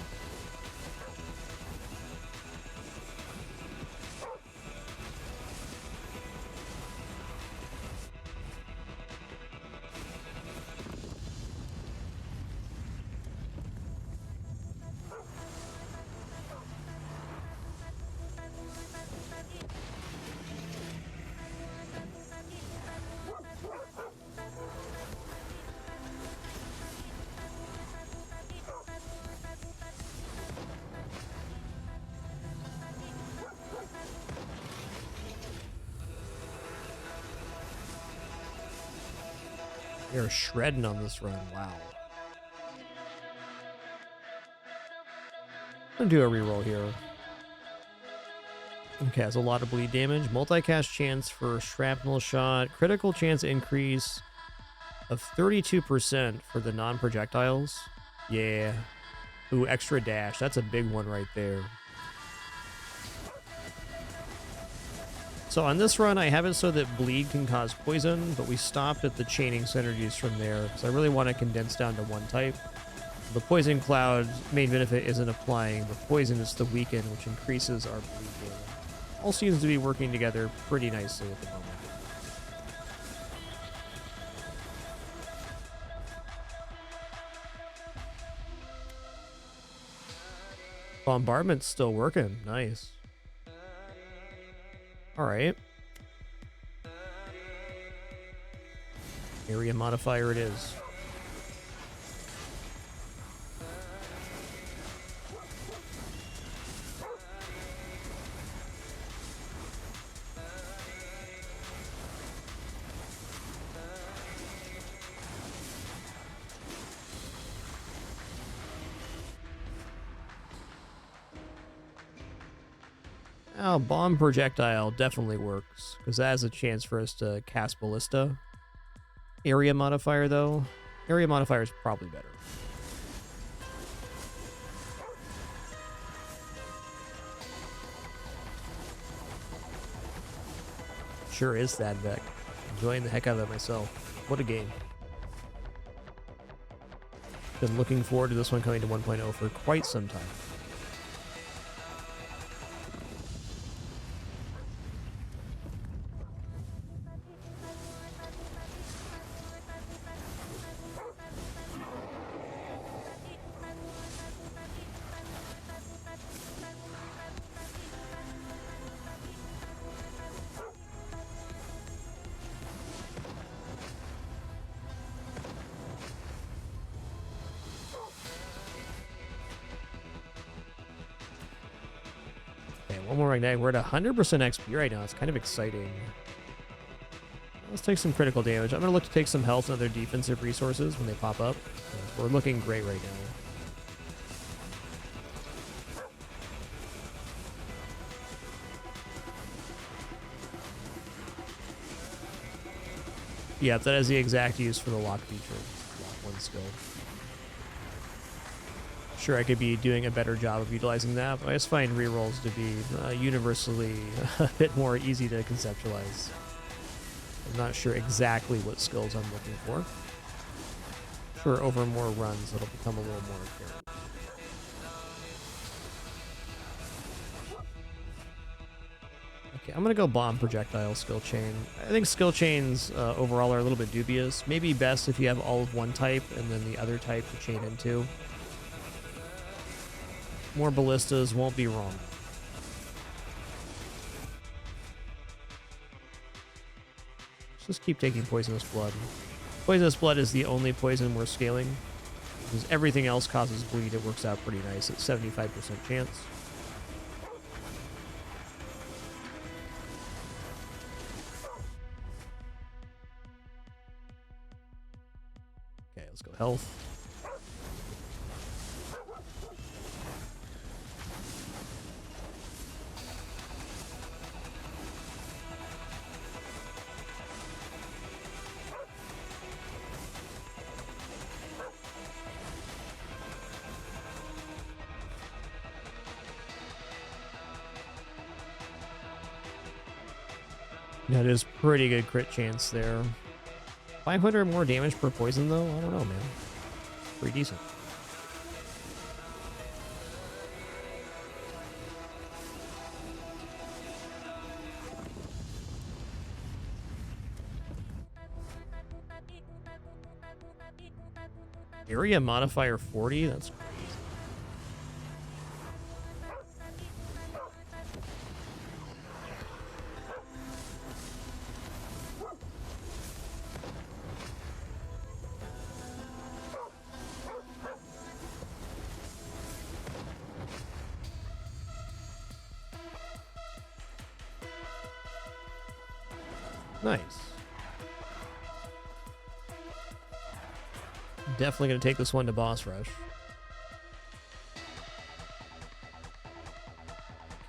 They're shredding on this run. Wow. I'm gonna do a reroll here. Okay, has a lot of bleed damage. Multicast chance for shrapnel shot. Critical chance increase of 32% for the non-projectiles. Yeah. Ooh, extra dash. That's a big one right there. So on this run, I have it so that bleed can cause poison, but we stopped at the chaining synergies from there because I really want to condense down to one type. The poison cloud's main benefit isn't applying the poison, it's the weaken, which increases our bleed damage. All seems to be working together pretty nicely at the moment. Bombardment's still working. Nice. Alright. Area modifier it is. Oh, bomb projectile definitely works, because that has a chance for us to cast ballista. Area modifier, though. Area modifier is probably better. Sure is that Vec. Enjoying the heck out of it myself. What a game. Been looking forward to this one coming to 1.0 for quite some time. One more magnetic. We're at 100% XP right now. It's kind of exciting. Let's take some critical damage. I'm going to look to take some health and other defensive resources when they pop up. We're looking great right now. Yeah, that is the exact use for the lock feature. Lock 1 skill. Sure, I could be doing a better job of utilizing that, but I just find rerolls to be universally a bit more easy to conceptualize. I'm not sure exactly what skills I'm looking for. Sure, over more runs, it'll become a little more apparent. Okay, I'm going to go bomb projectile skill chain. I think skill chains overall are a little bit dubious. Maybe best if you have all of one type and then the other type to chain into. More ballistas won't be wrong. Let's just keep taking poisonous blood. Poisonous blood is the only poison we're scaling. Because everything else causes bleed, it works out pretty nice at 75% chance. Okay, let's go health. That is pretty good crit chance there. 500 more damage per poison, though? I don't know, man. Pretty decent. Area modifier 40? That's crazy. Nice. Definitely going to take this one to boss rush.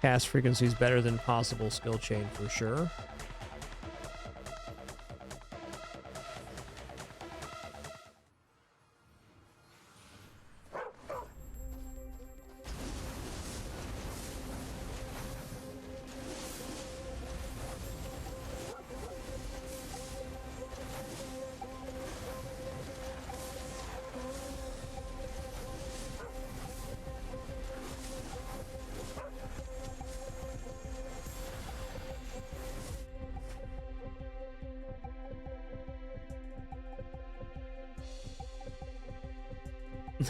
Cast frequency is better than possible skill chain for sure.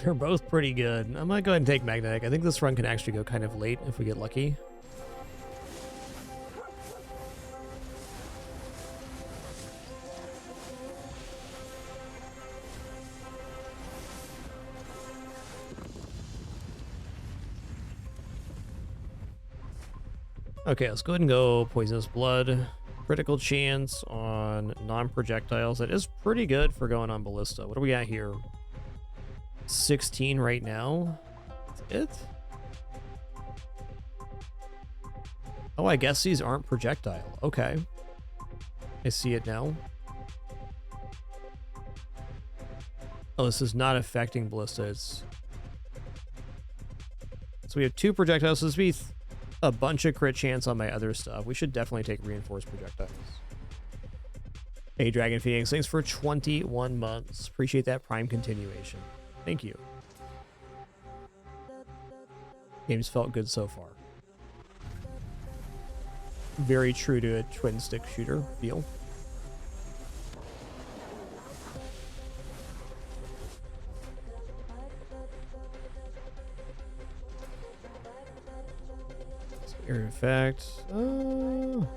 They're both pretty good. I'm gonna go ahead and take magnetic. I think this run can actually go kind of late if we get lucky. Okay, let's go ahead and go poisonous blood. Critical chance on non-projectiles. That is pretty good for going on ballista. What do we got here? 16 right now. That's it? Oh, I guess these aren't projectile. Okay. I see it now. Oh, this is not affecting ballista. It's... So we have 2 projectiles. So this would be a bunch of crit chance on my other stuff. We should definitely take reinforced projectiles. Hey, Dragon Phoenix, thanks for 21 months. Appreciate that Prime continuation. Thank you. Game's felt good so far. Very true to a twin stick shooter feel. Area effect. A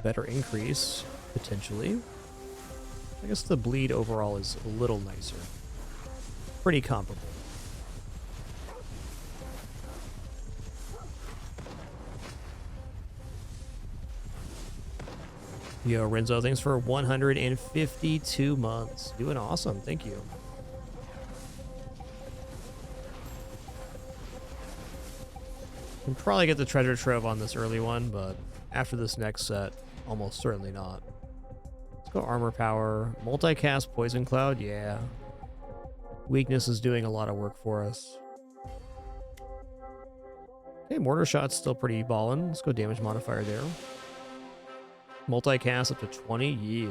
better increase, potentially. I guess the bleed overall is a little nicer. Pretty comparable. Yo, Renzo, thanks for 152 months. Doing awesome. Thank you. Can probably get the treasure trove on this early one, but after this next set, almost certainly not. Let's go armor power. Multicast poison cloud. Yeah. Weakness is doing a lot of work for us. Okay, mortar shot's still pretty ballin'. Let's go damage modifier there. Multicast up to 20. Yeah.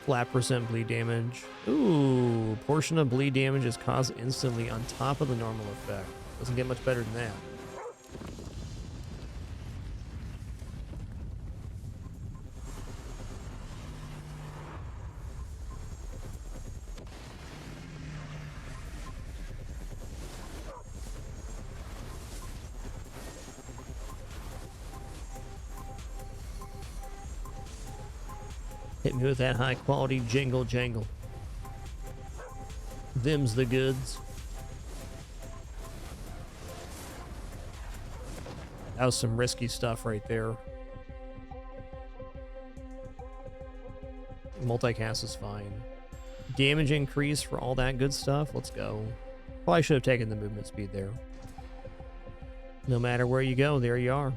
Flat percent bleed damage. Ooh, portion of bleed damage is caused instantly on top of the normal effect. Doesn't get much better than that. Hit me with that high quality jingle jangle. Them's the goods. That was some risky stuff right there. Multicast is fine. Damage increase for all that good stuff. Let's go. Probably should have taken the movement speed there. No matter where you go, there you are.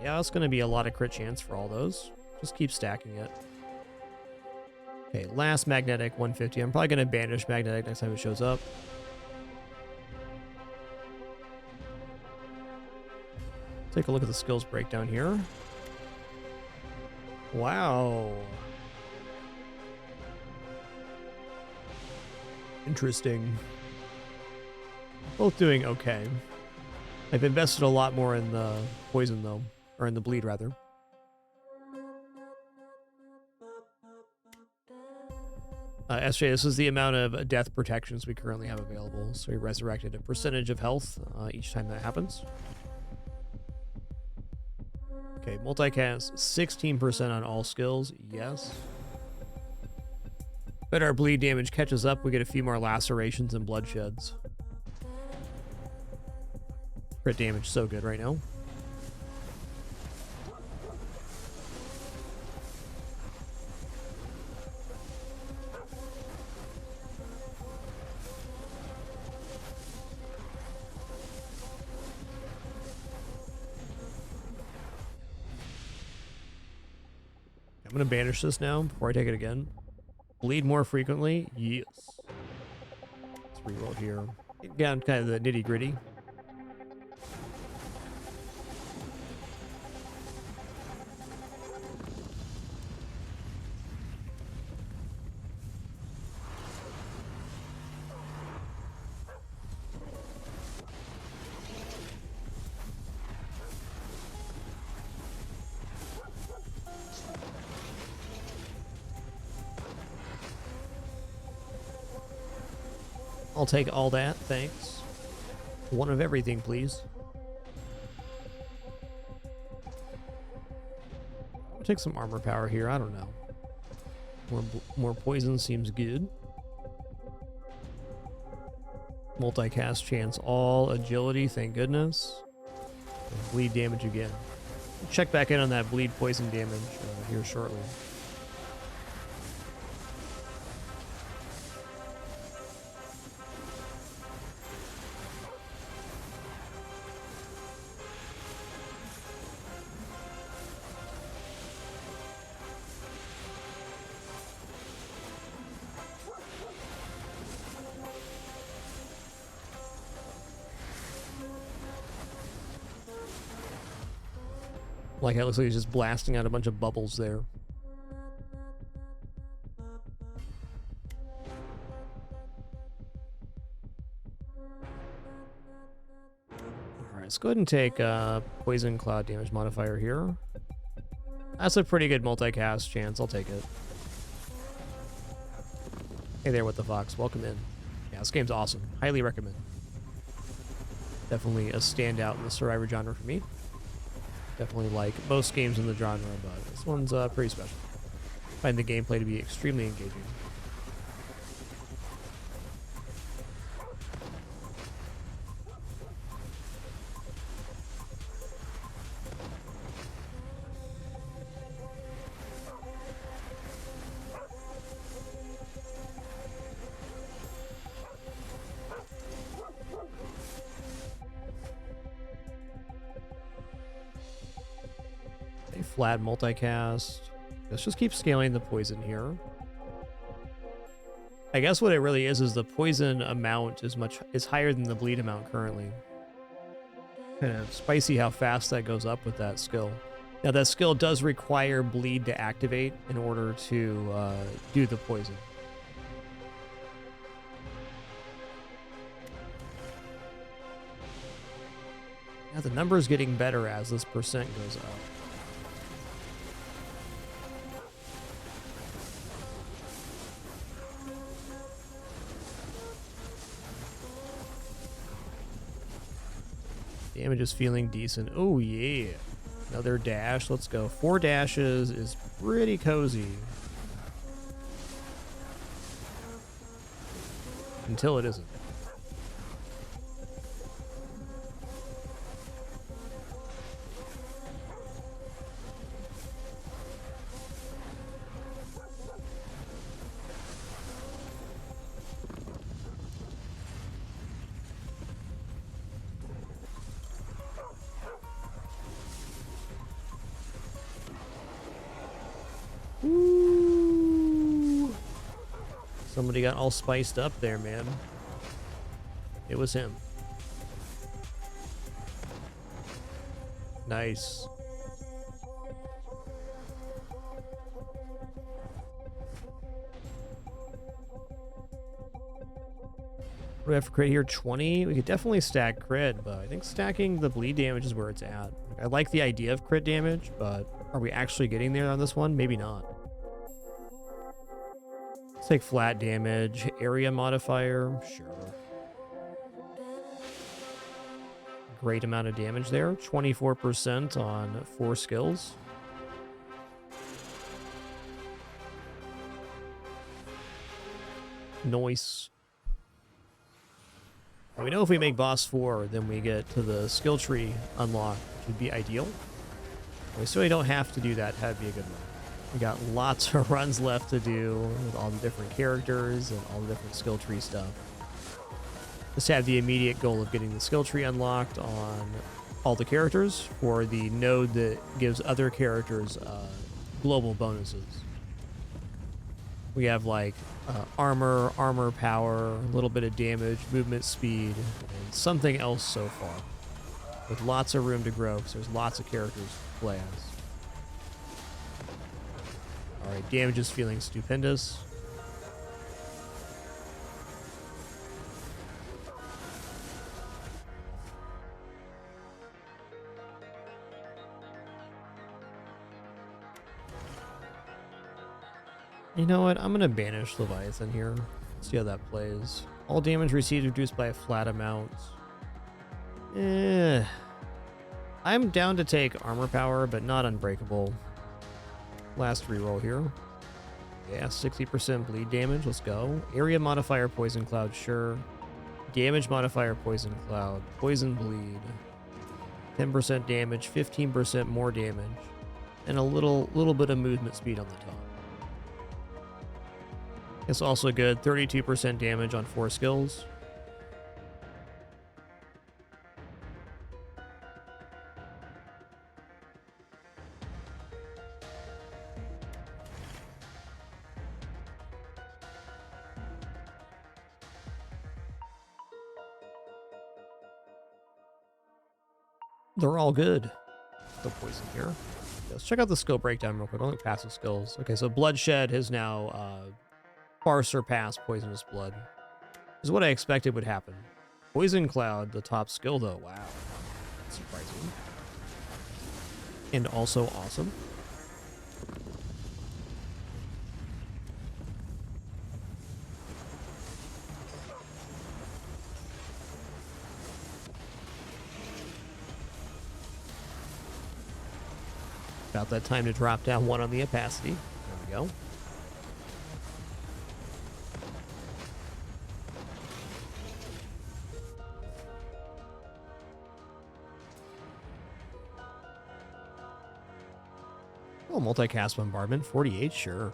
Yeah, it's going to be a lot of crit chance for all those. Just keep stacking it. Okay, last magnetic 150. I'm probably going to banish magnetic next time it shows up. Take a look at the skills breakdown here. Wow. Interesting. Both doing okay. I've invested a lot more in the poison though. Or in the bleed, rather. SJ, this is the amount of death protections we currently have available. So we resurrected a percentage of health each time that happens. Okay, multicast, 16% on all skills. Yes. But our bleed damage catches up. We get a few more lacerations and bloodsheds. Crit damage so good right now. I'm going to banish this now before I take it again. Bleed more frequently? Yes. Let's reroll here. Get down kind of the nitty gritty. I'll take all that, thanks. One of everything, please. I'll take some armor power here, I don't know. More poison seems good. Multicast chance all agility, thank goodness. And bleed damage again. We'll check back in on that bleed poison damage here shortly. Like it looks like he's just blasting out a bunch of bubbles there. Alright, let's go ahead and take poison cloud damage modifier here. That's a pretty good multicast chance, I'll take it. Hey there, What the Fox, welcome in. Yeah, this game's awesome, highly recommend. Definitely a standout in the Survivor genre for me. Definitely like most games in the genre, but this one's pretty special. Find the gameplay to be extremely engaging. A flat multicast. Let's just keep scaling the poison here. I guess what it really is the poison amount is higher than the bleed amount currently. Kind of spicy how fast that goes up with that skill. Now that skill does require bleed to activate in order to do the poison. Now the number is getting better as this percent goes up. Damage is feeling decent. Oh yeah. Another dash. Let's go. 4 dashes is pretty cozy. Until it isn't. Ooh. Somebody got all spiced up there, man. It was him. Nice. What do we have for crit here? 20? We could definitely stack crit, but I think stacking the bleed damage is where it's at. I like the idea of crit damage, but are we actually getting there on this one? Maybe not. Let's take flat damage. Area modifier. Sure. Great amount of damage there. 24% on 4 skills. Nice. We know if we make boss 4, then we get to the skill tree unlock, which would be ideal. We certainly don't have to do that. That'd be a good one. We got lots of runs left to do with all the different characters and all the different skill tree stuff. Just have the immediate goal of getting the skill tree unlocked on all the characters for the node that gives other characters global bonuses. We have like armor power, a little bit of damage, movement speed, and something else so far. With lots of room to grow because there's lots of characters to play as. Alright, damage is feeling stupendous. You know what? I'm going to banish Leviathan here. See how that plays. All damage received reduced by a flat amount. I'm down to take armor power, but not unbreakable. Last reroll here. Yeah, 60% bleed damage. Let's go. Area modifier, poison cloud, sure. Damage modifier, poison cloud. Poison bleed. 10% damage, 15% more damage. And a little bit of movement speed on the top. It's also good. 32% damage on 4 skills. They're all good. No poison here. Let's check out the skill breakdown real quick. Only passive skills. Okay, so Bloodshed has now far surpassed Poisonous Blood. This is what I expected would happen. Poison Cloud, the top skill though. Wow. That's surprising. And also awesome. About that time to drop down 1 on the opacity. There we go. Oh, multicast bombardment, 48, sure.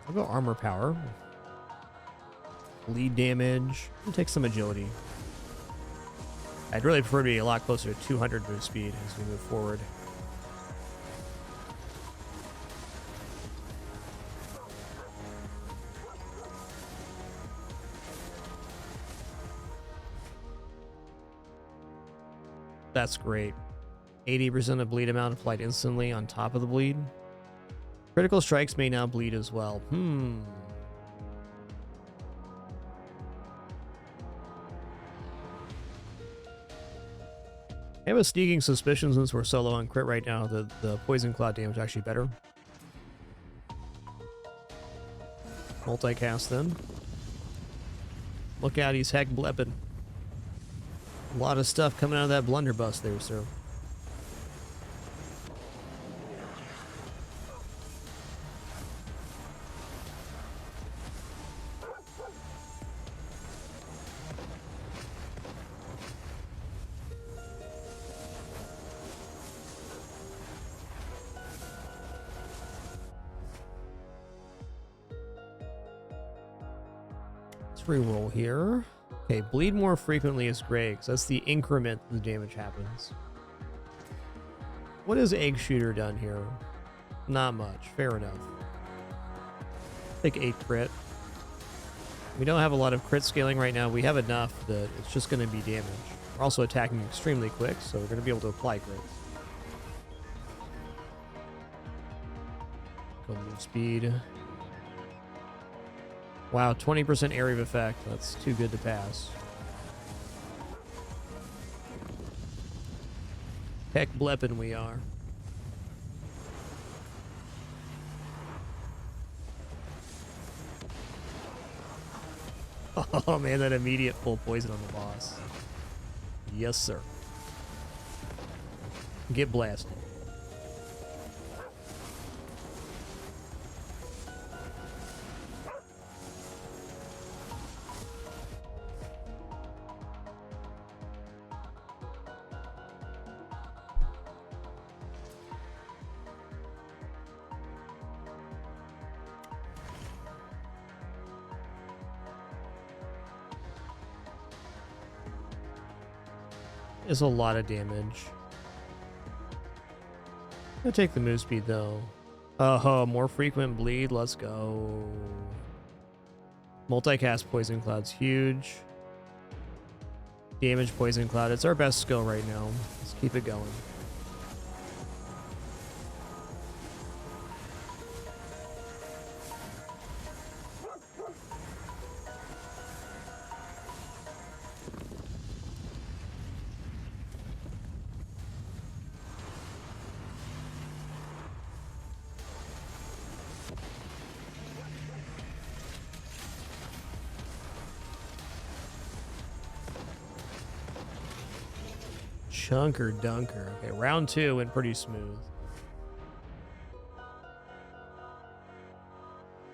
I'll go armor power. Bleed damage. We'll take some agility. I'd really prefer to be a lot closer to 200 move speed as we move forward. That's great. 80% of bleed amount applied instantly on top of the bleed. Critical strikes may now bleed as well. I have a sneaking suspicion since we're solo on crit right now that the poison cloud damage is actually better. Multicast then. Look out, he's heck blepping. A lot of stuff coming out of that blunderbuss there, sir. Let's reroll here. Okay, bleed more frequently is great, because that's the increment the damage happens. What has Egg Shooter done here? Not much. Fair enough. Take 8 crit. We don't have a lot of crit scaling right now. We have enough that it's just going to be damage. We're also attacking extremely quick, so we're going to be able to apply crits. Go move speed. Wow, 20% area of effect. That's too good to pass. Heck bleppin' we are. Oh man, that immediate full poison on the boss. Yes, sir. Get blasted. Is a lot of damage. I'll take the move speed though. Oh, more frequent bleed. Let's go. Multicast poison cloud's huge. Damage poison cloud. It's our best skill right now. Let's keep it going. Chunker dunker. Okay, round 2 went pretty smooth.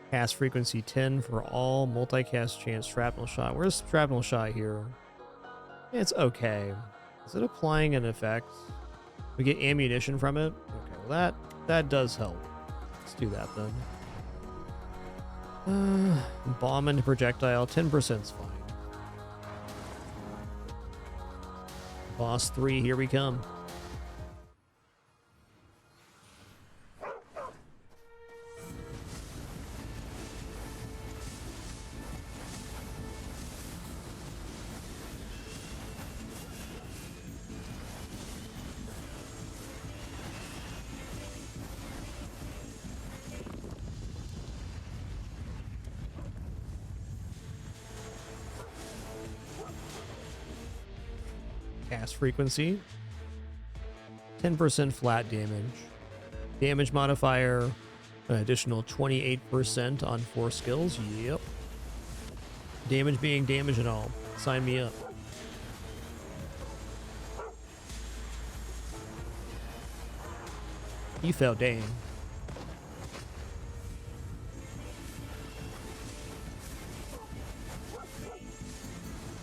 Cast frequency 10 for all. Multicast chance shrapnel shot. Where's shrapnel shot here? It's okay. Is it applying an effect? We get ammunition from it? Okay, well that does help. Let's do that then. Bomb into projectile. 10% is fine. Boss 3, here we come. Cast frequency. 10% flat damage. Damage modifier, an additional 28% on 4 skills. Yep. Damage being damage and all. Sign me up. You fell down.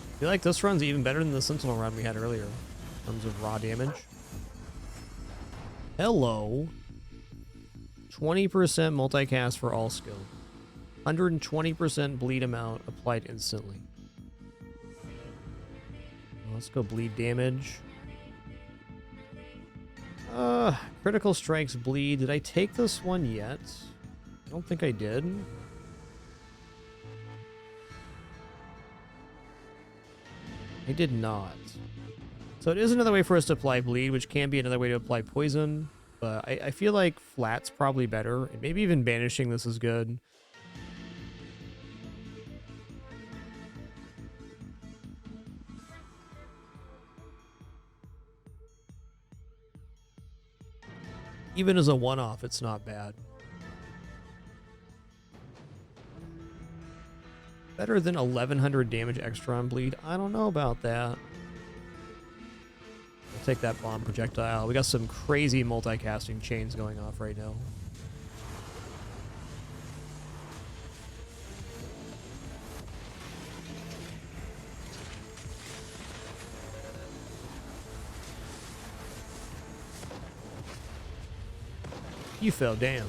I feel like this run's even better than the Sentinel run we had earlier in terms of raw damage. Hello. 20% multicast for all skill. 120% bleed amount applied instantly. Let's go bleed damage. Critical strikes bleed. Did I take this one yet? I don't think I did. I did not. So it is another way for us to apply bleed, which can be another way to apply poison. But I feel like flat's probably better. And maybe even banishing this is good. Even as a one-off, it's not bad. Better than 1100 damage extra on bleed? I don't know about that. I'll take that bomb projectile. We got some crazy multicasting chains going off right now. You fell down.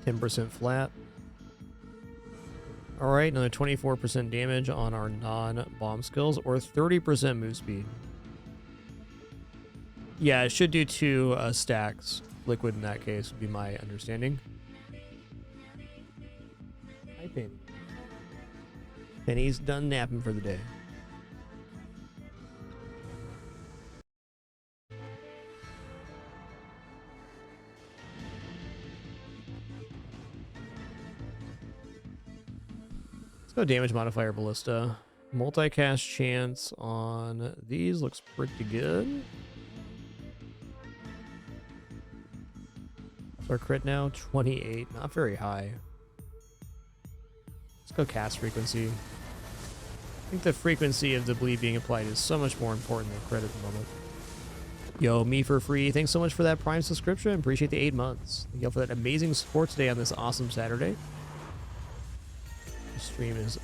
%10 flat. Alright, another 24% damage on our non-bomb skills, or 30% move speed. Yeah, it should do 2 stacks. Liquid in that case would be my understanding. Hi, Penny. Penny's done napping for the day. Let's go damage modifier ballista. Multicast chance on these looks pretty good. What's our crit now? 28. Not very high. Let's go cast frequency. I think the frequency of the bleed being applied is so much more important than crit at the moment. Yo, me for free. Thanks so much for that Prime subscription. Appreciate the 8 months. Thank you all for that amazing support today on this awesome Saturday. The stream is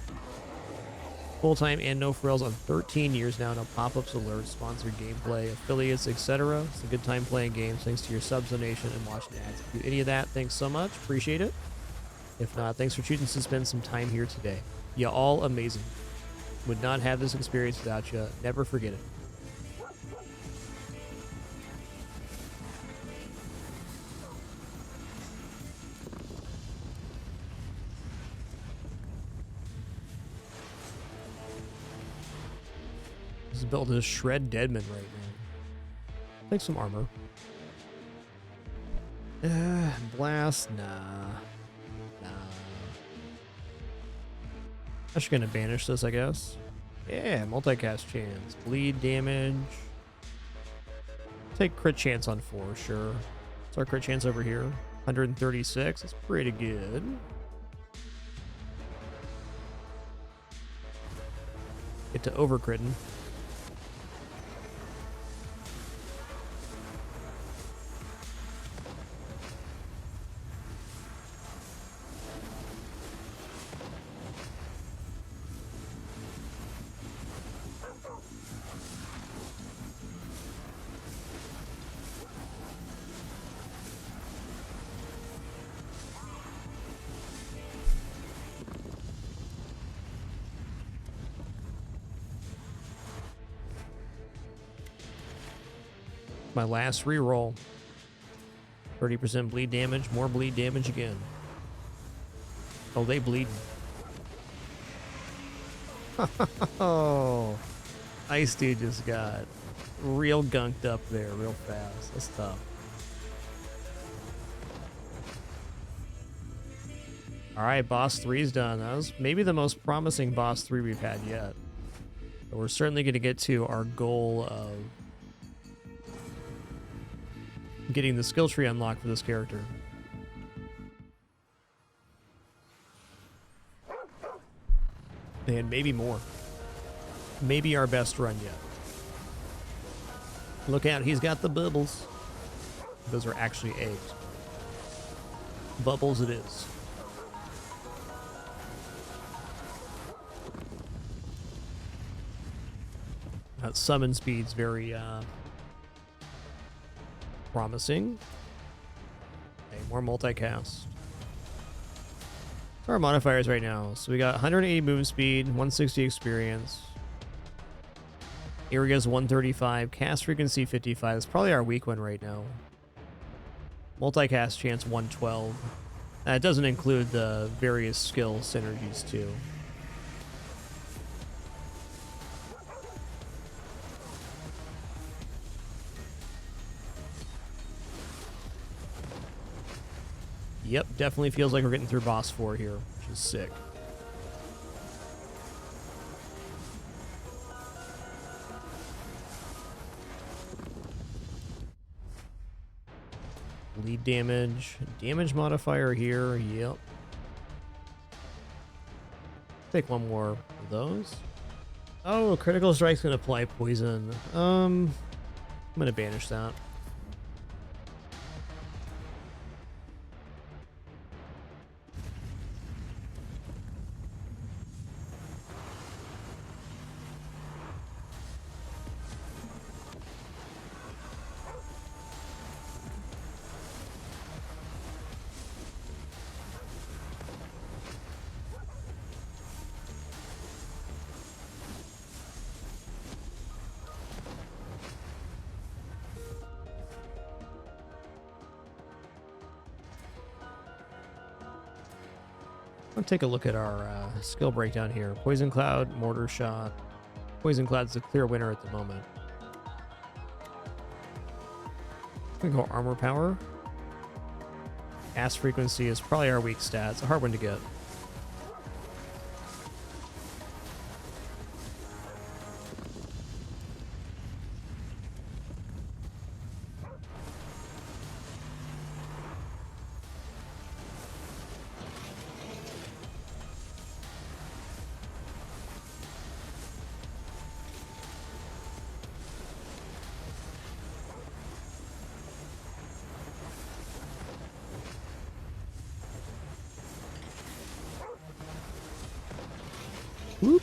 full-time and no frills on 13 years now. No pop-ups, alerts, sponsored gameplay, affiliates, etc. It's a good time playing games thanks to your subs, donation, and watching ads. If you do any of that, thanks so much. Appreciate it. If not, thanks for choosing to spend some time here today. You all amazing. Would not have this experience without you. Never forget it. This build is shred Deadman right now. Take some armor. Blast? Nah. I'm just gonna banish this, I guess. Yeah, multicast chance. Bleed damage. Take crit chance on 4, sure. What's our crit chance over here? 136. That's pretty good. Get to overcritting. My last reroll. 30% bleed damage, more bleed damage again. Oh, they bleed. Oh, Ice Dude just got real gunked up there real fast. That's tough. All right, boss 3's done. That was maybe the most promising boss 3 we've had yet. But we're certainly going to get to our goal of getting the skill tree unlocked for this character. And maybe more. Maybe our best run yet. Look out, he's got the bubbles. Those are actually eggs. Bubbles it is. That summon speed's very promising. Okay, more multicast. Our modifiers right now. So we got 180 move speed, 160 experience. Area's 135, cast frequency 55. That's probably our weak one right now. Multicast chance 112. It doesn't include the various skill synergies too. Yep, definitely feels like we're getting through boss 4 here, which is sick. Bleed damage. Damage modifier here. Yep. Take one more of those. Oh, critical strike's gonna apply poison. I'm gonna banish that. Let's take a look at our skill breakdown here. Poison Cloud, Mortar Shot. Poison Cloud's the clear winner at the moment. We go Armor Power. Cast Frequency is probably our weak stat. It's a hard one to get. Whoop.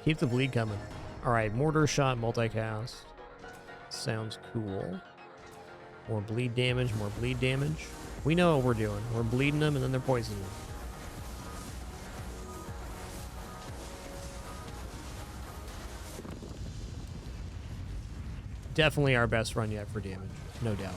Keep the bleed coming. Alright, Mortar Shot, multicast. Sounds cool. More bleed damage, more bleed damage. We know what we're doing. We're bleeding them and then they're poisoning them. Definitely our best run yet for damage, no doubt.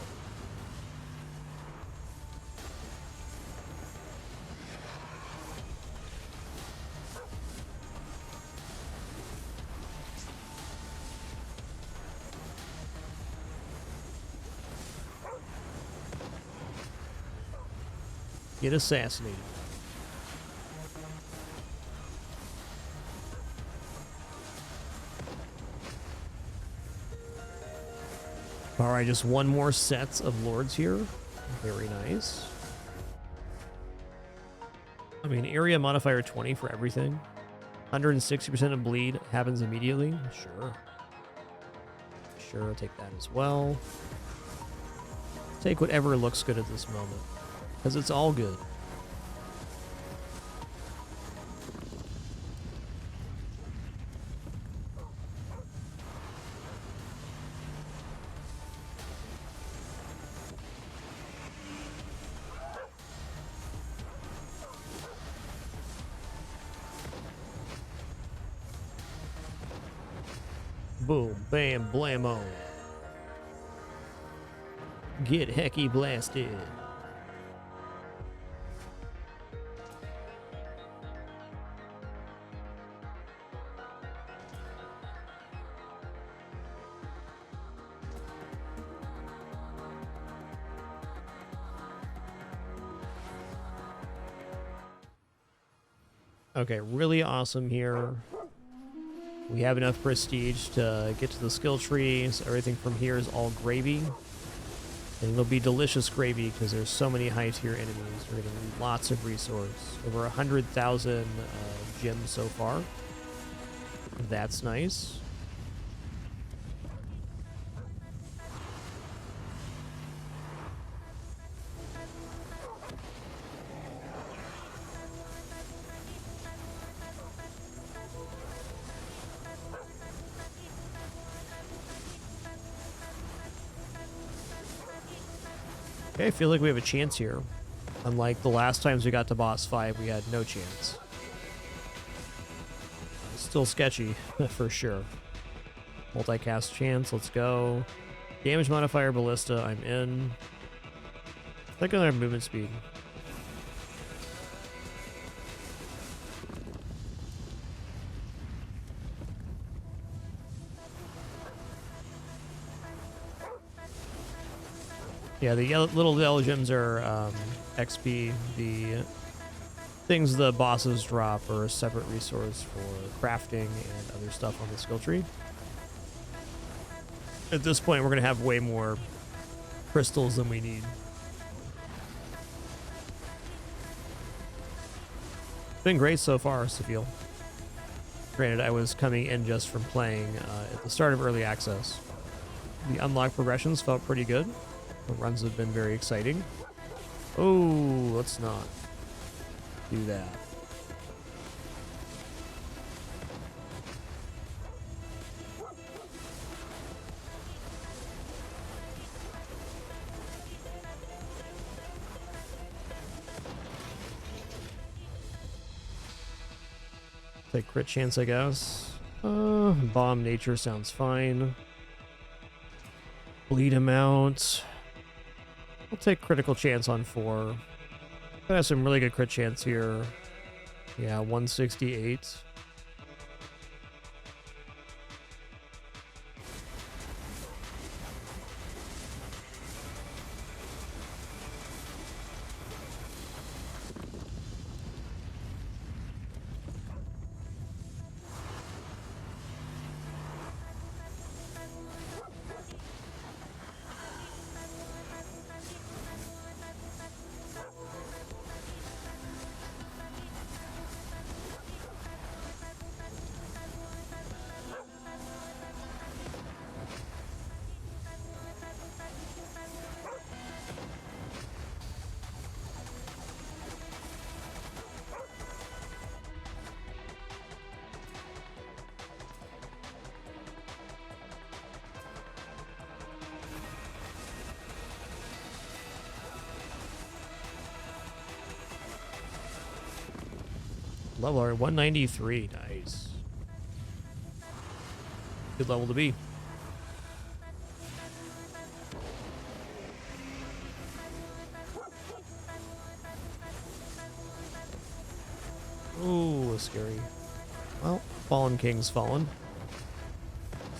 Get assassinated. Alright, just one more set of lords here. Very nice. I mean, area modifier 20 for everything. 160% of bleed happens immediately. Sure. Sure, I'll take that as well. Take whatever looks good at this moment. Because it's all good. Boom, bam, blammo. Get hecky blasted. Okay, really awesome here. We have enough prestige to get to the skill tree, so everything from here is all gravy. And it'll be delicious gravy because there's so many high tier enemies. We're getting lots of resource. Over 100,000 gems so far. That's nice. Okay, I feel like we have a chance here. Unlike the last times we got to boss 5, we had no chance. Still sketchy, for sure. Multicast chance, let's go. Damage modifier, ballista, I'm in. I think I have movement speed. Yeah, the little yellow gems are XP. The things the bosses drop are a separate resource for crafting and other stuff on the skill tree. At this point, we're going to have way more crystals than we need. Been great so far, Sophia. Granted, I was coming in just from playing at the start of early access. The unlock progressions felt pretty good. The runs have been very exciting. Oh, let's not do that. Take crit chance, I guess. Bomb nature sounds fine. Bleed amount. We'll take critical chance on 4. Gonna have some really good crit chance here. Yeah, 168. Level 193, nice. Good level to be. Ooh, scary. Well, Fallen King's fallen.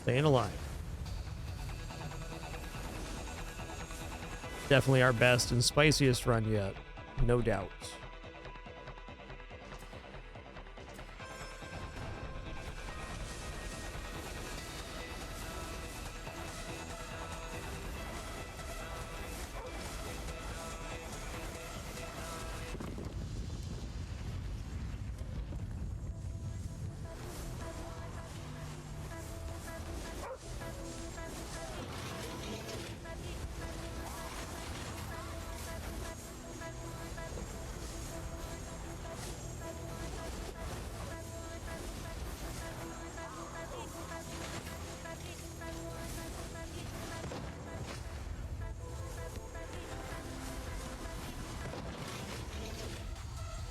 Staying alive. Definitely our best and spiciest run yet, no doubt.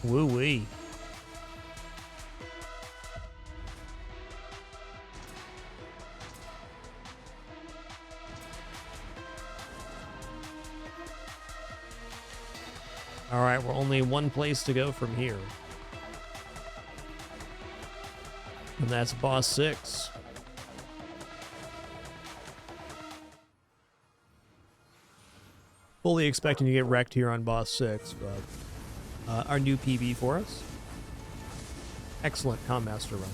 Woo-wee. All right, we're only one place to go from here. And that's boss 6. Fully expecting to get wrecked here on boss 6, but our new PB for us. Excellent Comm Master run.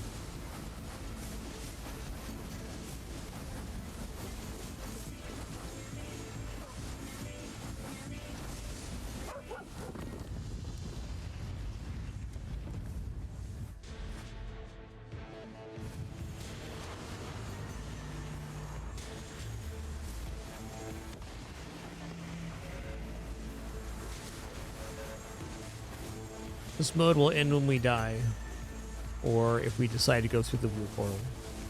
This mode will end when we die, or if we decide to go through the blue portal.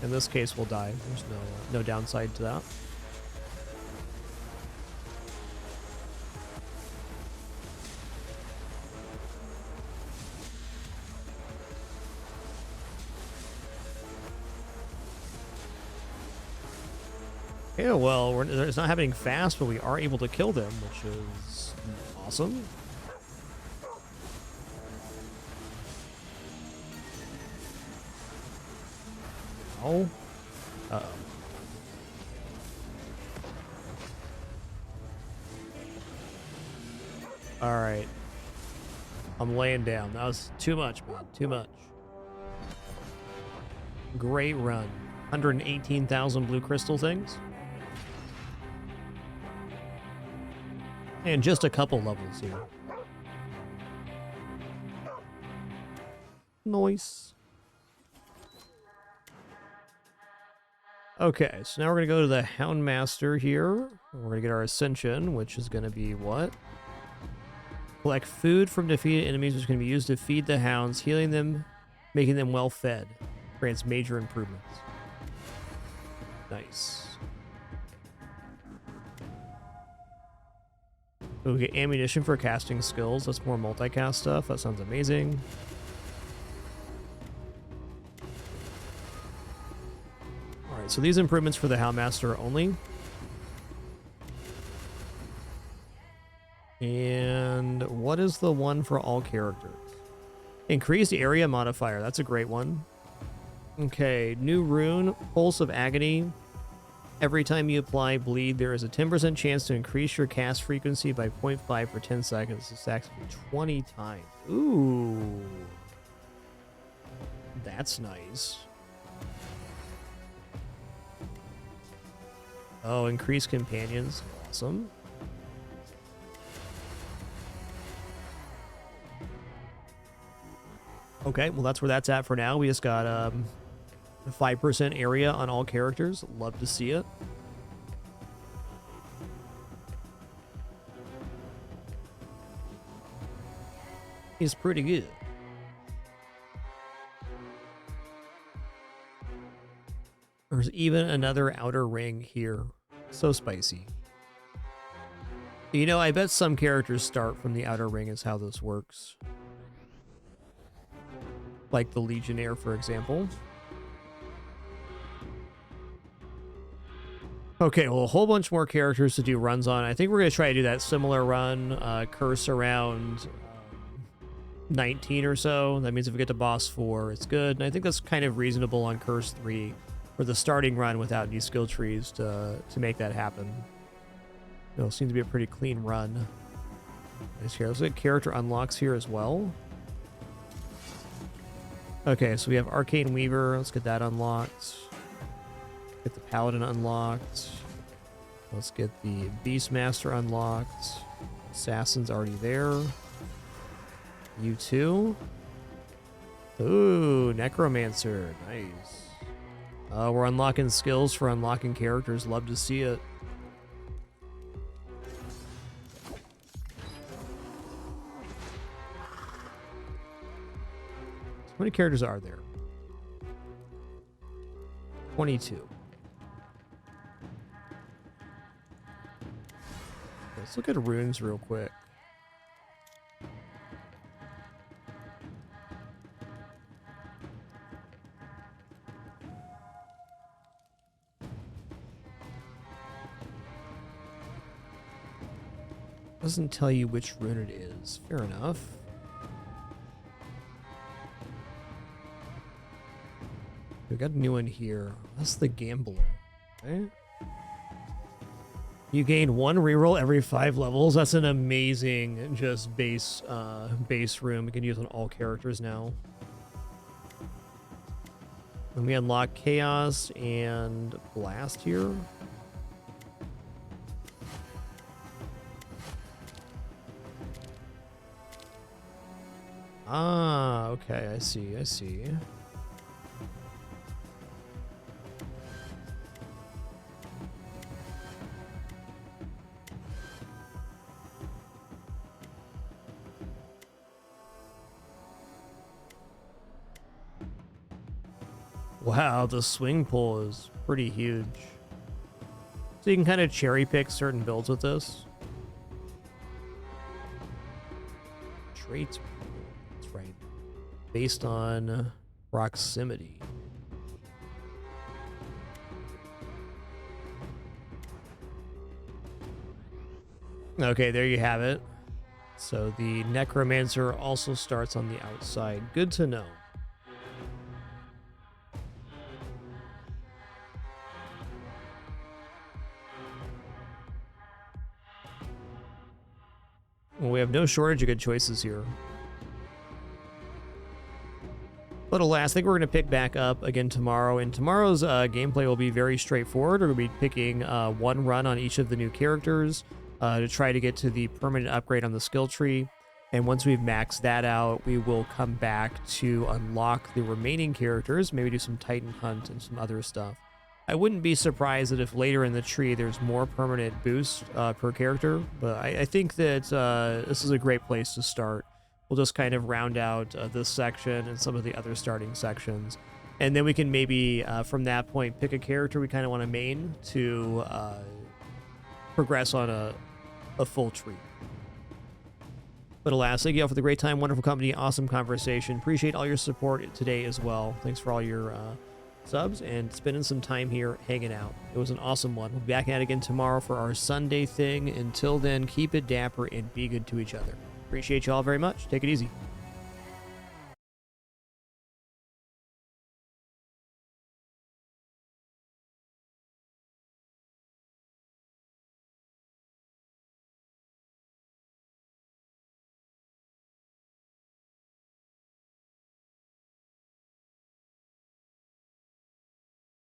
In this case, we'll die. There's no downside to that. Yeah, well, it's not happening fast, but we are able to kill them, which is awesome. Oh. Uh-oh. All right. I'm laying down. That was too much, man. Too much. Great run. 118,000 blue crystal things. And just a couple levels here. Nice. Okay, so now we're going to go to the Houndmaster here. We're going to get our Ascension, which is going to be what? Collect food from defeated enemies, which is going to be used to feed the hounds, healing them, making them well fed. Grants major improvements. Nice. We'll get ammunition for casting skills. That's more multicast stuff. That sounds amazing. Alright, so these improvements for the Houndmaster only. And what is the one for all characters? Increased area modifier. That's a great one. Okay, new rune, Pulse of Agony. Every time you apply bleed, there is a 10% chance to increase your cast frequency by 0.5 for 10 seconds. This stacks for 20 times. Ooh. That's nice. Oh, increased companions. Awesome. Okay, well that's where that's at for now. We just got 5% area on all characters. Love to see it. He's pretty good. There's even another outer ring here. So spicy. You know, I bet some characters start from the outer ring is how this works. Like the Legionnaire, for example. Okay, well, a whole bunch more characters to do runs on. I think we're going to try to do that similar run, curse around 19 or so. That means if we get to boss 4, it's good. And I think that's kind of reasonable on curse 3 for the starting run without any skill trees to make that happen. It seems to be a pretty clean run. Nice here. Let's get character unlocks here as well. Okay, so we have Arcane Weaver. Let's get that unlocked. Get the Paladin unlocked. Let's get the Beastmaster unlocked. Assassin's already there. You too. Ooh, Necromancer. Nice. We're unlocking skills for unlocking characters. Love to see it. How many characters are there? 22. Let's look at runes real quick. Doesn't tell you which rune it is. Fair enough. We got a new one here. That's the Gambler. Okay. You gain 1 reroll every 5 levels. That's an amazing just base rune. We can use on all characters now. And we unlock Chaos and Blast here. Ah, okay, I see, I see. Wow, the swing pull is pretty huge. So you can kind of cherry pick certain builds with this. Traits. That's right. Based on proximity. Okay, there you have it. So the necromancer also starts on the outside. Good to know. Well, we have no shortage of good choices here. But alas, I think we're going to pick back up again tomorrow, and tomorrow's gameplay will be very straightforward. We're going to be picking one run on each of the new characters to try to get to the permanent upgrade on the skill tree. And once we've maxed that out, we will come back to unlock the remaining characters, maybe do some Titan Hunt and some other stuff. I wouldn't be surprised that if later in the tree there's more permanent boosts per character, but I think that this is a great place to start. We'll just kind of round out this section and some of the other starting sections. And then we can maybe, from that point, pick a character we kind of want to main to progress on a full tree. But alas, thank you all for the great time, wonderful company, awesome conversation. Appreciate all your support today as well. Thanks for all your subs and spending some time here hanging out. It was an awesome one. We'll be back at it again tomorrow for our Sunday thing. Until then, keep it dapper and be good to each other. Appreciate you all very much. Take it easy.